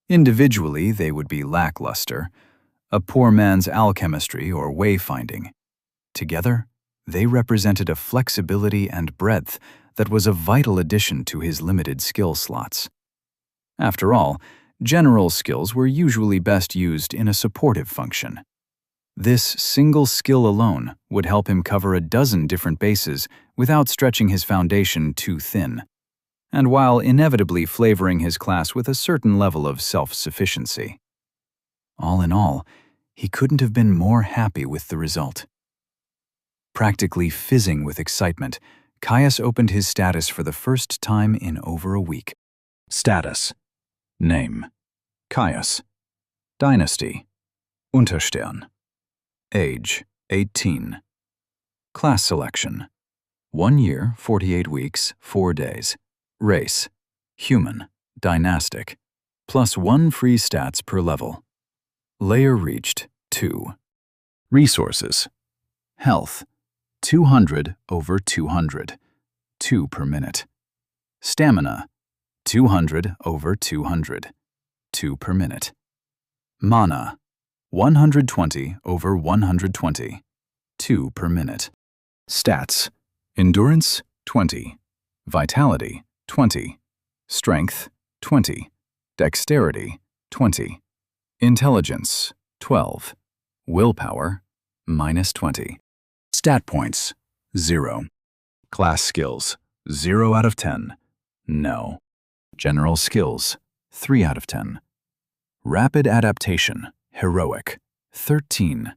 Individually, they would be lackluster, a poor man's alchemistry or wayfinding. Together, they represented a flexibility and breadth that was a vital addition to his limited skill slots. After all, general skills were usually best used in a supportive function. This single skill alone would help him cover a dozen different bases without stretching his foundation too thin, and while inevitably flavoring his class with a certain level of self-sufficiency. All in all, he couldn't have been more happy with the result. Practically fizzing with excitement, Caius opened his status for the first time in over a week. Status. Name: Caius. Dynasty: Unterstern. Age: 18. Class selection: 1 year, 48 weeks, 4 days. Race: human, dynastic. +1 free stats per level. Layer reached: 2. Resources: health: 200 over 200, 2 per minute. Stamina: 200 over 200, 2 per minute. Mana: 120 over 120, 2 per minute. Stats: endurance, 20. Vitality, 20. Strength, 20. Dexterity, 20. Intelligence, 12. Willpower, -20. Stat points, 0. Class skills, 0 out of 10. No. General skills, 3 out of 10. Rapid adaptation, heroic, 13.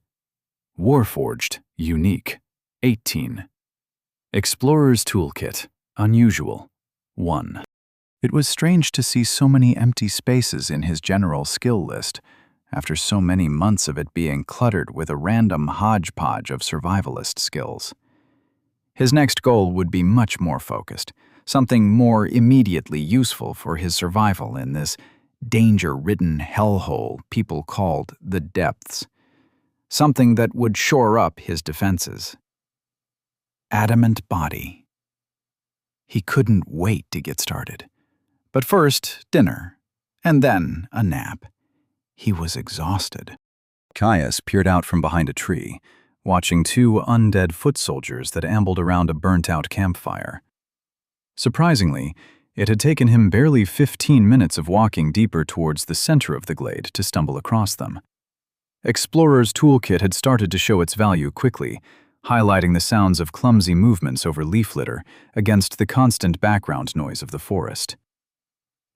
Warforged, unique, 18. Explorer's toolkit, unusual, 1. It was strange to see so many empty spaces in his general skill list, after so many months of it being cluttered with a random hodgepodge of survivalist skills. His next goal would be much more focused, something more immediately useful for his survival in this danger-ridden hellhole people called the depths. Something that would shore up his defenses. Adamant body. He couldn't wait to get started. But first, dinner, and then a nap. He was exhausted. Caius peered out from behind a tree, watching 2 undead foot soldiers that ambled around a burnt-out campfire. Surprisingly, it had taken him barely 15 minutes of walking deeper towards the center of the glade to stumble across them. Explorer's toolkit had started to show its value quickly, highlighting the sounds of clumsy movements over leaf litter against the constant background noise of the forest.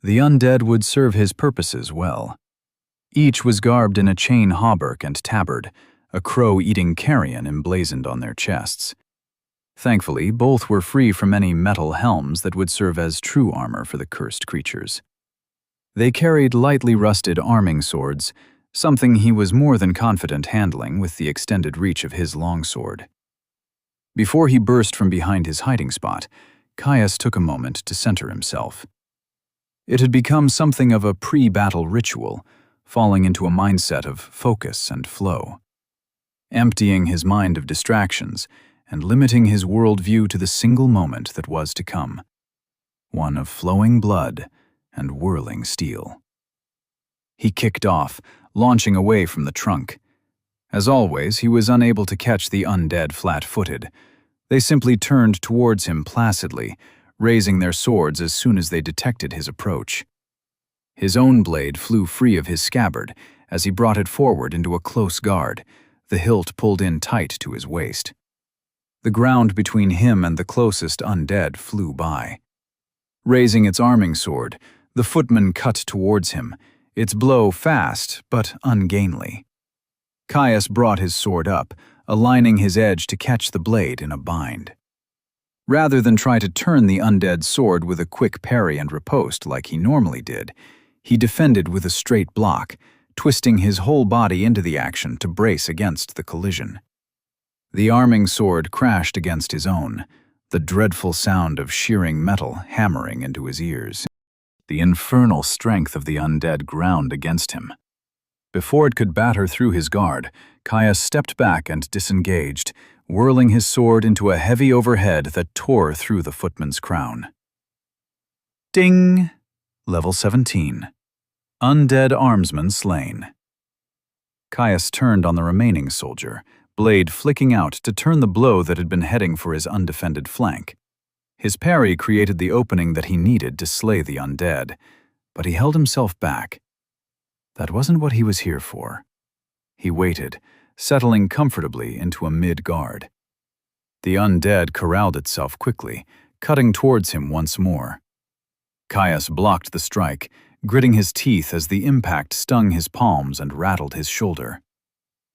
The undead would serve his purposes well. Each was garbed in a chain hauberk and tabard, a crow-eating carrion emblazoned on their chests. Thankfully, both were free from any metal helms that would serve as true armor for the cursed creatures. They carried lightly rusted arming swords, something he was more than confident handling with the extended reach of his longsword. Before he burst from behind his hiding spot, Caius took a moment to center himself. It had become something of a pre-battle ritual, falling into a mindset of focus and flow. Emptying his mind of distractions and limiting his worldview to the single moment that was to come, one of flowing blood and whirling steel. He kicked off, launching away from the trunk. As always, he was unable to catch the undead flat-footed. They simply turned towards him placidly, raising their swords as soon as they detected his approach. His own blade flew free of his scabbard as he brought it forward into a close guard, the hilt pulled in tight to his waist. The ground between him and the closest undead flew by. Raising its arming sword, the footman cut towards him, its blow fast but ungainly. Caius brought his sword up, aligning his edge to catch the blade in a bind. Rather than try to turn the undead sword with a quick parry and riposte like he normally did, he defended with a straight block, twisting his whole body into the action to brace against the collision. The arming sword crashed against his own, the dreadful sound of shearing metal hammering into his ears. The infernal strength of the undead ground against him. Before it could batter through his guard, Caius stepped back and disengaged, whirling his sword into a heavy overhead that tore through the footman's crown. Ding! Level 17. Undead Armsman slain. Caius turned on the remaining soldier, blade flicking out to turn the blow that had been heading for his undefended flank. His parry created the opening that he needed to slay the undead, but he held himself back. That wasn't what he was here for. He waited, settling comfortably into a mid-guard. The undead corralled itself quickly, cutting towards him once more. Caius blocked the strike, gritting his teeth as the impact stung his palms and rattled his shoulder.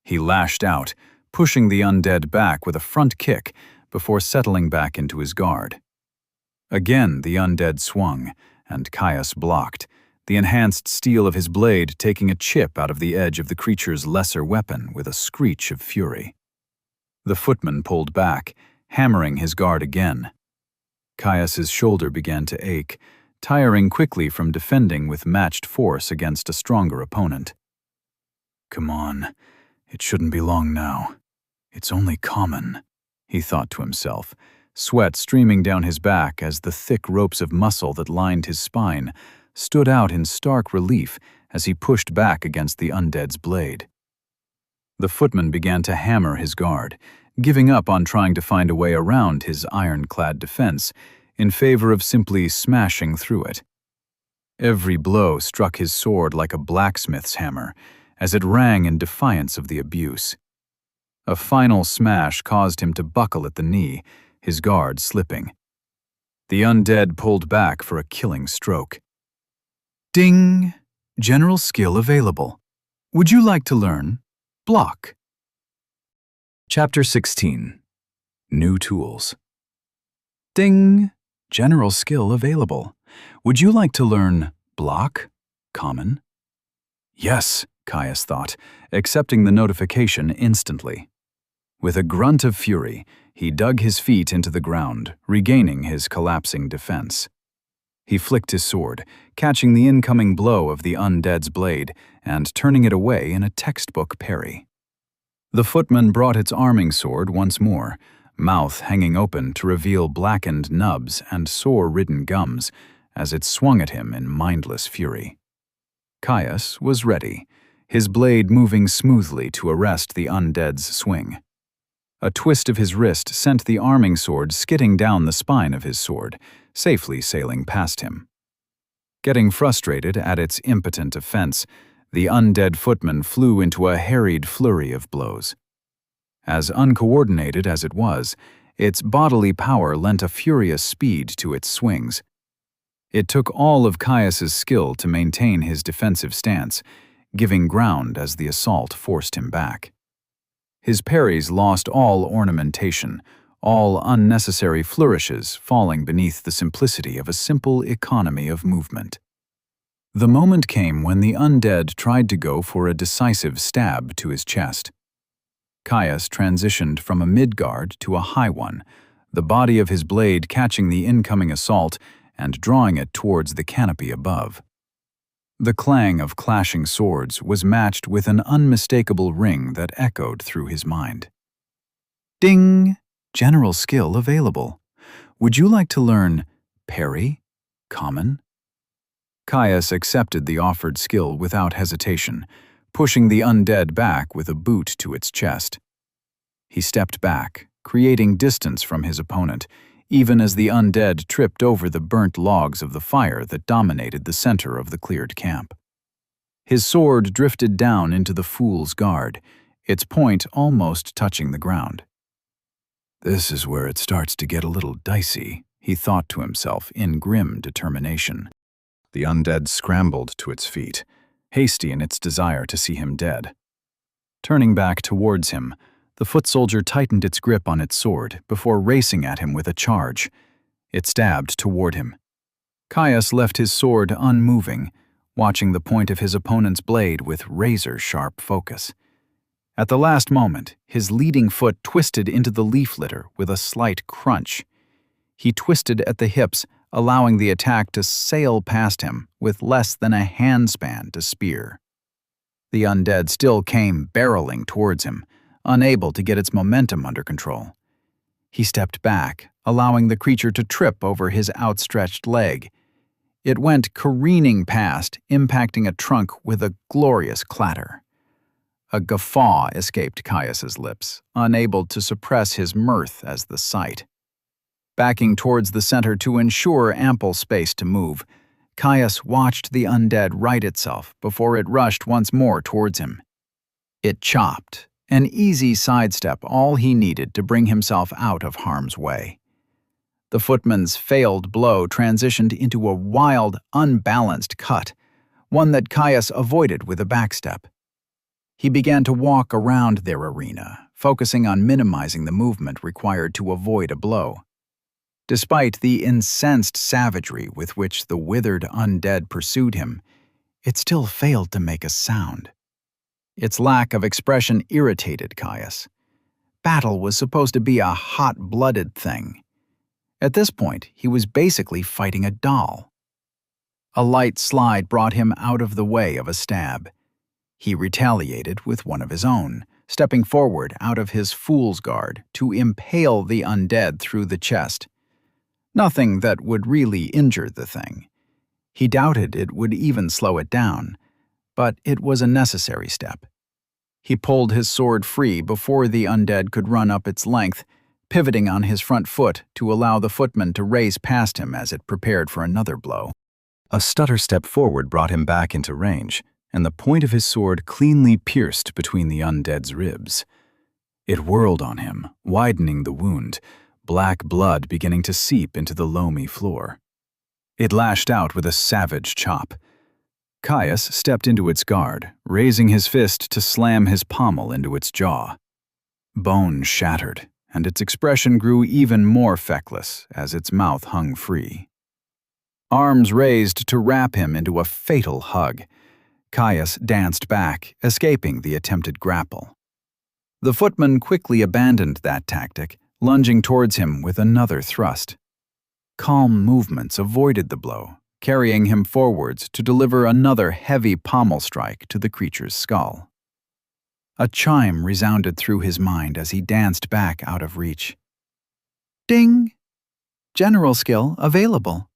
He lashed out, pushing the undead back with a front kick before settling back into his guard. Again the undead swung, and Caius blocked, the enhanced steel of his blade taking a chip out of the edge of the creature's lesser weapon with a screech of fury. The footman pulled back, hammering his guard again. Caius's shoulder began to ache, tiring quickly from defending with matched force against a stronger opponent. Come on, it shouldn't be long now. It's only common, he thought to himself, sweat streaming down his back as the thick ropes of muscle that lined his spine stood out in stark relief as he pushed back against the undead's blade. The footman began to hammer his guard, giving up on trying to find a way around his ironclad defense in favor of simply smashing through it. Every blow struck his sword like a blacksmith's hammer as it rang in defiance of the abuse. A final smash caused him to buckle at the knee, his guard slipping. The undead pulled back for a killing stroke. Ding! General skill available. Would you like to learn? Block. Chapter 16. New tools. Ding! General skill available. Would you like to learn block? Common? Yes, Caius thought, accepting the notification instantly. With a grunt of fury, he dug his feet into the ground, regaining his collapsing defense. He flicked his sword, catching the incoming blow of the undead's blade and turning it away in a textbook parry. The footman brought its arming sword once more, mouth hanging open to reveal blackened nubs and sore-ridden gums as it swung at him in mindless fury. Caius was ready, his blade moving smoothly to arrest the undead's swing. A twist of his wrist sent the arming sword skidding down the spine of his sword, safely sailing past him. Getting frustrated at its impotent offense, the undead footman flew into a harried flurry of blows. As uncoordinated as it was, its bodily power lent a furious speed to its swings. It took all of Caius's skill to maintain his defensive stance, giving ground as the assault forced him back. His parries lost all ornamentation, all unnecessary flourishes falling beneath the simplicity of a simple economy of movement. The moment came when the undead tried to go for a decisive stab to his chest. Caius transitioned from a mid-guard to a high one, the body of his blade catching the incoming assault and drawing it towards the canopy above. The clang of clashing swords was matched with an unmistakable ring that echoed through his mind. Ding! General skill available. Would you like to learn parry? Common? Caius accepted the offered skill without hesitation, pushing the undead back with a boot to its chest. He stepped back, creating distance from his opponent, even as the undead tripped over the burnt logs of the fire that dominated the center of the cleared camp. His sword drifted down into the fool's guard, its point almost touching the ground. This is where it starts to get a little dicey, he thought to himself in grim determination. The undead scrambled to its feet, hasty in its desire to see him dead. Turning back towards him, the foot soldier tightened its grip on its sword before racing at him with a charge. It stabbed toward him. Caius left his sword unmoving, watching the point of his opponent's blade with razor-sharp focus. At the last moment, his leading foot twisted into the leaf litter with a slight crunch. He twisted at the hips, allowing the attack to sail past him with less than a handspan to spear. The undead still came barreling towards him, unable to get its momentum under control. He stepped back, allowing the creature to trip over his outstretched leg. It went careening past, impacting a trunk with a glorious clatter. A guffaw escaped Caius's lips, unable to suppress his mirth as the sight. Backing towards the center to ensure ample space to move, Caius watched the undead right itself before it rushed once more towards him. It chopped, an easy sidestep all he needed to bring himself out of harm's way. The footman's failed blow transitioned into a wild, unbalanced cut, one that Caius avoided with a backstep. He began to walk around their arena, focusing on minimizing the movement required to avoid a blow. Despite the incensed savagery with which the withered undead pursued him, it still failed to make a sound. Its lack of expression irritated Caius. Battle was supposed to be a hot-blooded thing. At this point, he was basically fighting a doll. A light slide brought him out of the way of a stab. He retaliated with one of his own, stepping forward out of his fool's guard to impale the undead through the chest. Nothing that would really injure the thing. He doubted it would even slow it down, but it was a necessary step. He pulled his sword free before the undead could run up its length, pivoting on his front foot to allow the footman to race past him as it prepared for another blow. A stutter step forward brought him back into range, and the point of his sword cleanly pierced between the undead's ribs. It whirled on him, widening the wound, black blood beginning to seep into the loamy floor. It lashed out with a savage chop. Caius stepped into its guard, raising his fist to slam his pommel into its jaw. Bone shattered, and its expression grew even more feckless as its mouth hung free. Arms raised to wrap him into a fatal hug, Caius danced back, escaping the attempted grapple. The footman quickly abandoned that tactic, lunging towards him with another thrust. Calm movements avoided the blow, carrying him forwards to deliver another heavy pommel strike to the creature's skull. A chime resounded through his mind as he danced back out of reach. Ding! General skill available.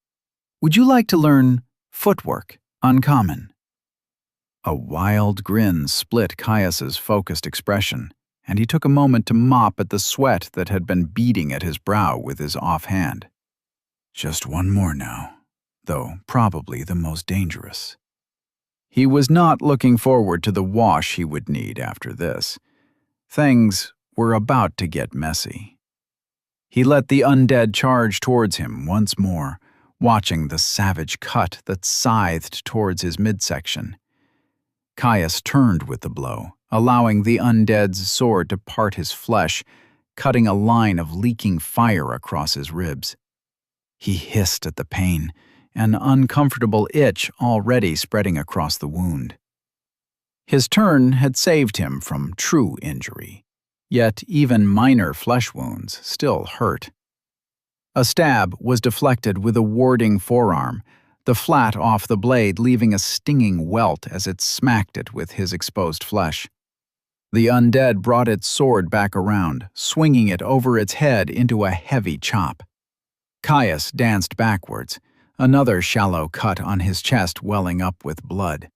Would you like to learn footwork uncommon? A wild grin split Caius's focused expression, and he took a moment to mop at the sweat that had been beading at his brow with his offhand. Just one more now, though probably the most dangerous. He was not looking forward to the wash he would need after this. Things were about to get messy. He let the undead charge towards him once more, watching the savage cut that scythed towards his midsection. Caius turned with the blow, allowing the undead's sword to part his flesh, cutting a line of leaking fire across his ribs. He hissed at the pain, an uncomfortable itch already spreading across the wound. His turn had saved him from true injury, yet even minor flesh wounds still hurt. A stab was deflected with a warding forearm, the flat off the blade leaving a stinging welt as it smacked it with his exposed flesh. The undead brought its sword back around, swinging it over its head into a heavy chop. Caius danced backwards, another shallow cut on his chest welling up with blood,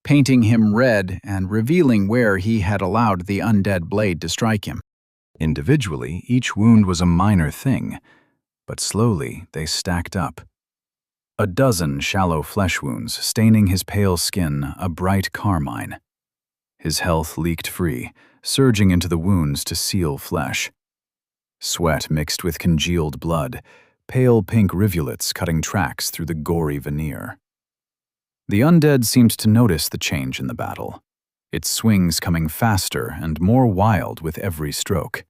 painting him red and revealing where he had allowed the undead blade to strike him. Individually, each wound was a minor thing, but slowly they stacked up. A dozen shallow flesh wounds staining his pale skin a bright carmine. His health leaked free, surging into the wounds to seal flesh. Sweat mixed with congealed blood, pale pink rivulets cutting tracks through the gory veneer. The undead seemed to notice the change in the battle, its swings coming faster and more wild with every stroke.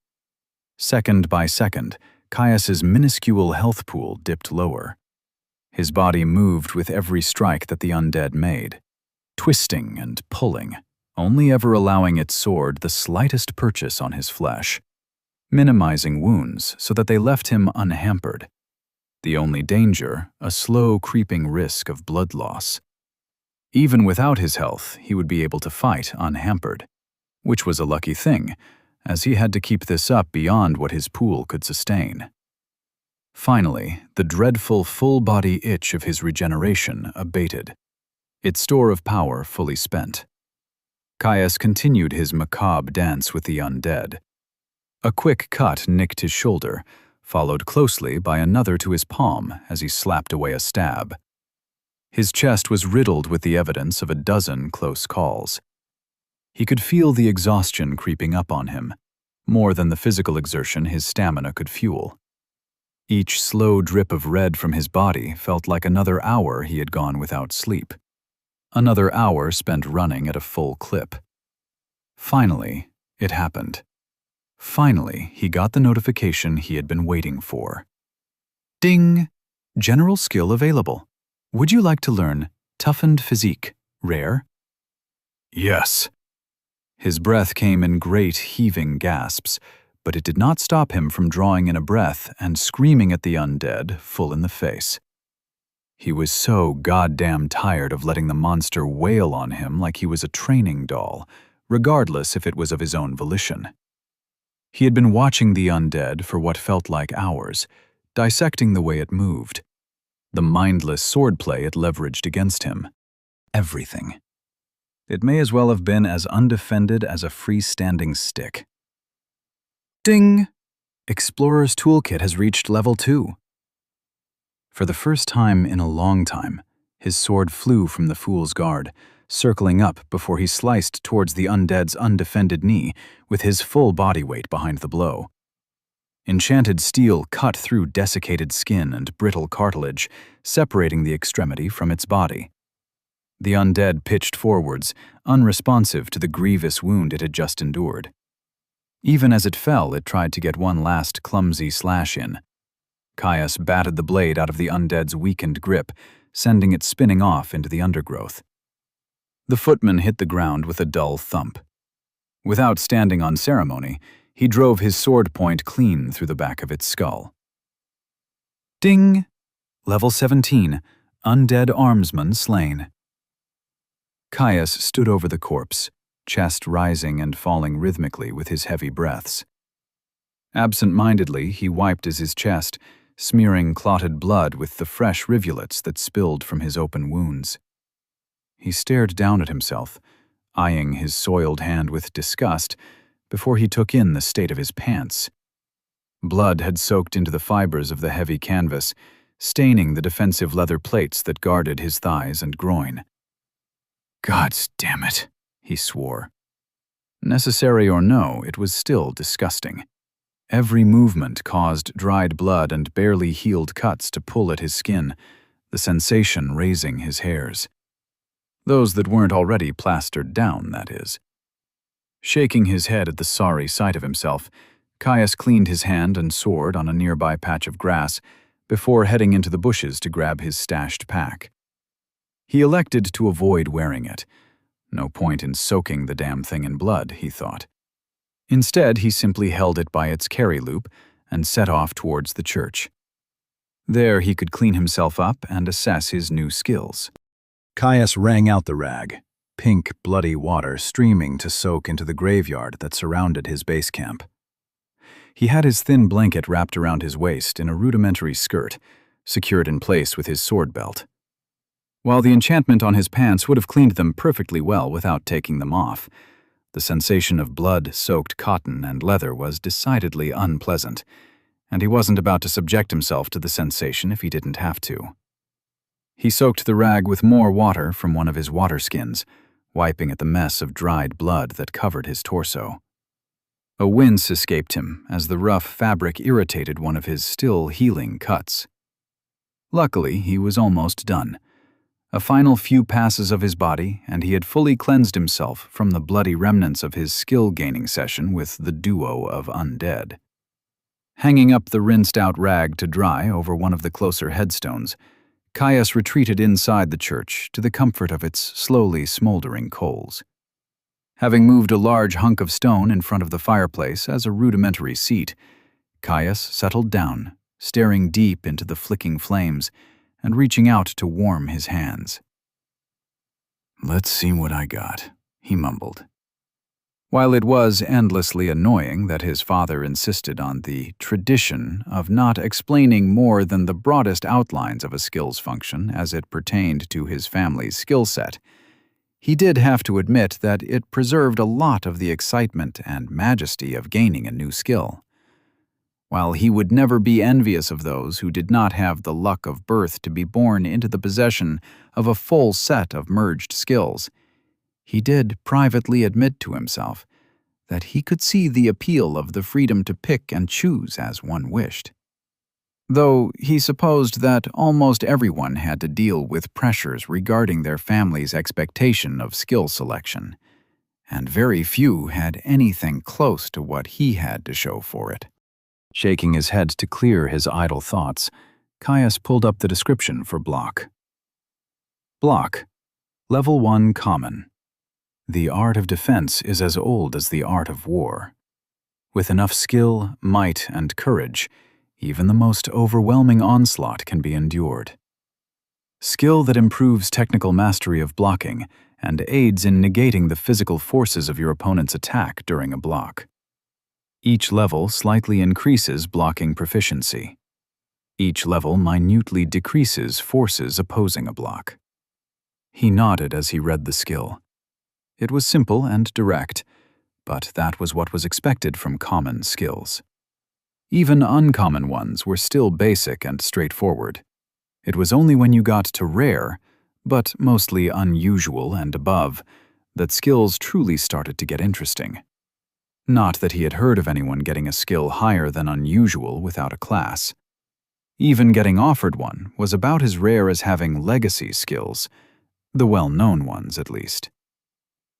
Second by second, Caius's minuscule health pool dipped lower. His body moved with every strike that the undead made, twisting and pulling, only ever allowing its sword the slightest purchase on his flesh, minimizing wounds so that they left him unhampered. The only danger, a slow creeping risk of blood loss. Even without his health, he would be able to fight unhampered, which was a lucky thing, as he had to keep this up beyond what his pool could sustain. Finally, the dreadful full-body itch of his regeneration abated, its store of power fully spent. Caius continued his macabre dance with the undead. A quick cut nicked his shoulder, followed closely by another to his palm as he slapped away a stab. His chest was riddled with the evidence of a dozen close calls. He could feel the exhaustion creeping up on him, more than the physical exertion his stamina could fuel. Each slow drip of red from his body felt like another hour he had gone without sleep. Another hour spent running at a full clip. Finally, it happened. Finally, he got the notification he had been waiting for. Ding! General skill available. Would you like to learn Toughened Physique, Rare? Yes. His breath came in great, heaving gasps, but it did not stop him from drawing in a breath and screaming at the undead full in the face. He was so goddamn tired of letting the monster wail on him like he was a training doll, regardless if it was of his own volition. He had been watching the undead for what felt like hours, dissecting the way it moved, the mindless swordplay it leveraged against him. Everything. It may as well have been as undefended as a freestanding stick. Ding! Explorer's Toolkit has reached level 2. For the first time in a long time, his sword flew from the fool's guard, circling up before he sliced towards the undead's undefended knee with his full body weight behind the blow. Enchanted steel cut through desiccated skin and brittle cartilage, separating the extremity from its body. The undead pitched forwards, unresponsive to the grievous wound it had just endured. Even as it fell, it tried to get one last clumsy slash in. Caius batted the blade out of the undead's weakened grip, sending it spinning off into the undergrowth. The footman hit the ground with a dull thump. Without standing on ceremony, he drove his sword point clean through the back of its skull. Ding! Level 17. Undead Armsman slain. Caius stood over the corpse, chest rising and falling rhythmically with his heavy breaths. Absent-mindedly, he wiped his chest, smearing clotted blood with the fresh rivulets that spilled from his open wounds. He stared down at himself, eyeing his soiled hand with disgust, before he took in the state of his pants. Blood had soaked into the fibers of the heavy canvas, staining the defensive leather plates that guarded his thighs and groin. "Gods damn it," he swore. Necessary or no, it was still disgusting. Every movement caused dried blood and barely healed cuts to pull at his skin, the sensation raising his hairs. Those that weren't already plastered down, that is. Shaking his head at the sorry sight of himself, Caius cleaned his hand and sword on a nearby patch of grass before heading into the bushes to grab his stashed pack. He elected to avoid wearing it. No point in soaking the damn thing in blood, he thought. Instead, he simply held it by its carry loop and set off towards the church. There he could clean himself up and assess his new skills. Caius wrung out the rag, pink, bloody water streaming to soak into the graveyard that surrounded his base camp. He had his thin blanket wrapped around his waist in a rudimentary skirt, secured in place with his sword belt. While the enchantment on his pants would have cleaned them perfectly well without taking them off, the sensation of blood-soaked cotton and leather was decidedly unpleasant, and he wasn't about to subject himself to the sensation if he didn't have to. He soaked the rag with more water from one of his water skins, wiping at the mess of dried blood that covered his torso. A wince escaped him as the rough fabric irritated one of his still healing cuts. Luckily, he was almost done. A final few passes of his body, and he had fully cleansed himself from the bloody remnants of his skill-gaining session with the duo of undead. Hanging up the rinsed-out rag to dry over one of the closer headstones, Caius retreated inside the church to the comfort of its slowly smoldering coals. Having moved a large hunk of stone in front of the fireplace as a rudimentary seat, Caius settled down, staring deep into the flicking flames and reaching out to warm his hands. "Let's see what I got," he mumbled. While it was endlessly annoying that his father insisted on the tradition of not explaining more than the broadest outlines of a skills function as it pertained to his family's skill set, he did have to admit that it preserved a lot of the excitement and majesty of gaining a new skill. While he would never be envious of those who did not have the luck of birth to be born into the possession of a full set of merged skills, he did privately admit to himself that he could see the appeal of the freedom to pick and choose as one wished. Though he supposed that almost everyone had to deal with pressures regarding their family's expectation of skill selection, and very few had anything close to what he had to show for it. Shaking his head to clear his idle thoughts, Caius pulled up the description for block. Block. Level 1 Common. The art of defense is as old as the art of war. With enough skill, might, and courage, even the most overwhelming onslaught can be endured. Skill that improves technical mastery of blocking and aids in negating the physical forces of your opponent's attack during a block. Each level slightly increases blocking proficiency. Each level minutely decreases forces opposing a block. He nodded as he read the skill. It was simple and direct, but that was what was expected from common skills. Even uncommon ones were still basic and straightforward. It was only when you got to rare, but mostly unusual and above, that skills truly started to get interesting. Not that he had heard of anyone getting a skill higher than unusual without a class. Even getting offered one was about as rare as having legacy skills, the well-known ones at least.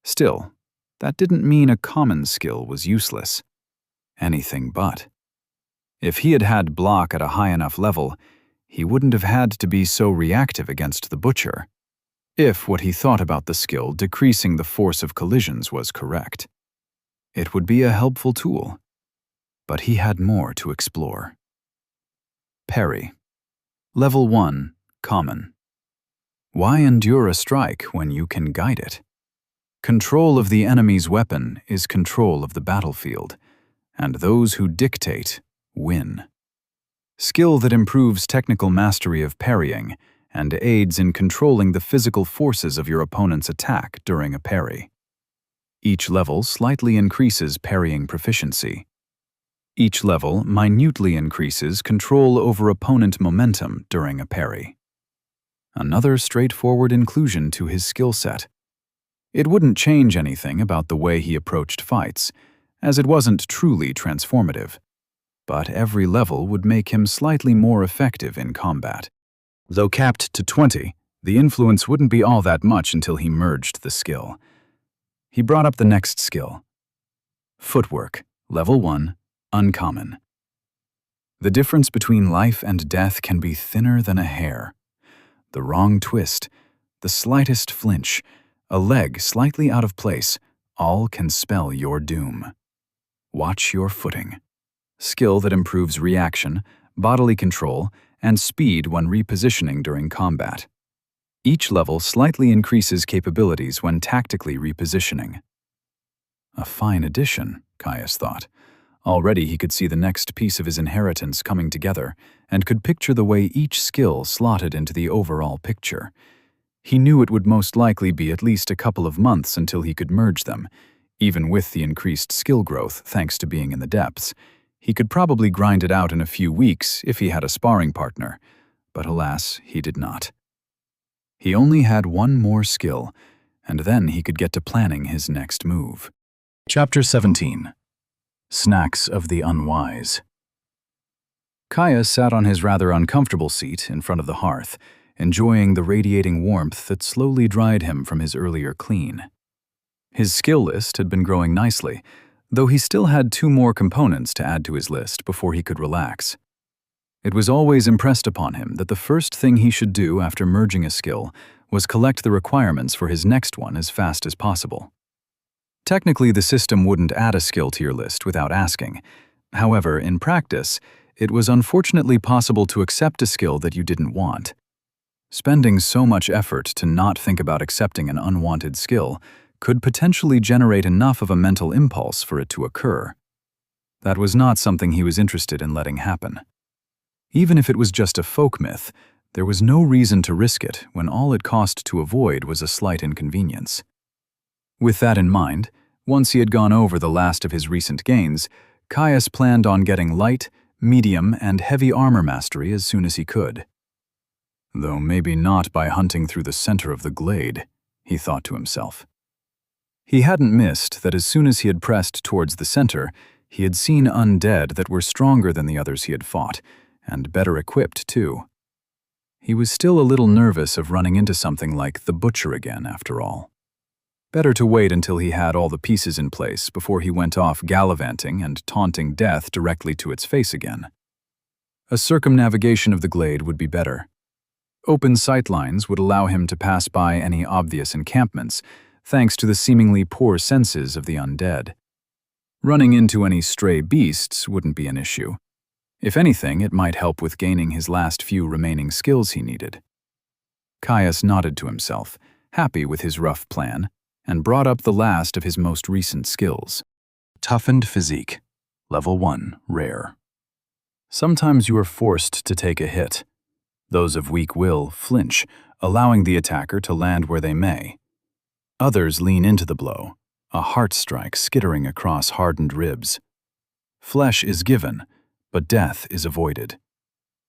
Still, that didn't mean a common skill was useless. Anything but. If he had had block at a high enough level, he wouldn't have had to be so reactive against the butcher, if what he thought about the skill decreasing the force of collisions was correct. It would be a helpful tool, but he had more to explore. Parry. Level 1 Common. Why endure a strike when you can guide it? Control of the enemy's weapon is control of the battlefield, and those who dictate win. Skill that improves technical mastery of parrying and aids in controlling the physical forces of your opponent's attack during a parry. Each level slightly increases parrying proficiency. Each level minutely increases control over opponent momentum during a parry. Another straightforward inclusion to his skill set. It wouldn't change anything about the way he approached fights, as it wasn't truly transformative. But every level would make him slightly more effective in combat. Though capped to 20, the influence wouldn't be all that much until he merged the skill. He brought up the next skill. Footwork, Level 1, Uncommon. The difference between life and death can be thinner than a hair. The wrong twist, the slightest flinch, a leg slightly out of place, all can spell your doom. Watch your footing. Skill that improves reaction, bodily control, and speed when repositioning during combat. Each level slightly increases capabilities when tactically repositioning. A fine addition, Caius thought. Already he could see the next piece of his inheritance coming together and could picture the way each skill slotted into the overall picture. He knew it would most likely be at least a couple of months until he could merge them. Even with the increased skill growth thanks to being in the depths, he could probably grind it out in a few weeks if he had a sparring partner, but alas, he did not. He only had one more skill, and then he could get to planning his next move. Chapter 17. Snacks of the Unwise. Caius sat on his rather uncomfortable seat in front of the hearth, enjoying the radiating warmth that slowly dried him from his earlier clean. His skill list had been growing nicely, though he still had 2 more components to add to his list before he could relax. It was always impressed upon him that the first thing he should do after merging a skill was collect the requirements for his next one as fast as possible. Technically, the system wouldn't add a skill to your list without asking. However, in practice, it was unfortunately possible to accept a skill that you didn't want. Spending so much effort to not think about accepting an unwanted skill could potentially generate enough of a mental impulse for it to occur. That was not something he was interested in letting happen. Even if it was just a folk myth, there was no reason to risk it when all it cost to avoid was a slight inconvenience. With that in mind, once he had gone over the last of his recent gains, Caius planned on getting light, medium, and heavy armor mastery as soon as he could. Though maybe not by hunting through the center of the glade, he thought to himself. He hadn't missed that as soon as he had pressed towards the center, he had seen undead that were stronger than the others he had fought, and better equipped too. He was still a little nervous of running into something like the Butcher again, after all. Better to wait until he had all the pieces in place before he went off gallivanting and taunting death directly to its face again. A circumnavigation of the glade would be better. Open sightlines would allow him to pass by any obvious encampments, thanks to the seemingly poor senses of the undead. Running into any stray beasts wouldn't be an issue. If anything, it might help with gaining his last few remaining skills he needed. Caius nodded to himself, happy with his rough plan, and brought up the last of his most recent skills. Toughened Physique, Level 1, Rare. Sometimes you are forced to take a hit. Those of weak will flinch, allowing the attacker to land where they may. Others lean into the blow, a heart strike skittering across hardened ribs. Flesh is given, but death is avoided.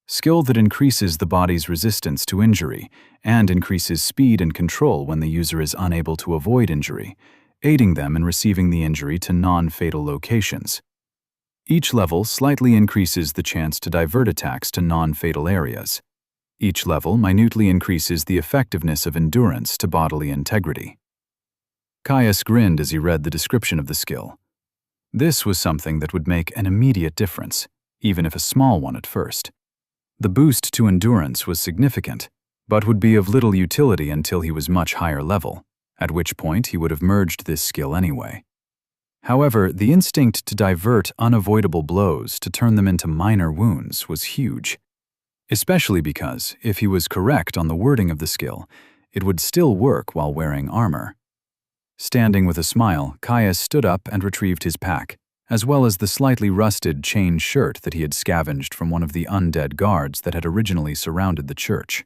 Skill that increases the body's resistance to injury and increases speed and control when the user is unable to avoid injury, aiding them in receiving the injury to non-fatal locations. Each level slightly increases the chance to divert attacks to non-fatal areas. Each level minutely increases the effectiveness of endurance to bodily integrity. Caius grinned as he read the description of the skill. This was something that would make an immediate difference, even if a small one at first. The boost to endurance was significant, but would be of little utility until he was much higher level, at which point he would have merged this skill anyway. However, the instinct to divert unavoidable blows to turn them into minor wounds was huge, especially because, if he was correct on the wording of the skill, it would still work while wearing armor. Standing with a smile, Caius stood up and retrieved his pack, as well as the slightly rusted chain shirt that he had scavenged from one of the undead guards that had originally surrounded the church.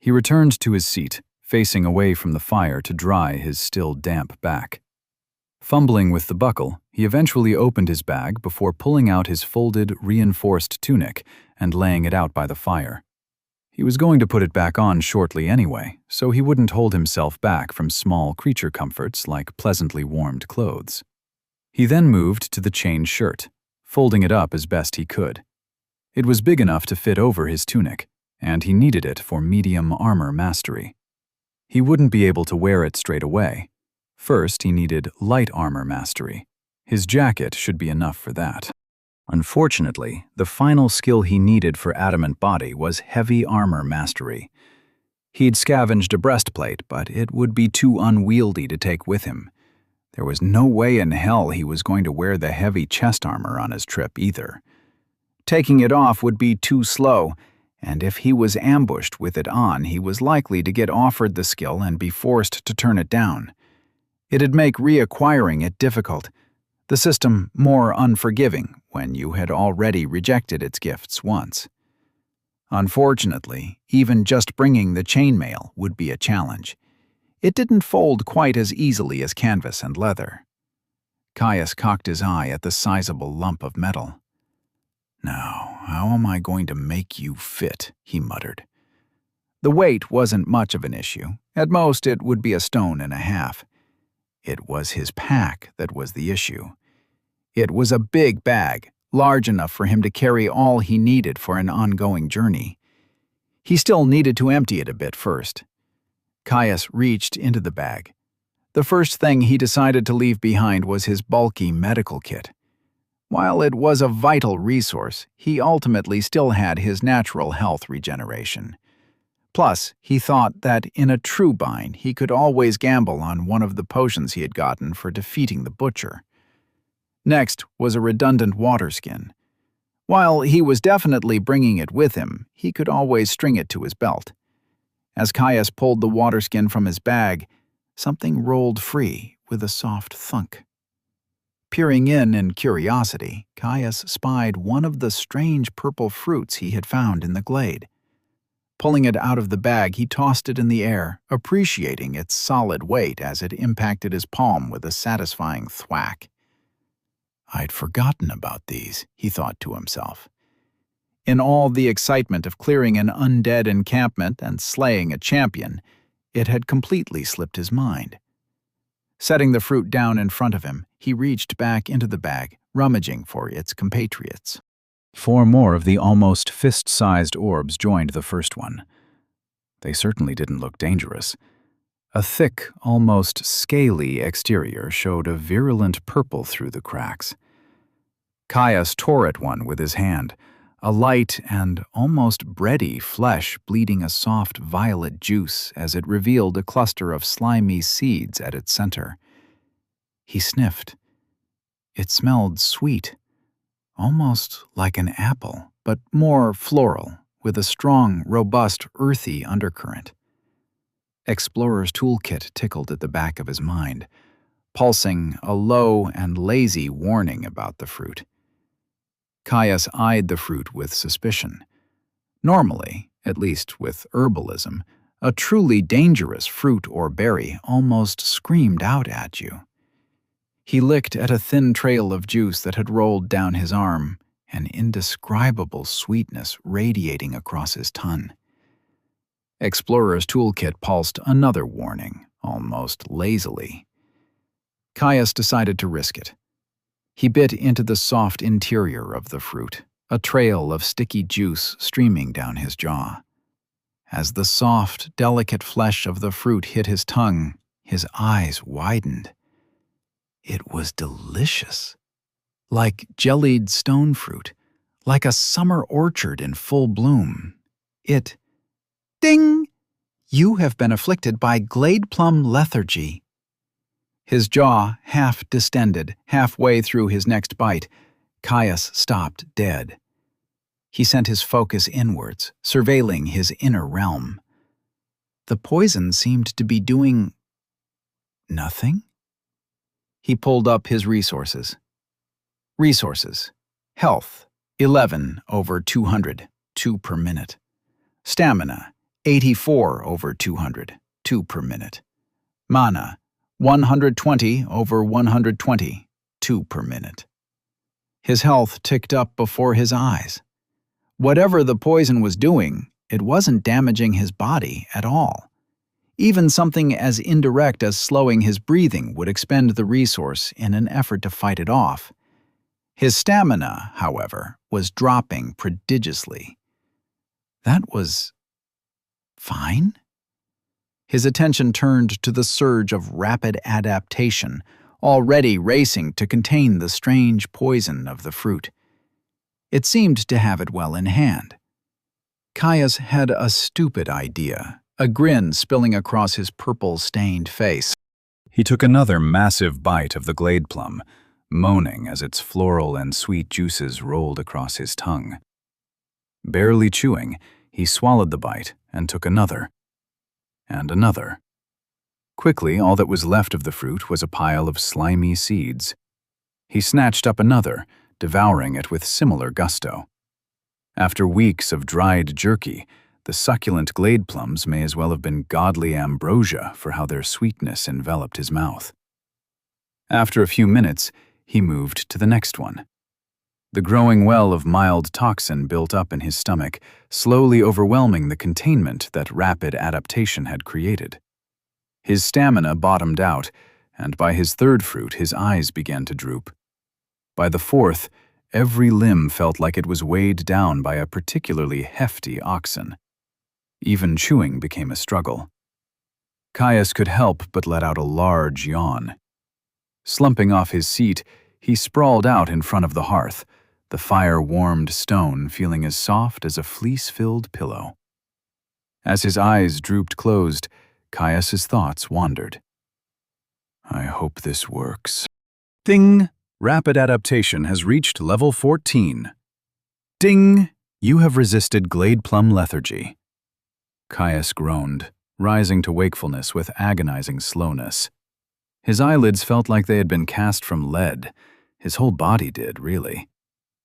He returned to his seat, facing away from the fire to dry his still damp back. Fumbling with the buckle, he eventually opened his bag before pulling out his folded, reinforced tunic and laying it out by the fire. He was going to put it back on shortly anyway, so he wouldn't hold himself back from small creature comforts like pleasantly warmed clothes. He then moved to the chain shirt, folding it up as best he could. It was big enough to fit over his tunic, and he needed it for medium armor mastery. He wouldn't be able to wear it straight away. First, he needed light armor mastery. His jacket should be enough for that. Unfortunately, the final skill he needed for adamant body was heavy armor mastery. He'd scavenged a breastplate, but it would be too unwieldy to take with him. There was no way in hell he was going to wear the heavy chest armor on his trip either. Taking it off would be too slow, and if he was ambushed with it on, he was likely to get offered the skill and be forced to turn it down. It'd make reacquiring it difficult, the system more unforgiving when you had already rejected its gifts once. Unfortunately, even just bringing the chainmail would be a challenge. It didn't fold quite as easily as canvas and leather. Caius cocked his eye at the sizable lump of metal. "Now, how am I going to make you fit?" he muttered. The weight wasn't much of an issue. At most, it would be a stone and a half. It was his pack that was the issue. It was a big bag, large enough for him to carry all he needed for an ongoing journey. He still needed to empty it a bit first. Caius reached into the bag. The first thing he decided to leave behind was his bulky medical kit. While it was a vital resource, he ultimately still had his natural health regeneration. Plus, he thought that in a true bind, he could always gamble on one of the potions he had gotten for defeating the Butcher. Next was a redundant water skin. While he was definitely bringing it with him, he could always string it to his belt. As Caius pulled the water skin from his bag, something rolled free with a soft thunk. Peering in curiosity, Caius spied one of the strange purple fruits he had found in the glade. Pulling it out of the bag, he tossed it in the air, appreciating its solid weight as it impacted his palm with a satisfying thwack. I'd forgotten about these, he thought to himself. In all the excitement of clearing an undead encampment and slaying a champion, it had completely slipped his mind. Setting the fruit down in front of him, he reached back into the bag, rummaging for its compatriots. 4 more of the almost fist-sized orbs joined the first one. They certainly didn't look dangerous. A thick, almost scaly exterior showed a virulent purple through the cracks. Caius tore at one with his hand, a light and almost bready flesh bleeding a soft violet juice as it revealed a cluster of slimy seeds at its center. He sniffed. It smelled sweet, almost like an apple, but more floral, with a strong, robust, earthy undercurrent. Explorer's toolkit tickled at the back of his mind, pulsing a low and lazy warning about the fruit. Caius eyed the fruit with suspicion. Normally, at least with herbalism, a truly dangerous fruit or berry almost screamed out at you. He licked at a thin trail of juice that had rolled down his arm, an indescribable sweetness radiating across his tongue. Explorer's toolkit pulsed another warning, almost lazily. Caius decided to risk it. He bit into the soft interior of the fruit, a trail of sticky juice streaming down his jaw. As the soft, delicate flesh of the fruit hit his tongue, his eyes widened. It was delicious. Like jellied stone fruit, like a summer orchard in full bloom. Ding! You have been afflicted by glade plum lethargy. His jaw half distended, halfway through his next bite. Caius stopped dead. He sent his focus inwards, surveilling his inner realm. The poison seemed to be doing nothing. He pulled up his resources. Resources. Health, 11 over 200, 2 per minute. Stamina, 84 over 200, 2 per minute. Mana, 120 over 120, 2 per minute. His health ticked up before his eyes. Whatever the poison was doing, it wasn't damaging his body at all. Even something as indirect as slowing his breathing would expend the resource in an effort to fight it off. His stamina, however, was dropping prodigiously. That was fine. His attention turned to the surge of rapid adaptation, already racing to contain the strange poison of the fruit. It seemed to have it well in hand. Caius had a stupid idea, a grin spilling across his purple-stained face. He took another massive bite of the glade plum, moaning as its floral and sweet juices rolled across his tongue. Barely chewing, he swallowed the bite and took another. And another. Quickly, all that was left of the fruit was a pile of slimy seeds. He snatched up another, devouring it with similar gusto. After weeks of dried jerky, the succulent glade plums may as well have been godly ambrosia for how their sweetness enveloped his mouth. After a few minutes, he moved to the next one. The growing well of mild toxin built up in his stomach, slowly overwhelming the containment that rapid adaptation had created. His stamina bottomed out, and by his third fruit his eyes began to droop. By the fourth, every limb felt like it was weighed down by a particularly hefty oxen. Even chewing became a struggle. Caius could help but let out a large yawn. Slumping off his seat, he sprawled out in front of the hearth, the fire-warmed stone feeling as soft as a fleece-filled pillow. As his eyes drooped closed, Caius's thoughts wandered. I hope this works. Ding! Rapid adaptation has reached level 14. Ding! You have resisted glade plum lethargy. Caius groaned, rising to wakefulness with agonizing slowness. His eyelids felt like they had been cast from lead. His whole body did, really.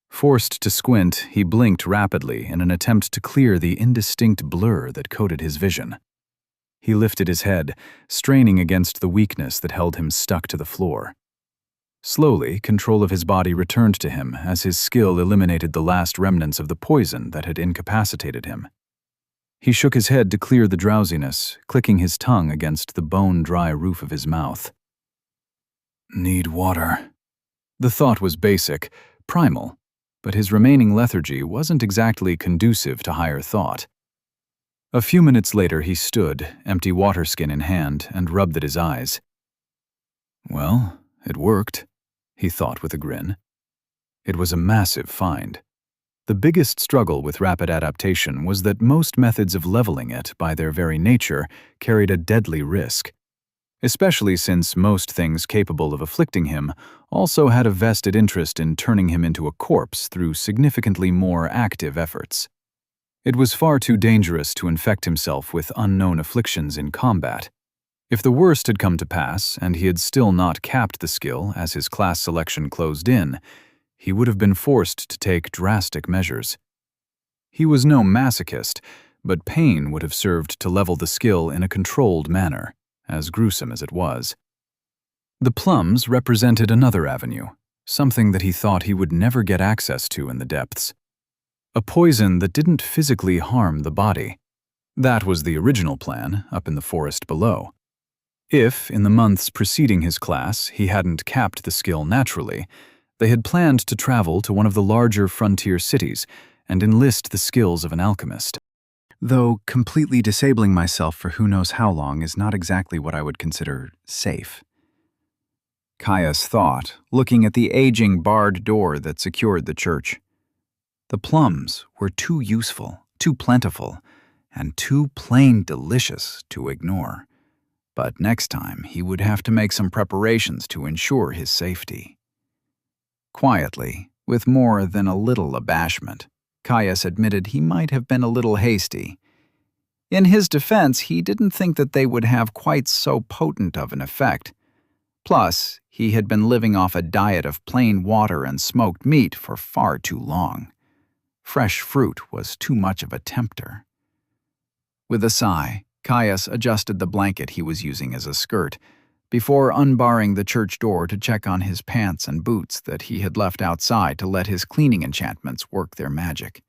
Forced to squint, he blinked rapidly in an attempt to clear the indistinct blur that coated his vision. He lifted his head, straining against the weakness that held him stuck to the floor. Slowly, control of his body returned to him as his skill eliminated the last remnants of the poison that had incapacitated him. He shook his head to clear the drowsiness, clicking his tongue against the bone-dry roof of his mouth. Need water. The thought was basic, primal, but his remaining lethargy wasn't exactly conducive to higher thought. A few minutes later he stood, empty water skin in hand, and rubbed at his eyes. Well, it worked, he thought with a grin. It was a massive find. The biggest struggle with rapid adaptation was that most methods of leveling it, by their very nature, carried a deadly risk. Especially since most things capable of afflicting him also had a vested interest in turning him into a corpse through significantly more active efforts. It was far too dangerous to infect himself with unknown afflictions in combat. If the worst had come to pass and he had still not capped the skill as his class selection closed in, he would have been forced to take drastic measures. He was no masochist, but pain would have served to level the skill in a controlled manner, as gruesome as it was. The plums represented another avenue, something that he thought he would never get access to in the depths. A poison that didn't physically harm the body. That was the original plan, up in the forest below. If, in the months preceding his class, he hadn't capped the skill naturally, they had planned to travel to one of the larger frontier cities and enlist the skills of an alchemist. Though completely disabling myself for who knows how long is not exactly what I would consider safe. Caius thought, looking at the aging barred door that secured the church. The plums were too useful, too plentiful, and too plain delicious to ignore. But next time he would have to make some preparations to ensure his safety. Quietly, with more than a little abashment, Caius admitted he might have been a little hasty. In his defense, he didn't think that they would have quite so potent of an effect. Plus, he had been living off a diet of plain water and smoked meat for far too long. Fresh fruit was too much of a tempter. With a sigh, Caius adjusted the blanket he was using as a skirt, before unbarring the church door to check on his pants and boots that he had left outside to let his cleaning enchantments work their magic.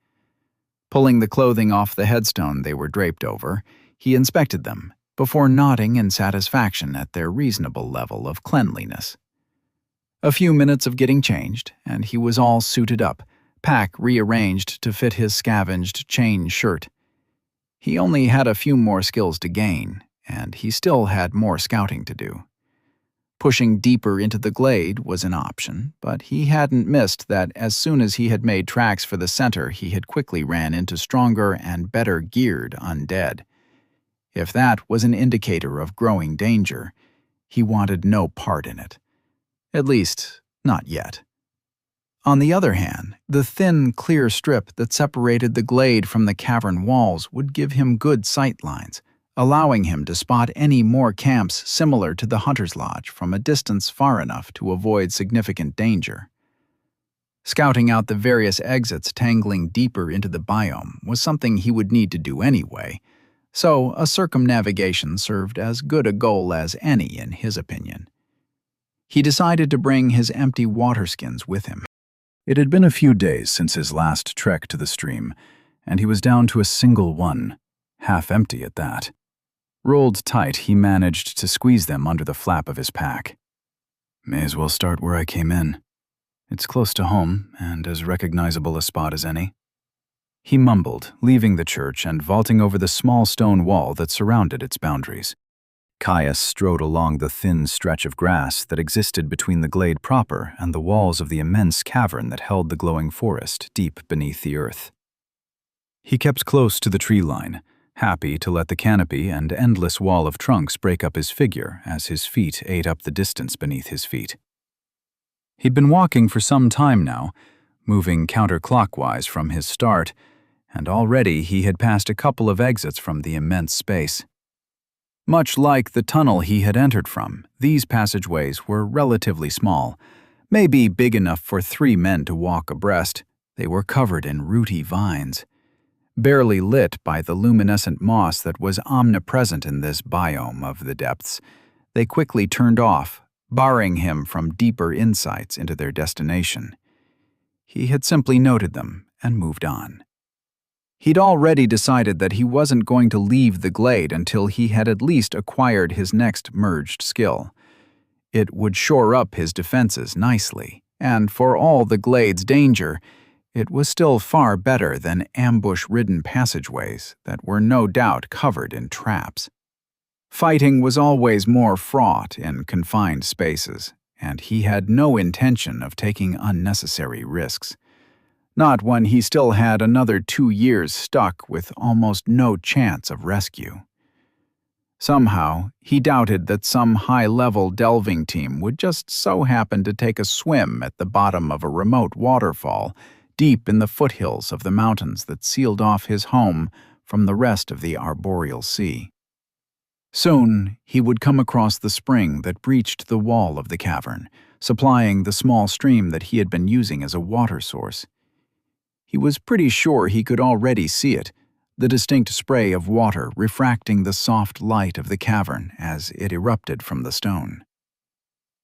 Pulling the clothing off the headstone they were draped over, he inspected them, before nodding in satisfaction at their reasonable level of cleanliness. A few minutes of getting changed, and he was all suited up, pack rearranged to fit his scavenged chain shirt. He only had a few more skills to gain, and he still had more scouting to do. Pushing deeper into the glade was an option, but he hadn't missed that as soon as he had made tracks for the center, he had quickly ran into stronger and better geared undead. If that was an indicator of growing danger, he wanted no part in it. At least, not yet. On the other hand, the thin, clear strip that separated the glade from the cavern walls would give him good sight lines, allowing him to spot any more camps similar to the Hunter's Lodge from a distance far enough to avoid significant danger. Scouting out the various exits tangling deeper into the biome was something he would need to do anyway, so a circumnavigation served as good a goal as any in his opinion. He decided to bring his empty water skins with him. It had been a few days since his last trek to the stream, and he was down to a single one, half empty at that. Rolled tight, he managed to squeeze them under the flap of his pack. May as well start where I came in. It's close to home, and as recognizable a spot as any. He mumbled, leaving the church and vaulting over the small stone wall that surrounded its boundaries. Caius strode along the thin stretch of grass that existed between the glade proper and the walls of the immense cavern that held the glowing forest deep beneath the earth. He kept close to the tree line, happy to let the canopy and endless wall of trunks break up his figure as his feet ate up the distance beneath his feet. He'd been walking for some time now, moving counterclockwise from his start, and already he had passed a couple of exits from the immense space. Much like the tunnel he had entered from, these passageways were relatively small, maybe big enough for 3 men to walk abreast. They were covered in rooty vines. Barely lit by the luminescent moss that was omnipresent in this biome of the depths, they quickly turned off, barring him from deeper insights into their destination. He had simply noted them and moved on. He'd already decided that he wasn't going to leave the glade until he had at least acquired his next merged skill. It would shore up his defenses nicely, and for all the glade's danger, it was still far better than ambush-ridden passageways that were no doubt covered in traps. Fighting was always more fraught in confined spaces, and he had no intention of taking unnecessary risks. Not when he still had another 2 years stuck with almost no chance of rescue. Somehow, he doubted that some high-level delving team would just so happen to take a swim at the bottom of a remote waterfall deep in the foothills of the mountains that sealed off his home from the rest of the arboreal sea. Soon, he would come across the spring that breached the wall of the cavern, supplying the small stream that he had been using as a water source. He was pretty sure he could already see it, the distinct spray of water refracting the soft light of the cavern as it erupted from the stone.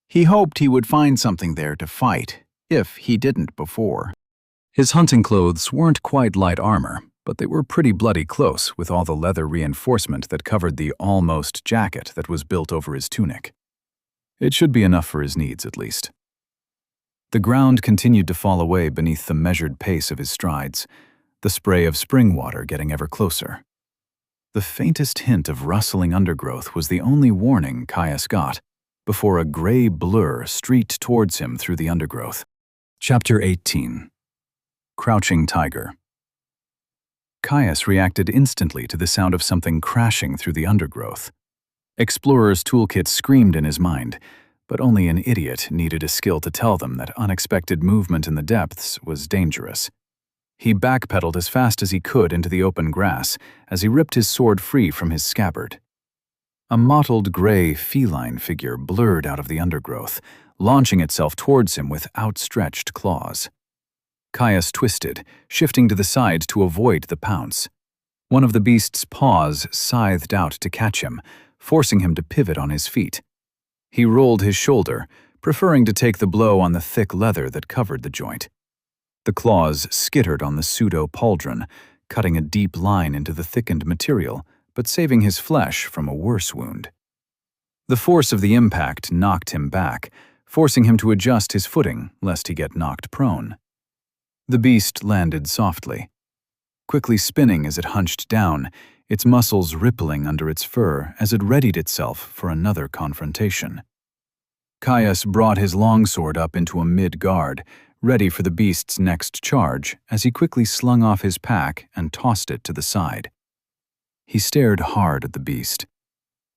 He hoped he would find something there to fight, if he didn't before. His hunting clothes weren't quite light armor, but they were pretty bloody close with all the leather reinforcement that covered the almost jacket that was built over his tunic. It should be enough for his needs, at least. The ground continued to fall away beneath the measured pace of his strides, the spray of spring water getting ever closer. The faintest hint of rustling undergrowth was the only warning Caius got before a gray blur streaked towards him through the undergrowth. Chapter 18. Crouching Tiger. Caius reacted instantly to the sound of something crashing through the undergrowth. Explorer's toolkit screamed in his mind, but only an idiot needed a skill to tell them that unexpected movement in the depths was dangerous. He backpedaled as fast as he could into the open grass as he ripped his sword free from his scabbard. A mottled gray feline figure blurred out of the undergrowth, launching itself towards him with outstretched claws. Caius twisted, shifting to the side to avoid the pounce. One of the beast's paws scythed out to catch him, forcing him to pivot on his feet. He rolled his shoulder, preferring to take the blow on the thick leather that covered the joint. The claws skittered on the pseudo-pauldron, cutting a deep line into the thickened material, but saving his flesh from a worse wound. The force of the impact knocked him back, forcing him to adjust his footing lest he get knocked prone. The beast landed softly, quickly spinning as it hunched down, its muscles rippling under its fur as it readied itself for another confrontation. Caius brought his longsword up into a mid-guard, ready for the beast's next charge as he quickly slung off his pack and tossed it to the side. He stared hard at the beast.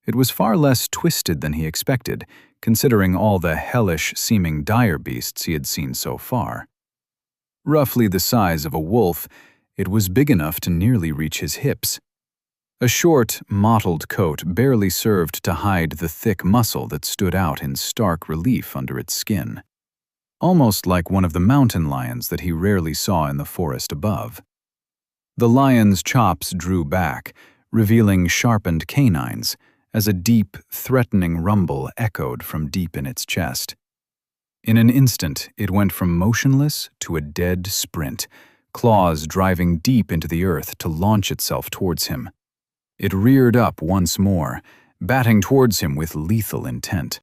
It was far less twisted than he expected, considering all the hellish-seeming dire beasts he had seen so far. Roughly the size of a wolf, it was big enough to nearly reach his hips. A short, mottled coat barely served to hide the thick muscle that stood out in stark relief under its skin, almost like one of the mountain lions that he rarely saw in the forest above. The lion's chops drew back, revealing sharpened canines, as a deep, threatening rumble echoed from deep in its chest. In an instant, it went from motionless to a dead sprint, claws driving deep into the earth to launch itself towards him. It reared up once more, batting towards him with lethal intent.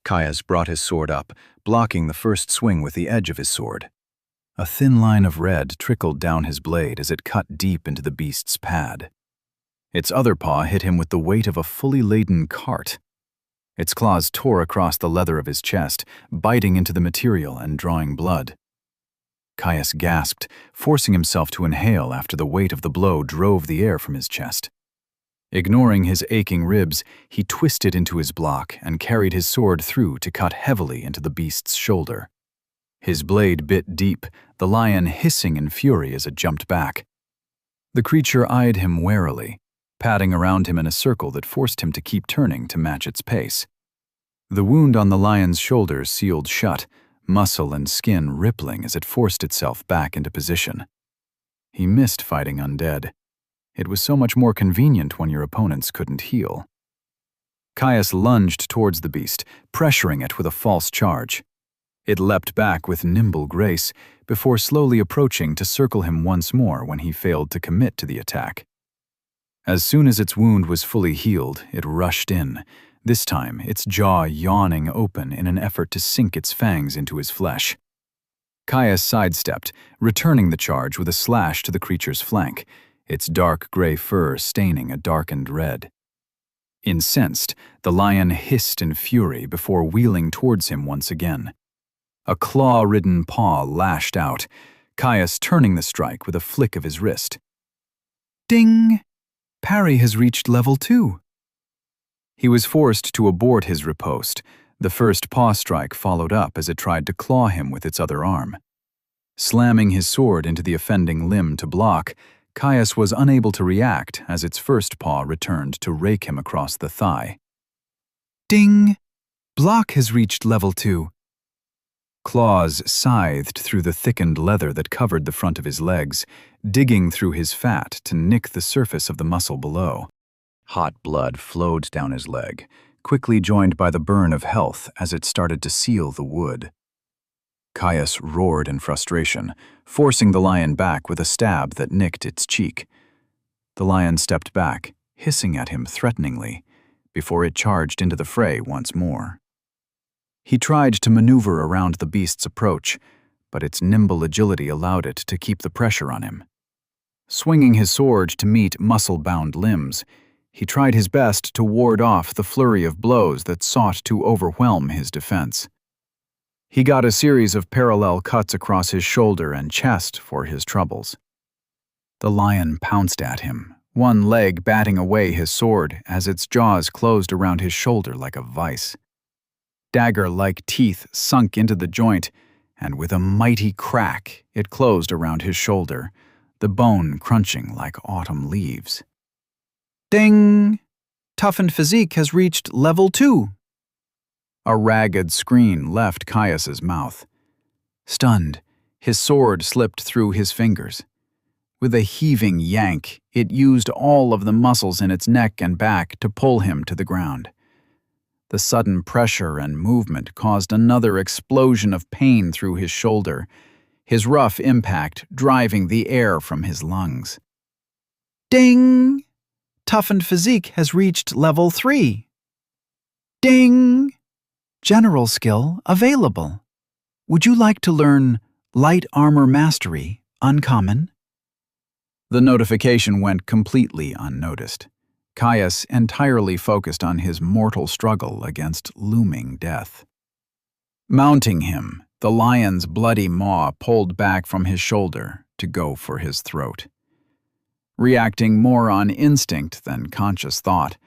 Caius brought his sword up, blocking the first swing with the edge of his sword. A thin line of red trickled down his blade as it cut deep into the beast's pad. Its other paw hit him with the weight of a fully laden cart. Its claws tore across the leather of his chest, biting into the material and drawing blood. Caius gasped, forcing himself to inhale after the weight of the blow drove the air from his chest. Ignoring his aching ribs, he twisted into his block and carried his sword through to cut heavily into the beast's shoulder. His blade bit deep, the lion hissing in fury as it jumped back. The creature eyed him warily, padding around him in a circle that forced him to keep turning to match its pace. The wound on the lion's shoulder sealed shut, muscle and skin rippling as it forced itself back into position. He missed fighting undead. It was so much more convenient when your opponents couldn't heal. Caius lunged towards the beast, pressuring it with a false charge. It leapt back with nimble grace, before slowly approaching to circle him once more when he failed to commit to the attack. As soon as its wound was fully healed, it rushed in, this time its jaw yawning open in an effort to sink its fangs into his flesh. Caius sidestepped, returning the charge with a slash to the creature's flank, its dark gray fur staining a darkened red. Incensed, the lion hissed in fury before wheeling towards him once again. A claw-ridden paw lashed out, Caius turning the strike with a flick of his wrist. Ding! Parry has reached level 2. He was forced to abort his riposte. The first paw strike followed up as it tried to claw him with its other arm. Slamming his sword into the offending limb to block, Caius was unable to react as its first paw returned to rake him across the thigh. Ding! Block has reached level 2. Claws scythed through the thickened leather that covered the front of his legs, digging through his fat to nick the surface of the muscle below. Hot blood flowed down his leg, quickly joined by the burn of health as it started to seal the wood. Caius roared in frustration, forcing the lion back with a stab that nicked its cheek. The lion stepped back, hissing at him threateningly, before it charged into the fray once more. He tried to maneuver around the beast's approach, but its nimble agility allowed it to keep the pressure on him. Swinging his sword to meet muscle-bound limbs, he tried his best to ward off the flurry of blows that sought to overwhelm his defense. He got a series of parallel cuts across his shoulder and chest for his troubles. The lion pounced at him, one leg batting away his sword as its jaws closed around his shoulder like a vice. Dagger-like teeth sunk into the joint, and with a mighty crack, it closed around his shoulder, the bone crunching like autumn leaves. Ding! Toughened physique has reached level 2. A ragged scream left Caius's mouth. Stunned, his sword slipped through his fingers. With a heaving yank, it used all of the muscles in its neck and back to pull him to the ground. The sudden pressure and movement caused another explosion of pain through his shoulder, his rough impact driving the air from his lungs. Ding! Toughened physique has reached level 3. Ding! General skill available. Would you like to learn Light Armor Mastery, Uncommon? The notification went completely unnoticed. Caius entirely focused on his mortal struggle against looming death. Mounting him, the lion's bloody maw pulled back from his shoulder to go for his throat. Reacting more on instinct than conscious thought,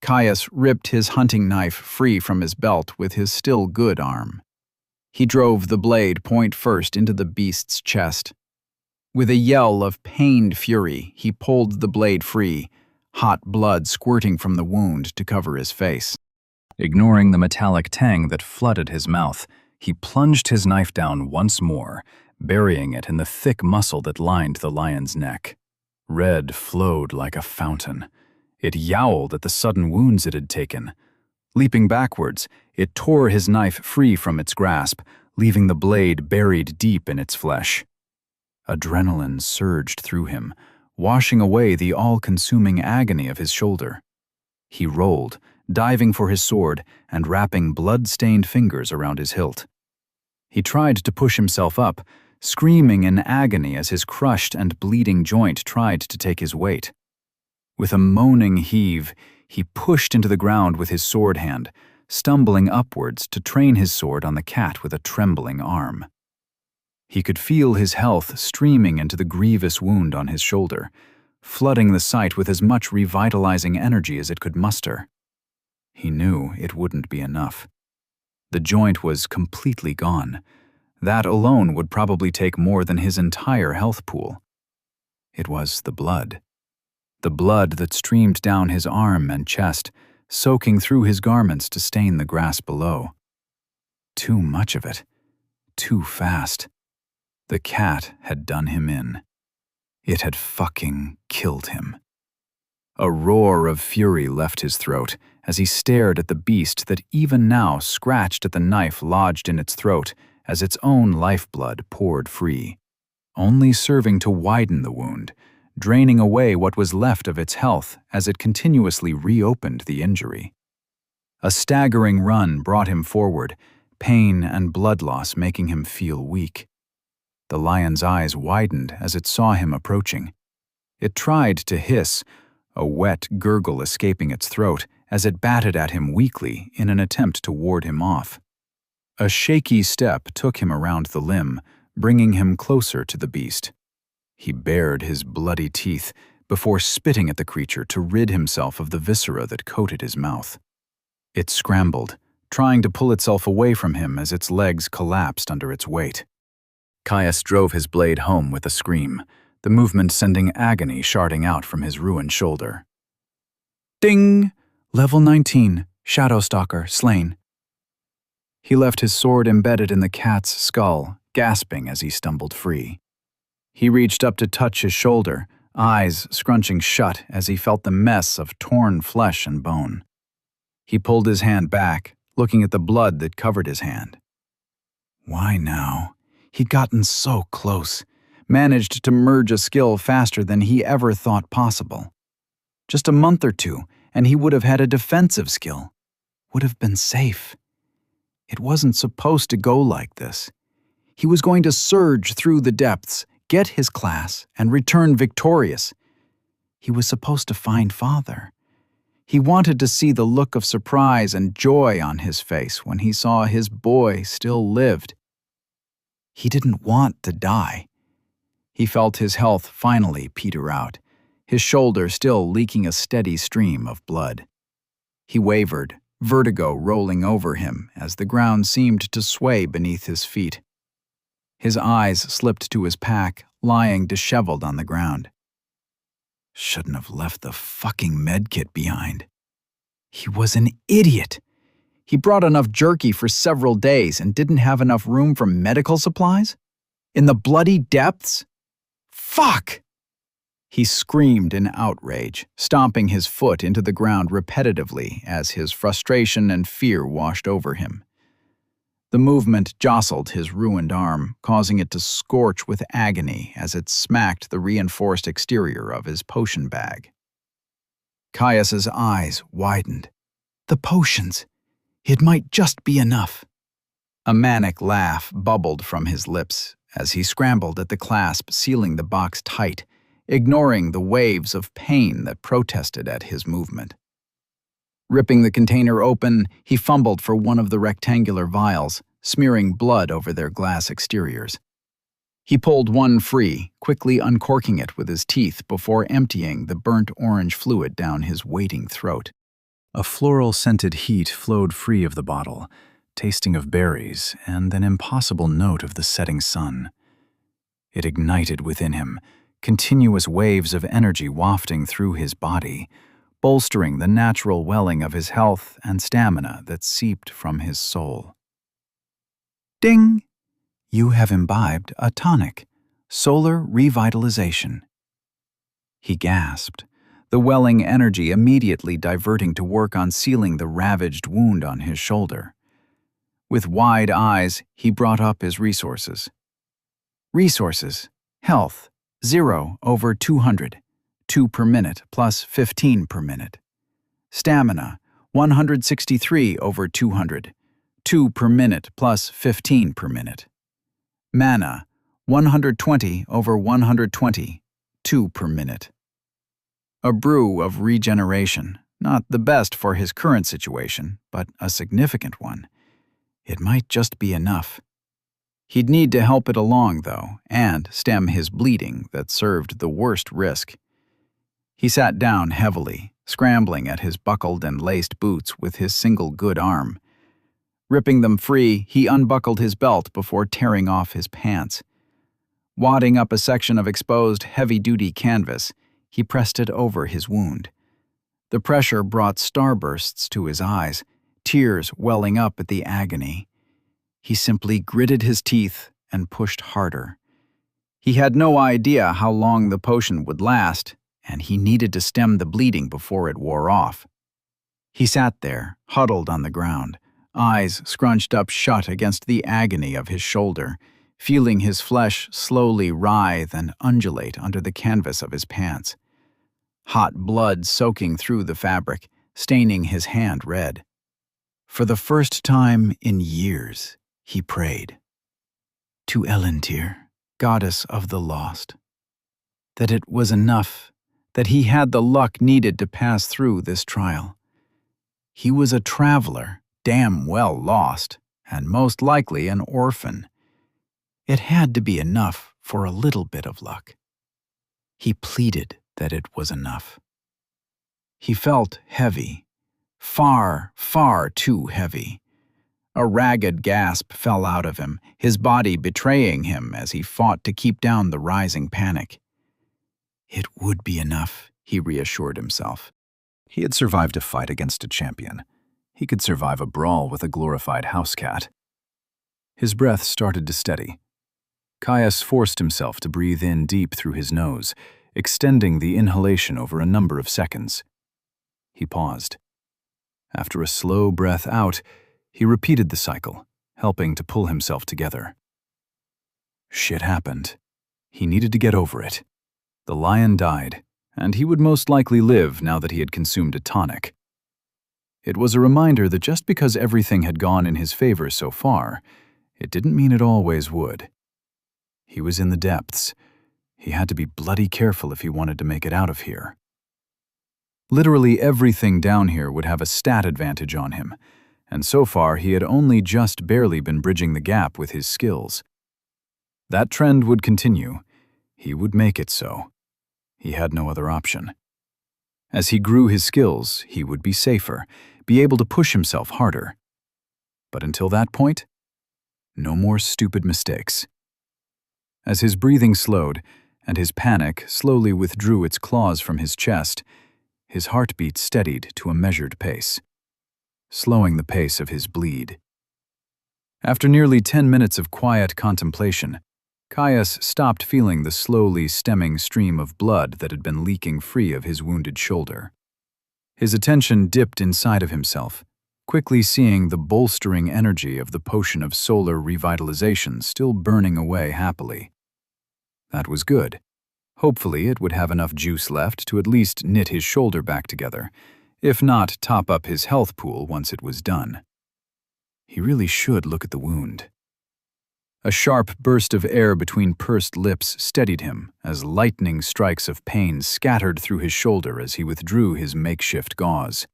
Caius ripped his hunting knife free from his belt with his still good arm. He drove the blade point first into the beast's chest. With a yell of pained fury, he pulled the blade free, hot blood squirting from the wound to cover his face. Ignoring the metallic tang that flooded his mouth, he plunged his knife down once more, burying it in the thick muscle that lined the lion's neck. Red flowed like a fountain. It yowled at the sudden wounds it had taken. Leaping backwards, it tore his knife free from its grasp, leaving the blade buried deep in its flesh. Adrenaline surged through him, washing away the all-consuming agony of his shoulder. He rolled, diving for his sword and wrapping blood-stained fingers around his hilt. He tried to push himself up, screaming in agony as his crushed and bleeding joint tried to take his weight. With a moaning heave, he pushed into the ground with his sword hand, stumbling upwards to train his sword on the cat with a trembling arm. He could feel his health streaming into the grievous wound on his shoulder, flooding the site with as much revitalizing energy as it could muster. He knew it wouldn't be enough. The joint was completely gone. That alone would probably take more than his entire health pool. It was the blood. the blood that streamed down his arm and chest, soaking through his garments to stain the grass below. Too much of it. Too fast. The cat had done him in. It had fucking killed him. A roar of fury left his throat as he stared at the beast that even now scratched at the knife lodged in its throat as its own lifeblood poured free, only serving to widen the wound, draining away what was left of its health as it continuously reopened the injury. A staggering run brought him forward, pain and blood loss making him feel weak. The lion's eyes widened as it saw him approaching. It tried to hiss, a wet gurgle escaping its throat as it batted at him weakly in an attempt to ward him off. A shaky step took him around the limb, bringing him closer to the beast. He bared his bloody teeth before spitting at the creature to rid himself of the viscera that coated his mouth. It scrambled, trying to pull itself away from him as its legs collapsed under its weight. Caius drove his blade home with a scream, the movement sending agony sharding out from his ruined shoulder. Ding! Level 19, Shadowstalker, slain. He left his sword embedded in the cat's skull, gasping as he stumbled free. He reached up to touch his shoulder, eyes scrunching shut as he felt the mess of torn flesh and bone. He pulled his hand back, looking at the blood that covered his hand. Why now? He'd gotten so close, managed to merge a skill faster than he ever thought possible. Just a month or two, and he would have had a defensive skill. Would have been safe. It wasn't supposed to go like this. He was going to surge through the depths, get his class, and return victorious. He was supposed to find Father. He wanted to see the look of surprise and joy on his face when he saw his boy still lived. He didn't want to die. He felt his health finally peter out, his shoulder still leaking a steady stream of blood. He wavered, vertigo rolling over him as the ground seemed to sway beneath his feet. His eyes slipped to his pack, lying disheveled on the ground. Shouldn't have left the fucking medkit behind. He was an idiot. He brought enough jerky for several days and didn't have enough room for medical supplies? In the bloody depths? Fuck! He screamed in outrage, stomping his foot into the ground repetitively as his frustration and fear washed over him. The movement jostled his ruined arm, causing it to scorch with agony as it smacked the reinforced exterior of his potion bag. Caius's eyes widened. The potions! It might just be enough. A manic laugh bubbled from his lips as he scrambled at the clasp sealing the box tight, ignoring the waves of pain that protested at his movement. Ripping the container open, he fumbled for one of the rectangular vials, smearing blood over their glass exteriors. He pulled one free, quickly uncorking it with his teeth before emptying the burnt orange fluid down his waiting throat. A floral-scented heat flowed free of the bottle, tasting of berries and an impossible note of the setting sun. It ignited within him, continuous waves of energy wafting through his body, bolstering the natural welling of his health and stamina that seeped from his soul. Ding! You have imbibed a tonic, solar revitalization. He gasped, the welling energy immediately diverting to work on sealing the ravaged wound on his shoulder. With wide eyes, he brought up his resources. Resources: health, 0/200, 2 per minute plus 15 per minute. Stamina, 163/200, 2 per minute plus 15 per minute. Mana, 120/120, 2 per minute. A brew of regeneration, not the best for his current situation, but a significant one. It might just be enough. He'd need to help it along, though, and stem his bleeding that served the worst risk. He sat down heavily, scrambling at his buckled and laced boots with his single good arm. Ripping them free, he unbuckled his belt before tearing off his pants. Wadding up a section of exposed, heavy-duty canvas, He pressed it over his wound. The pressure brought starbursts to his eyes, tears welling up at the agony. He simply gritted his teeth and pushed harder. He had no idea how long the potion would last, and he needed to stem the bleeding before it wore off. He sat there, huddled on the ground, eyes scrunched up shut against the agony of his shoulder, feeling his flesh slowly writhe and undulate under the canvas of his pants. Hot blood soaking through the fabric, staining his hand red. For the first time in years, he prayed. To Ellentir, goddess of the lost. That it was enough, that he had the luck needed to pass through this trial. He was a traveler, damn well lost, and most likely an orphan. It had to be enough for a little bit of luck. He pleaded that it was enough. He felt heavy, far, far too heavy. A ragged gasp fell out of him, his body betraying him as he fought to keep down the rising panic. It would be enough, he reassured himself. He had survived a fight against a champion. He could survive a brawl with a glorified house cat. His breath started to steady. Caius forced himself to breathe in deep through his nose, extending the inhalation over a number of seconds. He paused. After a slow breath out, he repeated the cycle, helping to pull himself together. Shit happened. He needed to get over it. The lion died, and he would most likely live now that he had consumed a tonic. It was a reminder that just because everything had gone in his favor so far, it didn't mean it always would. He was in the depths. He had to be bloody careful if he wanted to make it out of here. Literally everything down here would have a stat advantage on him, and so far he had only just barely been bridging the gap with his skills. That trend would continue. He would make it so. He had no other option. As he grew his skills, he would be safer, be able to push himself harder. But until that point, no more stupid mistakes. As his breathing slowed, and his panic slowly withdrew its claws from his chest, his heartbeat steadied to a measured pace, slowing the pace of his bleed. After nearly 10 minutes of quiet contemplation, Caius stopped feeling the slowly stemming stream of blood that had been leaking free of his wounded shoulder. His attention dipped inside of himself, quickly seeing the bolstering energy of the potion of solar revitalization still burning away happily. That was good. Hopefully it would have enough juice left to at least knit his shoulder back together, if not top up his health pool once it was done. He really should look at the wound. A sharp burst of air between pursed lips steadied him as lightning strikes of pain scattered through his shoulder as he withdrew his makeshift gauze.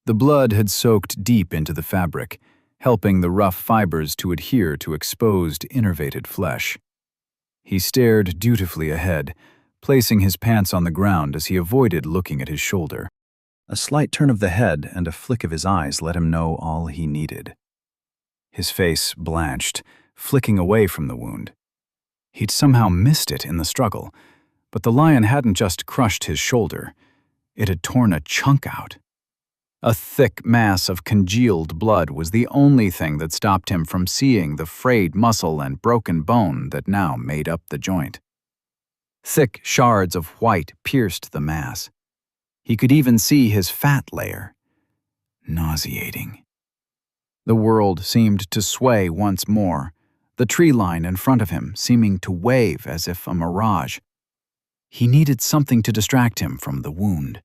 The blood had soaked deep into the fabric, helping the rough fibers to adhere to exposed, innervated flesh. He stared dutifully ahead, placing his pants on the ground as he avoided looking at his shoulder. A slight turn of the head and a flick of his eyes let him know all he needed. His face blanched, flicking away from the wound. He'd somehow missed it in the struggle, but the lion hadn't just crushed his shoulder. It had torn a chunk out. A thick mass of congealed blood was the only thing that stopped him from seeing the frayed muscle and broken bone that now made up the joint. Thick shards of white pierced the mass. He could even see his fat layer. Nauseating. The world seemed to sway once more, the tree line in front of him seeming to wave as if a mirage. He needed something to distract him from the wound.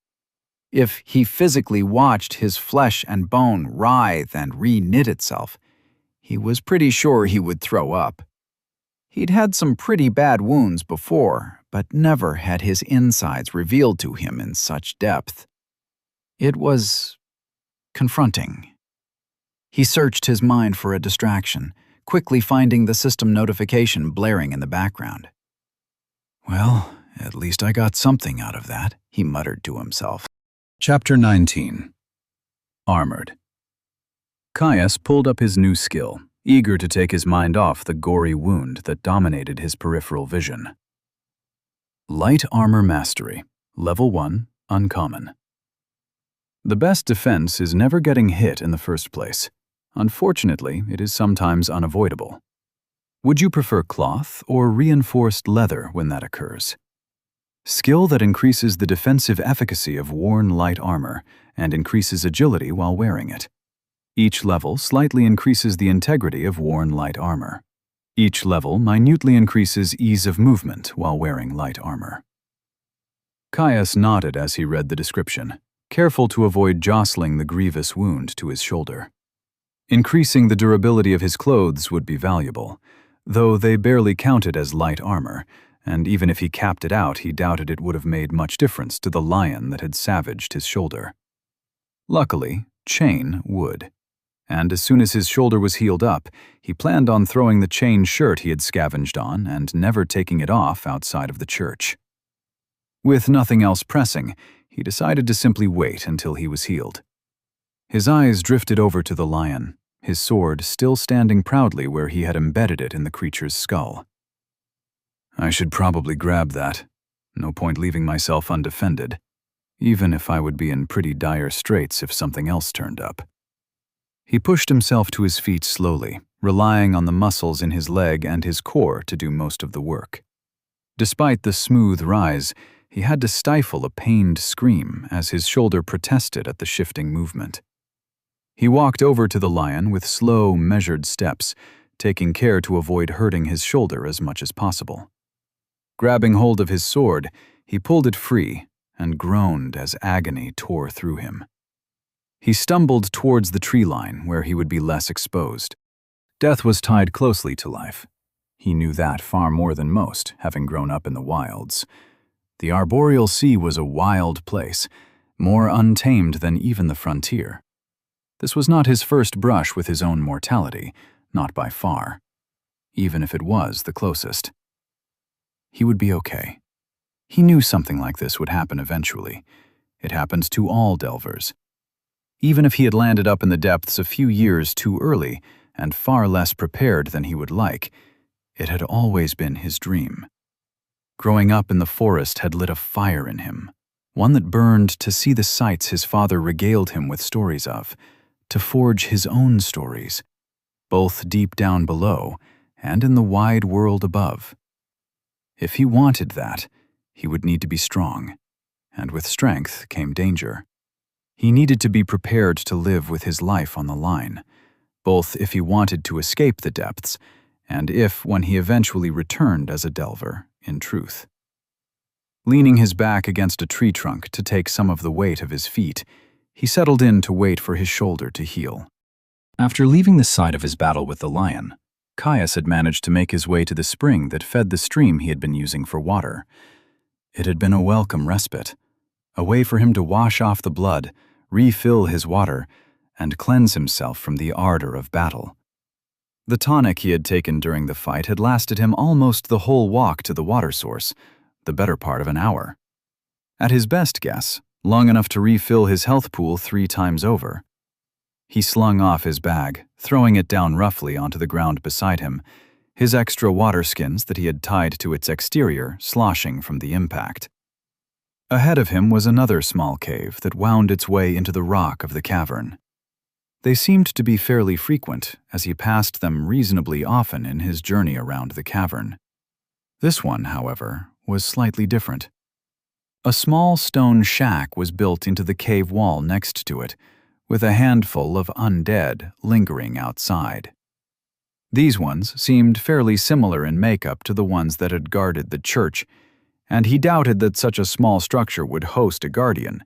If he physically watched his flesh and bone writhe and re-knit itself, he was pretty sure he would throw up. He'd had some pretty bad wounds before, but never had his insides revealed to him in such depth. It was confronting. He searched his mind for a distraction, quickly finding the system notification blaring in the background. Well, at least I got something out of that, he muttered to himself. Chapter 19. Armored. Caius pulled up his new skill, eager to take his mind off the gory wound that dominated his peripheral vision. Light Armor Mastery. Level 1, Uncommon. The best defense is never getting hit in the first place. Unfortunately, it is sometimes unavoidable. Would you prefer cloth or reinforced leather when that occurs? Skill that increases the defensive efficacy of worn light armor and increases agility while wearing it. Each level slightly increases the integrity of worn light armor. Each level minutely increases ease of movement while wearing light armor. Caius nodded as he read the description, careful to avoid jostling the grievous wound to his shoulder. Increasing the durability of his clothes would be valuable, though they barely counted as light armor, and even if he capped it out, he doubted it would have made much difference to the lion that had savaged his shoulder. Luckily, chain would. And as soon as his shoulder was healed up, he planned on throwing the chain shirt he had scavenged on and never taking it off outside of the church. With nothing else pressing, he decided to simply wait until he was healed. His eyes drifted over to the lion, his sword still standing proudly where he had embedded it in the creature's skull. I should probably grab that. No point leaving myself undefended, even if I would be in pretty dire straits if something else turned up. He pushed himself to his feet slowly, relying on the muscles in his leg and his core to do most of the work. Despite the smooth rise, he had to stifle a pained scream as his shoulder protested at the shifting movement. He walked over to the lion with slow, measured steps, taking care to avoid hurting his shoulder as much as possible. Grabbing hold of his sword, he pulled it free and groaned as agony tore through him. He stumbled towards the tree line where he would be less exposed. Death was tied closely to life. He knew that far more than most, having grown up in the wilds. The arboreal sea was a wild place, more untamed than even the frontier. This was not his first brush with his own mortality, not by far, even if it was the closest. He would be okay. He knew something like this would happen eventually. It happened to all delvers. Even if he had landed up in the depths a few years too early and far less prepared than he would like, it had always been his dream. Growing up in the forest had lit a fire in him, one that burned to see the sights his father regaled him with stories of, to forge his own stories, both deep down below and in the wide world above. If he wanted that, he would need to be strong, and with strength came danger. He needed to be prepared to live with his life on the line, both if he wanted to escape the depths and if, when he eventually returned as a delver, in truth. Leaning his back against a tree trunk to take some of the weight of his feet, he settled in to wait for his shoulder to heal. After leaving the site of his battle with the lion, Caius had managed to make his way to the spring that fed the stream he had been using for water. It had been a welcome respite, a way for him to wash off the blood, refill his water, and cleanse himself from the ardor of battle. The tonic he had taken during the fight had lasted him almost the whole walk to the water source, the better part of an hour. At his best guess, long enough to refill his health pool 3 times over. He slung off his bag, throwing it down roughly onto the ground beside him, his extra water skins that he had tied to its exterior sloshing from the impact. Ahead of him was another small cave that wound its way into the rock of the cavern. They seemed to be fairly frequent, as he passed them reasonably often in his journey around the cavern. This one, however, was slightly different. A small stone shack was built into the cave wall next to it, with a handful of undead lingering outside. These ones seemed fairly similar in makeup to the ones that had guarded the church, and he doubted that such a small structure would host a guardian,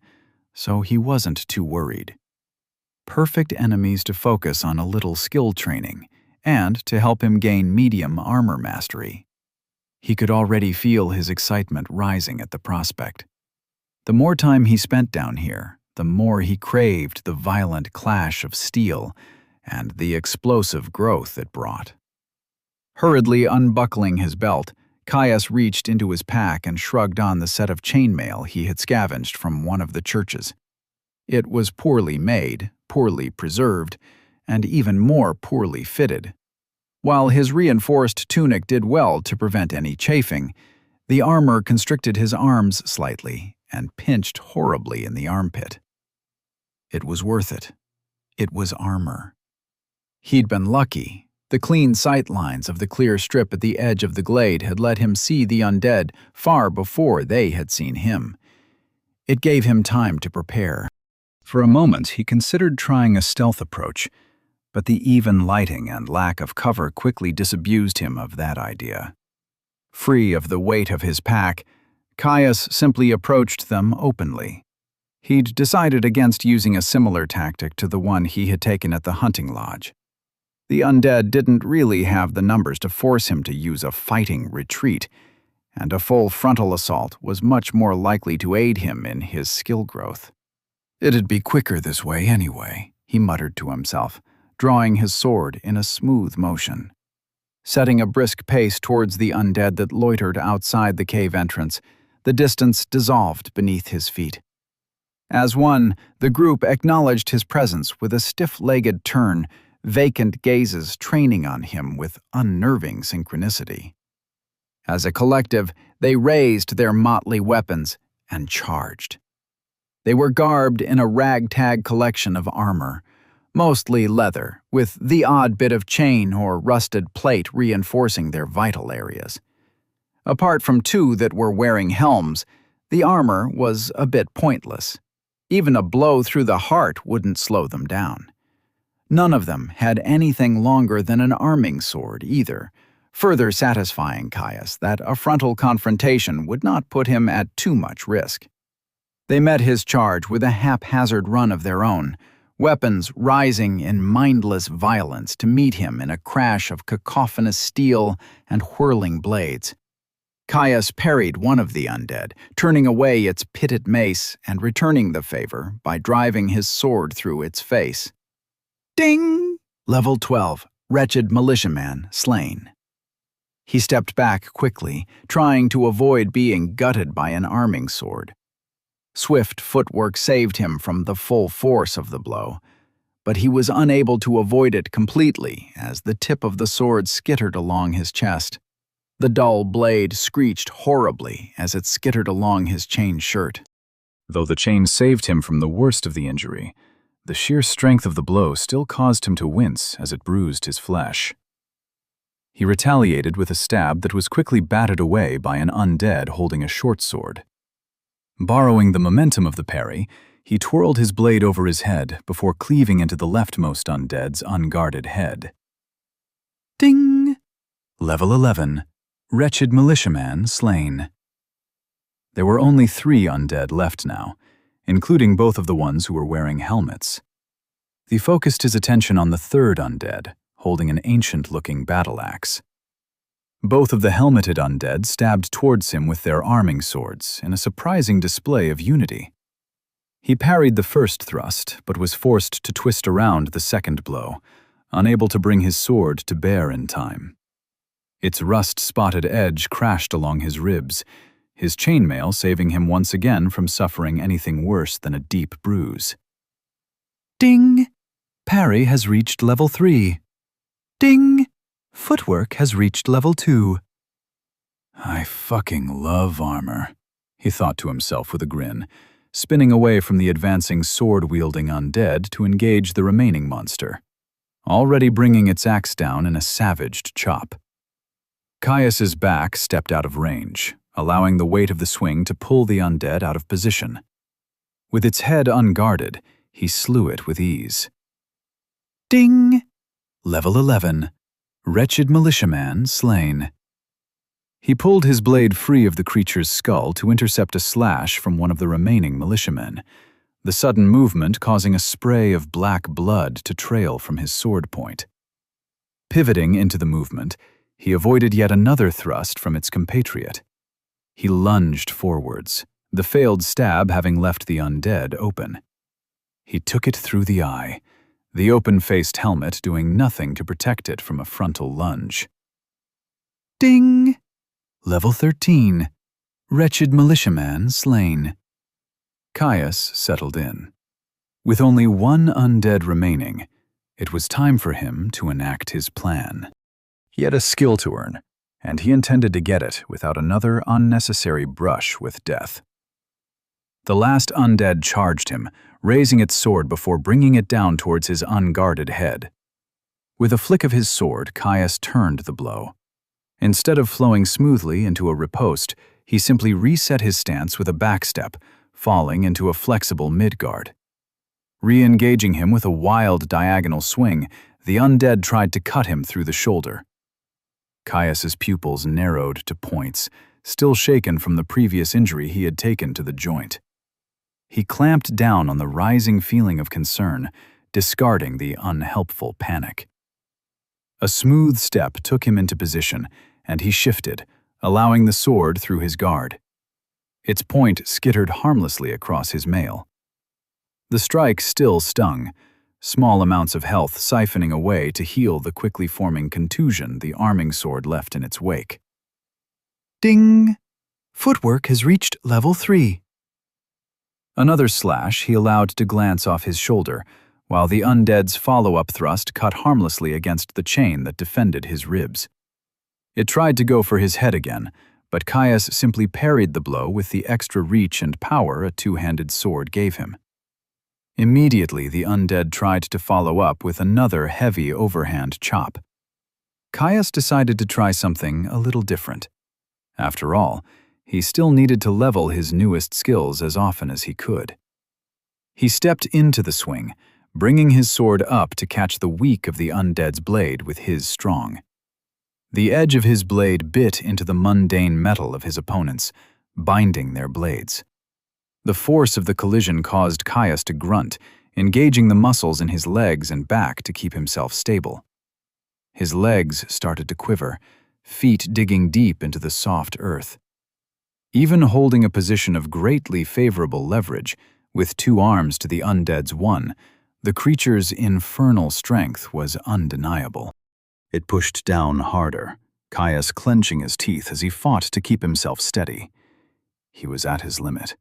so he wasn't too worried. Perfect enemies to focus on a little skill training, and to help him gain medium armor mastery. He could already feel his excitement rising at the prospect. The more time he spent down here, the more he craved the violent clash of steel and the explosive growth it brought. Hurriedly unbuckling his belt, Caius reached into his pack and shrugged on the set of chainmail he had scavenged from one of the churches. It was poorly made, poorly preserved, and even more poorly fitted. While his reinforced tunic did well to prevent any chafing, the armor constricted his arms slightly and pinched horribly in the armpit. It was worth it. It was armor. He'd been lucky. The clean sight lines of the clear strip at the edge of the glade had let him see the undead far before they had seen him. It gave him time to prepare. For a moment, he considered trying a stealth approach, but the even lighting and lack of cover quickly disabused him of that idea. Free of the weight of his pack, Caius simply approached them openly. He'd decided against using a similar tactic to the one he had taken at the hunting lodge. The undead didn't really have the numbers to force him to use a fighting retreat, and a full frontal assault was much more likely to aid him in his skill growth. It'd be quicker this way anyway, he muttered to himself, drawing his sword in a smooth motion. Setting a brisk pace towards the undead that loitered outside the cave entrance, the distance dissolved beneath his feet. As one, the group acknowledged his presence with a stiff-legged turn, vacant gazes training on him with unnerving synchronicity. As a collective, they raised their motley weapons and charged. They were garbed in a ragtag collection of armor, mostly leather, with the odd bit of chain or rusted plate reinforcing their vital areas. Apart from two that were wearing helms, the armor was a bit pointless. Even a blow through the heart wouldn't slow them down. None of them had anything longer than an arming sword either, further satisfying Caius that a frontal confrontation would not put him at too much risk. They met his charge with a haphazard run of their own, weapons rising in mindless violence to meet him in a crash of cacophonous steel and whirling blades. Caius parried one of the undead, turning away its pitted mace and returning the favor by driving his sword through its face. Ding! Level 12, Wretched Militiaman slain. He stepped back quickly, trying to avoid being gutted by an arming sword. Swift footwork saved him from the full force of the blow, but he was unable to avoid it completely as the tip of the sword skittered along his chest. The dull blade screeched horribly as it skittered along his chain shirt. Though the chain saved him from the worst of the injury, the sheer strength of the blow still caused him to wince as it bruised his flesh. He retaliated with a stab that was quickly batted away by an undead holding a short sword. Borrowing the momentum of the parry, he twirled his blade over his head before cleaving into the leftmost undead's unguarded head. Ding! Level 11, Wretched Militiaman slain. There were only 3 undead left now, including both of the ones who were wearing helmets. He focused his attention on the 3rd undead, holding an ancient-looking battle axe. Both of the helmeted undead stabbed towards him with their arming swords in a surprising display of unity. He parried the first thrust, but was forced to twist around the second blow, unable to bring his sword to bear in time. Its rust-spotted edge crashed along his ribs, his chainmail saving him once again from suffering anything worse than a deep bruise. Ding! Parry has reached level 3. Ding! Footwork has reached level 2. I fucking love armor, he thought to himself with a grin, spinning away from the advancing sword-wielding undead to engage the remaining monster, already bringing its axe down in a savaged chop. Caius's back stepped out of range, allowing the weight of the swing to pull the undead out of position. With its head unguarded, he slew it with ease. Ding! Level 11, Wretched Militiaman slain. He pulled his blade free of the creature's skull to intercept a slash from one of the remaining militiamen, the sudden movement causing a spray of black blood to trail from his sword point. Pivoting into the movement, he avoided yet another thrust from its compatriot. He lunged forwards, the failed stab having left the undead open. He took it through the eye, the open-faced helmet doing nothing to protect it from a frontal lunge. Ding! Level 13, Wretched Militiaman slain. Caius settled in. With only one undead remaining, it was time for him to enact his plan. He had a skill to earn, and he intended to get it without another unnecessary brush with death. The last undead charged him, raising its sword before bringing it down towards his unguarded head. With a flick of his sword, Caius turned the blow. Instead of flowing smoothly into a riposte, he simply reset his stance with a backstep, falling into a flexible midguard. Re-engaging him with a wild diagonal swing, the undead tried to cut him through the shoulder. Caius's pupils narrowed to points, still shaken from the previous injury he had taken to the joint. He clamped down on the rising feeling of concern, discarding the unhelpful panic. A smooth step took him into position, and he shifted, allowing the sword through his guard. Its point skittered harmlessly across his mail. The strike still stung, small amounts of health siphoning away to heal the quickly forming contusion the arming sword left in its wake. Ding! Footwork has reached level 3. Another slash he allowed to glance off his shoulder, while the undead's follow-up thrust cut harmlessly against the chain that defended his ribs. It tried to go for his head again, but Caius simply parried the blow with the extra reach and power a two-handed sword gave him. Immediately, the undead tried to follow up with another heavy overhand chop. Caius decided to try something a little different. After all, he still needed to level his newest skills as often as he could. He stepped into the swing, bringing his sword up to catch the weak of the undead's blade with his strong. The edge of his blade bit into the mundane metal of his opponents, binding their blades. The force of the collision caused Caius to grunt, engaging the muscles in his legs and back to keep himself stable. His legs started to quiver, feet digging deep into the soft earth. Even holding a position of greatly favorable leverage, with 2 arms to the undead's 1, the creature's infernal strength was undeniable. It pushed down harder, Caius clenching his teeth as he fought to keep himself steady. He was at his limit.